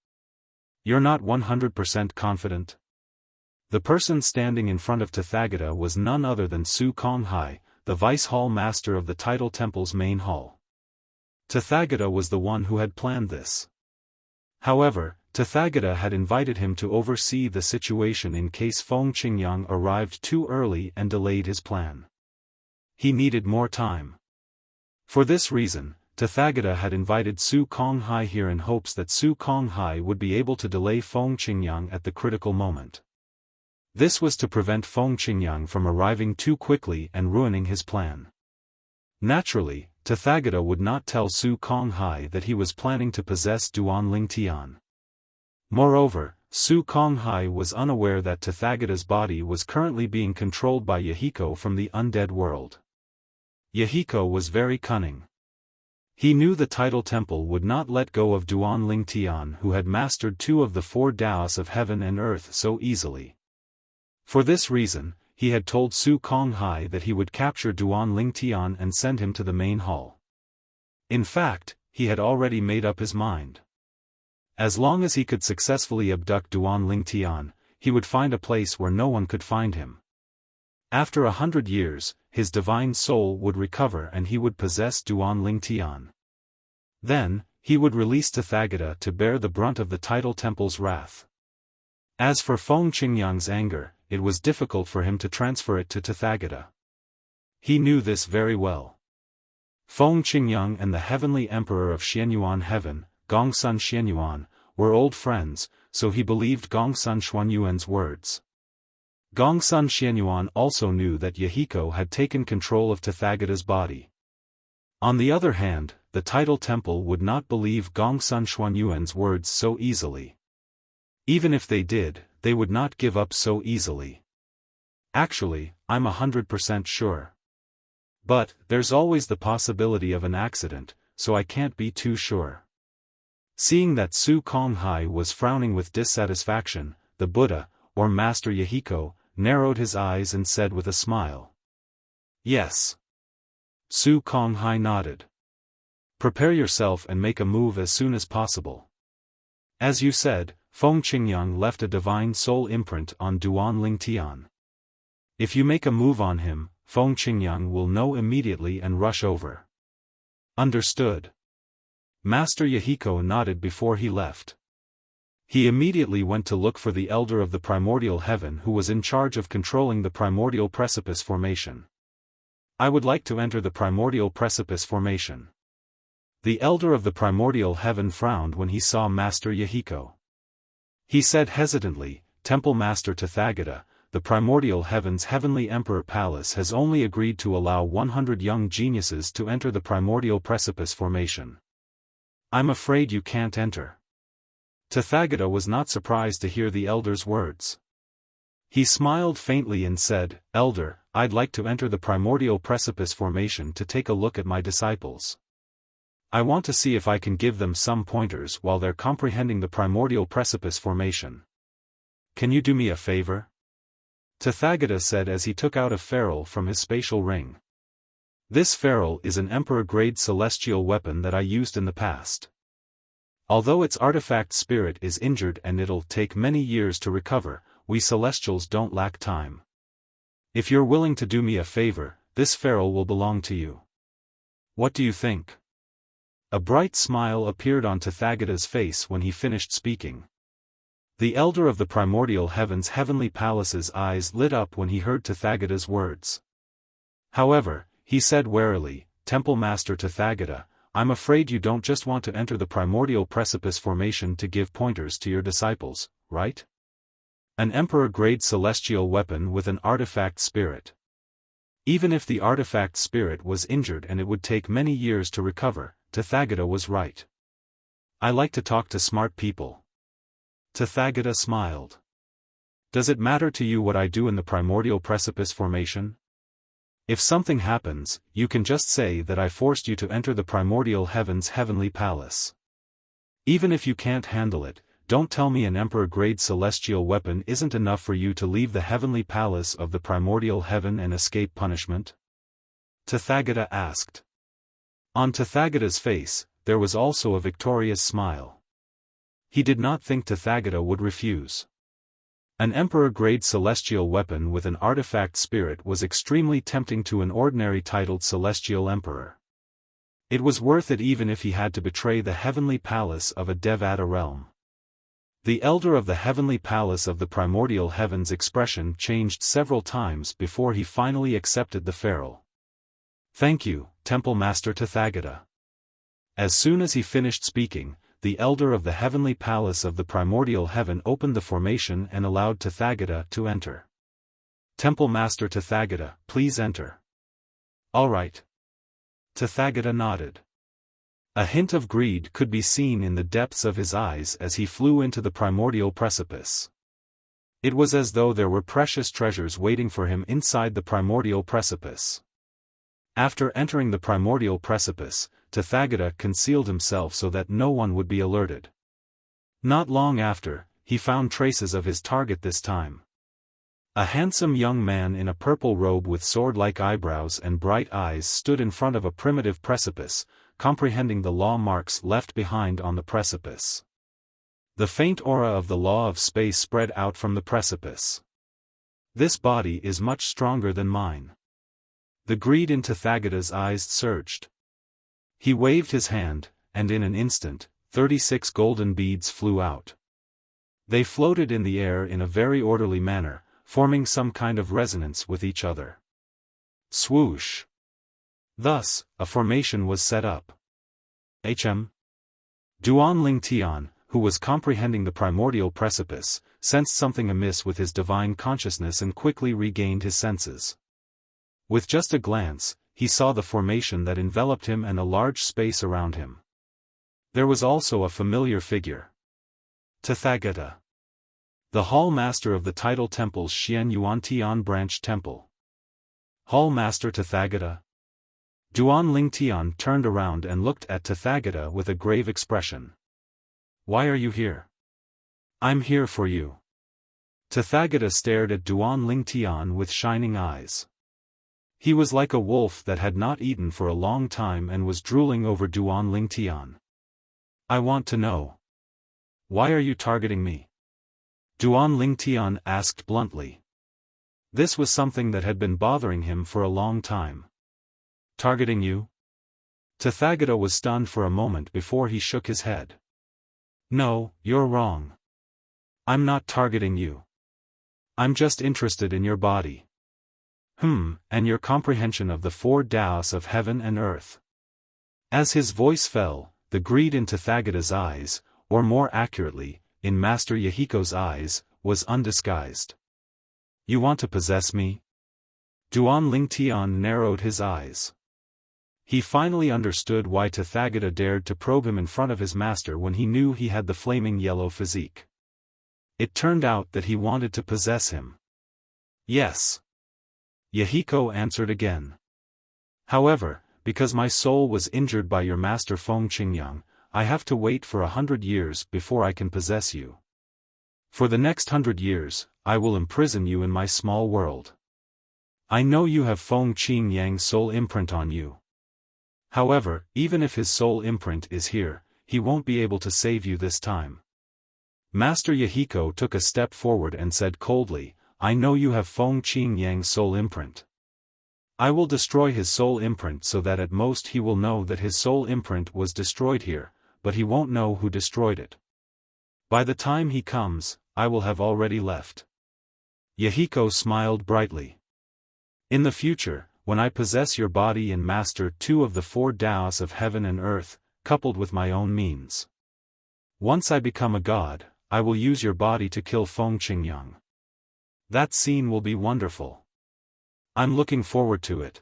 You're not 100% confident? The person standing in front of Tathagata was none other than Su Konghai, the Vice Hall Master of the title temple's main hall. Tathagata was the one who had planned this. However, Tathagata had invited him to oversee the situation in case Feng Qingyang arrived too early and delayed his plan. He needed more time. For this reason, Tathagata had invited Su Konghai here in hopes that Su Konghai would be able to delay Feng Qingyang at the critical moment. This was to prevent Feng Qingyang from arriving too quickly and ruining his plan. Naturally, Tathagata would not tell Su Konghai that he was planning to possess Duan Ling Tian. Moreover, Su Konghai was unaware that Tathagata's body was currently being controlled by Yahiko from the undead world. Yahiko was very cunning. He knew the title temple would not let go of Duan Ling Tian, who had mastered 2 of the 4 Taoists of heaven and earth so easily. For this reason, he had told Su Konghai that he would capture Duan Ling Tian and send him to the main hall. In fact, he had already made up his mind. As long as he could successfully abduct Duan Ling Tian, he would find a place where no one could find him. After 100 years, his divine soul would recover and he would possess Duan Ling Tian. Then, he would release Tathagata to bear the brunt of the title temple's wrath. As for Feng Qingyang's anger, it was difficult for him to transfer it to Tathagata. He knew this very well. Feng Qingyang and the heavenly emperor of Xianyuan heaven, Gongsun Xianyuan, were old friends, so he believed Gongsun Xuanyuan's words. Gongsun Xianyuan also knew that Yahiko had taken control of Tathagata's body. On the other hand, the title temple would not believe Gongsun Xuanyuan's words so easily. Even if they did, they would not give up so easily. Actually, I'm 100% sure. But, there's always the possibility of an accident, so I can't be too sure. Seeing that Su Konghai was frowning with dissatisfaction, the Buddha, or Master Yahiko, narrowed his eyes and said with a smile. Yes. Su Konghai nodded. Prepare yourself and make a move as soon as possible. As you said, Feng Qingyang left a divine soul imprint on Duan Ling Tian. If you make a move on him, Feng Qingyang will know immediately and rush over. Understood. Master Yahiko nodded before he left. He immediately went to look for the Elder of the Primordial Heaven who was in charge of controlling the Primordial Precipice Formation. I would like to enter the Primordial Precipice Formation. The Elder of the Primordial Heaven frowned when he saw Master Yahiko. He said hesitantly, Temple Master Tathagata, the Primordial Heaven's Heavenly Emperor Palace has only agreed to allow 100 young geniuses to enter the Primordial Precipice Formation. I'm afraid you can't enter. Tathagata was not surprised to hear the Elder's words. He smiled faintly and said, Elder, I'd like to enter the Primordial Precipice Formation to take a look at my disciples. I want to see if I can give them some pointers while they're comprehending the Primordial Precipice Formation. Can you do me a favor? Tathagata said as he took out a ferrule from his spatial ring. This ferrule is an Emperor-grade celestial weapon that I used in the past. Although its artifact spirit is injured and it'll take many years to recover, we Celestials don't lack time. If you're willing to do me a favor, this ferrule will belong to you. What do you think? A bright smile appeared on Tathagata's face when he finished speaking. The Elder of the Primordial Heaven's Heavenly Palace's eyes lit up when he heard Tathagata's words. However, he said warily, Temple Master Tathagata, I'm afraid you don't just want to enter the Primordial Precipice Formation to give pointers to your disciples, right? An Emperor-grade celestial weapon with an artifact spirit. Even if the artifact spirit was injured and it would take many years to recover, Tathagata was right. I like to talk to smart people. Tathagata smiled. Does it matter to you what I do in the Primordial Precipice Formation? If something happens, you can just say that I forced you to enter the Primordial Heaven's Heavenly Palace. Even if you can't handle it, don't tell me an emperor-grade celestial weapon isn't enough for you to leave the heavenly palace of the primordial heaven and escape punishment? Tathagata asked. On Tathagata's face, there was also a victorious smile. He did not think Tathagata would refuse. An emperor-grade celestial weapon with an artifact spirit was extremely tempting to an ordinary titled celestial emperor. It was worth it even if he had to betray the heavenly palace of a Devata realm. The elder of the heavenly palace of the primordial heavens' expression changed several times before he finally accepted the ferule. Thank you, Temple Master Tathagata. As soon as he finished speaking, the elder of the heavenly palace of the primordial heaven opened the formation and allowed Tathagata to enter. Temple Master Tathagata, please enter. All right. Tathagata nodded. A hint of greed could be seen in the depths of his eyes as he flew into the primordial precipice. It was as though there were precious treasures waiting for him inside the primordial precipice. After entering the primordial precipice, Tathagata concealed himself so that no one would be alerted. Not long after, he found traces of his target this time. A handsome young man in a purple robe with sword-like eyebrows and bright eyes stood in front of a primitive precipice, comprehending the law marks left behind on the precipice. The faint aura of the law of space spread out from the precipice. This body is much stronger than mine. The greed in Tathagata's eyes surged. He waved his hand, and in an instant, 36 golden beads flew out. They floated in the air in a very orderly manner, forming some kind of resonance with each other. Swoosh! Thus, a formation was set up. Duan Lingtian, who was comprehending the primordial precipice, sensed something amiss with his divine consciousness and quickly regained his senses. With just a glance, he saw the formation that enveloped him and a large space around him. There was also a familiar figure. Tathagata. The Hall Master of the Tidal Temple's Xian Yuan Tian Branch Temple. Hall Master Tathagata. Duan Lingtian turned around and looked at Tathagata with a grave expression. Why are you here? I'm here for you. Tathagata stared at Duan Lingtian with shining eyes. He was like a wolf that had not eaten for a long time and was drooling over Duan Lingtian. I want to know. Why are you targeting me? Duan Lingtian asked bluntly. This was something that had been bothering him for a long time. Targeting you? Tathagata was stunned for a moment before he shook his head. No, you're wrong. I'm not targeting you. I'm just interested in your body. And your comprehension of the 4 Taos of heaven and earth. As his voice fell, the greed in Tathagata's eyes, or more accurately, in Master Yahiko's eyes, was undisguised. You want to possess me? Duan Lingtian narrowed his eyes. He finally understood why Tathagata dared to probe him in front of his master when he knew he had the flaming yellow physique. It turned out that he wanted to possess him. Yes. Yahiko answered again. However, because my soul was injured by your master Feng Qingyang, I have to wait for 100 years before I can possess you. For the next 100 years, I will imprison you in my small world. I know you have Feng Qingyang's soul imprint on you. However, even if his soul imprint is here, he won't be able to save you this time. Master Yahiko took a step forward and said coldly, I know you have Feng Qingyang's soul imprint. I will destroy his soul imprint so that at most he will know that his soul imprint was destroyed here, but he won't know who destroyed it. By the time he comes, I will have already left. Yahiko smiled brightly. In the future, when I possess your body and master 2 of the 4 Taos of heaven and earth, coupled with my own means. Once I become a god, I will use your body to kill Feng Qingyang. That scene will be wonderful. I'm looking forward to it.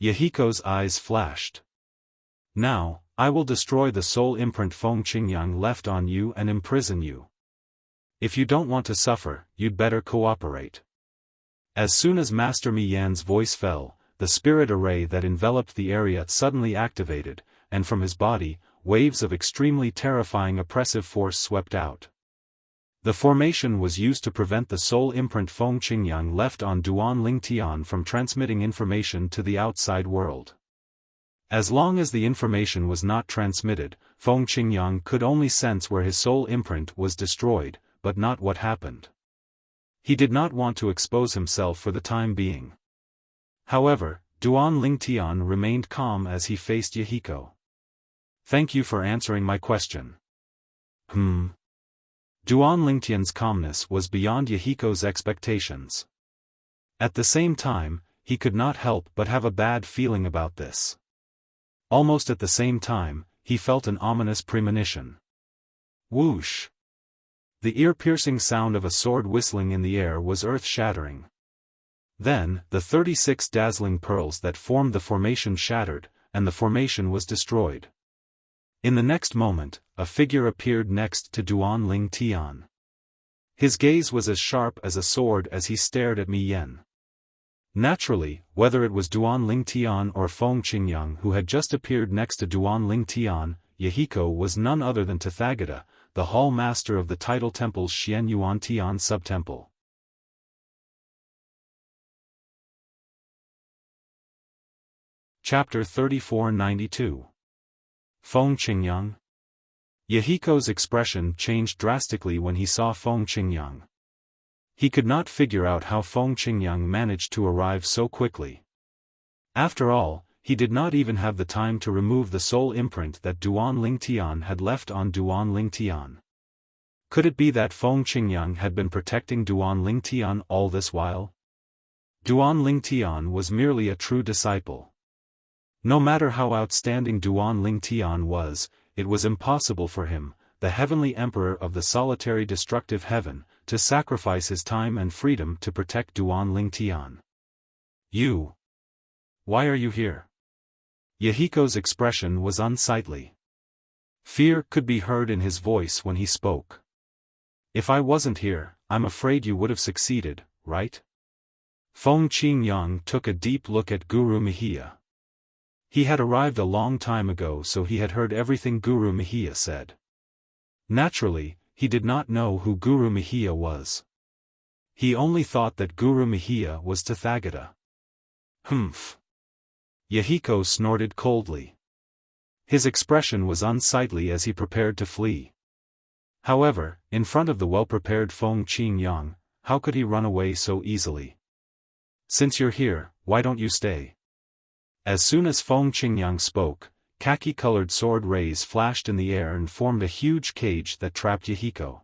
Yahiko's eyes flashed. Now, I will destroy the soul imprint Feng Qingyang left on you and imprison you. If you don't want to suffer, you'd better cooperate. As soon as Master Mi Yan's voice fell, the spirit array that enveloped the area suddenly activated, and from his body, waves of extremely terrifying oppressive force swept out. The formation was used to prevent the soul imprint Feng Qingyang left on Duan Ling Tian from transmitting information to the outside world. As long as the information was not transmitted, Feng Qingyang could only sense where his soul imprint was destroyed, but not what happened. He did not want to expose himself for the time being. However, Duan Ling Tian remained calm as he faced Yahiko. "Thank you for answering my question." Duan Lingtian's calmness was beyond Yahiko's expectations. At the same time, he could not help but have a bad feeling about this. Almost at the same time, he felt an ominous premonition. Whoosh! The ear-piercing sound of a sword whistling in the air was earth-shattering. Then, the 36 dazzling pearls that formed the formation shattered, and the formation was destroyed. In the next moment, a figure appeared next to Duan Ling Tian. His gaze was as sharp as a sword as he stared at Mi Yen. Naturally, whether it was Duan Ling Tian or Feng Qingyang who had just appeared next to Duan Ling Tian, Yahiko was none other than Tathagata, the hall master of the tidal temple's Xian Yuan Tian subtemple. Chapter 3492. Feng Qingyang. Yahiko's expression changed drastically when he saw Feng Qingyang. He could not figure out how Feng Qingyang managed to arrive so quickly. After all, he did not even have the time to remove the soul imprint that Duan Ling Tian had left on Duan Ling Tian. Could it be that Feng Qingyang had been protecting Duan Ling Tian all this while? Duan Ling Tian was merely a true disciple. No matter how outstanding Duan Ling Tian was, it was impossible for him, the heavenly emperor of the solitary destructive heaven, to sacrifice his time and freedom to protect Duan Ling Tian. "You? Why are you here?" Yahiko's expression was unsightly. Fear could be heard in his voice when he spoke. "If I wasn't here, I'm afraid you would have succeeded, right?" Feng Qingyang took a deep look at Guru Mihia. He had arrived a long time ago, so he had heard everything Guru Mihia said. Naturally, he did not know who Guru Mihia was. He only thought that Guru Mihia was Tathagata. Humph! Yahiko snorted coldly. His expression was unsightly as he prepared to flee. However, in front of the well-prepared Feng Qingyang, how could he run away so easily? "Since you're here, why don't you stay?" As soon as Feng Qingyang spoke, khaki-colored sword rays flashed in the air and formed a huge cage that trapped Yahiko.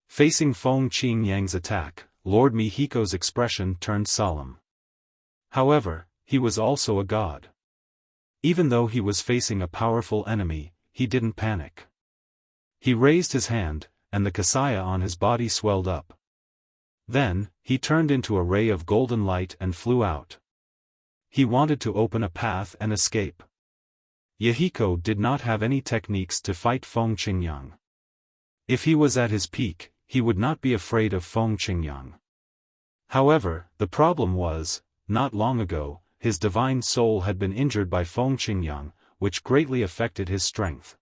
Facing Feng Qingyang's attack, Lord Mihiko's expression turned solemn. However, he was also a god. Even though he was facing a powerful enemy, he didn't panic. He raised his hand, and the kasaya on his body swelled up. Then, he turned into a ray of golden light and flew out. He wanted to open a path and escape. Yahiko did not have any techniques to fight Feng Qingyang. If he was at his peak, he would not be afraid of Feng Qingyang. However, the problem was, not long ago, his divine soul had been injured by Feng Qingyang, which greatly affected his strength.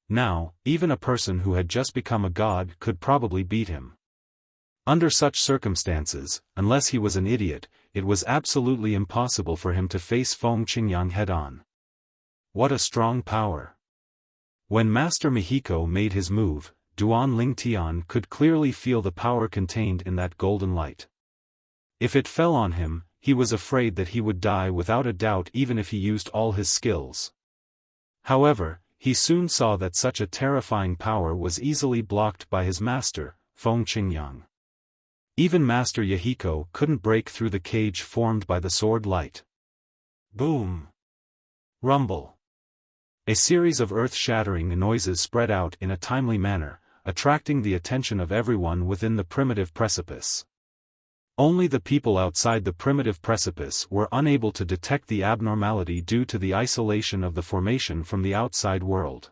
Now, even a person who had just become a god could probably beat him. Under such circumstances, unless he was an idiot, it was absolutely impossible for him to face Feng Qingyang head-on. What a strong power! When Master Mihiko made his move, Duan Ling Tian could clearly feel the power contained in that golden light. If it fell on him, he was afraid that he would die without a doubt even if he used all his skills. However, he soon saw that such a terrifying power was easily blocked by his master, Feng Qingyang. Even Master Yahiko couldn't break through the cage formed by the sword light. Boom! Rumble! A series of earth-shattering noises spread out in a timely manner, attracting the attention of everyone within the primitive precipice. Only the people outside the primitive precipice were unable to detect the abnormality due to the isolation of the formation from the outside world.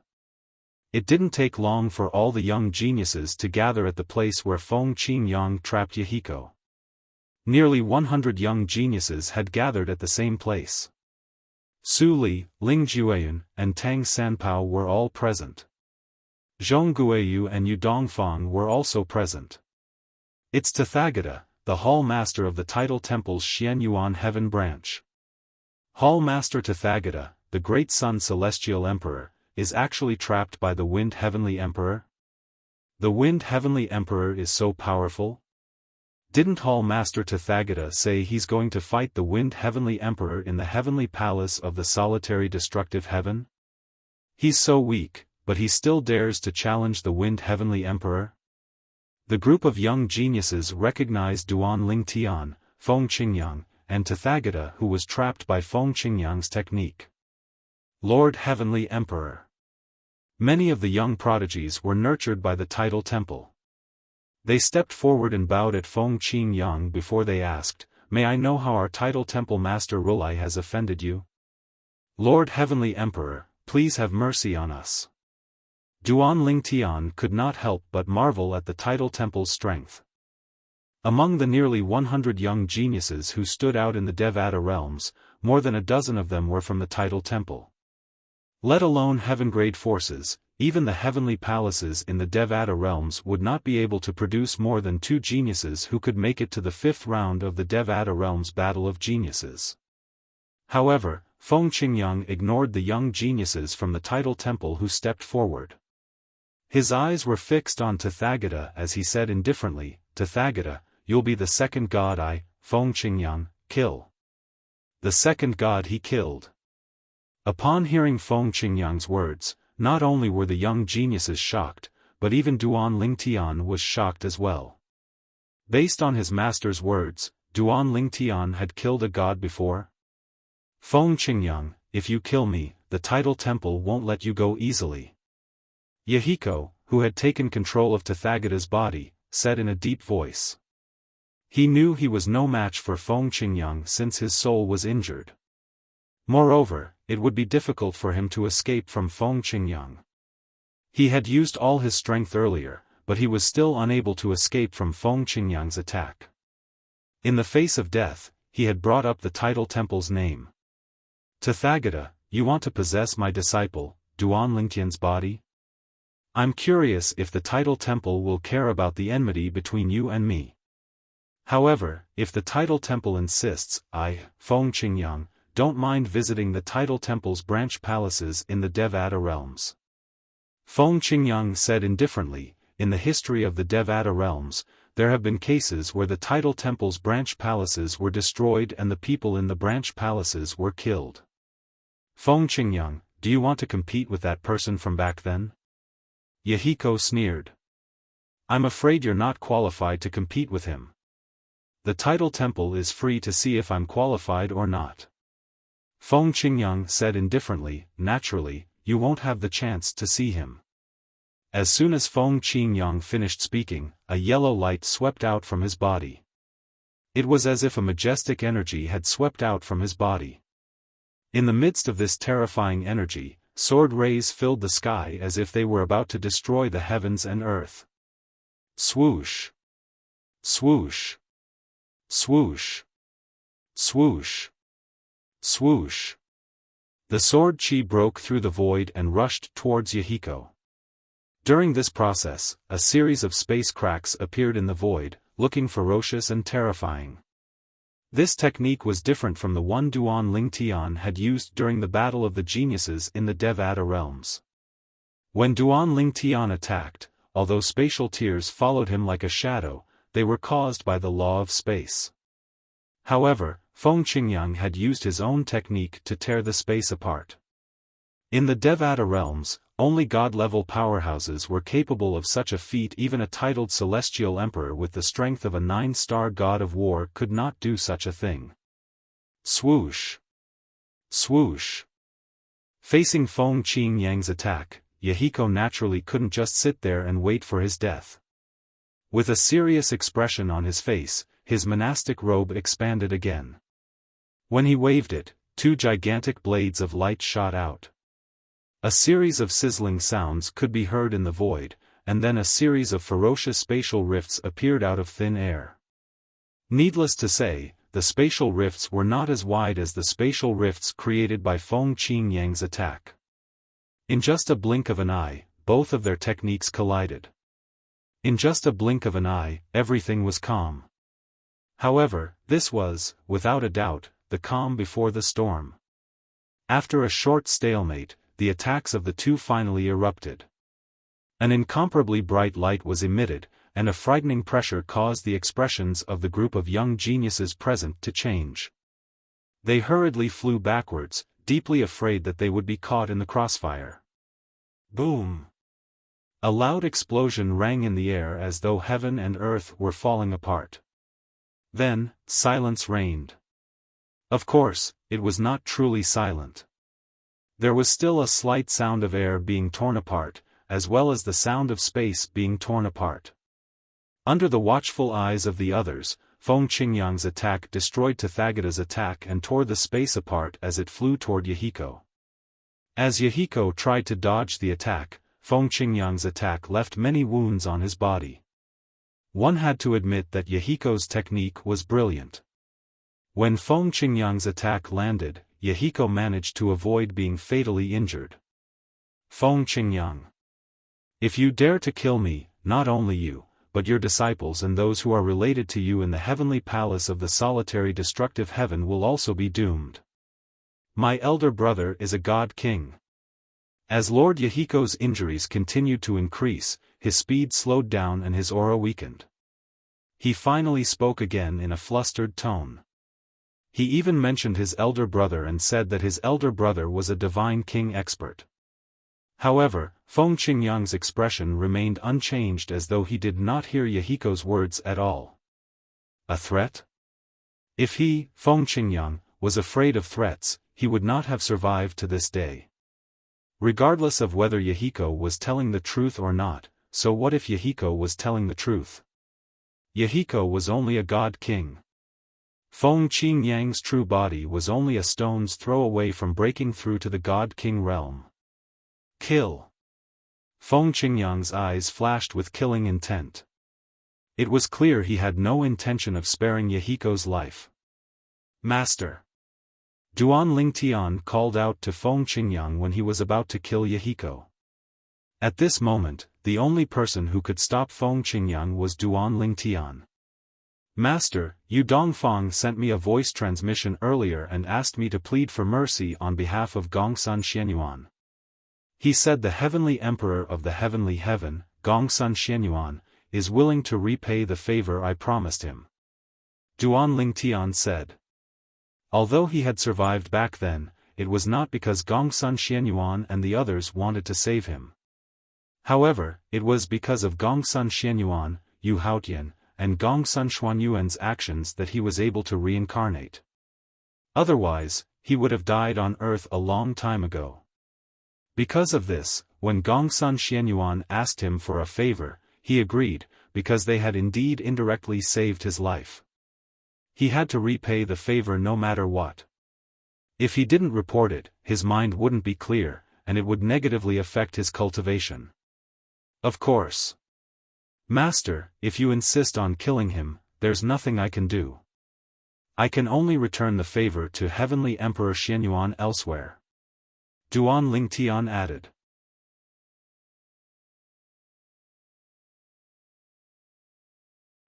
It didn't take long for all the young geniuses to gather at the place where Feng Qingyang trapped Yahiko. Nearly 100 young geniuses had gathered at the same place. Su Li, Ling Jueyun, and Tang Sanpao were all present. Zhong Guiyu and Yu Dongfang were also present. It's Tathagata, the Hall Master of the Tidal Temple's Xian Yuan Heaven Branch. Hall Master Tathagata, the Great Sun Celestial Emperor, is actually trapped by the Wind Heavenly Emperor? The Wind Heavenly Emperor is so powerful? Didn't Hall Master Tathagata say he's going to fight the Wind Heavenly Emperor in the Heavenly Palace of the Solitary Destructive Heaven? He's so weak, but he still dares to challenge the Wind Heavenly Emperor? The group of young geniuses recognized Duan Lingtian, Feng Qingyang, and Tathagata, who was trapped by Feng Qingyang's technique. Lord Heavenly Emperor. Many of the young prodigies were nurtured by the Tidal Temple. They stepped forward and bowed at Feng Qingyang before they asked, "May I know how our Tidal Temple Master Rulai has offended you? Lord Heavenly Emperor, please have mercy on us." Duan Lingtian could not help but marvel at the Tidal Temple's strength. Among the nearly 100 young geniuses who stood out in the Devata realms, more than a dozen of them were from the Tidal Temple. Let alone heaven-grade forces, even the heavenly palaces in the Devata realms would not be able to produce more than 2 geniuses who could make it to the 5th round of the Devata realms Battle of Geniuses. However, Feng Qingyang ignored the young geniuses from the Tidal Temple who stepped forward. His eyes were fixed on Tathagata as he said indifferently, "Tathagata, you'll be the second god I, Feng Qingyang, kill." The second god he killed. Upon hearing Feng Qingyang's words, not only were the young geniuses shocked, but even Duan Lingtian was shocked as well. Based on his master's words, Duan Lingtian had killed a god before? "Feng Qingyang, if you kill me, the Tidal Temple won't let you go easily." Yahiko, who had taken control of Tathagata's body, said in a deep voice. He knew he was no match for Feng Qingyang since his soul was injured. Moreover, it would be difficult for him to escape from Feng Qingyang. He had used all his strength earlier, but he was still unable to escape from Feng Qingyang's attack. In the face of death, he had brought up the Tidal Temple's name. "Tathagata, you want to possess my disciple, Duan Lingtian's body? I'm curious if the Tidal Temple will care about the enmity between you and me. However, if the Tidal Temple insists, I, Feng Qingyang, don't mind visiting the Tidal Temple's branch palaces in the Devata realms." Feng Qingyang said indifferently, "In the history of the Devata realms, there have been cases where the Tidal Temple's branch palaces were destroyed and the people in the branch palaces were killed. Feng Qingyang, do you want to compete with that person from back then?" Yahiko sneered. "I'm afraid you're not qualified to compete with him. The Tidal Temple is free to see if I'm qualified or not." Feng Qingyang said indifferently, "Naturally, you won't have the chance to see him." As soon as Feng Qingyang finished speaking, a yellow light swept out from his body. It was as if a majestic energy had swept out from his body. In the midst of this terrifying energy, sword rays filled the sky as if they were about to destroy the heavens and earth. Swoosh! Swoosh! Swoosh! Swoosh! Swoosh! The sword chi broke through the void and rushed towards Yahiko. During this process, a series of space cracks appeared in the void, looking ferocious and terrifying. This technique was different from the one Duan Lingtian had used during the Battle of the Geniuses in the Devata realms. When Duan Lingtian attacked, although spatial tears followed him like a shadow, they were caused by the law of space. However, Feng Qingyang had used his own technique to tear the space apart. In the Devata realms, only god-level powerhouses were capable of such a feat. Even a titled celestial emperor with the strength of a 9-star god of war could not do such a thing. Swoosh! Swoosh! Facing Feng Qingyang's attack, Yahiko naturally couldn't just sit there and wait for his death. With a serious expression on his face, his monastic robe expanded again. When he waved it, 2 gigantic blades of light shot out. A series of sizzling sounds could be heard in the void, and then a series of ferocious spatial rifts appeared out of thin air. Needless to say, the spatial rifts were not as wide as the spatial rifts created by Feng Qingyang's attack. In just a blink of an eye, both of their techniques collided. In just a blink of an eye, everything was calm. However, this was, without a doubt, the calm before the storm. After a short stalemate, the attacks of the two finally erupted. An incomparably bright light was emitted, and a frightening pressure caused the expressions of the group of young geniuses present to change. They hurriedly flew backwards, deeply afraid that they would be caught in the crossfire. Boom! A loud explosion rang in the air as though heaven and earth were falling apart. Then, silence reigned. Of course, it was not truly silent. There was still a slight sound of air being torn apart, as well as the sound of space being torn apart. Under the watchful eyes of the others, Feng Qingyang's attack destroyed Tathagata's attack and tore the space apart as it flew toward Yahiko. As Yahiko tried to dodge the attack, Feng Qingyang's attack left many wounds on his body. One had to admit that Yahiko's technique was brilliant. When Feng Qingyang's attack landed, Yahiko managed to avoid being fatally injured. Feng Qingyang. If you dare to kill me, not only you, but your disciples and those who are related to you in the heavenly palace of the solitary destructive heaven will also be doomed. My elder brother is a god king. As Lord Yahiko's injuries continued to increase, his speed slowed down and his aura weakened. He finally spoke again in a flustered tone. He even mentioned his elder brother and said that his elder brother was a divine king expert. However, Feng Qingyang's expression remained unchanged as though he did not hear Yahiko's words at all. A threat? If he, Feng Qingyang, was afraid of threats, he would not have survived to this day. Regardless of whether Yahiko was telling the truth or not, so what if Yahiko was telling the truth? Yahiko was only a god king. Feng Qingyang's true body was only a stone's throw away from breaking through to the god king realm. Kill. Feng Qingyang's eyes flashed with killing intent. It was clear he had no intention of sparing Yahiko's life. Master. Duan Lingtian called out to Feng Qingyang when he was about to kill Yahiko. At this moment, the only person who could stop Feng Qingyang was Duan Lingtian. Master, Yu Dongfang sent me a voice transmission earlier and asked me to plead for mercy on behalf of Gongsun Xianyuan. He said the heavenly emperor of the heavenly heaven, Gongsun Xianyuan, is willing to repay the favor I promised him. Duan Lingtian said. Although he had survived back then, it was not because Gongsun Xianyuan and the others wanted to save him. However, it was because of Gongsun Xianyuan, Yu Haotian, and Gongsun Xuanyuan's actions that he was able to reincarnate. Otherwise, he would have died on Earth a long time ago. Because of this, when Gongsun Xianyuan asked him for a favor, he agreed, because they had indeed indirectly saved his life. He had to repay the favor no matter what. If he didn't report it, his mind wouldn't be clear, and it would negatively affect his cultivation. Of course. Master, if you insist on killing him, there's nothing I can do. I can only return the favor to Heavenly Emperor Xianyuan elsewhere. Duan Lingtian added.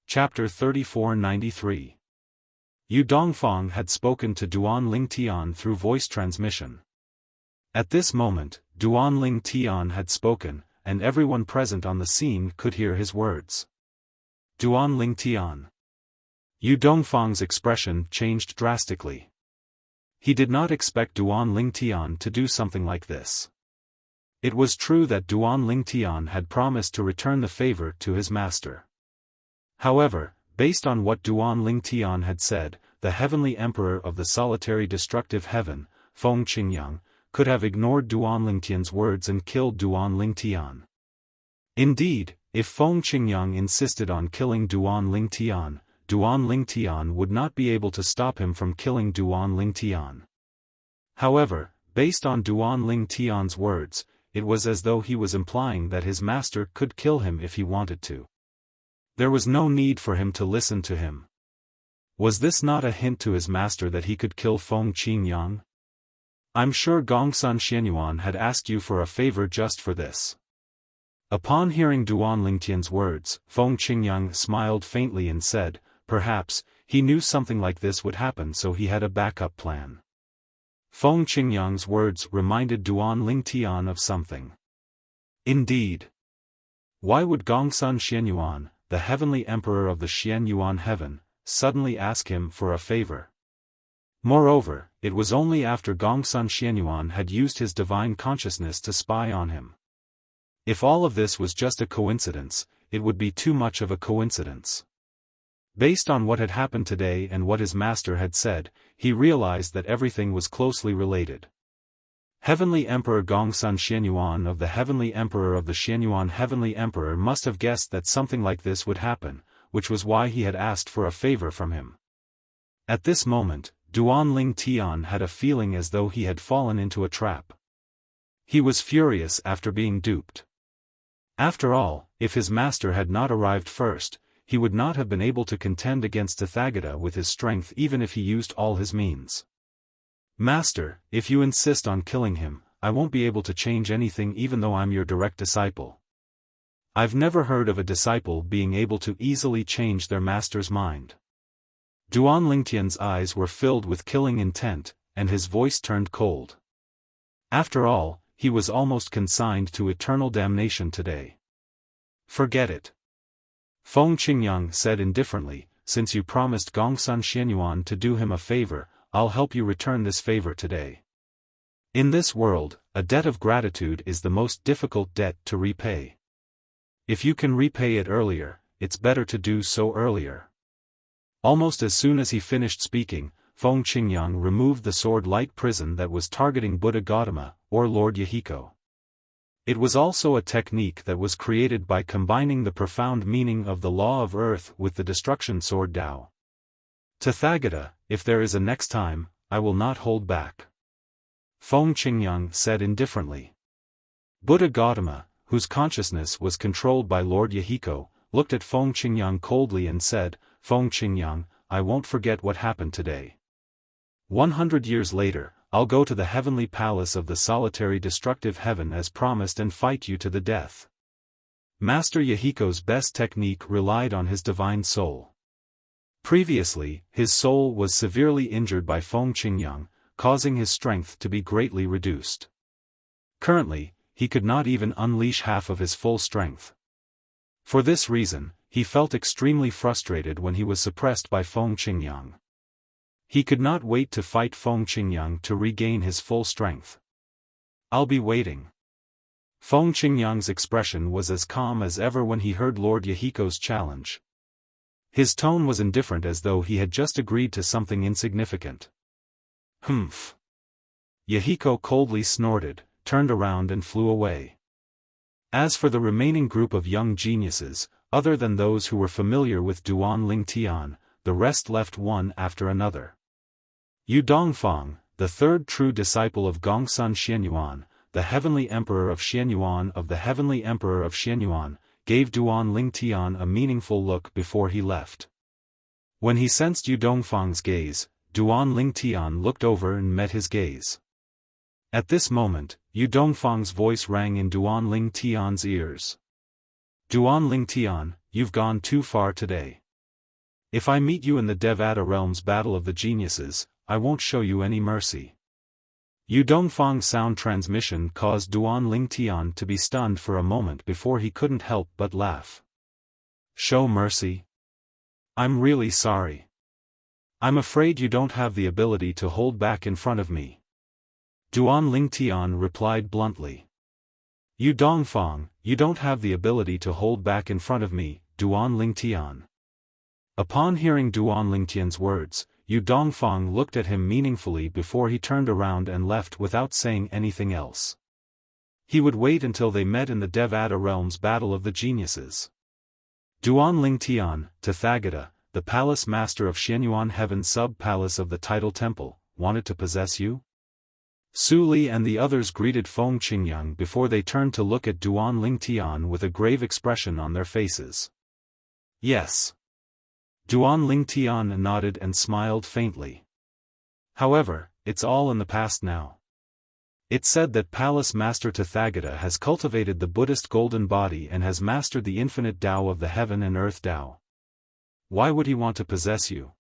Chapter 3493. Yu Dongfang had spoken to Duan Lingtian through voice transmission. At this moment, Duan Lingtian had spoken, and everyone present on the scene could hear his words. Duan Lingtian. Yu Dongfang's expression changed drastically. He did not expect Duan Lingtian to do something like this. It was true that Duan Lingtian had promised to return the favor to his master. However, based on what Duan Lingtian had said, the heavenly emperor of the solitary destructive heaven, Feng Qingyang, could have ignored Duan Lingtian's words and killed Duan Lingtian. Indeed, if Feng Qingyang insisted on killing Duan Lingtian would not be able to stop him from killing Duan Lingtian. However, based on Duan Lingtian's words, it was as though he was implying that his master could kill him if he wanted to. There was no need for him to listen to him. Was this not a hint to his master that he could kill Feng Qingyang? I'm sure Gongsun Xianyuan had asked you for a favor just for this. Upon hearing Duan Lingtian's words, Feng Qingyang smiled faintly and said, perhaps, he knew something like this would happen so he had a backup plan. Feng Qingyang's words reminded Duan Lingtian of something. Indeed. Why would Gongsun Xianyuan, the heavenly emperor of the Xianyuan heaven, suddenly ask him for a favor? Moreover, it was only after Gongsun Xianyuan had used his divine consciousness to spy on him. If all of this was just a coincidence, it would be too much of a coincidence. Based on what had happened today and what his master had said, he realized that everything was closely related. Heavenly Emperor Gongsun Xianyuan of the Heavenly Emperor of the Xianyuan Heavenly Emperor must have guessed that something like this would happen, which was why he had asked for a favor from him. At this moment, Duan Lingtian had a feeling as though he had fallen into a trap. He was furious after being duped. After all, if his master had not arrived first, he would not have been able to contend against Tathagata with his strength even if he used all his means. Master, if you insist on killing him, I won't be able to change anything even though I'm your direct disciple. I've never heard of a disciple being able to easily change their master's mind. Duan Lingtian's eyes were filled with killing intent, and his voice turned cold. After all, he was almost consigned to eternal damnation today. Forget it. Feng Qingyang said indifferently, since you promised Gongsun Xianyuan to do him a favor, I'll help you return this favor today. In this world, a debt of gratitude is the most difficult debt to repay. If you can repay it earlier, it's better to do so earlier. Almost as soon as he finished speaking, Feng Qingyang removed the sword-like prison that was targeting Buddha Gautama, or Lord Yahiko. It was also a technique that was created by combining the profound meaning of the law of earth with the destruction sword Tao. Tathagata, if there is a next time, I will not hold back. Feng Qingyang said indifferently. Buddha Gautama, whose consciousness was controlled by Lord Yahiko, looked at Feng Qingyang coldly and said, Feng Qingyang, I won't forget what happened today. 100 years later, I'll go to the heavenly palace of the solitary destructive heaven as promised and fight you to the death. Master Yahiko's best technique relied on his divine soul. Previously, his soul was severely injured by Feng Qingyang, causing his strength to be greatly reduced. Currently, he could not even unleash half of his full strength. For this reason, he felt extremely frustrated when he was suppressed by Feng Qingyang. He could not wait to fight Feng Qingyang to regain his full strength. I'll be waiting. Feng Qingyang's expression was as calm as ever when he heard Lord Yahiko's challenge. His tone was indifferent as though he had just agreed to something insignificant. Humph. Yahiko coldly snorted, turned around and flew away. As for the remaining group of young geniuses, other than those who were familiar with Duan Lingtian, the rest left one after another. Yu Dongfang, the third true disciple of Gongsun Xianyuan, the heavenly emperor of Xianyuan of the heavenly emperor of Xianyuan, gave Duan Lingtian a meaningful look before he left. When he sensed Yu Dongfang's gaze, Duan Lingtian looked over and met his gaze. At this moment, Yu Dongfang's voice rang in Duan Lingtian's ears. Duan Lingtian, you've gone too far today. If I meet you in the Devata Realm's Battle of the Geniuses, I won't show you any mercy. Yu Dongfang's sound transmission caused Duan Lingtian to be stunned for a moment before he couldn't help but laugh. Show mercy? I'm really sorry. I'm afraid you don't have the ability to hold back in front of me. Duan Lingtian replied bluntly. Yu Dongfang, you don't have the ability to hold back in front of me, Duan Lingtian. Upon hearing Duan Lingtian's words, Yu Dongfang looked at him meaningfully before he turned around and left without saying anything else. He would wait until they met in the Devata Realm's Battle of the Geniuses. Duan Lingtian, Tathagata, the palace master of Xianyuan Heaven sub-palace of the Tidal Temple, wanted to possess you? Su Li and the others greeted Feng Qingyang before they turned to look at Duan Lingtian with a grave expression on their faces. Yes. Duan Lingtian nodded and smiled faintly. However, it's all in the past now. It's said that Palace Master Tathagata has cultivated the Buddhist golden body and has mastered the infinite Tao of the heaven and earth Tao. Why would he want to possess you?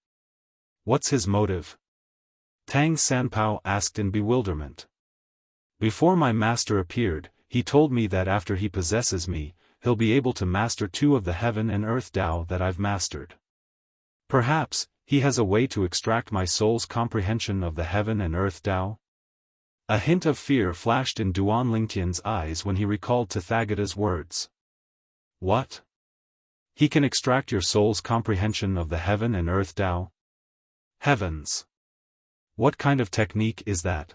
What's his motive? Tang Sanpao asked in bewilderment. Before my master appeared, he told me that after he possesses me, he'll be able to master two of the heaven and earth Tao that I've mastered. Perhaps, he has a way to extract my soul's comprehension of the heaven and earth Tao? A hint of fear flashed in Duan Lingtian's eyes when he recalled Tathagata's words. What? He can extract your soul's comprehension of the heaven and earth Tao? Heavens! What kind of technique is that?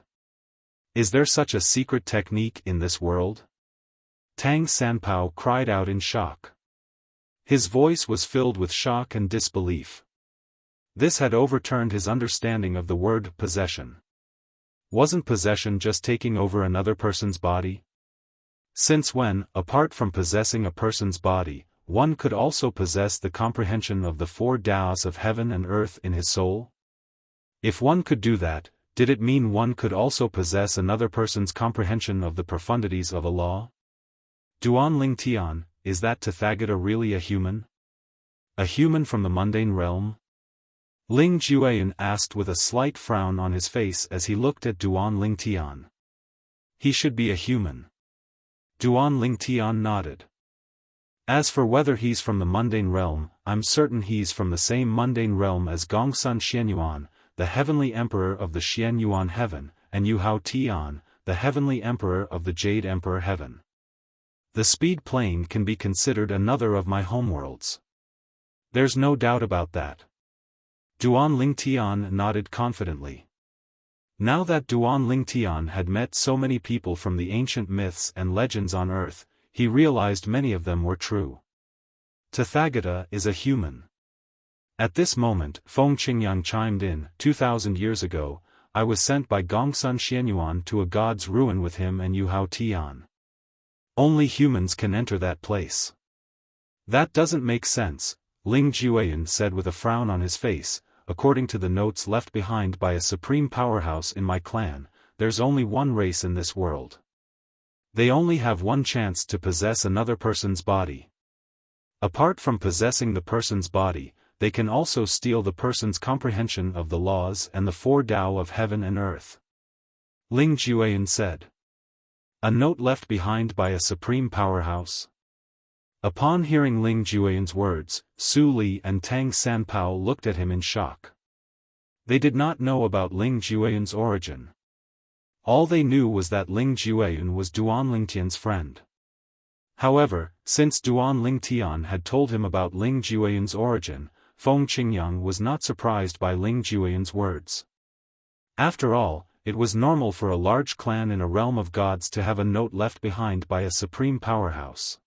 Is there such a secret technique in this world? Tang Sanpao cried out in shock. His voice was filled with shock and disbelief. This had overturned his understanding of the word possession. Wasn't possession just taking over another person's body? Since when, apart from possessing a person's body, one could also possess the comprehension of the four Taos of heaven and earth in his soul? If one could do that, did it mean one could also possess another person's comprehension of the profundities of a law? Duan Lingtian, is that Tathagata really a human? A human from the mundane realm? Ling Jueyan asked with a slight frown on his face as he looked at Duan Lingtian. He should be a human. Duan Lingtian nodded. As for whether he's from the mundane realm, I'm certain he's from the same mundane realm as Gongsun Xianyuan, the heavenly emperor of the Xianyuan heaven, and Yu Hao Tian, the heavenly emperor of the Jade Emperor heaven. The speed plane can be considered another of my homeworlds. There's no doubt about that. Duan Lingtian nodded confidently. Now that Duan Lingtian had met so many people from the ancient myths and legends on Earth, he realized many of them were true. Tathagata is a human. At this moment, Feng Qingyang chimed in. 2,000 years ago, I was sent by Gongsun Xianyuan to a god's ruin with him and Yu Hao Tian. Only humans can enter that place. That doesn't make sense, Ling Jueyan said with a frown on his face. According to the notes left behind by a supreme powerhouse in my clan, there's only one race in this world. They only have one chance to possess another person's body. Apart from possessing the person's body, they can also steal the person's comprehension of the laws and the four Tao of heaven and earth. Ling Jueyan said. A note left behind by a supreme powerhouse? Upon hearing Ling Jueyan's words, Su Li and Tang Sanpao looked at him in shock. They did not know about Ling Jueyan's origin. All they knew was that Ling Jueyan was Duan Lingtian's friend. However, since Duan Lingtian had told him about Ling Jueyan's origin, Feng Qingyang was not surprised by Ling Jueyan's words. After all, it was normal for a large clan in a realm of gods to have a note left behind by a supreme powerhouse.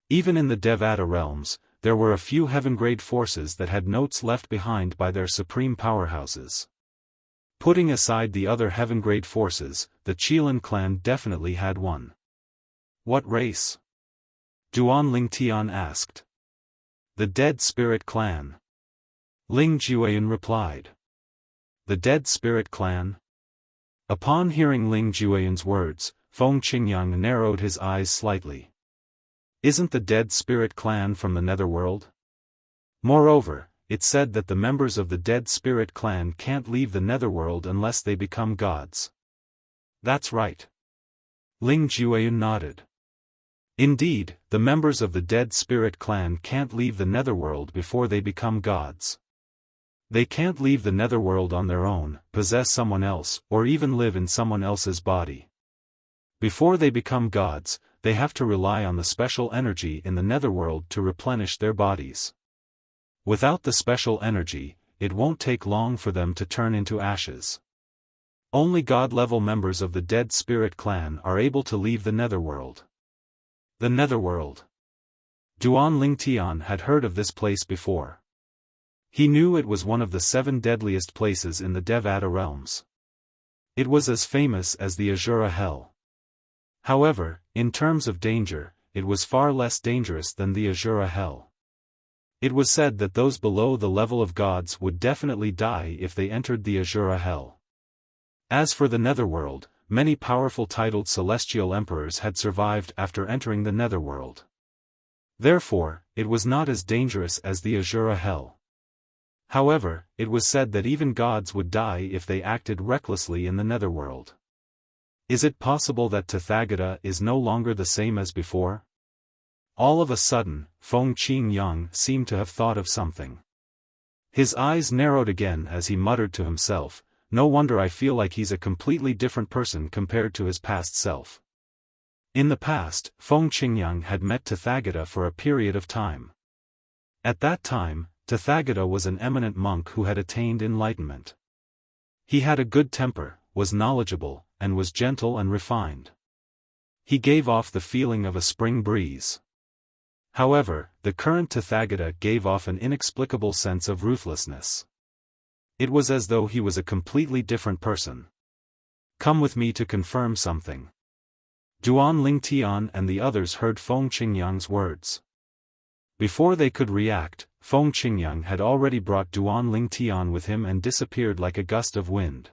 Even in the Devata realms, there were a few heaven-grade forces that had notes left behind by their supreme powerhouses. Putting aside the other heaven-grade forces, the Qilin clan definitely had one. What race? Duan Lingtian asked. The Dead Spirit Clan. Ling Jueyan replied. The Dead Spirit Clan? Upon hearing Ling Jueyan's words, Feng Qingyang narrowed his eyes slightly. Isn't the Dead Spirit Clan from the Netherworld? Moreover, it said that the members of the Dead Spirit Clan can't leave the Netherworld unless they become gods. That's right. Ling Jueyan nodded. Indeed, the members of the Dead Spirit Clan can't leave the Netherworld before they become gods. They can't leave the Netherworld on their own, possess someone else, or even live in someone else's body. Before they become gods, they have to rely on the special energy in the Netherworld to replenish their bodies. Without the special energy, it won't take long for them to turn into ashes. Only god-level members of the Dead Spirit Clan are able to leave the Netherworld. The Netherworld. Duan Lingtian had heard of this place before. He knew it was one of the 7 deadliest places in the Devata realms. It was as famous as the Azura Hell. However, in terms of danger, it was far less dangerous than the Azura Hell. It was said that those below the level of gods would definitely die if they entered the Azura hell. As for the netherworld, many powerful titled celestial emperors had survived after entering the netherworld. Therefore, it was not as dangerous as the Azura hell. However, it was said that even gods would die if they acted recklessly in the netherworld. Is it possible that Tathagata is no longer the same as before? All of a sudden, Feng Qingyang seemed to have thought of something. His eyes narrowed again as he muttered to himself, "No wonder I feel like he's a completely different person compared to his past self." In the past, Feng Qingyang had met Tathagata for a period of time. At that time, Tathagata was an eminent monk who had attained enlightenment. He had a good temper, was knowledgeable, and was gentle and refined. He gave off the feeling of a spring breeze. However, the current Tathagata gave off an inexplicable sense of ruthlessness. It was as though he was a completely different person. "Come with me to confirm something." Duan Lingtian and the others heard Feng Qingyang's words. Before they could react, Feng Qingyang had already brought Duan Lingtian with him and disappeared like a gust of wind.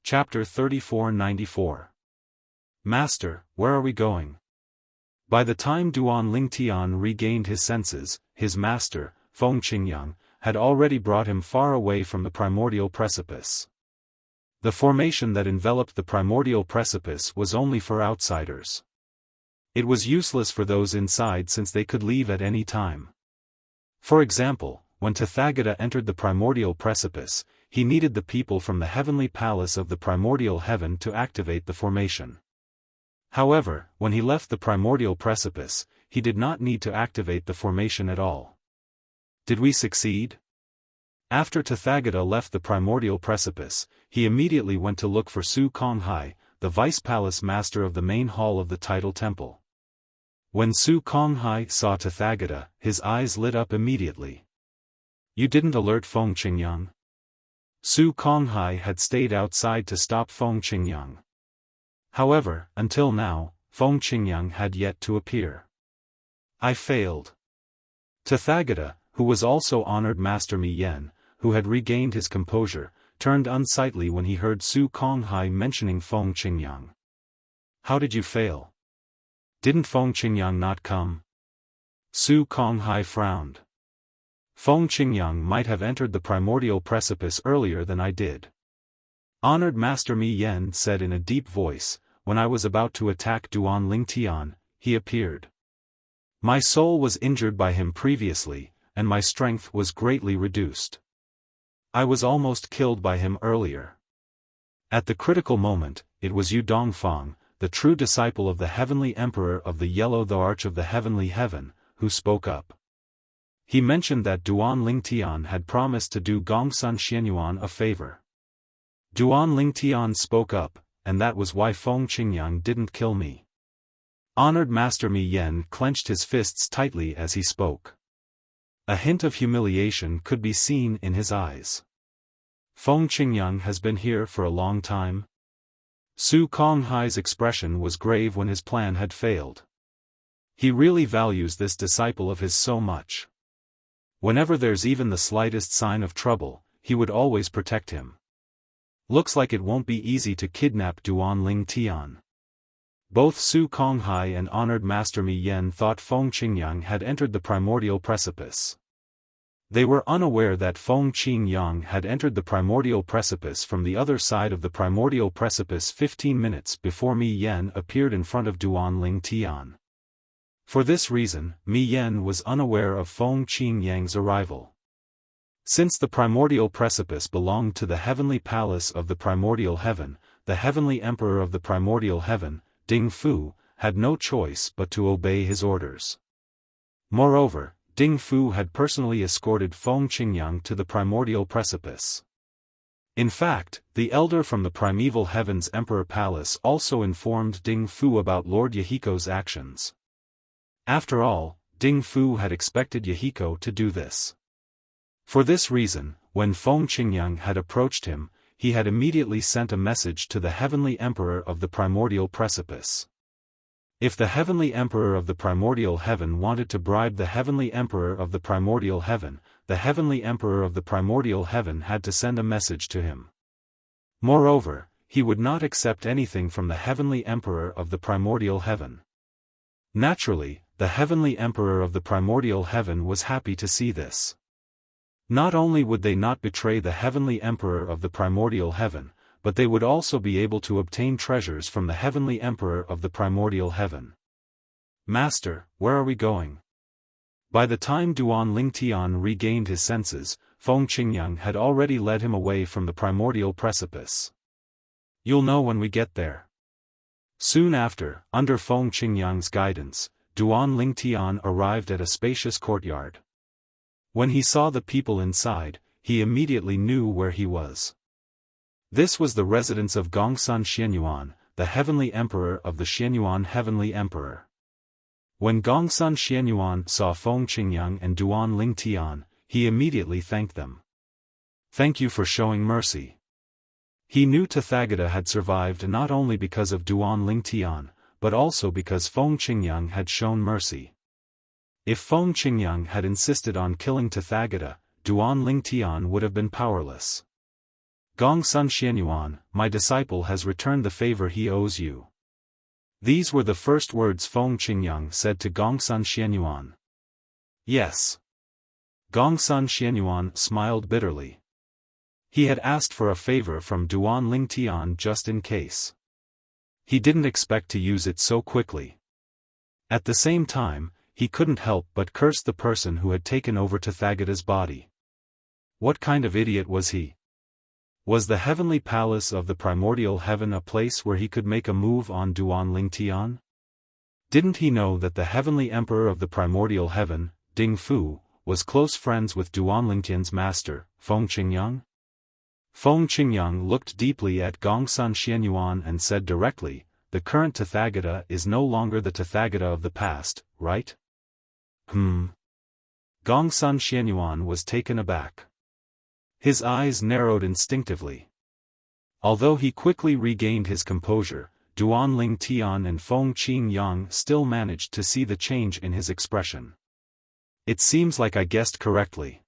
Chapter 3494. Master, where are we going? By the time Duan Lingtian regained his senses, his master, Feng Qingyang, had already brought him far away from the primordial precipice. The formation that enveloped the primordial precipice was only for outsiders. It was useless for those inside since they could leave at any time. For example, when Tathagata entered the primordial precipice, he needed the people from the heavenly palace of the primordial heaven to activate the formation. However, when he left the primordial precipice, he did not need to activate the formation at all. Did we succeed? After Tathagata left the primordial precipice, he immediately went to look for Su Konghai, the vice-palace master of the main hall of the tidal temple. When Su Konghai saw Tathagata, his eyes lit up immediately. "You didn't alert Feng Qingyang?" Su Konghai had stayed outside to stop Feng Qingyang. However, until now, Feng Qingyang had yet to appear. "I failed." Tathagata, who was also honored Master Mi Yen, who had regained his composure, turned unsightly when he heard Su Konghai mentioning Feng Qingyang. "How did you fail? Didn't Feng Qingyang not come?" Su Konghai frowned. "Feng Qingyang might have entered the primordial precipice earlier than I did." Honored Master Mi Yen said in a deep voice, "When I was about to attack Duan Lingtian, he appeared. My soul was injured by him previously, and my strength was greatly reduced. I was almost killed by him earlier. At the critical moment, it was Yu Dongfang, the true disciple of the heavenly emperor of the Yellow Arch of the heavenly heaven, who spoke up. He mentioned that Duan Lingtian had promised to do Gongsun Xianyuan a favor. Duan Lingtian spoke up, and that was why Feng Qingyang didn't kill me." Honored Master Mi Yen clenched his fists tightly as he spoke. A hint of humiliation could be seen in his eyes. "Feng Qingyang has been here for a long time?" Su Konghai's expression was grave when his plan had failed. He really values this disciple of his so much. Whenever there's even the slightest sign of trouble, he would always protect him. Looks like it won't be easy to kidnap Duan Lingtian. Both Su Konghai and honored Master Mi Yen thought Feng Qingyang had entered the primordial precipice. They were unaware that Feng Qingyang had entered the primordial precipice from the other side of the primordial precipice 15 minutes before Mi Yen appeared in front of Duan Lingtian. For this reason, Mi Yen was unaware of Feng Qingyang's arrival. Since the primordial precipice belonged to the heavenly palace of the primordial heaven, the heavenly emperor of the primordial heaven, Ding Fu, had no choice but to obey his orders. Moreover, Ding Fu had personally escorted Feng Qingyang to the primordial precipice. In fact, the elder from the primeval heaven's emperor palace also informed Ding Fu about Lord Yahiko's actions. After all, Ding Fu had expected Yahiko to do this. For this reason, when Feng Qingyang had approached him, he had immediately sent a message to the heavenly emperor of the primordial precipice. If the heavenly emperor of the primordial heaven wanted to bribe the heavenly emperor of the primordial heaven, the heavenly emperor of the primordial heaven had to send a message to him. Moreover, he would not accept anything from the heavenly emperor of the primordial heaven. Naturally, the heavenly emperor of the primordial heaven was happy to see this. Not only would they not betray the heavenly emperor of the primordial heaven, but they would also be able to obtain treasures from the heavenly emperor of the primordial heaven. Master, where are we going? By the time Duan Lingtian regained his senses, Feng Qingyang had already led him away from the primordial precipice. You'll know when we get there. Soon after, under Feng Qingyang's guidance, Duan Lingtian arrived at a spacious courtyard. When he saw the people inside, he immediately knew where he was. This was the residence of Gongsun Xianyuan, the heavenly emperor of the Xianyuan heavenly emperor. When Gongsun Xianyuan saw Feng Qingyang and Duan Lingtian, he immediately thanked them. Thank you for showing mercy. He knew Tathagata had survived not only because of Duan Lingtian, but also because Feng Qingyang had shown mercy. If Feng Qingyang had insisted on killing Tathagata, Duan Lingtian would have been powerless. Gongsun Xianyuan, my disciple has returned the favor he owes you. These were the first words Feng Qingyang said to Gongsun Xianyuan. Yes. Gongsun Xianyuan smiled bitterly. He had asked for a favor from Duan Lingtian just in case. He didn't expect to use it so quickly. At the same time, he couldn't help but curse the person who had taken over Tathagata's body. What kind of idiot was he? Was the heavenly palace of the primordial heaven a place where he could make a move on Duan Lingtian? Didn't he know that the heavenly emperor of the primordial heaven, Ding Fu, was close friends with Duan Lingtian's master, Feng Qingyang? Feng Qingyang looked deeply at Gongsun Xianyuan and said directly, the current Tathagata is no longer the Tathagata of the past, right? Gongsun Xianyuan was taken aback. His eyes narrowed instinctively. Although he quickly regained his composure, Duan Lingtian and Feng Qingyang still managed to see the change in his expression. It seems like I guessed correctly.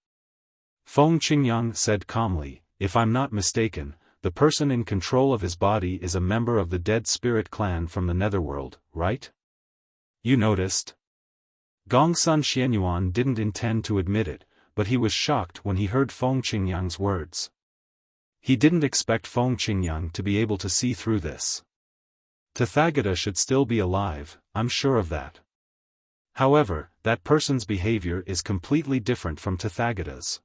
Feng Qingyang said calmly, if I'm not mistaken, the person in control of his body is a member of the dead spirit clan from the netherworld, right? You noticed? Gongsun Xianyuan didn't intend to admit it, but he was shocked when he heard Feng Qingyang's words. He didn't expect Feng Qingyang to be able to see through this. Tathagata should still be alive, I'm sure of that. However, that person's behavior is completely different from Tathagata's.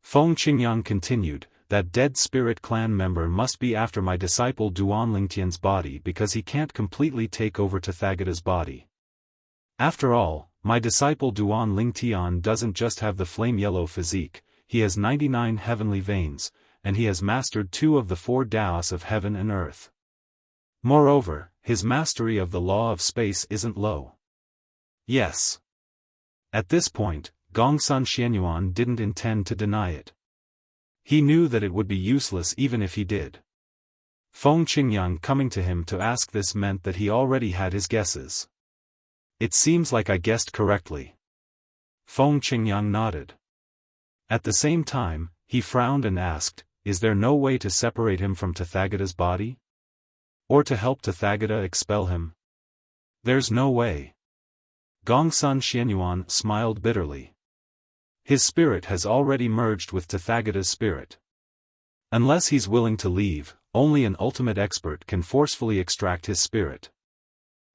Feng Qingyang continued, that dead spirit clan member must be after my disciple Duan Lingtian's body because he can't completely take over Tathagata's body. After all, my disciple Duan Lingtian doesn't just have the flame-yellow physique, he has 99 heavenly veins, and he has mastered 2 of the 4 Taois of heaven and earth. Moreover, his mastery of the law of space isn't low. Yes. At this point, Gongsun Xianyuan didn't intend to deny it. He knew that it would be useless even if he did. Feng Qingyang coming to him to ask this meant that he already had his guesses. It seems like I guessed correctly. Feng Qingyang nodded. At the same time, he frowned and asked, is there no way to separate him from Tathagata's body? Or to help Tathagata expel him? There's no way. Gongsun Xianyuan smiled bitterly. His spirit has already merged with Tathagata's spirit. Unless he's willing to leave, only an ultimate expert can forcefully extract his spirit.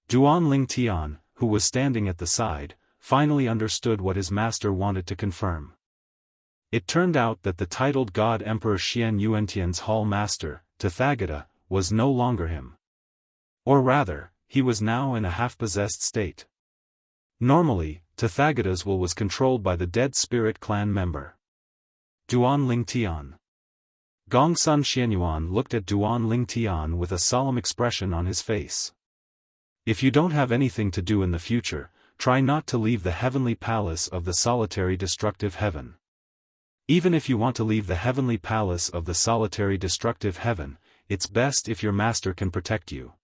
Duan Lingtian, who was standing at the side, finally understood what his master wanted to confirm. It turned out that the titled God Emperor Xian Yuantian's hall master, Tathagata, was no longer him. Or rather, he was now in a half-possessed state. Normally, Tathagata's will was controlled by the dead spirit clan member. Duan Lingtian. Gongsun Xianyuan looked at Duan Lingtian with a solemn expression on his face. If you don't have anything to do in the future, try not to leave the heavenly palace of the solitary destructive heaven. Even if you want to leave the heavenly palace of the solitary destructive heaven, it's best if your master can protect you.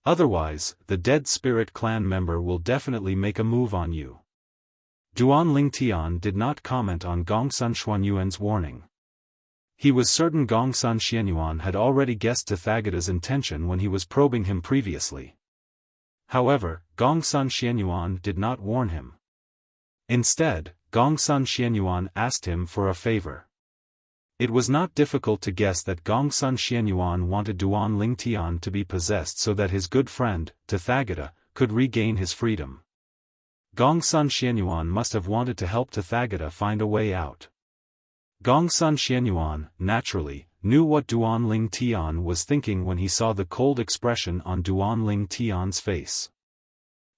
Otherwise, the dead spirit clan member will definitely make a move on you. Duan Lingtian did not comment on Gongsun Xuanyuan's warning. He was certain Gongsun Xianyuan had already guessed Tathagata's intention when he was probing him previously. However, Gongsun Xianyuan did not warn him. Instead, Gongsun Xianyuan asked him for a favor. It was not difficult to guess that Gongsun Xianyuan wanted Duan Lingtian to be possessed so that his good friend, Tathagata, could regain his freedom. Gongsun Xianyuan must have wanted to help Tathagata find a way out. Gongsun Xianyuan, naturally, knew what Duan Lingtian was thinking when he saw the cold expression on Duan Lingtian's face.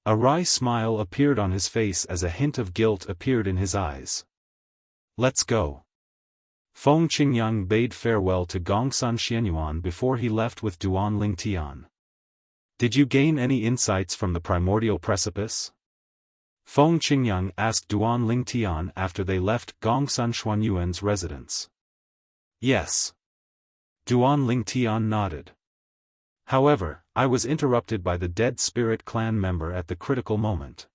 A wry smile appeared on his face as a hint of guilt appeared in his eyes. "Let's go." Feng Qingyang bade farewell to Gongsun Xianyuan before he left with Duan Lingtian. "Did you gain any insights from the primordial precipice?" Feng Qingyang asked Duan Lingtian after they left Gongsun Xuanyuan's residence. "Yes." Duan Lingtian nodded. "However, I was interrupted by the dead spirit clan member at the critical moment."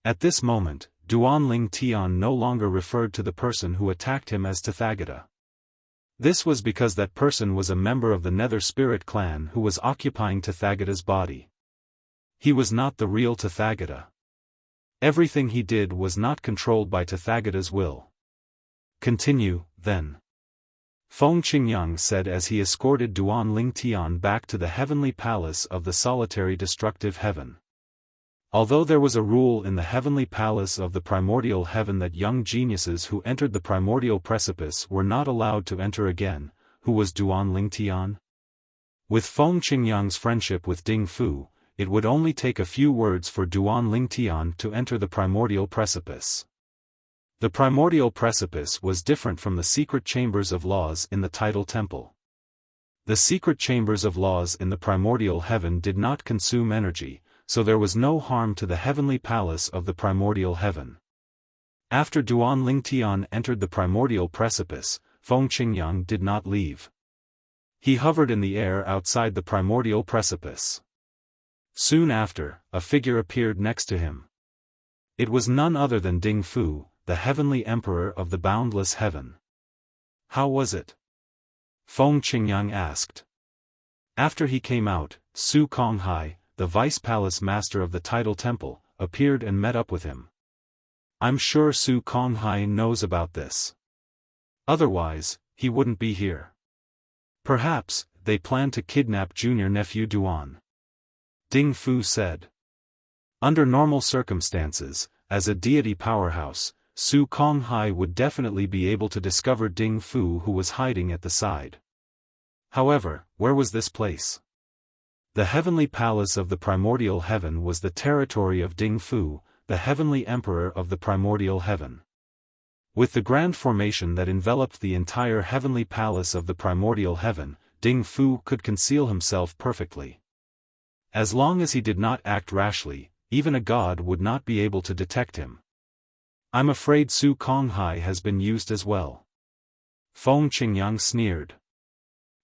At this moment, Duan Lingtian no longer referred to the person who attacked him as Tathagata. This was because that person was a member of the Nether Spirit clan who was occupying Tathagata's body. He was not the real Tathagata. Everything he did was not controlled by Tathagata's will. "Continue, then," Feng Qingyang said as he escorted Duan Lingtian back to the heavenly palace of the solitary destructive heaven. Although there was a rule in the heavenly palace of the primordial heaven that young geniuses who entered the primordial precipice were not allowed to enter again, who was Duan Lingtian? With Feng Qingyang's friendship with Ding Fu, it would only take a few words for Duan Lingtian to enter the primordial precipice. The primordial precipice was different from the secret chambers of laws in the tidal temple. The secret chambers of laws in the primordial heaven did not consume energy, so there was no harm to the heavenly palace of the primordial heaven. After Duan Lingtian entered the primordial precipice, Feng Qingyang did not leave. He hovered in the air outside the primordial precipice. Soon after, a figure appeared next to him. It was none other than Ding Fu, the heavenly emperor of the boundless heaven. "How was it?" Feng Qingyang asked. After he came out, Su Konghai, the vice-palace master of the tidal temple, appeared and met up with him. "I'm sure Su Konghai knows about this. Otherwise, he wouldn't be here. Perhaps, they plan to kidnap junior nephew Duan," Ding Fu said. Under normal circumstances, as a deity powerhouse, Su Konghai would definitely be able to discover Ding Fu who was hiding at the side. However, where was this place? The heavenly palace of the primordial heaven was the territory of Ding Fu, the heavenly emperor of the primordial heaven. With the grand formation that enveloped the entire heavenly palace of the primordial heaven, Ding Fu could conceal himself perfectly. As long as he did not act rashly, even a god would not be able to detect him. "I'm afraid Su Konghai has been used as well," Feng Qingyang sneered.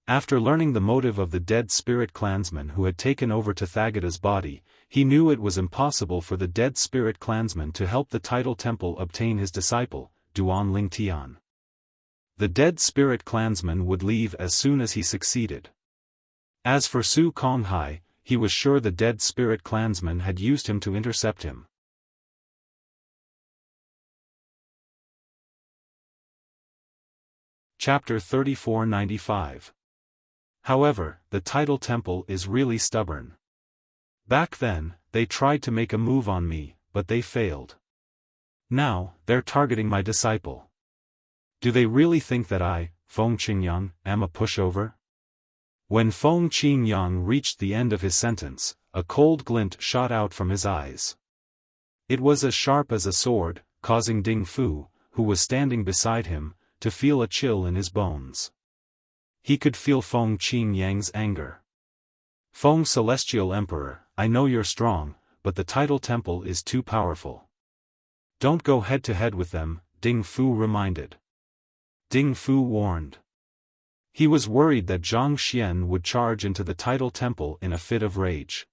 After learning the motive of the dead spirit clansman who had taken over Tathagata's body, he knew it was impossible for the dead spirit clansman to help the tidal temple obtain his disciple, Duan Lingtian. The dead spirit clansman would leave as soon as he succeeded. As for Su Konghai, he was sure the dead spirit clansman had used him to intercept him. Chapter 3495. However, the tidal temple is really stubborn. Back then, they tried to make a move on me, but they failed. Now, they're targeting my disciple. Do they really think that I, Feng Qingyang, am a pushover? When Feng Qingyang reached the end of his sentence, a cold glint shot out from his eyes. It was as sharp as a sword, causing Ding Fu, who was standing beside him, to feel a chill in his bones. He could feel Feng Qingyang's anger. "Feng Celestial Emperor, I know you're strong, but the tidal temple is too powerful. Don't go head-to-head with them," Ding Fu reminded. Ding Fu warned. He was worried that Zhang Xian would charge into the tidal temple in a fit of rage.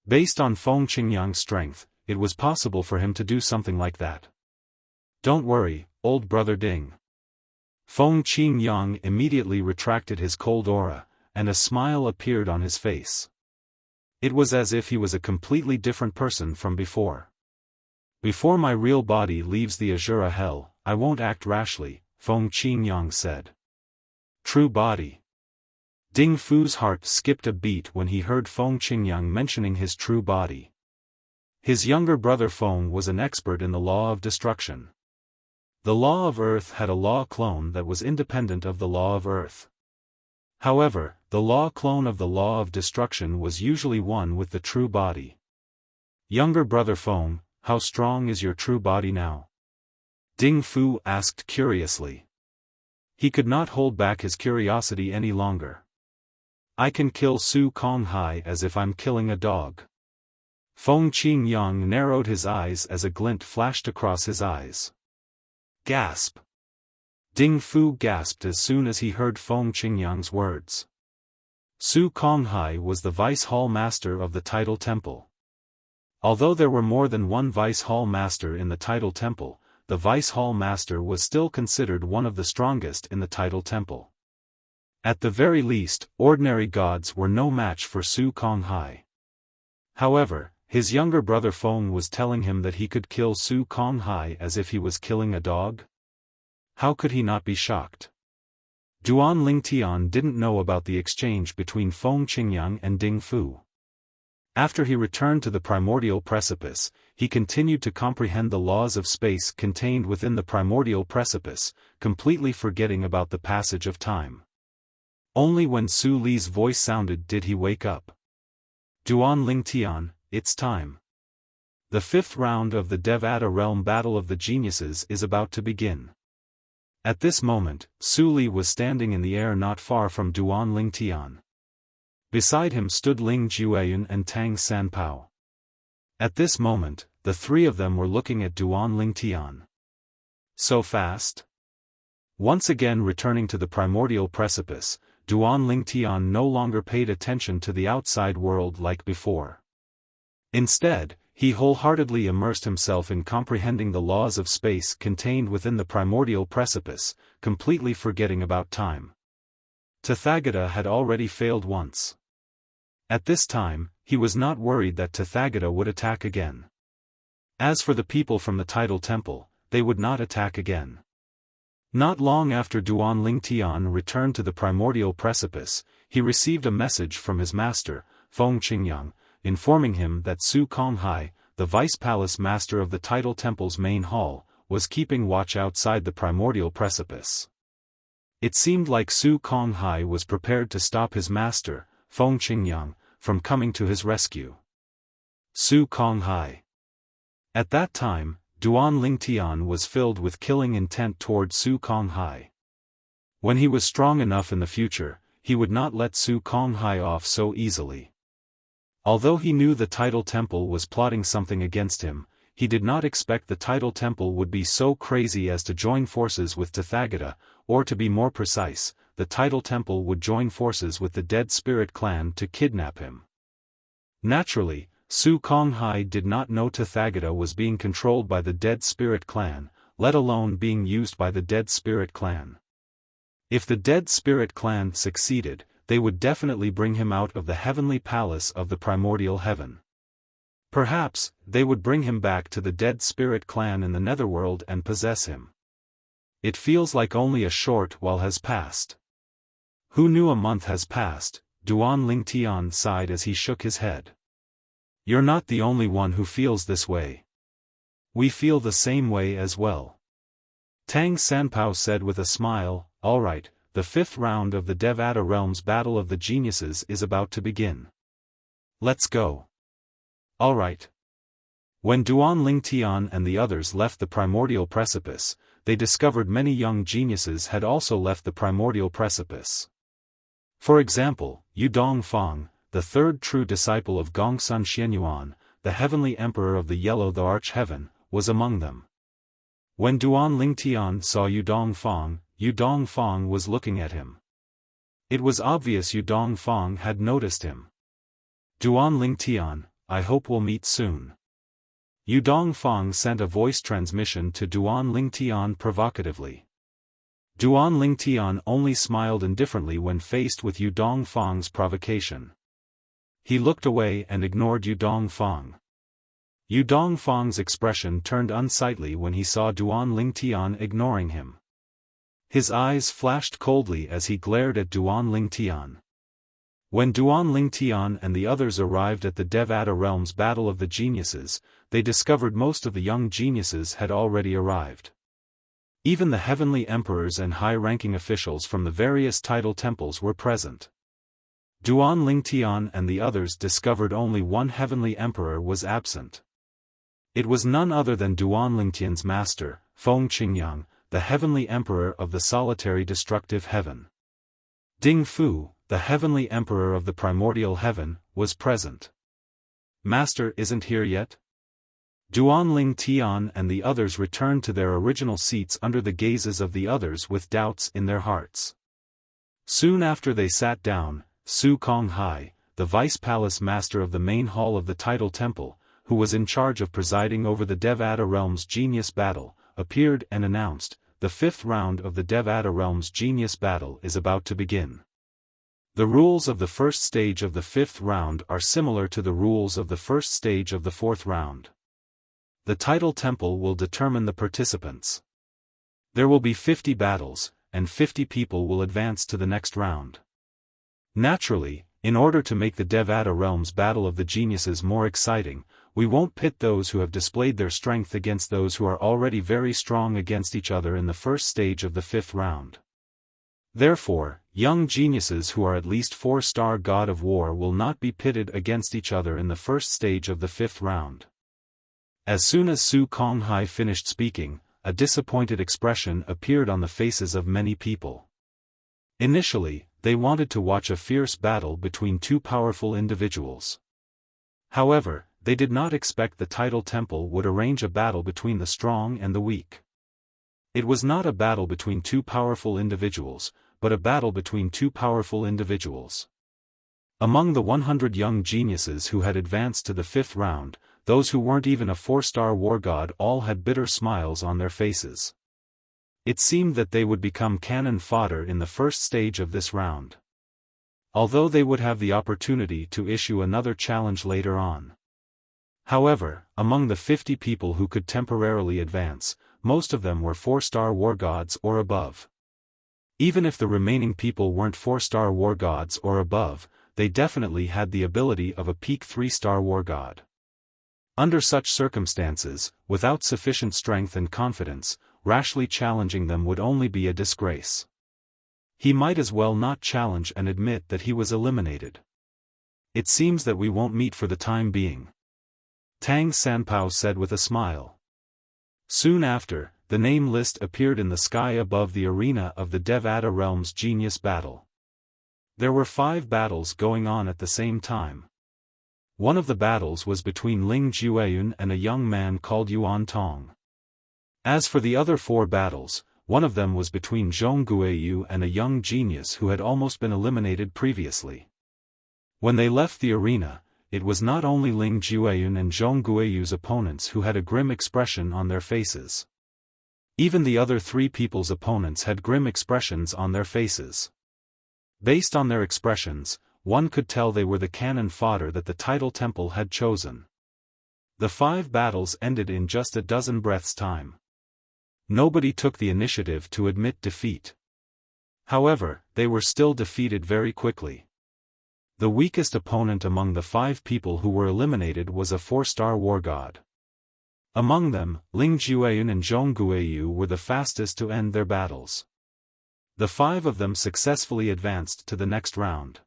Based on Feng Qingyang's strength, it was possible for him to do something like that. "Don't worry, old brother Ding." Feng Qingyang immediately retracted his cold aura, and a smile appeared on his face. It was as if he was a completely different person from before. "Before my real body leaves the Azura hell, I won't act rashly," Feng Qingyang said. "True body." Ding Fu's heart skipped a beat when he heard Feng Qingyang mentioning his true body. His younger brother Feng was an expert in the law of destruction. The law of Earth had a law clone that was independent of the law of Earth. However, the law clone of the law of destruction was usually one with the true body. "Younger brother Feng, how strong is your true body now?" Ding Fu asked curiously. He could not hold back his curiosity any longer. "I can kill Su Konghai as if I'm killing a dog." Feng Qingyang narrowed his eyes as a glint flashed across his eyes. Gasp! Ding Fu gasped as soon as he heard Feng Qingyang's words. Su Konghai was the Vice Hall Master of the Tidal Temple. Although there were more than one Vice Hall Master in the Tidal Temple, the Vice Hall Master was still considered one of the strongest in the Tidal Temple. At the very least, ordinary gods were no match for Su Konghai. However, his younger brother Feng was telling him that he could kill Su Konghai as if he was killing a dog? How could he not be shocked? Duan Lingtian didn't know about the exchange between Feng Qingyang and Ding Fu. After he returned to the primordial precipice, he continued to comprehend the laws of space contained within the primordial precipice, completely forgetting about the passage of time. Only when Su Li's voice sounded did he wake up. "Duan Lingtian, it's time. The 5th round of the Devata Realm Battle of the Geniuses is about to begin." At this moment, Su Li was standing in the air not far from Duan Lingtian. Beside him stood Ling Jueyun and Tang Sanpao. At this moment, the three of them were looking at Duan Lingtian. So fast? Once again returning to the primordial precipice, Duan Lingtian no longer paid attention to the outside world like before. Instead, he wholeheartedly immersed himself in comprehending the laws of space contained within the primordial precipice, completely forgetting about time. Tathagata had already failed once. At this time, he was not worried that Tathagata would attack again. As for the people from the Tidal Temple, they would not attack again. Not long after Duan Lingtian returned to the primordial precipice, he received a message from his master, Feng Qingyang, informing him that Su Konghai, the Vice Palace Master of the Tidal Temple's main hall, was keeping watch outside the primordial precipice. It seemed like Su Konghai was prepared to stop his master, Feng Qingyang, from coming to his rescue. Su Konghai. At that time, Duan Lingtian was filled with killing intent toward Su Konghai. When he was strong enough in the future, he would not let Su Konghai off so easily. Although he knew the Tidal Temple was plotting something against him, he did not expect the Tidal Temple would be so crazy as to join forces with Tathagata, or to be more precise, the Tidal Temple would join forces with the Dead Spirit clan to kidnap him. Naturally, Su Konghai did not know Tathagata was being controlled by the Dead Spirit clan, let alone being used by the Dead Spirit clan. If the Dead Spirit clan succeeded, they would definitely bring him out of the heavenly palace of the primordial heaven. Perhaps, they would bring him back to the Dead Spirit clan in the netherworld and possess him. It feels like only a short while has passed. Who knew a month has passed? Duan Lingtian sighed as he shook his head. You're not the only one who feels this way. We feel the same way as well. Tang Sanpao said with a smile, all right, the 5th round of the Devata Realms Battle of the Geniuses is about to begin. Let's go. All right. When Duan Lingtian and the others left the primordial precipice, they discovered many young geniuses had also left the primordial precipice. For example, Yu Dongfang, the third true disciple of Gongsun Xianyuan, the heavenly emperor of the Yellow the Arch-Heaven, was among them. When Duan Lingtian saw Yu Dongfang was looking at him. It was obvious Yu Dongfang had noticed him. Duan Lingtian, I hope we'll meet soon. Yu Dongfang sent a voice transmission to Duan Lingtian provocatively. Duan Lingtian only smiled indifferently when faced with Yu Dongfang's provocation. He looked away and ignored Yu Dongfang. Yu Dongfang's expression turned unsightly when he saw Duan Lingtian ignoring him. His eyes flashed coldly as he glared at Duan Lingtian. When Duan Lingtian and the others arrived at the Devata Realms Battle of the Geniuses, they discovered most of the young geniuses had already arrived. Even the heavenly emperors and high-ranking officials from the various title temples were present. Duan Lingtian and the others discovered only one heavenly emperor was absent. It was none other than Duan Lingtian's master, Feng Qingyang, the heavenly emperor of the solitary destructive heaven. Ding Fu, the heavenly emperor of the primordial heaven, was present. Master isn't here yet? Duan Lingtian and the others returned to their original seats under the gazes of the others with doubts in their hearts. Soon after they sat down, Su Konghai, the vice-palace master of the main hall of the title temple, who was in charge of presiding over the Devata Realms Genius Battle, appeared and announced, "The fifth round of the Devata Realms Genius Battle is about to begin. The rules of the first stage of the fifth round are similar to the rules of the first stage of the fourth round. The title temple will determine the participants. There will be 50 battles, and 50 people will advance to the next round. Naturally, in order to make the Devata Realms Battle of the Geniuses more exciting, we won't pit those who have displayed their strength against those who are already very strong against each other in the first stage of the fifth round. Therefore, young geniuses who are at least 4-star God of War will not be pitted against each other in the first stage of the fifth round." As soon as Su Konghai finished speaking, a disappointed expression appeared on the faces of many people. Initially, they wanted to watch a fierce battle between two powerful individuals. However, they did not expect the title temple would arrange a battle between the strong and the weak. It was not a battle between two powerful individuals, but a battle between two powerful individuals. Among the 100 young geniuses who had advanced to the fifth round, those who weren't even a 4-star war god all had bitter smiles on their faces. It seemed that they would become cannon fodder in the first stage of this round. Although they would have the opportunity to issue another challenge later on. However, among the 50 people who could temporarily advance, most of them were 4-star war gods or above. Even if the remaining people weren't 4-star war gods or above, they definitely had the ability of a peak 3-star war god. Under such circumstances, without sufficient strength and confidence, rashly challenging them would only be a disgrace. He might as well not challenge and admit that he was eliminated. "It seems that we won't meet for the time being," Tang Sanpao said with a smile. Soon after, the name list appeared in the sky above the arena of the Devata Realms Genius Battle. There were 5 battles going on at the same time. One of the battles was between Ling Jueyun and a young man called Yuan Tong. As for the other 4 battles, one of them was between Zhong Guiyu and a young genius who had almost been eliminated previously. When they left the arena, it was not only Ling Jueyun and Zhong Guiyu's opponents who had a grim expression on their faces. Even the other 3 people's opponents had grim expressions on their faces. Based on their expressions, one could tell they were the cannon fodder that the title temple had chosen. The 5 battles ended in just a dozen breaths' time. Nobody took the initiative to admit defeat. However, they were still defeated very quickly. The weakest opponent among the 5 people who were eliminated was a 4-star war god. Among them, Ling Jueyun and Zhong Guiyu were the fastest to end their battles. The 5 of them successfully advanced to the next round.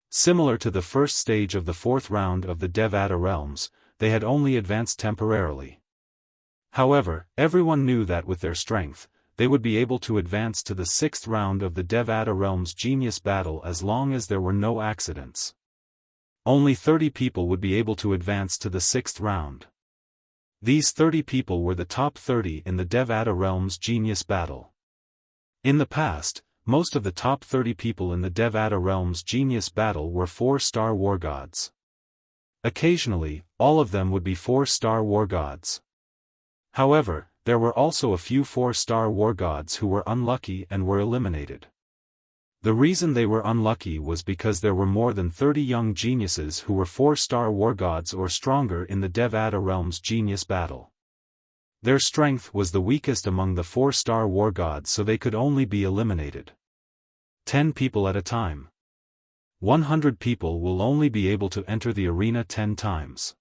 Similar to the first stage of the 4th round of the Devata Realms, they had only advanced temporarily. However, everyone knew that with their strength, they would be able to advance to the 6th round of the Devata Realms Genius Battle as long as there were no accidents. Only 30 people would be able to advance to the 6th round. These 30 people were the top 30 in the Devata Realms Genius Battle. In the past, most of the top 30 people in the Devata realm's genius battle were 4-star war gods. Occasionally, all of them would be 4-star war gods. However, there were also a few 4-star war gods who were unlucky and were eliminated. The reason they were unlucky was because there were more than 30 young geniuses who were 4-star war gods or stronger in the Devata realm's genius battle. Their strength was the weakest among the 4-star war gods, so they could only be eliminated 10 people at a time. 100 people will only be able to enter the arena 10 times.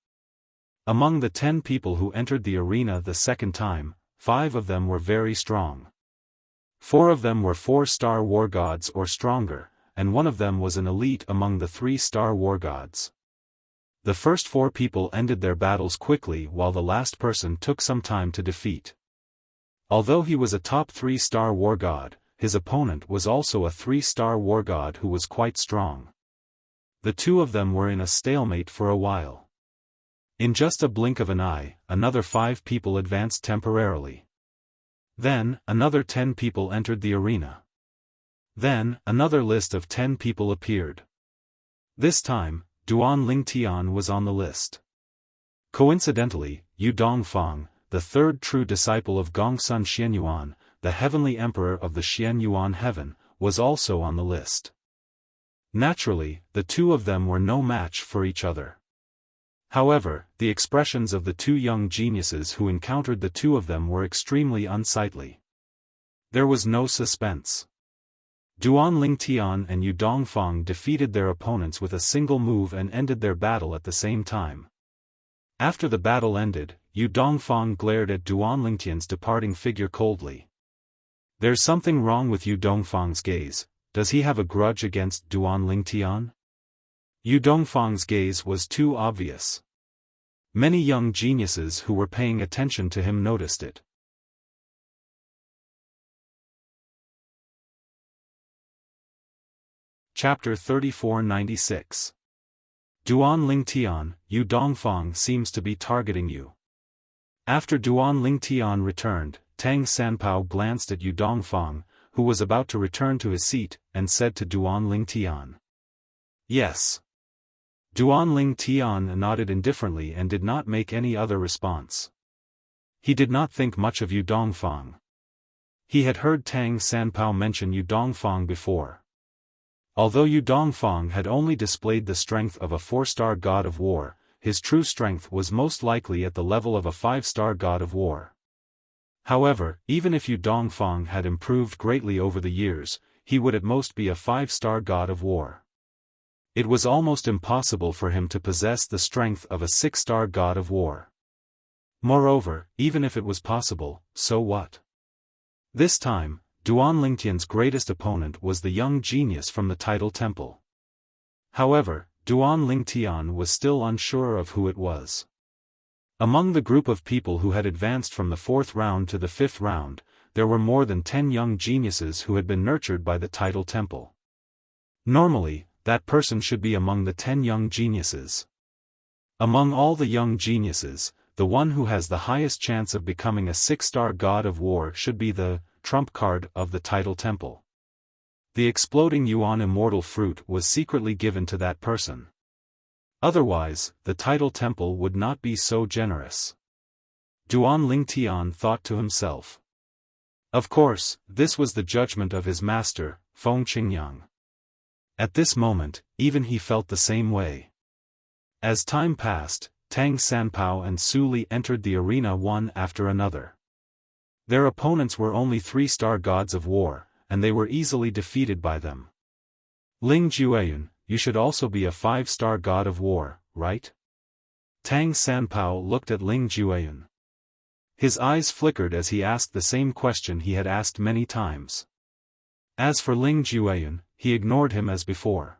Among the 10 people who entered the arena the second time, 5 of them were very strong. 4 of them were 4-star war gods or stronger, and 1 of them was an elite among the 3-star war gods. The first 4 people ended their battles quickly while the last person took some time to defeat. Although he was a top 3-star war god, his opponent was also a 3-star war god who was quite strong. The two of them were in a stalemate for a while. In just a blink of an eye, another 5 people advanced temporarily. Then, another 10 people entered the arena. Then, another list of 10 people appeared. This time, Duan Lingtian was on the list. Coincidentally, Yu Dongfang, the third true disciple of Gongsun Xianyuan, the heavenly emperor of the Xianyuan heaven, was also on the list. Naturally, the two of them were no match for each other. However, the expressions of the two young geniuses who encountered the two of them were extremely unsightly. There was no suspense. Duan Lingtian and Yu Dongfang defeated their opponents with a single move and ended their battle at the same time. After the battle ended, Yu Dongfang glared at Duan Lingtian's departing figure coldly. "There's something wrong with Yu Dongfang's gaze. Does he have a grudge against Duan Lingtian?" Yu Dongfang's gaze was too obvious. Many young geniuses who were paying attention to him noticed it. Chapter 3496. Duan Lingtian, Yu Dongfang seems to be targeting you. After Duan Lingtian returned, Tang Sanpao glanced at Yu Dongfang, who was about to return to his seat, and said to Duan Lingtian, "Yes." Duan Lingtian nodded indifferently and did not make any other response. He did not think much of Yu Dongfang. He had heard Tang Sanpao mention Yu Dongfang before. Although Yu Dongfang had only displayed the strength of a 4-star god of war, his true strength was most likely at the level of a 5-star god of war. However, even if Yu Dongfang had improved greatly over the years, he would at most be a 5-star god of war. It was almost impossible for him to possess the strength of a 6-star god of war. Moreover, even if it was possible, so what? This time, Duan Lingtian's greatest opponent was the young genius from the Tidal Temple. However, Duan Lingtian was still unsure of who it was. Among the group of people who had advanced from the 4th round to the 5th round, there were more than 10 young geniuses who had been nurtured by the Tidal Temple. Normally, that person should be among the 10 young geniuses. Among all the young geniuses, the one who has the highest chance of becoming a 6-star god of war should be the trump card of the Tidal Temple. The exploding Yuan immortal fruit was secretly given to that person. Otherwise, the Tidal Temple would not be so generous. Duan Lingtian thought to himself. Of course, this was the judgment of his master, Feng Qingyang. At this moment, even he felt the same way. As time passed, Tang Sanpao and Su Li entered the arena one after another. Their opponents were only 3-star gods of war, and they were easily defeated by them. Ling Jueyun, you should also be a 5-star god of war, right? Tang Sanpao looked at Ling Jueyun. His eyes flickered as he asked the same question he had asked many times. As for Ling Jueyun, he ignored him as before.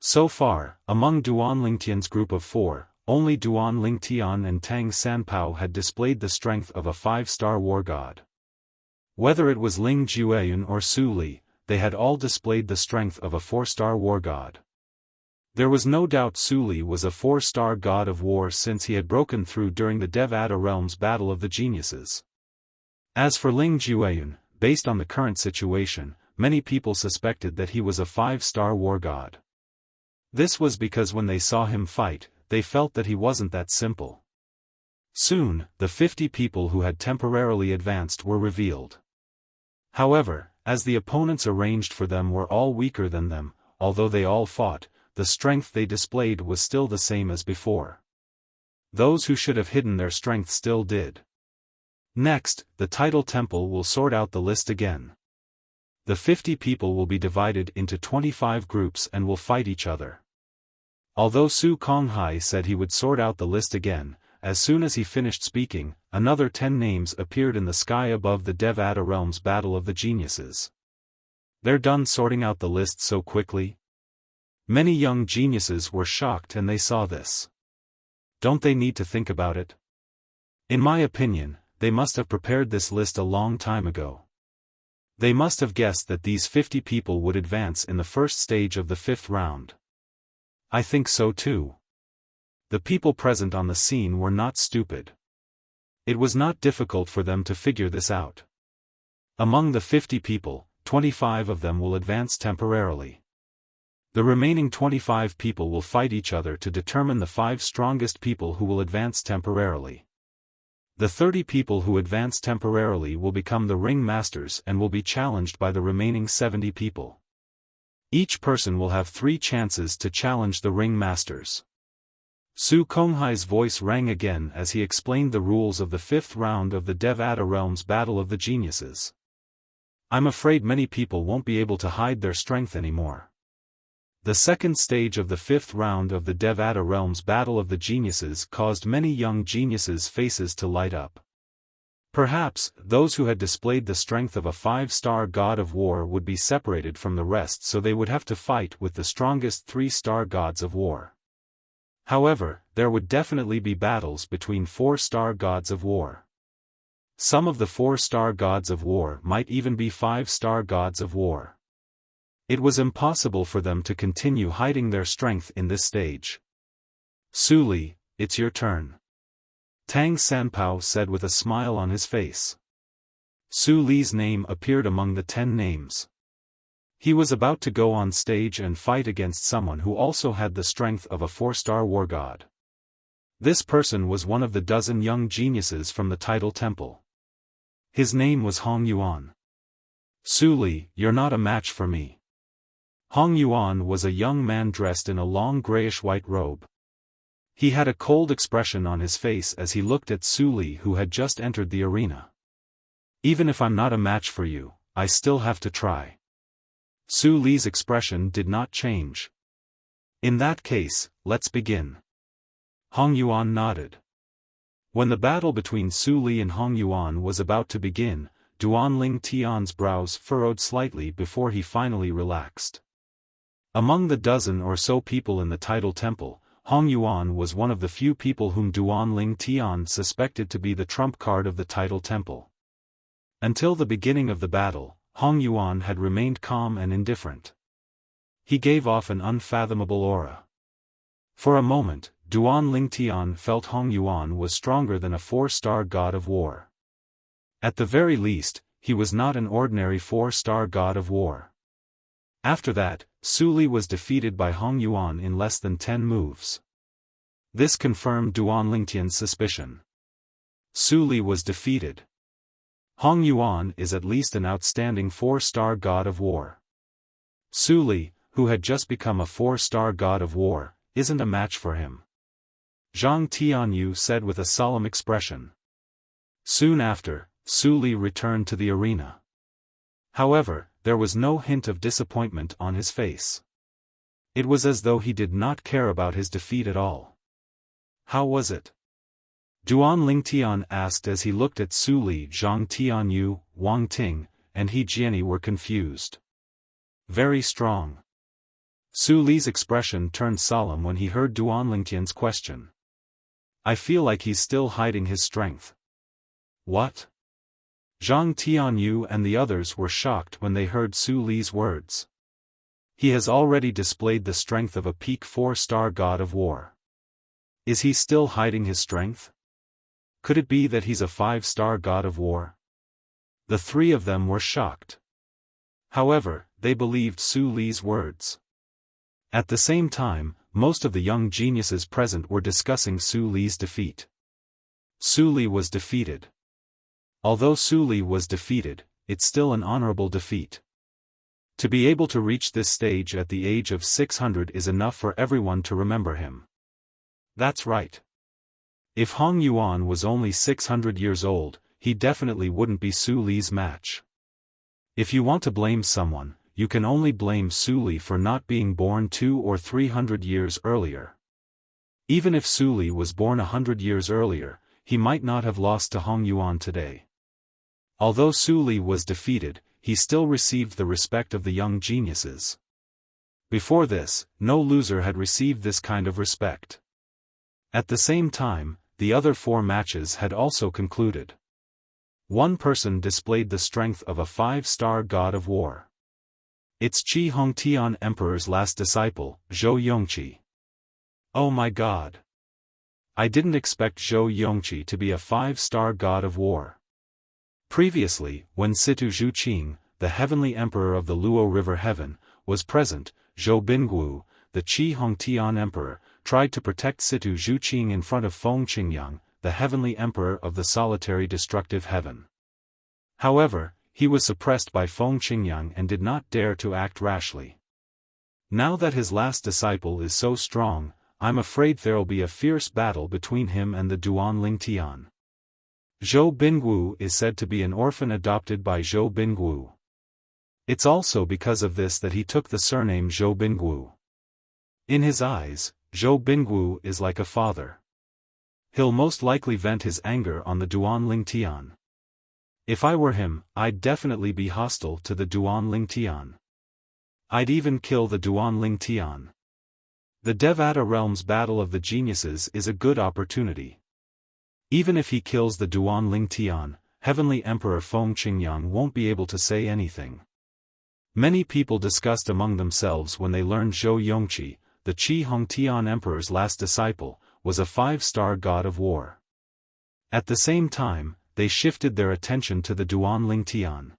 So far, among Duan Lingtian's group of 4, only Duan Lingtian and Tang Sanpao had displayed the strength of a 5-star war god. Whether it was Ling Jueyun or Su Li, they had all displayed the strength of a 4-star war god. There was no doubt Su Li was a 4-star god of war since he had broken through during the Devata realm's battle of the geniuses. As for Ling Jueyun, based on the current situation, many people suspected that he was a 5-star war god. This was because when they saw him fight, they felt that he wasn't that simple. Soon, the 50 people who had temporarily advanced were revealed. However, as the opponents arranged for them were all weaker than them, although they all fought, the strength they displayed was still the same as before. Those who should have hidden their strength still did. Next, the title temple will sort out the list again. The 50 people will be divided into 25 groups and will fight each other. Although Su Konghai said he would sort out the list again, as soon as he finished speaking, another 10 names appeared in the sky above the Devata Realm's Battle of the Geniuses. They're done sorting out the list so quickly? Many young geniuses were shocked and they saw this. Don't they need to think about it? In my opinion, they must have prepared this list a long time ago. They must have guessed that these 50 people would advance in the first stage of the 5th round. I think so too. The people present on the scene were not stupid. It was not difficult for them to figure this out. Among the 50 people, 25 of them will advance temporarily. The remaining 25 people will fight each other to determine the 5 strongest people who will advance temporarily. The 30 people who advance temporarily will become the ring masters and will be challenged by the remaining 70 people. Each person will have 3 chances to challenge the ring masters. Su Konghai's voice rang again as he explained the rules of the 5th round of the Devata Realm's Battle of the Geniuses. I'm afraid many people won't be able to hide their strength anymore. The second stage of the 5th round of the Devata Realm's Battle of the Geniuses caused many young geniuses' faces to light up. Perhaps, those who had displayed the strength of a 5-star god of war would be separated from the rest, so they would have to fight with the strongest 3-star gods of war. However, there would definitely be battles between 4-star gods of war. Some of the 4-star gods of war might even be 5-star gods of war. It was impossible for them to continue hiding their strength in this stage. Su Li, it's your turn. Tang Sanpao said with a smile on his face. Su Li's name appeared among the 10 names. He was about to go on stage and fight against someone who also had the strength of a 4-star war god. This person was one of the dozen young geniuses from the Title Temple. His name was Hong Yuan. Su Li, you're not a match for me. Hong Yuan was a young man dressed in a long grayish-white robe. He had a cold expression on his face as he looked at Su Li, who had just entered the arena. Even if I'm not a match for you, I still have to try. Su Li's expression did not change. In that case, let's begin. Hong Yuan nodded. When the battle between Su Li and Hong Yuan was about to begin, Duanling Tian's brows furrowed slightly before he finally relaxed. Among the dozen or so people in the Title Temple, Hong Yuan was one of the few people whom Duanling Tian suspected to be the trump card of the Title Temple. Until the beginning of the battle, Hong Yuan had remained calm and indifferent. He gave off an unfathomable aura. For a moment, Duanling Tian felt Hong Yuan was stronger than a 4-star god of war. At the very least, he was not an ordinary 4-star god of war. After that, Su Li was defeated by Hong Yuan in less than 10 moves. This confirmed Duanling Tian's suspicion. Su Li was defeated. Hong Yuan is at least an outstanding 4-star god of war. Su Li, who had just become a 4-star god of war, isn't a match for him. Zhang Tianyu said with a solemn expression. Soon after, Su Li returned to the arena. However, there was no hint of disappointment on his face. It was as though he did not care about his defeat at all. How was it? Duanling Tian asked as he looked at Su Li. Zhang Tianyu, Wang Ting, and He Jiani were confused. Very strong. Su Li's expression turned solemn when he heard Duanling Tian's question. I feel like he's still hiding his strength. What? Zhang Tianyu and the others were shocked when they heard Su Li's words. He has already displayed the strength of a peak 4-star god of war. Is he still hiding his strength? Could it be that he's a 5-star god of war? The 3 of them were shocked. However, they believed Su Li's words. At the same time, most of the young geniuses present were discussing Su Li's defeat. Su Li was defeated. Although Su Li was defeated, it's still an honorable defeat. To be able to reach this stage at the age of 600 is enough for everyone to remember him. That's right. If Hong Yuan was only 600 years old, he definitely wouldn't be Su Li's match. If you want to blame someone, you can only blame Su Li for not being born 200 or 300 years earlier. Even if Su Li was born 100 years earlier, he might not have lost to Hong Yuan today. Although Su Li was defeated, he still received the respect of the young geniuses. Before this, no loser had received this kind of respect. At the same time, the other 4 matches had also concluded. One person displayed the strength of a 5-star god of war. It's Qi Hongtian Emperor's last disciple, Zhou Yongqi. Oh my god! I didn't expect Zhou Yongqi to be a 5-star god of war. Previously, when Situ Zhuqing, the heavenly emperor of the Luo River Heaven, was present, Zhou Bingguo, the Qi Hongtian Emperor, tried to protect Situ Zhuqing in front of Feng Qingyang, the heavenly emperor of the solitary destructive heaven. However, he was suppressed by Feng Qingyang and did not dare to act rashly. Now that his last disciple is so strong, I'm afraid there'll be a fierce battle between him and the Duan Lingtian. Zhou Bingguo is said to be an orphan adopted by Zhou Bingguo. It's also because of this that he took the surname Zhou Bingguo. In his eyes, Zhou Bingguo is like a father. He'll most likely vent his anger on the Duan Lingtian. If I were him, I'd definitely be hostile to the Duan Lingtian. I'd even kill the Duan Lingtian. The Devata Realms Battle of the Geniuses is a good opportunity. Even if he kills the Duan Lingtian, Heavenly Emperor Feng Qingyang won't be able to say anything. Many people discussed among themselves when they learned Zhou Yongqi, the Qi Hongtian Emperor's last disciple, was a 5-star god of war. At the same time, they shifted their attention to the Duan Lingtian.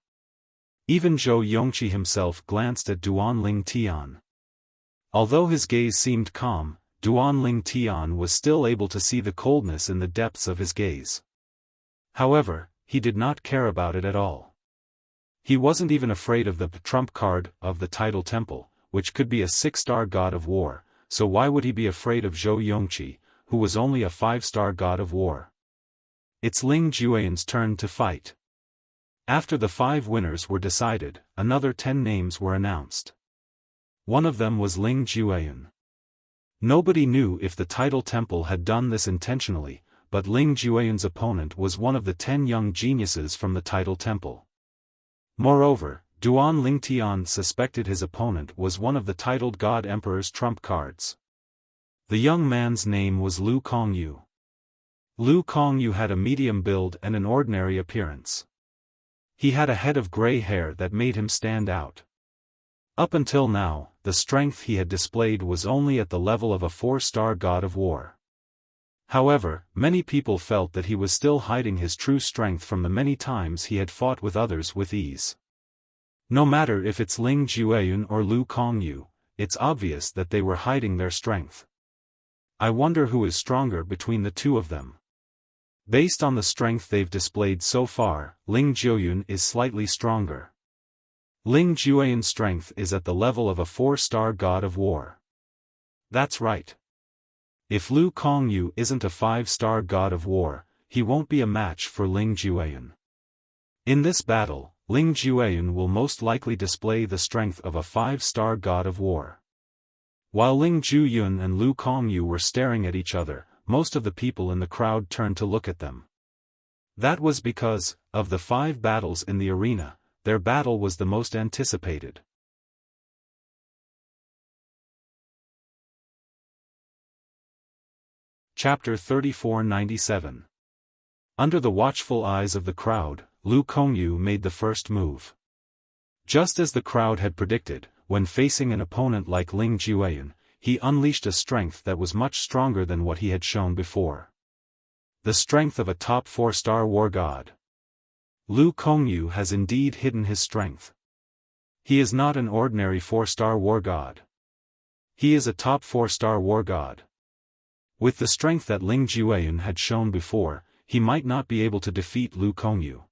Even Zhou Yongqi himself glanced at Duan Lingtian. Although his gaze seemed calm, Duan Lingtian was still able to see the coldness in the depths of his gaze. However, he did not care about it at all. He wasn't even afraid of the trump card of the Tidal Temple, which could be a 6-star god of war, so why would he be afraid of Zhou Yongqi, who was only a 5-star god of war? It's Ling Jueyan's turn to fight. After the 5 winners were decided, another 10 names were announced. One of them was Ling Jueyan. Nobody knew if the Tidal Temple had done this intentionally, but Ling Jueyan's opponent was one of the 10 young geniuses from the Tidal Temple. Moreover, Duan Lingtian suspected his opponent was one of the titled God Emperor's trump cards. The young man's name was Lu Kongyu. Lu Kongyu had a medium build and an ordinary appearance. He had a head of gray hair that made him stand out. Up until now, the strength he had displayed was only at the level of a 4-star god of war. However, many people felt that he was still hiding his true strength from the many times he had fought with others with ease. No matter if it's Ling Jueyan or Lu Kongyu, it's obvious that they were hiding their strength. I wonder who is stronger between the two of them. Based on the strength they've displayed so far, Ling Jueyan is slightly stronger. Ling Jueyan's strength is at the level of a 4-star god of war. That's right. If Lu Kongyu isn't a 5-star god of war, he won't be a match for Ling Jueyan. In this battle, Ling Jueyan will most likely display the strength of a 5-star god of war. While Ling Jueyan and Lu Kongyu were staring at each other, most of the people in the crowd turned to look at them. That was because, of the 5 battles in the arena, their battle was the most anticipated. Chapter 3497. Under the watchful eyes of the crowd, Lu Kongyu made the first move. Just as the crowd had predicted, when facing an opponent like Ling Jueyan, he unleashed a strength that was much stronger than what he had shown before. The strength of a top 4-star war god. Lu Kongyu has indeed hidden his strength. He is not an ordinary 4-star war god. He is a top 4-star war god. With the strength that Ling Jueyun had shown before, he might not be able to defeat Lu Kongyu.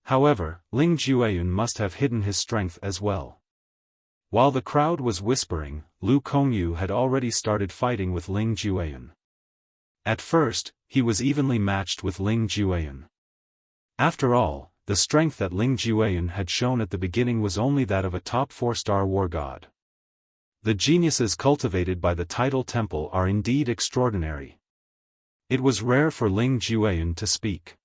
However, Ling Jueyun must have hidden his strength as well. While the crowd was whispering, Lu Kongyu had already started fighting with Ling Jueyun. At first, he was evenly matched with Ling Jueyun. After all, the strength that Ling Jueyun had shown at the beginning was only that of a top 4-star war god. The geniuses cultivated by the Tidal Temple are indeed extraordinary. It was rare for Ling Jueyun to speak.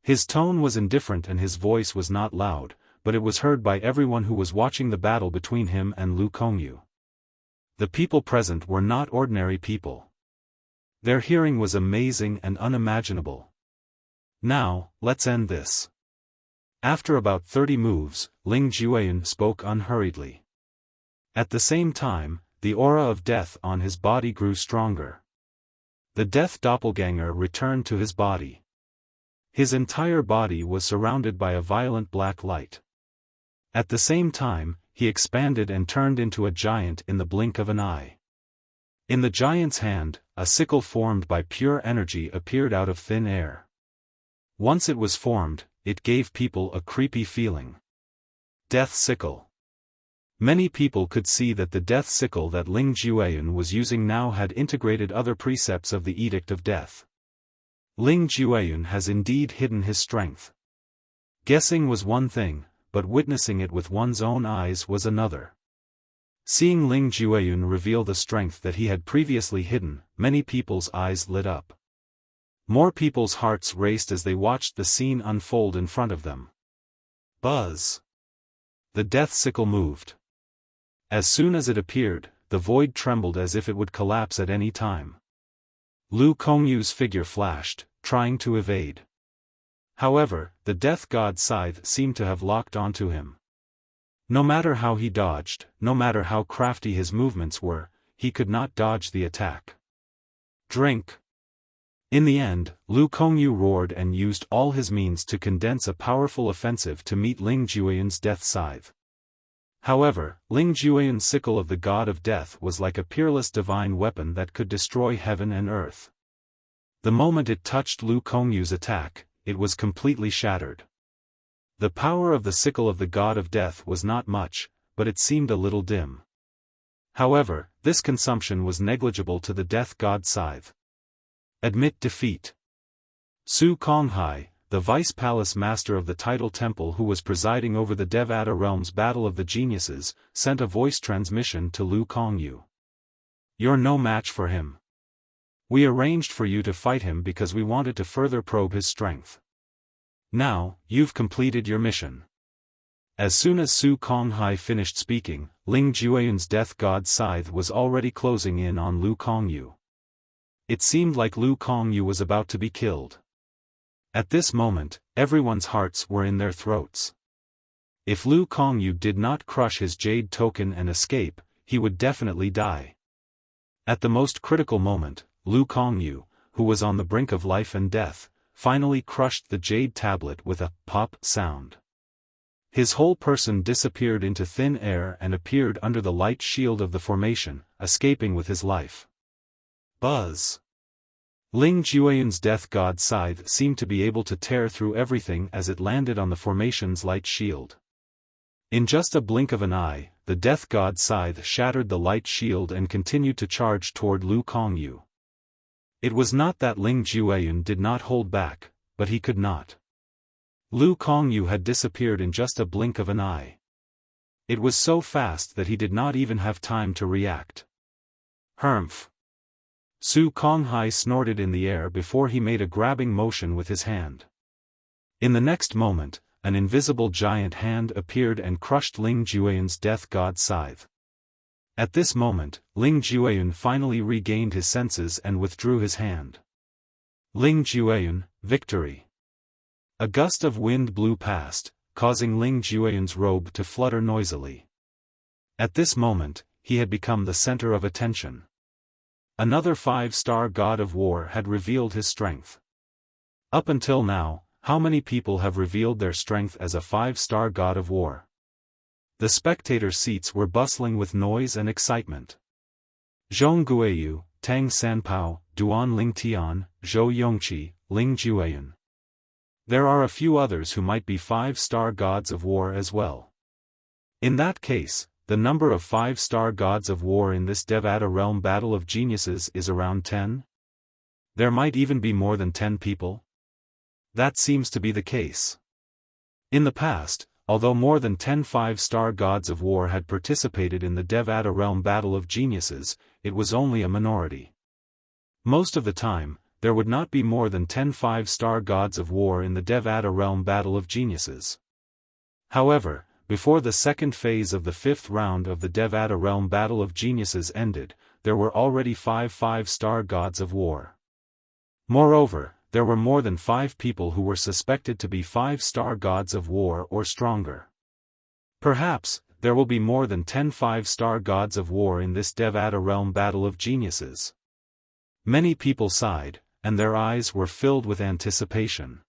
His tone was indifferent and his voice was not loud, but it was heard by everyone who was watching the battle between him and Lu Kongyu. The people present were not ordinary people. Their hearing was amazing and unimaginable. Now, let's end this. After about 30 moves, Ling Jueyun spoke unhurriedly. At the same time, the aura of death on his body grew stronger. The death doppelganger returned to his body. His entire body was surrounded by a violent black light. At the same time, he expanded and turned into a giant in the blink of an eye. In the giant's hand, a sickle formed by pure energy appeared out of thin air. Once it was formed, it gave people a creepy feeling. Death sickle. Many people could see that the death sickle that Ling Jueyun was using now had integrated other precepts of the Edict of Death. Ling Jueyun has indeed hidden his strength. Guessing was one thing, but witnessing it with one's own eyes was another. Seeing Ling Jueyun reveal the strength that he had previously hidden, many people's eyes lit up. More people's hearts raced as they watched the scene unfold in front of them. Buzz! The death sickle moved. As soon as it appeared, the void trembled as if it would collapse at any time. Lu Kongyu's figure flashed, trying to evade. However, the death god scythe seemed to have locked onto him. No matter how he dodged, no matter how crafty his movements were, he could not dodge the attack. Drink! In the end, Lu Kongyu roared and used all his means to condense a powerful offensive to meet Ling Jueyun's death scythe. However, Ling Jueyun's sickle of the god of death was like a peerless divine weapon that could destroy heaven and earth. The moment it touched Lu Kongyu's attack, it was completely shattered. The power of the sickle of the god of death was not much, but it seemed a little dim. However, this consumption was negligible to the death god scythe. Admit defeat. Su Konghai, the vice palace master of the Tidal Temple who was presiding over the Devata Realm's Battle of the Geniuses, sent a voice transmission to Lu Kongyu. You're no match for him. We arranged for you to fight him because we wanted to further probe his strength. Now, you've completed your mission. As soon as Su Konghai finished speaking, Ling Jueyun's death god scythe was already closing in on Lu Kongyu. It seemed like Lu Kongyu was about to be killed. At this moment, everyone's hearts were in their throats. If Lu Kongyu did not crush his jade token and escape, he would definitely die. At the most critical moment, Lu Kongyu, who was on the brink of life and death, finally crushed the jade tablet with a pop sound. His whole person disappeared into thin air and appeared under the light shield of the formation, escaping with his life. Buzz! Ling Jueyun's death god scythe seemed to be able to tear through everything as it landed on the formation's light shield. In just a blink of an eye, the death god scythe shattered the light shield and continued to charge toward Lu Kongyu. It was not that Ling Jueyun did not hold back, but he could not. Lu Kongyu had disappeared in just a blink of an eye. It was so fast that he did not even have time to react. Humph! Su Konghai snorted in the air before he made a grabbing motion with his hand. In the next moment, an invisible giant hand appeared and crushed Ling Jueyun's death god scythe. At this moment, Ling Jueyun finally regained his senses and withdrew his hand. Ling Jueyun, victory! A gust of wind blew past, causing Ling Jueyun's robe to flutter noisily. At this moment, he had become the center of attention. Another 5-star god of war had revealed his strength. Up until now, how many people have revealed their strength as a 5-star god of war? The spectator seats were bustling with noise and excitement. Zhong Guiyu, Tang Sanpao, Duan Ling Tian, Zhou Yongqi, Ling Jueyun. There are a few others who might be 5-star gods of war as well. In that case, the number of 5-star gods of war in this Devata realm battle of geniuses is around 10? There might even be more than 10 people? That seems to be the case. In the past, although more than 10 5-star gods of war had participated in the Devata realm battle of geniuses, it was only a minority. Most of the time, there would not be more than 10 5-star gods of war in the Devata realm battle of geniuses. However, before the second phase of the 5th round of the Devata realm battle of geniuses ended, there were already 5 5-star gods of war. Moreover, there were more than 5 people who were suspected to be 5-star gods of war or stronger. Perhaps, there will be more than 10 5-star gods of war in this Devata realm battle of geniuses. Many people sighed, and their eyes were filled with anticipation.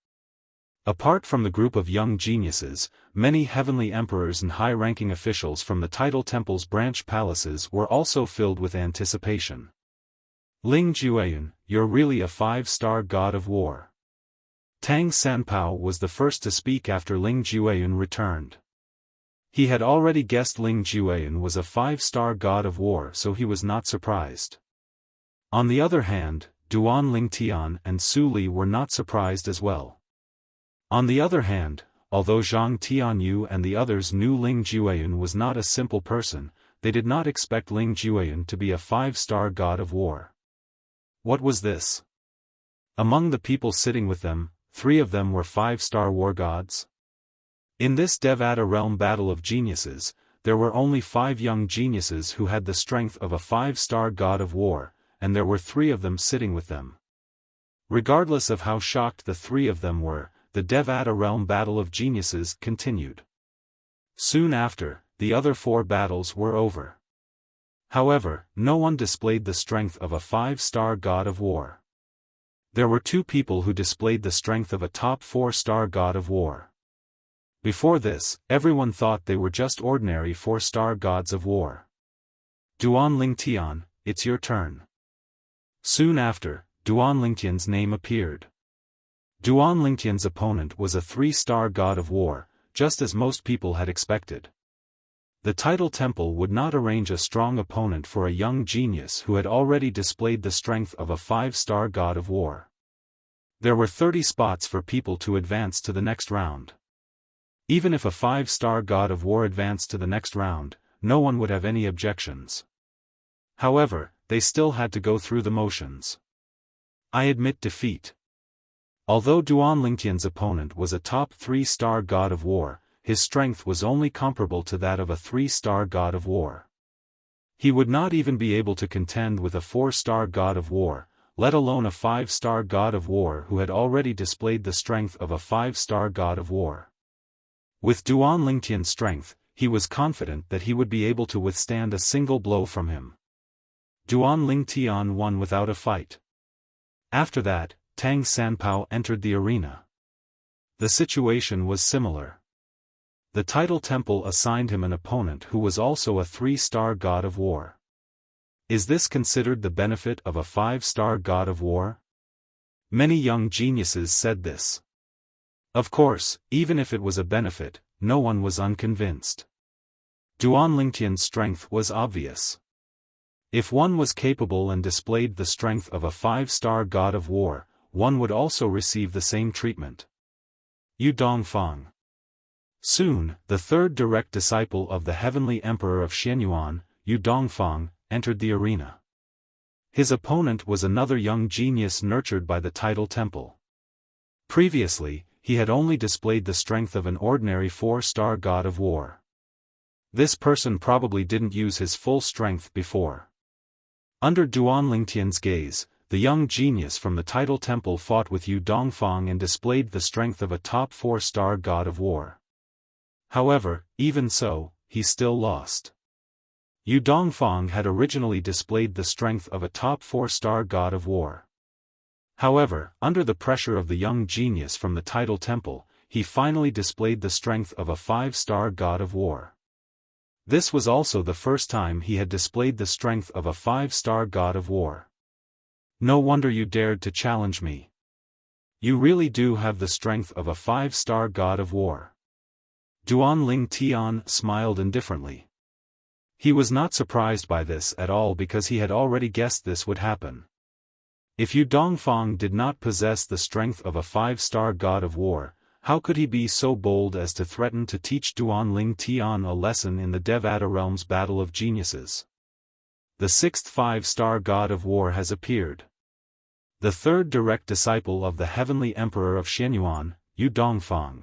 Apart from the group of young geniuses, many heavenly emperors and high-ranking officials from the Tidal Temple's branch palaces were also filled with anticipation. Ling Jueyun, you're really a 5-star god of war. Tang Sanpao was the first to speak after Ling Jueyun returned. He had already guessed Ling Jueyun was a 5-star god of war, so he was not surprised. On the other hand, Duan Ling Tian and Su Li were not surprised as well. On the other hand, although Zhang Tianyu and the others knew Ling Jueyun was not a simple person, they did not expect Ling Jueyun to be a 5-star god of war. What was this? Among the people sitting with them, 3 of them were 5-star war gods? In this Devata realm battle of geniuses, there were only 5 young geniuses who had the strength of a 5-star god of war, and there were 3 of them sitting with them. Regardless of how shocked the 3 of them were, the Devata realm battle of geniuses continued. Soon after, the other 4 battles were over. However, no one displayed the strength of a 5-star god of war. There were 2 people who displayed the strength of a top 4-star god of war. Before this, everyone thought they were just ordinary 4-star gods of war. Duan Ling Tian, it's your turn. Soon after, Duan Lingtian's name appeared. Duan Lingtian's opponent was a 3-star god of war, just as most people had expected. The Tidal Temple would not arrange a strong opponent for a young genius who had already displayed the strength of a 5-star god of war. There were 30 spots for people to advance to the next round. Even if a 5-star god of war advanced to the next round, no one would have any objections. However, they still had to go through the motions. I admit defeat. Although Duan Lingtian's opponent was a top 3-star god of war, his strength was only comparable to that of a 3-star god of war. He would not even be able to contend with a 4-star god of war, let alone a 5-star god of war who had already displayed the strength of a 5-star god of war. With Duan Lingtian's strength, he was confident that he would be able to withstand a single blow from him. Duan Ling Tian won without a fight. After that, Tang Sanpao entered the arena. The situation was similar. The Tidal Temple assigned him an opponent who was also a 3-star god of war. Is this considered the benefit of a 5-star god of war? Many young geniuses said this. Of course, even if it was a benefit, no one was unconvinced. Duan Lingtian's strength was obvious. If one was capable and displayed the strength of a 5-star god of war, one would also receive the same treatment. Yu Dongfang. Soon, the 3rd direct disciple of the heavenly emperor of Xianyuan, Yu Dongfang, entered the arena. His opponent was another young genius nurtured by the Tidal Temple. Previously, he had only displayed the strength of an ordinary 4-star god of war. This person probably didn't use his full strength before. Under Duan Lingtian's gaze, the young genius from the Tidal Temple fought with Yu Dongfang and displayed the strength of a top 4-star god of war. However, even so, he still lost. Yu Dongfang had originally displayed the strength of a top 4-star god of war. However, under the pressure of the young genius from the Tidal Temple, he finally displayed the strength of a 5-star god of war. This was also the first time he had displayed the strength of a 5-star god of war. No wonder you dared to challenge me. You really do have the strength of a 5-star god of war. Duan Tian smiled indifferently. He was not surprised by this at all because he had already guessed this would happen. If Yu Dongfang did not possess the strength of a 5-star god of war, how could he be so bold as to threaten to teach Duan Tian a lesson in the Devata realm's battle of geniuses? The 6th 5-star god of war has appeared. The 3rd direct disciple of the heavenly emperor of Xianyuan, Yu Dongfang.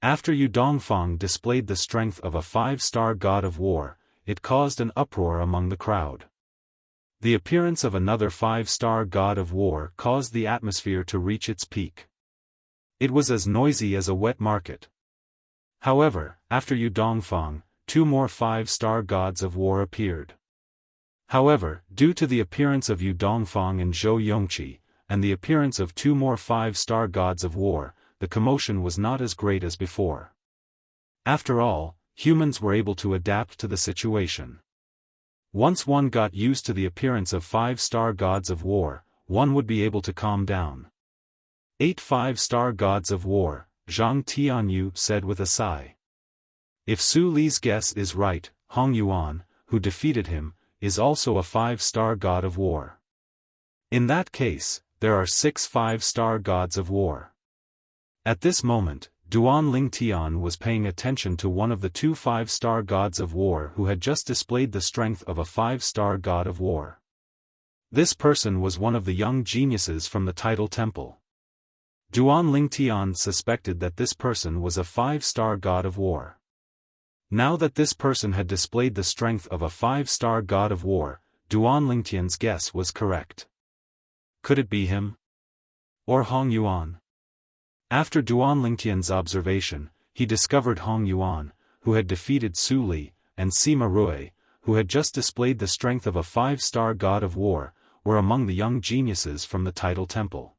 After Yu Dongfang displayed the strength of a 5-star god of war, it caused an uproar among the crowd. The appearance of another 5-star god of war caused the atmosphere to reach its peak. It was as noisy as a wet market. However, after Yu Dongfang, 2 more 5-star gods of war appeared. However, due to the appearance of Yu Dongfang and Zhou Yongqi, and the appearance of 2 more 5-star gods of war, the commotion was not as great as before. After all, humans were able to adapt to the situation. Once one got used to the appearance of 5-star gods of war, one would be able to calm down. 8 5-star gods of war, Zhang Tianyu said with a sigh. If Su Li's guess is right, Hong Yuan, who defeated him, is also a 5-star god of war. In that case, there are 6 5-star gods of war. At this moment, Duan Tian was paying attention to one of the 2 5-star gods of war who had just displayed the strength of a 5-star god of war. This person was one of the young geniuses from the Tidal Temple. Duan Tian suspected that this person was a 5-star god of war. Now that this person had displayed the strength of a 5-star god of war, Duan Tian's guess was correct. Could it be him? Or Hong Yuan? After Duan Tian's observation, he discovered Hong Yuan, who had defeated Su Li, and Sima Rui, who had just displayed the strength of a 5-star god of war, were among the young geniuses from the Tidal Temple.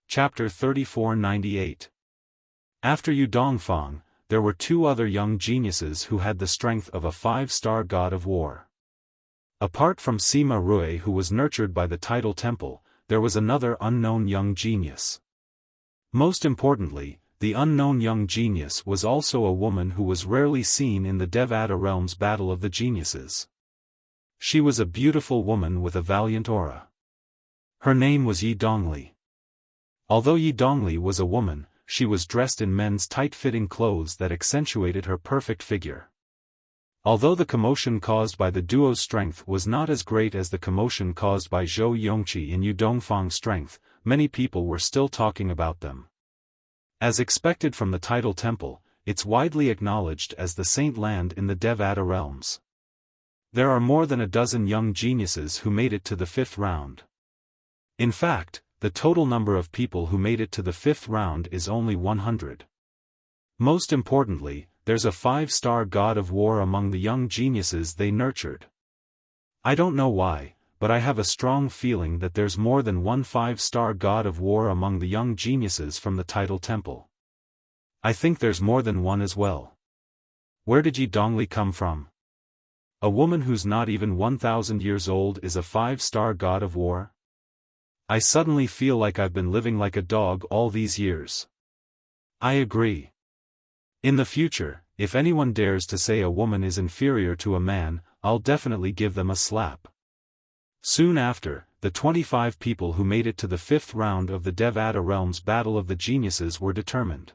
Chapter 3498. After Yu Dongfang, there were 2 other young geniuses who had the strength of a 5-star god of war. Apart from Sima Rui, who was nurtured by the Tidal Temple, there was another unknown young genius. Most importantly, the unknown young genius was also a woman who was rarely seen in the Devata realm's battle of the geniuses. She was a beautiful woman with a valiant aura. Her name was Yi Dongli. Although Yi Dongli was a woman, she was dressed in men's tight-fitting clothes that accentuated her perfect figure. Although the commotion caused by the duo's strength was not as great as the commotion caused by Zhou Yongqi and Yu Dongfang's strength, many people were still talking about them. As expected from the Tidal Temple, it's widely acknowledged as the Saint Land in the Devata realms. There are more than a dozen young geniuses who made it to the 5th round. In fact, the total number of people who made it to the 5th round is only 100. Most importantly, there's a 5-star god of war among the young geniuses they nurtured. I don't know why, but I have a strong feeling that there's more than one 5-star god of war among the young geniuses from the Tidal Temple. I think there's more than one as well. Where did Yi Dongli come from? A woman who's not even 1,000 years old is a 5-star god of war? I suddenly feel like I've been living like a dog all these years. I agree. In the future, if anyone dares to say a woman is inferior to a man, I'll definitely give them a slap. Soon after, the 25 people who made it to the 5th round of the Devata realm's Battle of the Geniuses were determined.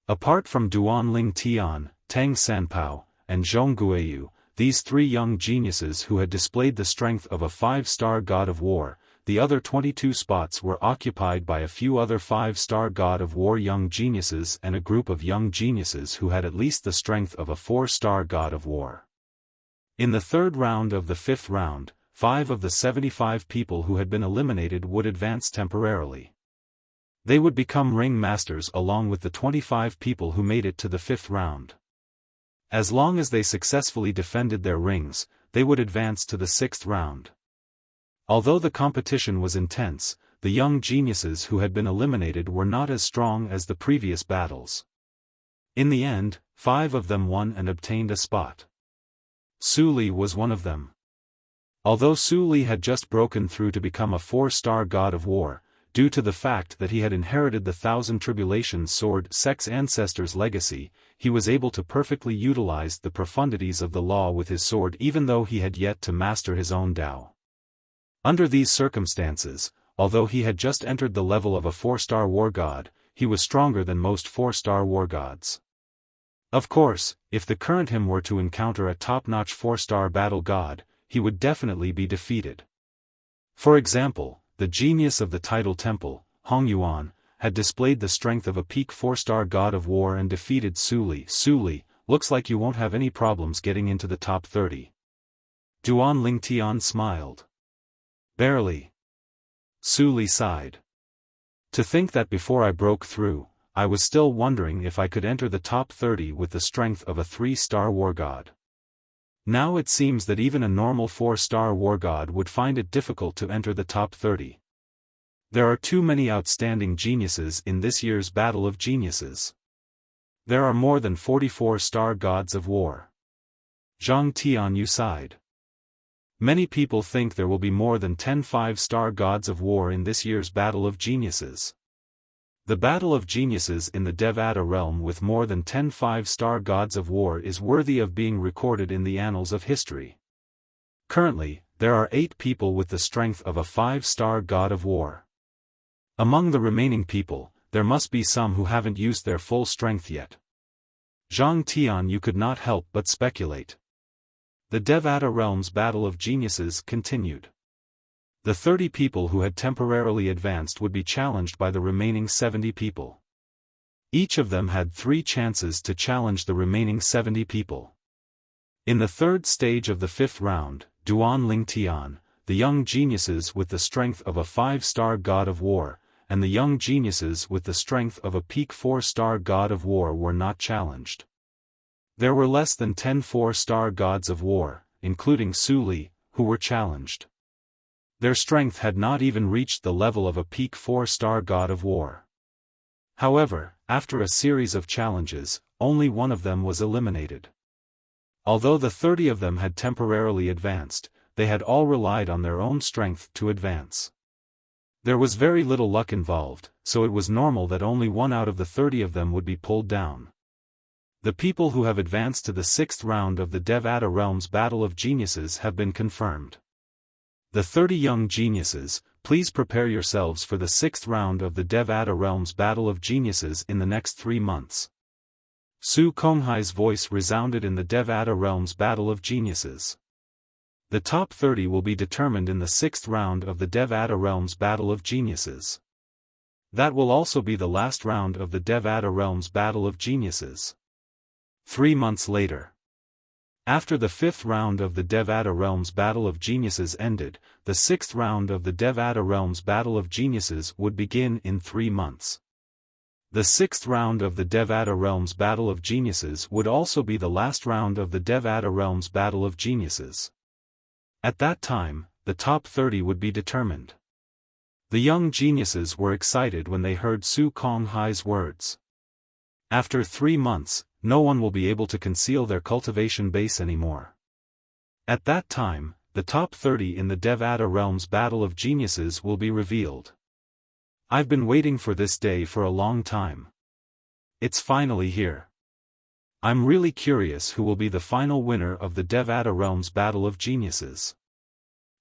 Apart from Duan Tian, Tang Sanpao, and Zhong Guiyu, these 3 young geniuses who had displayed the strength of a 5-star god of war, the other 22 spots were occupied by a few other 5-star god of war young geniuses and a group of young geniuses who had at least the strength of a 4-star god of war. In the 3rd round of the 5th round, 5 of the 75 people who had been eliminated would advance temporarily. They would become ring masters along with the 25 people who made it to the 5th round. As long as they successfully defended their rings, they would advance to the 6th round. Although the competition was intense, the young geniuses who had been eliminated were not as strong as the previous battles. In the end, 5 of them won and obtained a spot. Su Li was one of them. Although Su Li had just broken through to become a 4-star god of war, due to the fact that he had inherited the Thousand Tribulations sword Sek's ancestors' legacy, he was able to perfectly utilize the profundities of the law with his sword even though he had yet to master his own Tao. Under these circumstances, although he had just entered the level of a 4-star war god, he was stronger than most 4-star war gods. Of course, if the current him were to encounter a top-notch 4-star battle god, he would definitely be defeated. For example, the genius of the Tidal Temple, Hong Yuan, had displayed the strength of a peak 4-star god of war and defeated Su Li. Su Li, looks like you won't have any problems getting into the top 30. Duan Lingtian smiled. Barely. Su Li sighed. To think that before I broke through, I was still wondering if I could enter the top 30 with the strength of a 3-star war god. Now it seems that even a normal 4-star war god would find it difficult to enter the top 30. There are too many outstanding geniuses in this year's Battle of Geniuses. There are more than 44-star gods of war. Zhang Tianyu sighed. Many people think there will be more than 10 5-star gods of war in this year's Battle of Geniuses. The Battle of Geniuses in the Devata realm with more than 10 5-star gods of war is worthy of being recorded in the annals of history. Currently, there are 8 people with the strength of a 5-star god of war. Among the remaining people, there must be some who haven't used their full strength yet. Zhang Tianyu could not help but speculate. The Devata realm's Battle of Geniuses continued. The 30 people who had temporarily advanced would be challenged by the remaining 70 people. Each of them had 3 chances to challenge the remaining 70 people. In the 3rd stage of the 5th round, Duan Lingtian, the young geniuses with the strength of a 5-star god of war, and the young geniuses with the strength of a peak 4-star god of war were not challenged. There were less than 10 4-star gods of war, including Su Li, who were challenged. Their strength had not even reached the level of a peak 4-star god of war. However, after a series of challenges, only one of them was eliminated. Although the 30 of them had temporarily advanced, they had all relied on their own strength to advance. There was very little luck involved, so it was normal that only 1 out of the 30 of them would be pulled down. The people who have advanced to the 6th round of the Devata realm's Battle of Geniuses have been confirmed. The 30 young geniuses, please prepare yourselves for the 6th round of the Devata realm's Battle of Geniuses in the next 3 months. Su Konghai's voice resounded in the Devata realm's Battle of Geniuses. The top 30 will be determined in the 6th round of the Devata realm's Battle of Geniuses. That will also be the last round of the Devata realm's Battle of Geniuses. 3 months later. After the 5th round of the Devata realm's Battle of Geniuses ended, the 6th round of the Devata realm's Battle of Geniuses would begin in 3 months. The 6th round of the Devata realm's Battle of Geniuses would also be the last round of the Devata realm's Battle of Geniuses. At that time, the top 30 would be determined. The young geniuses were excited when they heard Su Konghai's words. After 3 months, no one will be able to conceal their cultivation base anymore. At that time, the top 30 in the Devata realm's Battle of Geniuses will be revealed. I've been waiting for this day for a long time. It's finally here. I'm really curious who will be the final winner of the Devata realm's Battle of Geniuses.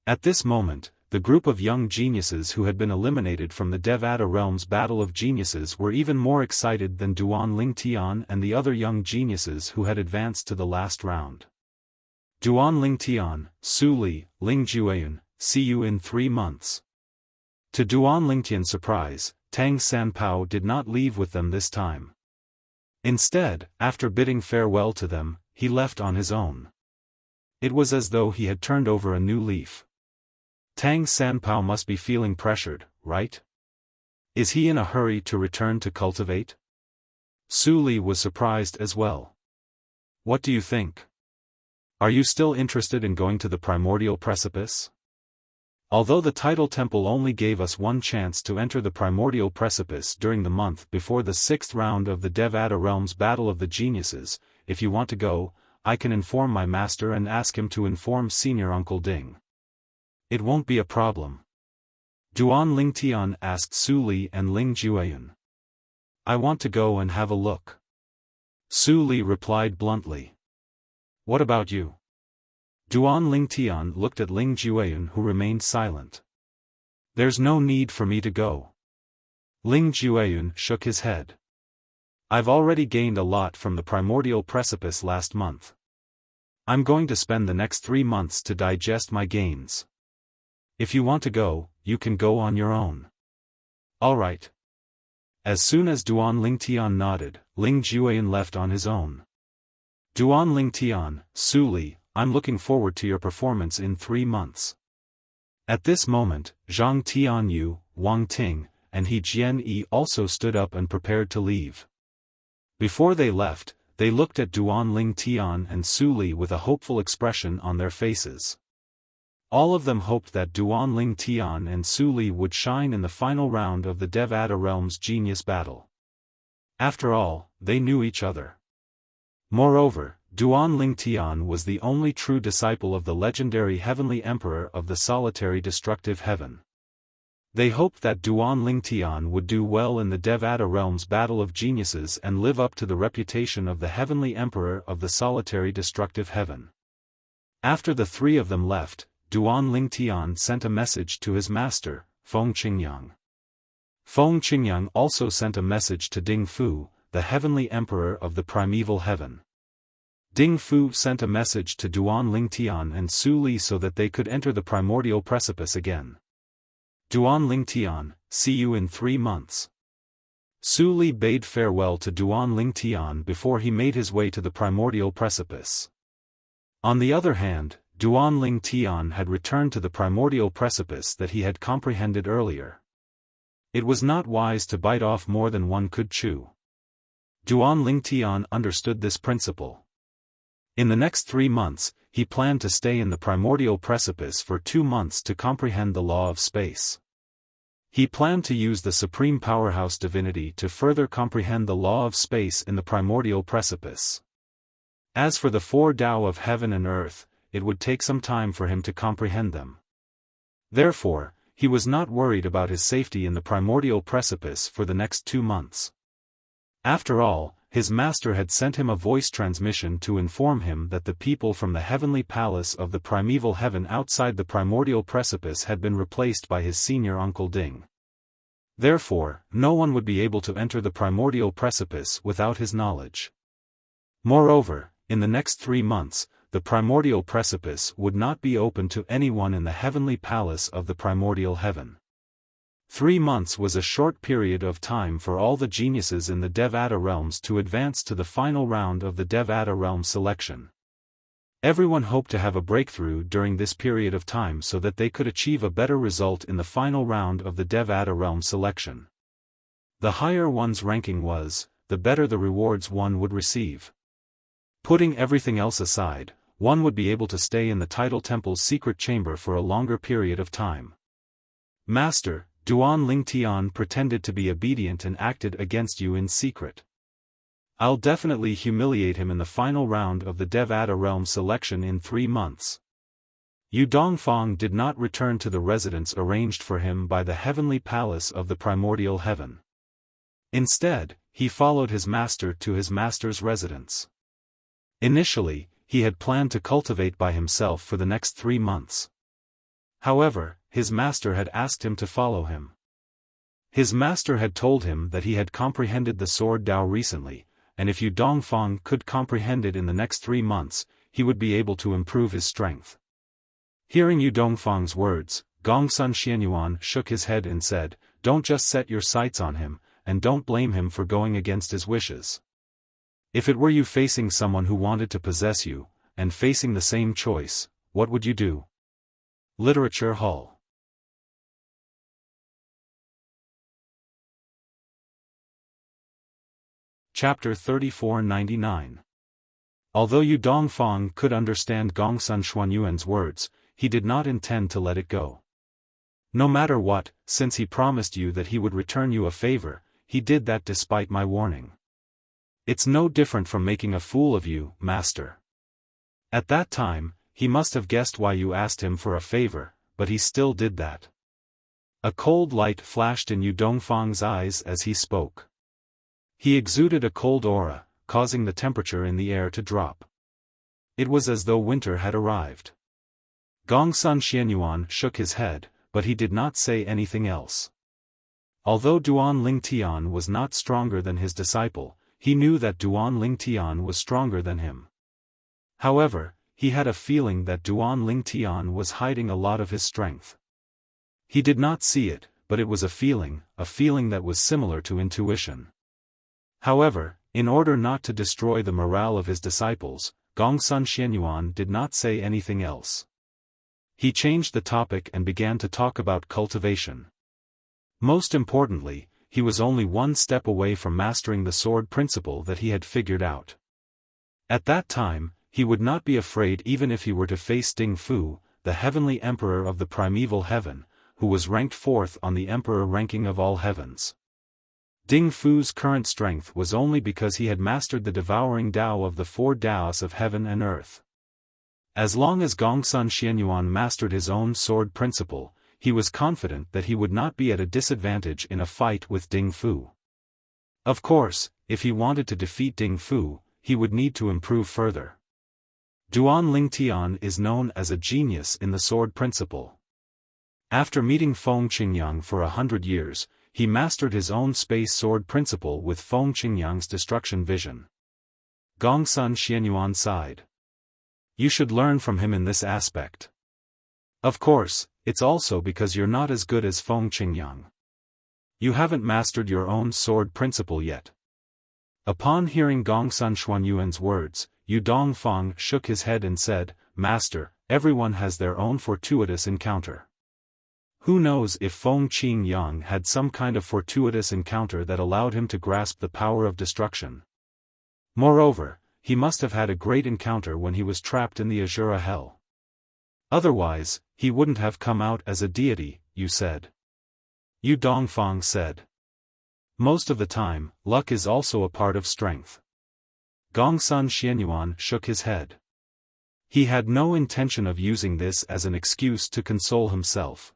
At this moment, the group of young geniuses who had been eliminated from the Devata realm's Battle of Geniuses were even more excited than Duan Lingtian and the other young geniuses who had advanced to the last round. Duan Lingtian, Su Li, Ling Jueyun, see you in 3 months. To Duan Lingtian's surprise, Tang Sanpao did not leave with them this time. Instead, after bidding farewell to them, he left on his own. It was as though he had turned over a new leaf. Tang Sanpao must be feeling pressured, right? Is he in a hurry to return to cultivate? Su Li was surprised as well. What do you think? Are you still interested in going to the primordial precipice? Although the title temple only gave us one chance to enter the primordial precipice during the month before the 6th round of the Devata Realms Battle of the Geniuses, if you want to go, I can inform my master and ask him to inform Senior Uncle Ding. It won't be a problem. Duan Lingtian asked Su Li and Ling Jueyun. I want to go and have a look. Su Li replied bluntly. What about you? Duan Lingtian looked at Ling Jueyun, who remained silent. There's no need for me to go. Ling Jueyun shook his head. I've already gained a lot from the primordial precipice last month. I'm going to spend the next 3 months to digest my gains. If you want to go, you can go on your own. All right. As soon as Duan Lingtian nodded, Ling Jueyun left on his own. Duan Lingtian, Su Li, I'm looking forward to your performance in 3 months. At this moment, Zhang Tianyu, Wang Ting, and He Jian-yi also stood up and prepared to leave. Before they left, they looked at Duan Lingtian and Su Li with a hopeful expression on their faces. All of them hoped that Duan Lingtian and Su Li would shine in the final round of the Devata Realms Genius Battle. After all, they knew each other. Moreover, Duan Lingtian was the only true disciple of the legendary Heavenly Emperor of the solitary destructive heaven. They hoped that Duan Lingtian would do well in the Devata Realms Battle of Geniuses and live up to the reputation of the Heavenly Emperor of the solitary destructive heaven. After the 3 of them left, Duan Lingtian sent a message to his master, Feng Qingyang. Feng Qingyang also sent a message to Ding Fu, the Heavenly Emperor of the primeval heaven. Ding Fu sent a message to Duan Lingtian and Su Li so that they could enter the primordial precipice again. Duan Lingtian, see you in 3 months. Su Li bade farewell to Duan Lingtian before he made his way to the primordial precipice. On the other hand, Duan Lingtian had returned to the primordial precipice that he had comprehended earlier. It was not wise to bite off more than one could chew. Duan Lingtian understood this principle. In the next 3 months, he planned to stay in the primordial precipice for 2 months to comprehend the law of space. He planned to use the supreme powerhouse divinity to further comprehend the law of space in the primordial precipice. As for the 4 Tao of heaven and earth, it would take some time for him to comprehend them. Therefore, he was not worried about his safety in the primordial precipice for the next 2 months. After all, his master had sent him a voice transmission to inform him that the people from the heavenly palace of the primeval heaven outside the primordial precipice had been replaced by his senior Uncle Ding. Therefore, no one would be able to enter the primordial precipice without his knowledge. Moreover, in the next 3 months, the primordial precipice would not be open to anyone in the heavenly palace of the primordial heaven. 3 months was a short period of time for all the geniuses in the Devata realms to advance to the final round of the Devata realm selection. Everyone hoped to have a breakthrough during this period of time so that they could achieve a better result in the final round of the Devata realm selection. The higher one's ranking was, the better the rewards one would receive. Putting everything else aside, one would be able to stay in the Title Temple's secret chamber for a longer period of time. Master, Duan Lingtian pretended to be obedient and acted against you in secret. I'll definitely humiliate him in the final round of the Devata realm selection in 3 months. Yu Dongfang did not return to the residence arranged for him by the heavenly palace of the primordial heaven. Instead, he followed his master to his master's residence. Initially, he had planned to cultivate by himself for the next 3 months. However, his master had asked him to follow him. His master had told him that he had comprehended the sword Dao recently, and if Yu Dongfang could comprehend it in the next 3 months, he would be able to improve his strength. Hearing Yu Dongfang's words, Gongsun Xianyuan shook his head and said, "Don't just set your sights on him, and don't blame him for going against his wishes. If it were you facing someone who wanted to possess you, and facing the same choice, what would you do?" Literature Hall. Chapter 3499. Although Yu Dongfang could understand Gongsun Xuanyuan's words, he did not intend to let it go. No matter what, since he promised you that he would return you a favor, he did that despite my warning. It's no different from making a fool of you, master. At that time, he must have guessed why you asked him for a favor, but he still did that. A cold light flashed in Yu Dongfang's eyes as he spoke. He exuded a cold aura, causing the temperature in the air to drop. It was as though winter had arrived. Gongsun Xianyuan shook his head, but he did not say anything else. Although Duan Lingtian was not stronger than his disciple, he knew that Duan Lingtian was stronger than him. However, he had a feeling that Duan Lingtian was hiding a lot of his strength. He did not see it, but it was a feeling that was similar to intuition. However, in order not to destroy the morale of his disciples, Gongsun Xianyuan did not say anything else. He changed the topic and began to talk about cultivation. Most importantly, he was only one step away from mastering the sword principle that he had figured out. At that time, he would not be afraid even if he were to face Ding Fu, the heavenly emperor of the primeval heaven, who was ranked 4th on the emperor ranking of all heavens. Ding Fu's current strength was only because he had mastered the devouring Tao of the 4 Taos of heaven and earth. As long as Gongsun Xianyuan mastered his own sword principle, he was confident that he would not be at a disadvantage in a fight with Ding Fu. Of course, if he wanted to defeat Ding Fu, he would need to improve further. Duan Lingtian is known as a genius in the sword principle. After meeting Feng Qingyang for 100 years, he mastered his own space sword principle with Feng Qingyang's destruction vision. Gongsun Xianyuan sighed. You should learn from him in this aspect. Of course, it's also because you're not as good as Feng Qingyang. You haven't mastered your own sword principle yet. Upon hearing Gongsun Xuanyuan's words, Yu Dongfang shook his head and said, Master, everyone has their own fortuitous encounter. Who knows if Feng Qingyang had some kind of fortuitous encounter that allowed him to grasp the power of destruction. Moreover, he must have had a great encounter when he was trapped in the Azura hell. Otherwise, he wouldn't have come out as a deity, you said. Yu Dongfang said. Most of the time, luck is also a part of strength. Gongsun Xianyuan shook his head. He had no intention of using this as an excuse to console himself.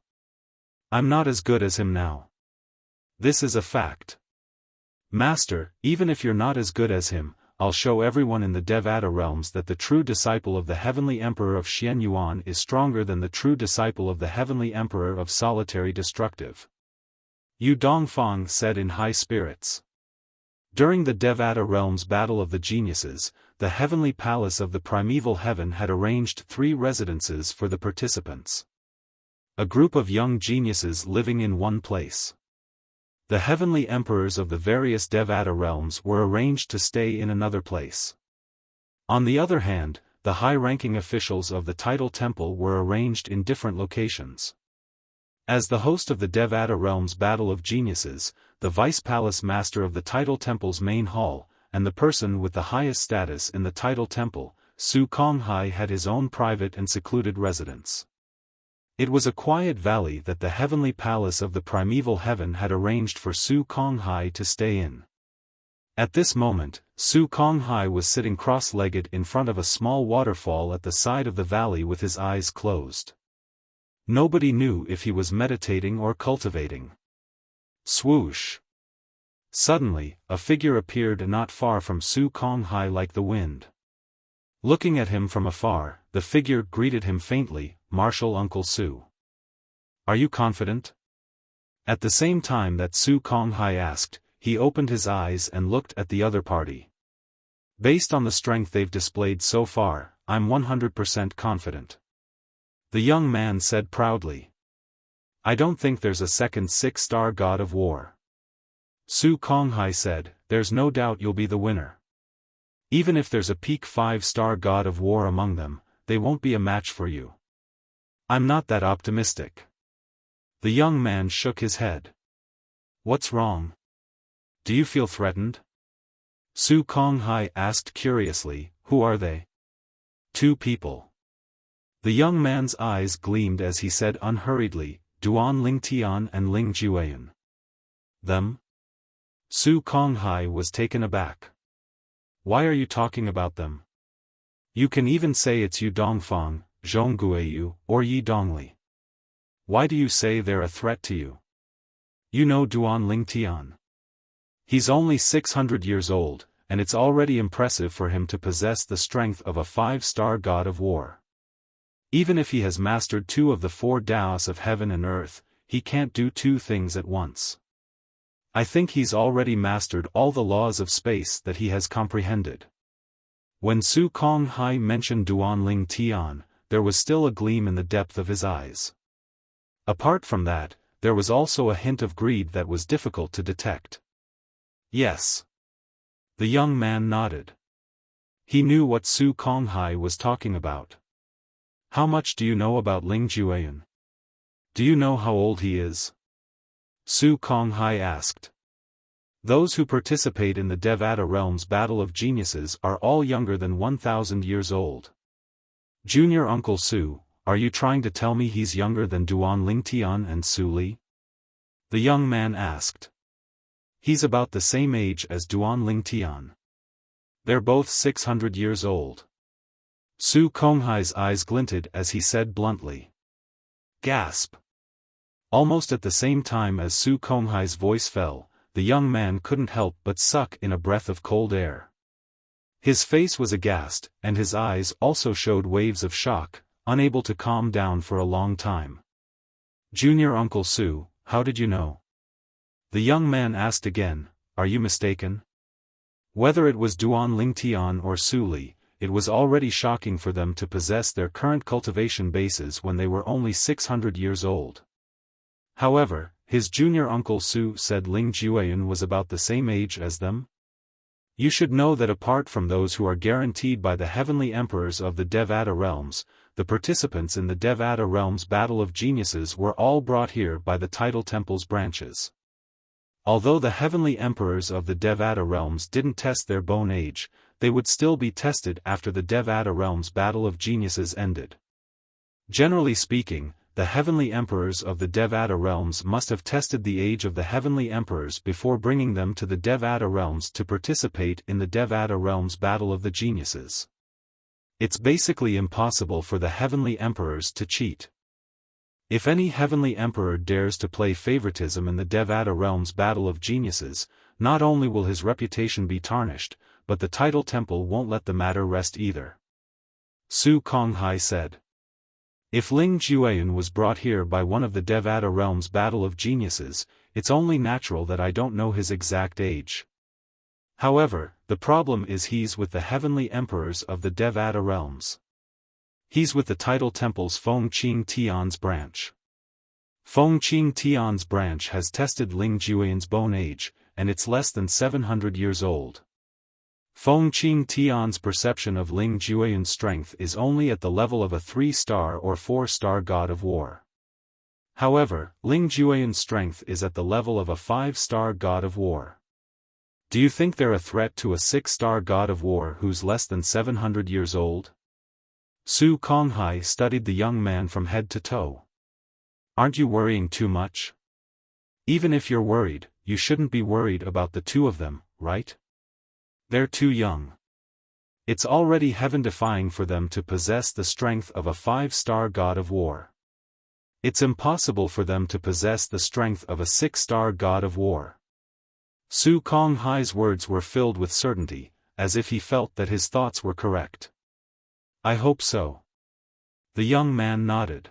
I'm not as good as him now. This is a fact. Master, even if you're not as good as him, I'll show everyone in the Devata realms that the true disciple of the heavenly emperor of Xianyuan is stronger than the true disciple of the heavenly emperor of solitary destructive. Yu Dongfang said in high spirits. During the Devata realms battle of the geniuses, the heavenly palace of the primeval heaven had arranged 3 residences for the participants. A group of young geniuses living in one place. The heavenly emperors of the various Devata realms were arranged to stay in another place. On the other hand, the high-ranking officials of the Tidal Temple were arranged in different locations. As the host of the Devata realms battle of geniuses, the vice-palace master of the Tidal Temple's main hall, and the person with the highest status in the Tidal Temple, Su Konghai had his own private and secluded residence. It was a quiet valley that the heavenly palace of the primeval heaven had arranged for Su Konghai to stay in. At this moment, Su Konghai was sitting cross-legged in front of a small waterfall at the side of the valley with his eyes closed. Nobody knew if he was meditating or cultivating. Swoosh! Suddenly, a figure appeared not far from Su Konghai like the wind. Looking at him from afar, the figure greeted him faintly, Martial Uncle Su. Are you confident? At the same time that Su Konghai asked, he opened his eyes and looked at the other party. Based on the strength they've displayed so far, I'm 100% confident. The young man said proudly. I don't think there's a second 6-star god of war. Su Konghai said, there's no doubt you'll be the winner. Even if there's a peak 5-star god of war among them, they won't be a match for you. I'm not that optimistic. The young man shook his head. What's wrong? Do you feel threatened? Su Konghai asked curiously, who are they? 2 people. The young man's eyes gleamed as he said unhurriedly, Duan Lingtian and Ling Jueyun. Them? Su Konghai was taken aback. Why are you talking about them? You can even say it's Yu Dongfang, Zhongguiyu, or Yi Dongli. Why do you say they're a threat to you? You know Duan Lingtian. He's only 600 years old, and it's already impressive for him to possess the strength of a 5-star god of war. Even if he has mastered 2 of the 4 Daos of heaven and earth, he can't do 2 things at once. I think he's already mastered all the laws of space that he has comprehended. When Su Konghai mentioned Duan Lingtian, there was still a gleam in the depth of his eyes. Apart from that, there was also a hint of greed that was difficult to detect. Yes. The young man nodded. He knew what Su Konghai was talking about. How much do you know about Ling Jueyun? Do you know how old he is? Su Konghai asked. Those who participate in the Devata Realm's Battle of Geniuses are all younger than 1,000 years old. Junior Uncle Su, are you trying to tell me he's younger than Duan Lingtian and Su Li? The young man asked. He's about the same age as Duan Lingtian. They're both 600 years old. Su Konghai's eyes glinted as he said bluntly. Gasp! Almost at the same time as Su Konghai's voice fell, the young man couldn't help but suck in a breath of cold air. His face was aghast, and his eyes also showed waves of shock, unable to calm down for a long time. Junior Uncle Su, how did you know? The young man asked again, are you mistaken? Whether it was Duan Lingtian or Su Li, it was already shocking for them to possess their current cultivation bases when they were only 600 years old. However, his junior Uncle Su said Ling Jueyun was about the same age as them. You should know that apart from those who are guaranteed by the heavenly emperors of the Devata realms, the participants in the Devata realms Battle of Geniuses were all brought here by the Tidal Temple's branches. Although the heavenly emperors of the Devata realms didn't test their bone age, they would still be tested after the Devata realms Battle of Geniuses ended. Generally speaking, the heavenly emperors of the Devata realms must have tested the age of the heavenly emperors before bringing them to the Devata realms to participate in the Devata realms Battle of the Geniuses. It's basically impossible for the heavenly emperors to cheat. If any heavenly emperor dares to play favoritism in the Devata realms Battle of Geniuses, not only will his reputation be tarnished, but the Tidal Temple won't let the matter rest either. Su Konghai said. If Ling Jueyun was brought here by one of the Devata realms Battle of Geniuses, it's only natural that I don't know his exact age. However, the problem is he's with the heavenly emperors of the Devata realms. He's with the Tidal Temple's Feng Qing Tian's branch. Feng Qing Tian's branch has tested Ling Jueyun's bone age, and it's less than 700 years old. Feng Qing Tian's perception of Ling Jueyun's strength is only at the level of a 3-star or 4-star god of war. However, Ling Jueyun's strength is at the level of a 5-star god of war. Do you think they're a threat to a 6-star god of war who's less than 700 years old? Su Konghai studied the young man from head to toe. Aren't you worrying too much? Even if you're worried, you shouldn't be worried about the 2 of them, right? They're too young. It's already heaven-defying for them to possess the strength of a 5-star god of war. It's impossible for them to possess the strength of a 6-star god of war. Su Konghai's words were filled with certainty, as if he felt that his thoughts were correct. I hope so. The young man nodded.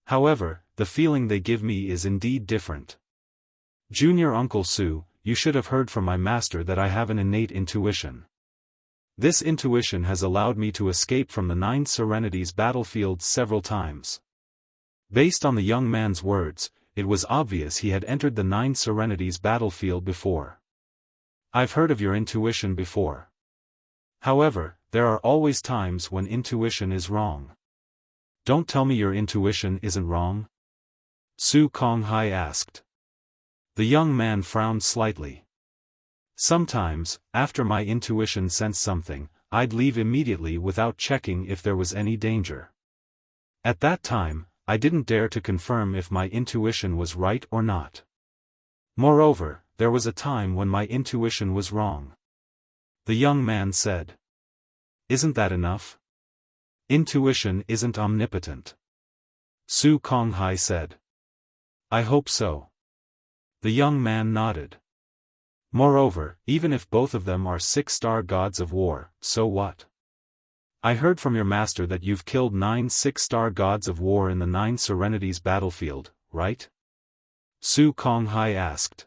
However, the feeling they give me is indeed different. Junior Uncle Su, you should have heard from my master that I have an innate intuition. This intuition has allowed me to escape from the 9 Serenities battlefield several times. Based on the young man's words, it was obvious he had entered the 9 Serenities battlefield before. I've heard of your intuition before. However, there are always times when intuition is wrong. Don't tell me your intuition isn't wrong? Su Konghai asked. The young man frowned slightly. Sometimes, after my intuition sensed something, I'd leave immediately without checking if there was any danger. At that time, I didn't dare to confirm if my intuition was right or not. Moreover, there was a time when my intuition was wrong. The young man said. Isn't that enough? Intuition isn't omnipotent. Su Konghai said. I hope so. The young man nodded. Moreover, even if both of them are 6-star gods of war, so what? I heard from your master that you've killed 9 6-star gods of war in the 9 Serenities battlefield, right? Su Konghai asked.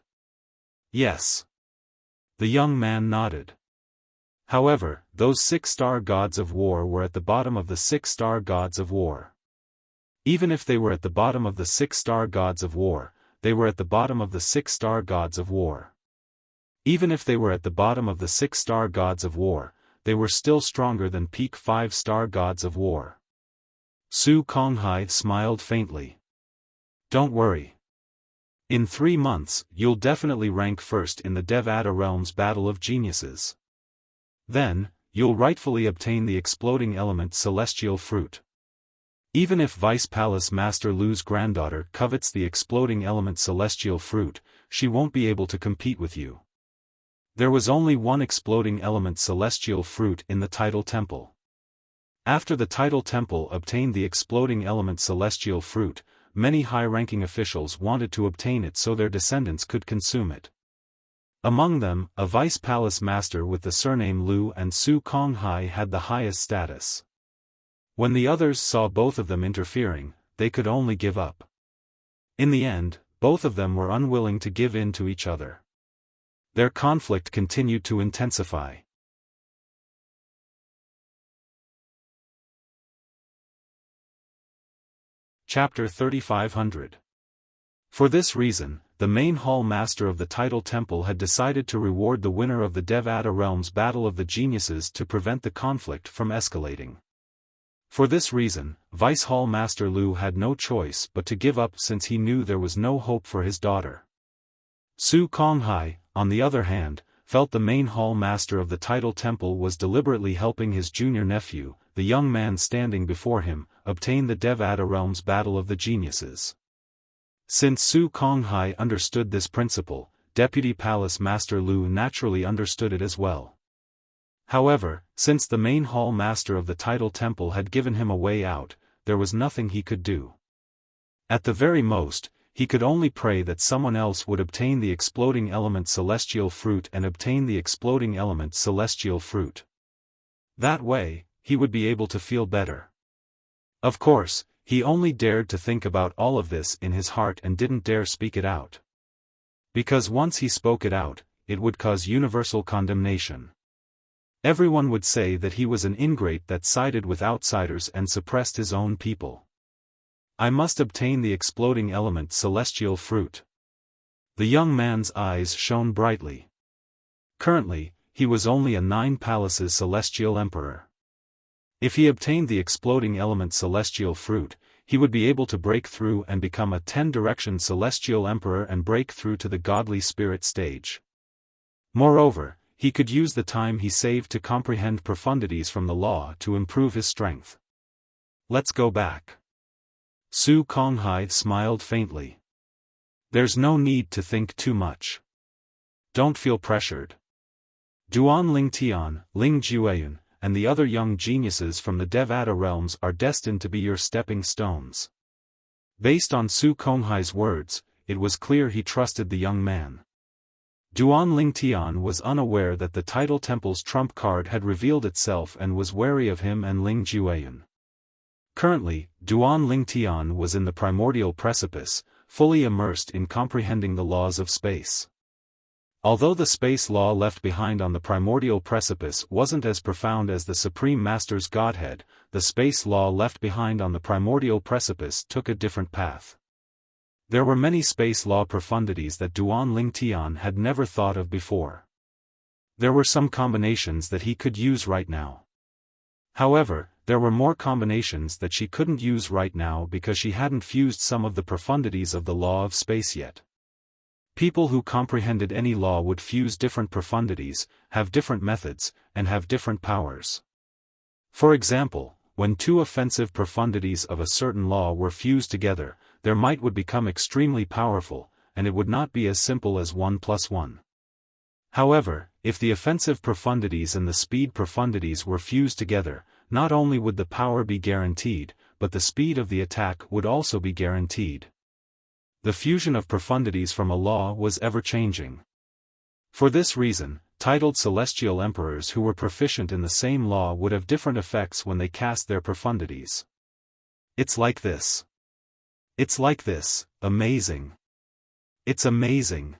Yes. The young man nodded. However, those 6-star gods of war were at the bottom of the 6-star gods of war. Even if they were at the bottom of the 6-star gods of war, they were at the bottom of the 6-star gods of war. Even if they were at the bottom of the 6-star gods of war, they were still stronger than peak 5-star gods of war. Su Konghai smiled faintly. Don't worry. In 3 months, you'll definitely rank first in the Devata Realm's Battle of Geniuses. Then, you'll rightfully obtain the exploding element celestial fruit. Even if Vice Palace Master Lu's granddaughter covets the exploding element celestial fruit, she won't be able to compete with you. There was only one exploding element celestial fruit in the Tidal Temple. After the Tidal Temple obtained the exploding element celestial fruit, many high-ranking officials wanted to obtain it so their descendants could consume it. Among them, a Vice Palace Master with the surname Lu and Su Konghai had the highest status. When the others saw both of them interfering, they could only give up. In the end, both of them were unwilling to give in to each other. Their conflict continued to intensify. Chapter 3500. For this reason, the main hall master of the Tidal Temple had decided to reward the winner of the Devata Realm's Battle of the Geniuses to prevent the conflict from escalating. For this reason, Vice Hall Master Lu had no choice but to give up since he knew there was no hope for his daughter. Su Konghai, on the other hand, felt the main hall master of the Tidal Temple was deliberately helping his junior nephew, the young man standing before him, obtain the Devata Realm's Battle of the Geniuses. Since Su Konghai understood this principle, Deputy Palace Master Lu naturally understood it as well. However, since the main hall master of the Tidal Temple had given him a way out, there was nothing he could do. At the very most, he could only pray that someone else would obtain the exploding element celestial fruit and obtain the exploding element celestial fruit. That way, he would be able to feel better. Of course, he only dared to think about all of this in his heart and didn't dare speak it out. Because once he spoke it out, it would cause universal condemnation. Everyone would say that he was an ingrate that sided with outsiders and suppressed his own people. I must obtain the exploding element celestial fruit. The young man's eyes shone brightly. Currently, he was only a 9 palaces celestial emperor. If he obtained the exploding element celestial fruit, he would be able to break through and become a 10-direction celestial emperor and break through to the godly spirit stage. Moreover, he could use the time he saved to comprehend profundities from the law to improve his strength. Let's go back. Su Konghai smiled faintly. There's no need to think too much. Don't feel pressured. Duan Lingtian, Ling Jueyun, and the other young geniuses from the Devata realms are destined to be your stepping stones. Based on Su Konghai's words, it was clear he trusted the young man. Duan Lingtian was unaware that the Tidal Temple's trump card had revealed itself and was wary of him and Ling Jueyun. Currently, Duan Lingtian was in the primordial precipice, fully immersed in comprehending the laws of space. Although the space law left behind on the primordial precipice wasn't as profound as the Supreme Master's Godhead, the space law left behind on the primordial precipice took a different path. There were many space law profundities that Duan Lingtian had never thought of before. There were some combinations that he could use right now. However, there were more combinations that she couldn't use right now because she hadn't fused some of the profundities of the law of space yet. People who comprehended any law would fuse different profundities, have different methods, and have different powers. For example, when two offensive profundities of a certain law were fused together, their might would become extremely powerful, and it would not be as simple as 1 plus 1. However, if the offensive profundities and the speed profundities were fused together, not only would the power be guaranteed, but the speed of the attack would also be guaranteed. The fusion of profundities from a law was ever-changing. For this reason, titled celestial emperors who were proficient in the same law would have different effects when they cast their profundities. It's like this. It's like this, amazing. It's amazing.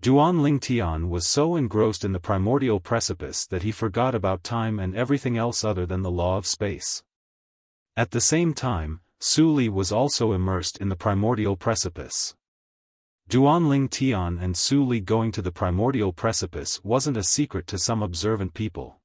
Duan Lingtian was so engrossed in the primordial precipice that he forgot about time and everything else other than the law of space. At the same time, Su Li was also immersed in the primordial precipice. Duan Lingtian and Su Li going to the primordial precipice wasn't a secret to some observant people.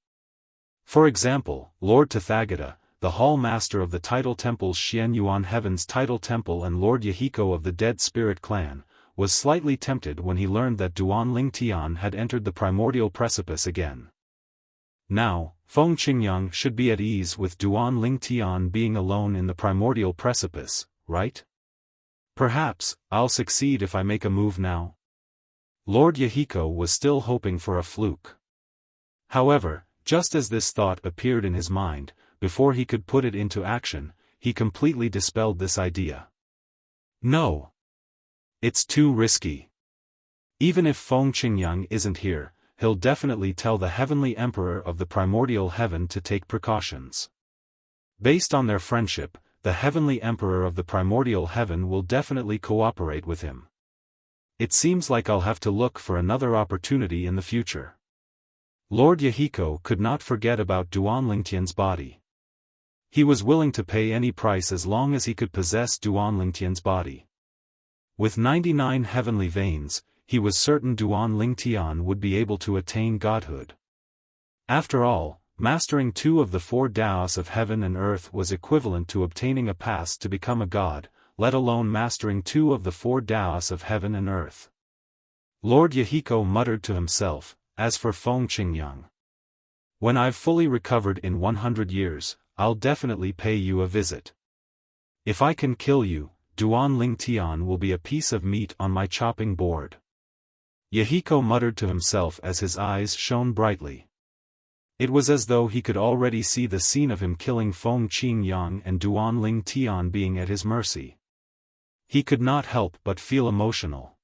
For example, Lord Tathagata, the hall master of the title temples Xian Yuan Heaven's title temple and Lord Yahiko of the Dead Spirit clan, was slightly tempted when he learned that Duan Lingtian had entered the primordial precipice again. Now, Feng Qingyang should be at ease with Duan Lingtian being alone in the primordial precipice, right? Perhaps, I'll succeed if I make a move now. Lord Yahiko was still hoping for a fluke. However, just as this thought appeared in his mind, before he could put it into action, he completely dispelled this idea. No. It's too risky. Even if Feng Qingyang isn't here, he'll definitely tell the Heavenly Emperor of the Primordial Heaven to take precautions. Based on their friendship, the Heavenly Emperor of the Primordial Heaven will definitely cooperate with him. It seems like I'll have to look for another opportunity in the future. Lord Yahiko could not forget about Duan Lingtian's body. He was willing to pay any price as long as he could possess Duan Lingtian's body. With 99 heavenly veins, he was certain Duan Lingtian would be able to attain godhood. After all, mastering 2 of the 4 Daos of heaven and earth was equivalent to obtaining a pass to become a god, let alone mastering 2 of the 4 Daos of heaven and earth. Lord Yahiko muttered to himself, as for Feng Qingyang. When I've fully recovered in 100 years, I'll definitely pay you a visit. If I can kill you, Duan Lingtian will be a piece of meat on my chopping board. Yahiko muttered to himself as his eyes shone brightly. It was as though he could already see the scene of him killing Feng Qingyang and Duan Lingtian being at his mercy. He could not help but feel emotional.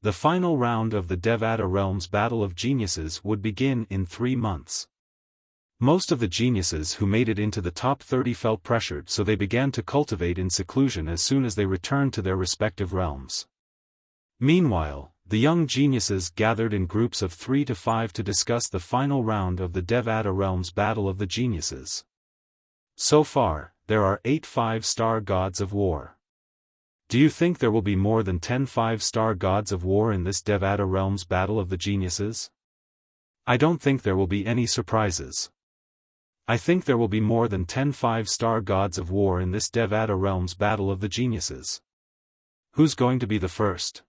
The final round of the Devata Realms Battle of Geniuses would begin in 3 months. Most of the geniuses who made it into the top 30 felt pressured, so they began to cultivate in seclusion as soon as they returned to their respective realms. Meanwhile, the young geniuses gathered in groups of 3 to 5 to discuss the final round of the Devata Realms Battle of the Geniuses. So far, there are 8 5-star gods of war. Do you think there will be more than 10 5-star gods of war in this Devata Realms Battle of the Geniuses? I don't think there will be any surprises. I think there will be more than 10 5-star gods of war in this Devata Realms Battle of the Geniuses. Who's going to be the first?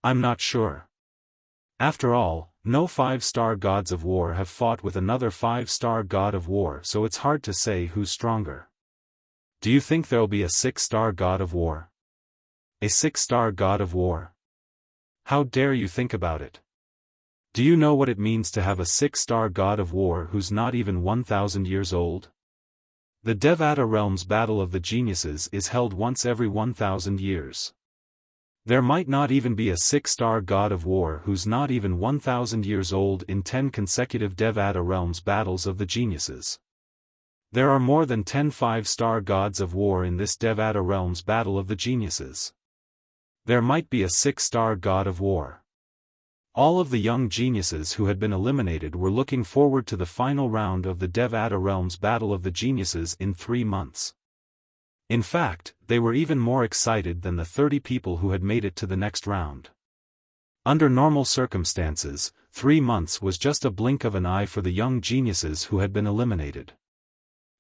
I'm not sure. After all, no 5-star gods of war have fought with another 5-star god of war, so it's hard to say who's stronger. Do you think there'll be a 6-star god of war? A 6-star god of war? How dare you think about it? Do you know what it means to have a 6-star god of war who's not even 1,000 years old? The Devata Realms Battle of the Geniuses is held once every 1,000 years. There might not even be a 6-star god of war who's not even 1,000 years old in 10 consecutive Devata Realms Battles of the Geniuses. There are more than 10 5-star gods of war in this Devata Realms Battle of the Geniuses. There might be a 6-star god of war. All of the young geniuses who had been eliminated were looking forward to the final round of the Devata Realms Battle of the Geniuses in 3 months. In fact, they were even more excited than the 30 people who had made it to the next round. Under normal circumstances, 3 months was just a blink of an eye for the young geniuses who had been eliminated.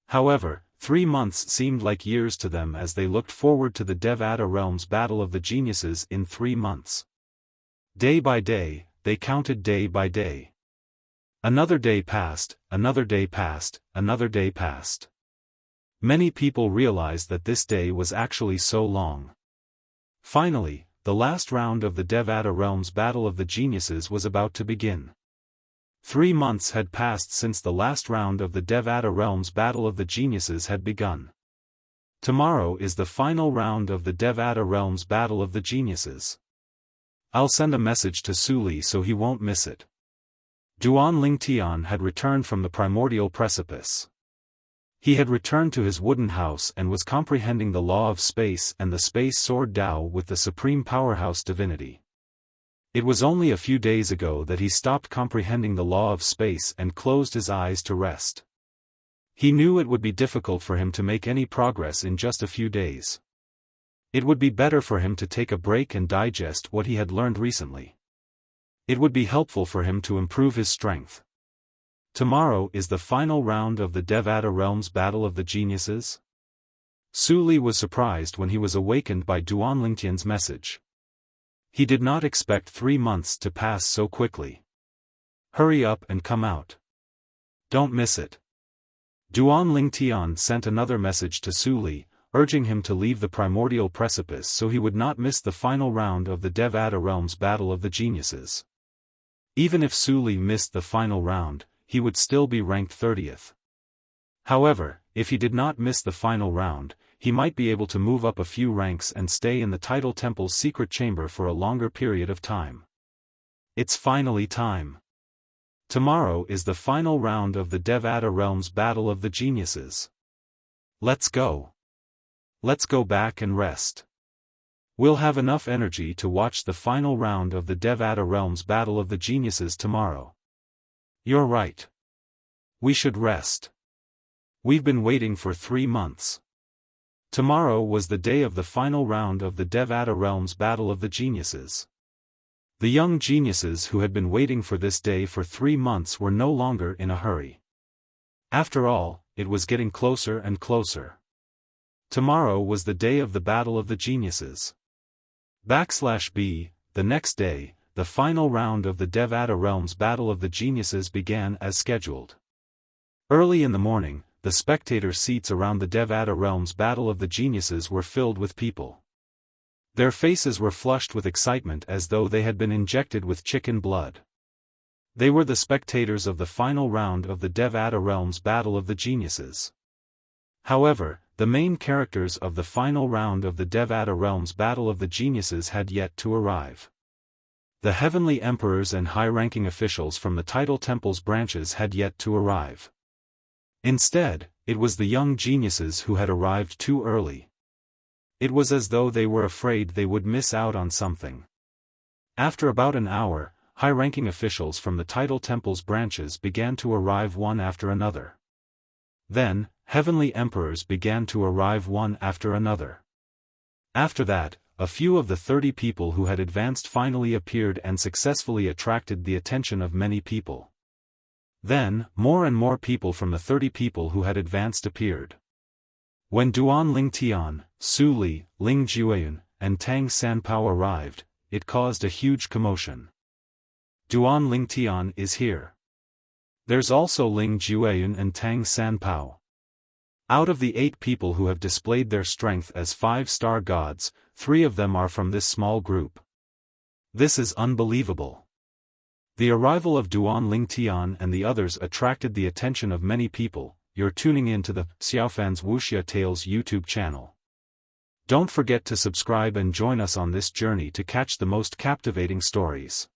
However, 3 months seemed like years to them as they looked forward to the Devata Realms Battle of the Geniuses in 3 months. Day by day, they counted day by day. Another day passed, another day passed, another day passed. Many people realized that this day was actually so long. Finally, the last round of the Devata Realms Battle of the Geniuses was about to begin. 3 months had passed since the last round of the Devata Realms Battle of the Geniuses had begun. Tomorrow is the final round of the Devata Realms Battle of the Geniuses. I'll send a message to Suli so he won't miss it. Duan Lingtian had returned from the primordial precipice. He had returned to his wooden house and was comprehending the law of space and the space sword Tao with the supreme powerhouse divinity. It was only a few days ago that he stopped comprehending the law of space and closed his eyes to rest. He knew it would be difficult for him to make any progress in just a few days. It would be better for him to take a break and digest what he had learned recently. It would be helpful for him to improve his strength. Tomorrow is the final round of the Devata Realms Battle of the Geniuses. Suli was surprised when he was awakened by Duan Lingtian's message. He did not expect 3 months to pass so quickly. Hurry up and come out. Don't miss it. Duan Lingtian sent another message to Suli, urging him to leave the primordial precipice so he would not miss the final round of the Devata Realms Battle of the Geniuses. Even if Suli missed the final round, he would still be ranked 30th. However, if he did not miss the final round, he might be able to move up a few ranks and stay in the Tidal Temple's secret chamber for a longer period of time. It's finally time. Tomorrow is the final round of the Devata Realms Battle of the Geniuses. Let's go. Let's go back and rest. We'll have enough energy to watch the final round of the Devata Realms Battle of the Geniuses tomorrow. You're right. We should rest. We've been waiting for 3 months. Tomorrow was the day of the final round of the Devata Realms Battle of the Geniuses. The young geniuses who had been waiting for this day for 3 months were no longer in a hurry. After all, it was getting closer and closer. Tomorrow was the day of the Battle of the Geniuses. /B, the next day, the final round of the Devata Realms Battle of the Geniuses began as scheduled. Early in the morning, the spectator seats around the Devata Realms Battle of the Geniuses were filled with people. Their faces were flushed with excitement as though they had been injected with chicken blood. They were the spectators of the final round of the Devata Realms Battle of the Geniuses. However, the main characters of the final round of the Devata Realms Battle of the Geniuses had yet to arrive. The heavenly emperors and high-ranking officials from the Tidal Temple's branches had yet to arrive. Instead, it was the young geniuses who had arrived too early. It was as though they were afraid they would miss out on something. After about an hour, high-ranking officials from the Tidal Temple's branches began to arrive one after another. Then, heavenly emperors began to arrive one after another. After that, a few of the 30 people who had advanced finally appeared and successfully attracted the attention of many people. Then, more and more people from the 30 people who had advanced appeared. When Duan Lingtian, Su Li, Ling Jueyun, and Tang Sanpao arrived, it caused a huge commotion. Duan Lingtian is here. There's also Ling Jueyun and Tang Sanpao. Out of the 8 people who have displayed their strength as 5-star gods, 3 of them are from this small group. This is unbelievable. The arrival of Duan Lingtian and the others attracted the attention of many people. You're tuning in to the Xiaofan's Wuxia Tales YouTube channel. Don't forget to subscribe and join us on this journey to catch the most captivating stories.